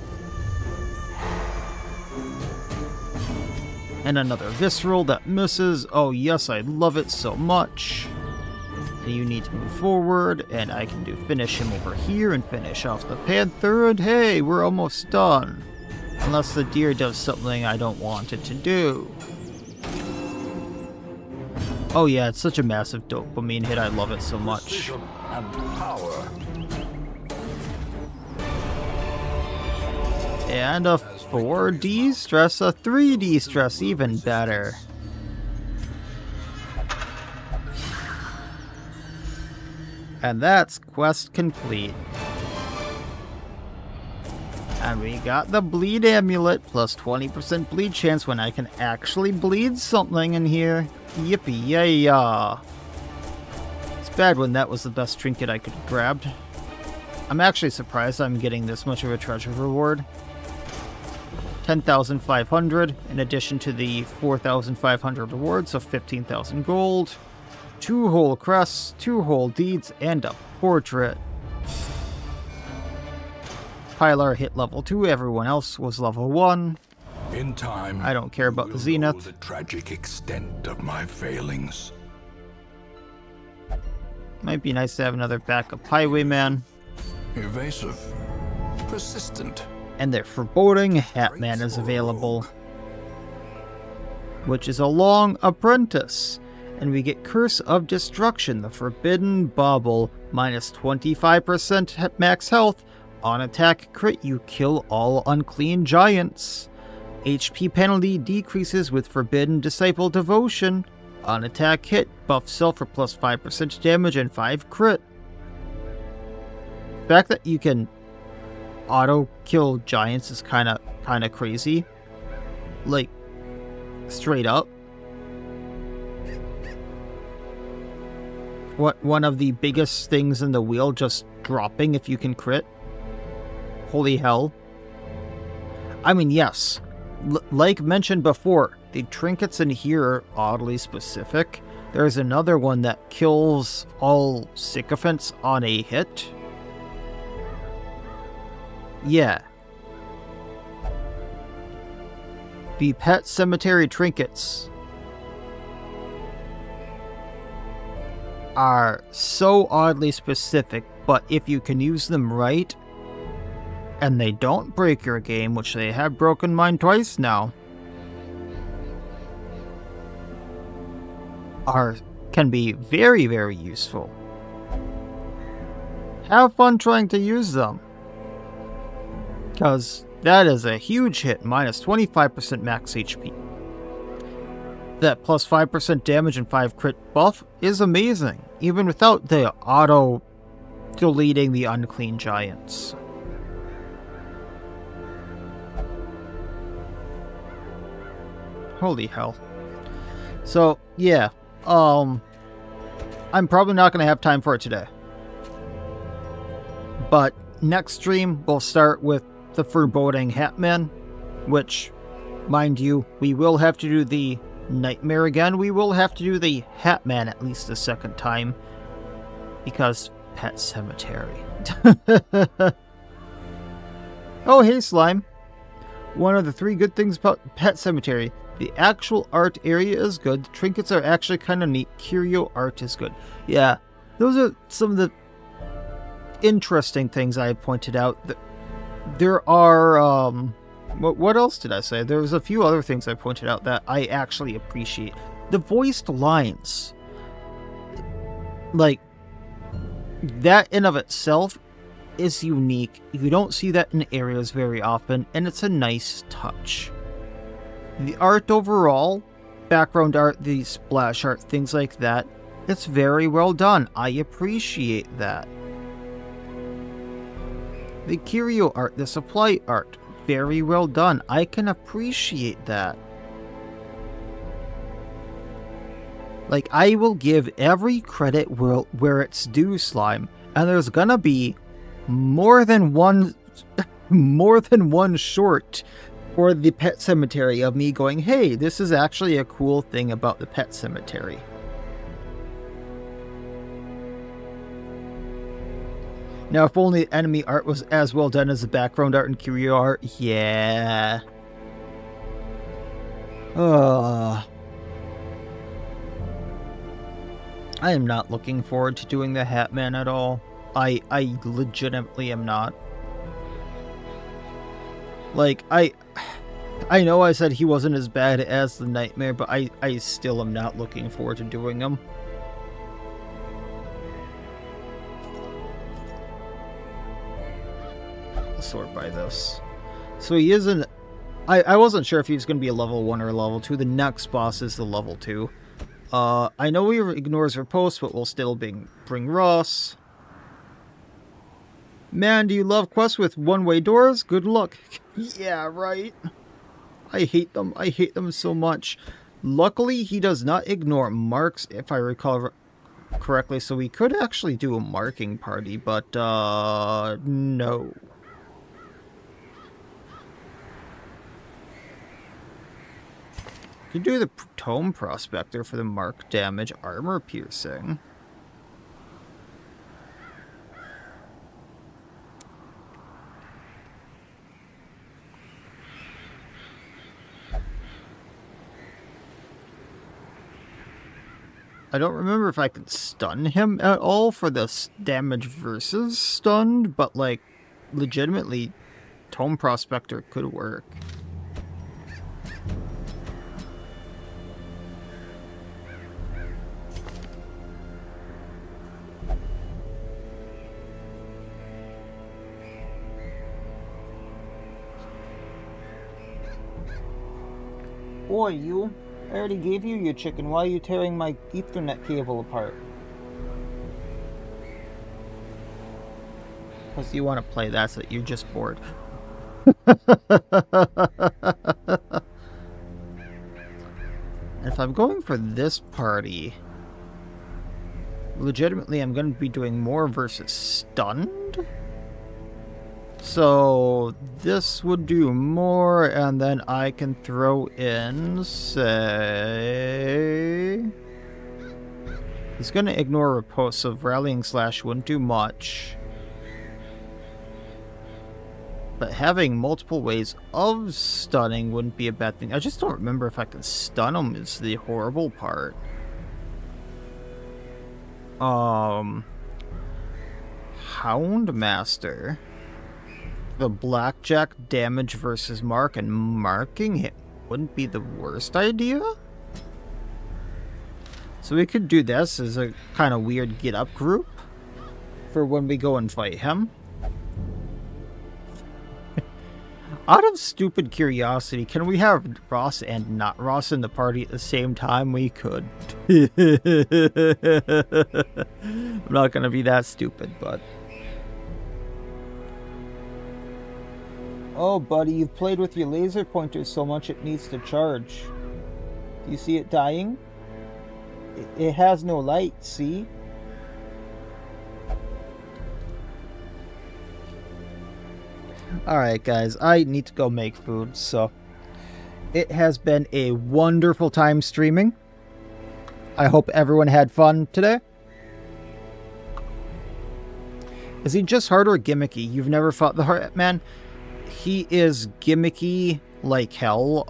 And another Visceral that misses. Oh yes, I love it so much. And you need to move forward, and I can do finish him over here and finish off the Panther, and hey, we're almost done. Unless the deer does something I don't want it to do. Oh yeah, it's such a massive dopamine hit, I love it so much. Precision and power. And a 4D stress, a 3D stress, even better. And that's quest complete. And we got the bleed amulet, plus 20% bleed chance when I can actually bleed something in here. Yippee yay! It's bad when that was the best trinket I could have grabbed. I'm actually surprised I'm getting this much of a treasure reward. 10,500 in addition to the 4,500 rewards of 15,000 gold. 2 whole crests, 2 whole deeds, and a portrait. Pilar hit level 2, everyone else was level 1. In time, I don't care about you the will zenith. know the tragic extent of my failings. Might be nice to have another backup highwayman. Evasive, persistent. And their foreboding Hatman is available, which is a long apprentice. And we get Curse of Destruction, the Forbidden Bauble, minus 25% max health. On attack crit, you kill all unclean giants. HP penalty decreases with Forbidden Disciple Devotion. On attack hit, buff self for plus 5% damage and 5 crit. The fact that you can auto kill giants is kind of crazy. Like, straight up. What, one of the biggest things in the wheel just dropping if you can crit? Holy hell. I mean, yes. Like mentioned before, the trinkets in here are oddly specific. There's another one that kills all sycophants on a hit. Yeah. The Pet Cemetery trinkets are so oddly specific, but if you can use them right, and they don't break your game, which they have broken mine twice now, can be very, very useful. Have fun trying to use them, because that is a huge hit, minus 25% max HP. That plus 5% damage and 5 crit buff is amazing, even without the auto deleting the unclean giants. Holy hell. So, yeah. I'm probably not going to have time for it today. But next stream, we'll start with the Foreboding Hatman, which, mind you, we will have to do the Nightmare again. We will have to do the Hatman at least a second time, because Pet Cemetery. Oh, hey, Slime. One of the 3 good things about Pet Cemetery: the actual art area is good, the trinkets are actually kind of neat, curio art is good. Yeah, those are some of the interesting things I pointed out. There are, what else did I say? There was a few other things I pointed out that I actually appreciate. The voiced lines. Like, that in of itself is unique. You don't see that in areas very often, and it's a nice touch. The art overall, background art, the splash art, things like that, it's very well done. I appreciate that. The curio art, the supply art, very well done. I can appreciate that. Like, I will give every credit where it's due, Slime. And there's gonna be more than one short for the Pet Cemetery of me going, hey, this is actually a cool thing about the Pet Cemetery. Now, if only enemy art was as well done as the background art and curio art, yeah. I am not looking forward to doing the Hatman at all. I legitimately am not. Like, I know I said he wasn't as bad as the Nightmare, but I still am not looking forward to doing him. I'll sort by this. So he isn't... I wasn't sure if he was going to be a level 1 or a level 2. The next boss is the level 2. I know he ignores riposte, but we'll still bring Ross. Man, do you love quests with one-way doors? Good luck. Yeah, right. I hate them. I hate them so much. Luckily, he does not ignore marks, if I recall correctly, so we could actually do a marking party, but, no. Could do the Tome Prospector for the mark damage armor piercing. I don't remember if I can stun him at all for this damage versus stunned, but like legitimately Tome Prospector could work. Boy, you. I already gave you your chicken. Why are you tearing my Ethernet cable apart? Because you want to play, that's it. You're just bored. If I'm going for this party, legitimately I'm going to be doing more versus stunned. So this would do more, and then I can throw in, say... He's going to ignore repulsive. Rallying Slash wouldn't do much. But having multiple ways of stunning wouldn't be a bad thing. I just don't remember if I can stun him is the horrible part. Houndmaster. The blackjack damage versus mark, and marking him wouldn't be the worst idea. So we could do this as a kind of weird get up group for when we go and fight him. Out of stupid curiosity, can we have Ross and not Ross in the party at the same time? We could. I'm not gonna be that stupid, but... Oh, buddy, you've played with your laser pointer so much it needs to charge. Do you see it dying? It has no light, see? Alright, guys, I need to go make food, so... It has been a wonderful time streaming. I hope everyone had fun today. Is he just hard or gimmicky? You've never fought the Heartman? He is gimmicky like hell.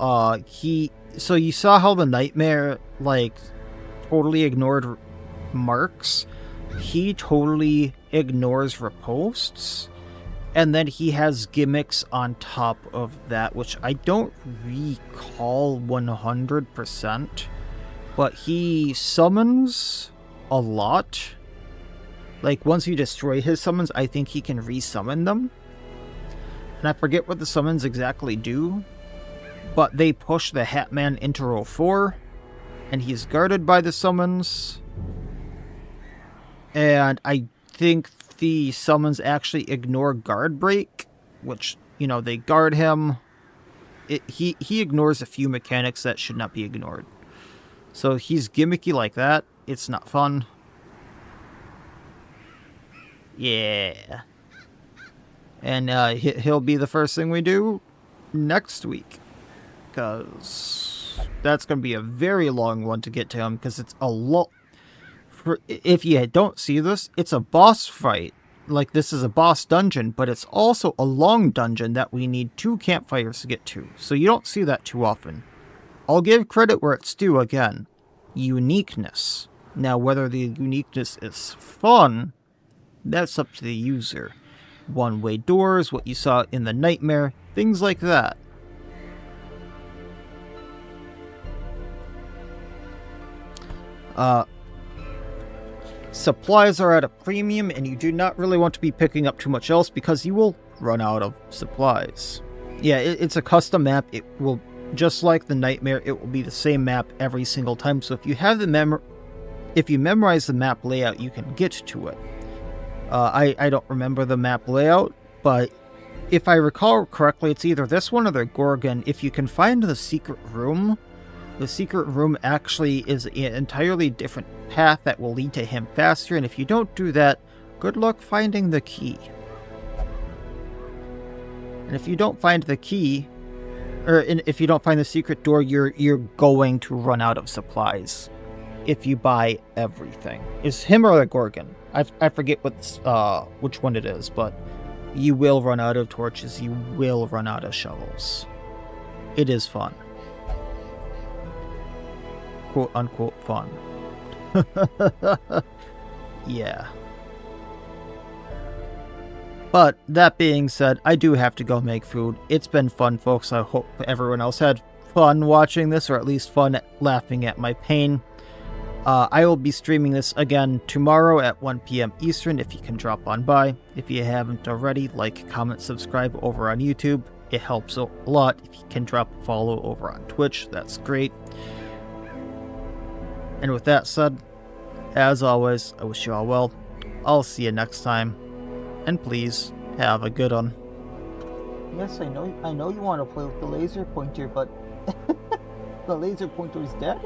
So you saw how the Nightmare, like, totally ignored marks? He totally ignores riposts. And then he has gimmicks on top of that, which I don't recall 100%. But he summons a lot. Like, once you destroy his summons, I think he can resummon them. And I forget what the summons exactly do, but they push the Hatman into row 4, and he's guarded by the summons. And I think the summons actually ignore guard break, which, you know, they guard him. He ignores a few mechanics that should not be ignored. So he's gimmicky like that. It's not fun. Yeah. And he'll be the first thing we do next week. Because that's going to be a very long one to get to him. Because it's a lot. If you don't see this, it's a boss fight. Like, this is a boss dungeon. But it's also a long dungeon that we need 2 campfires to get to. So you don't see that too often. I'll give credit where it's due again. Uniqueness. Now, whether the uniqueness is fun, that's up to the user. One-way doors, what you saw in the Nightmare, things like that. Supplies are at a premium, and you do not really want to be picking up too much else because you will run out of supplies. Yeah, it's a custom map. It will, just like the Nightmare, it will be the same map every single time. So if you have if you memorize the map layout, you can get to it. I don't remember the map layout, but if I recall correctly, it's either this one or the Gorgon. If you can find the secret room actually is an entirely different path that will lead to him faster, and if you don't do that, good luck finding the key. And if you don't find the key, if you don't find the secret door, you're going to run out of supplies if you buy everything. Is him or the Gorgon? I forget which one it is, but you will run out of torches, you will run out of shovels. It is fun. Quote unquote fun. Yeah. But that being said, I do have to go make food. It's been fun, folks. I hope everyone else had fun watching this, or at least fun laughing at my pain. I will be streaming this again tomorrow at 1 p.m. Eastern if you can drop on by. If you haven't already, like, comment, subscribe over on YouTube. It helps a lot. If you can drop a follow over on Twitch, that's great. And with that said, as always, I wish you all well. I'll see you next time. And please, have a good one. Yes, I know you want to play with the laser pointer, but the laser pointer is dead?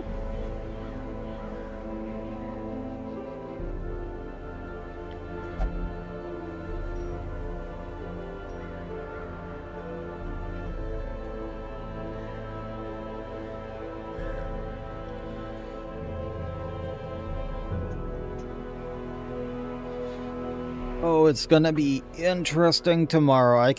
Oh, it's gonna be interesting tomorrow. I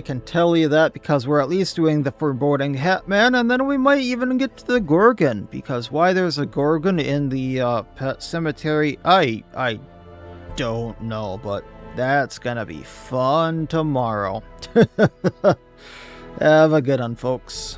can tell you that, because we're at least doing the foreboding hat man, and then we might even get to the Gorgon, because why there's a Gorgon in the pet cemetery, I don't know, but that's gonna be fun tomorrow. Have a good one, folks.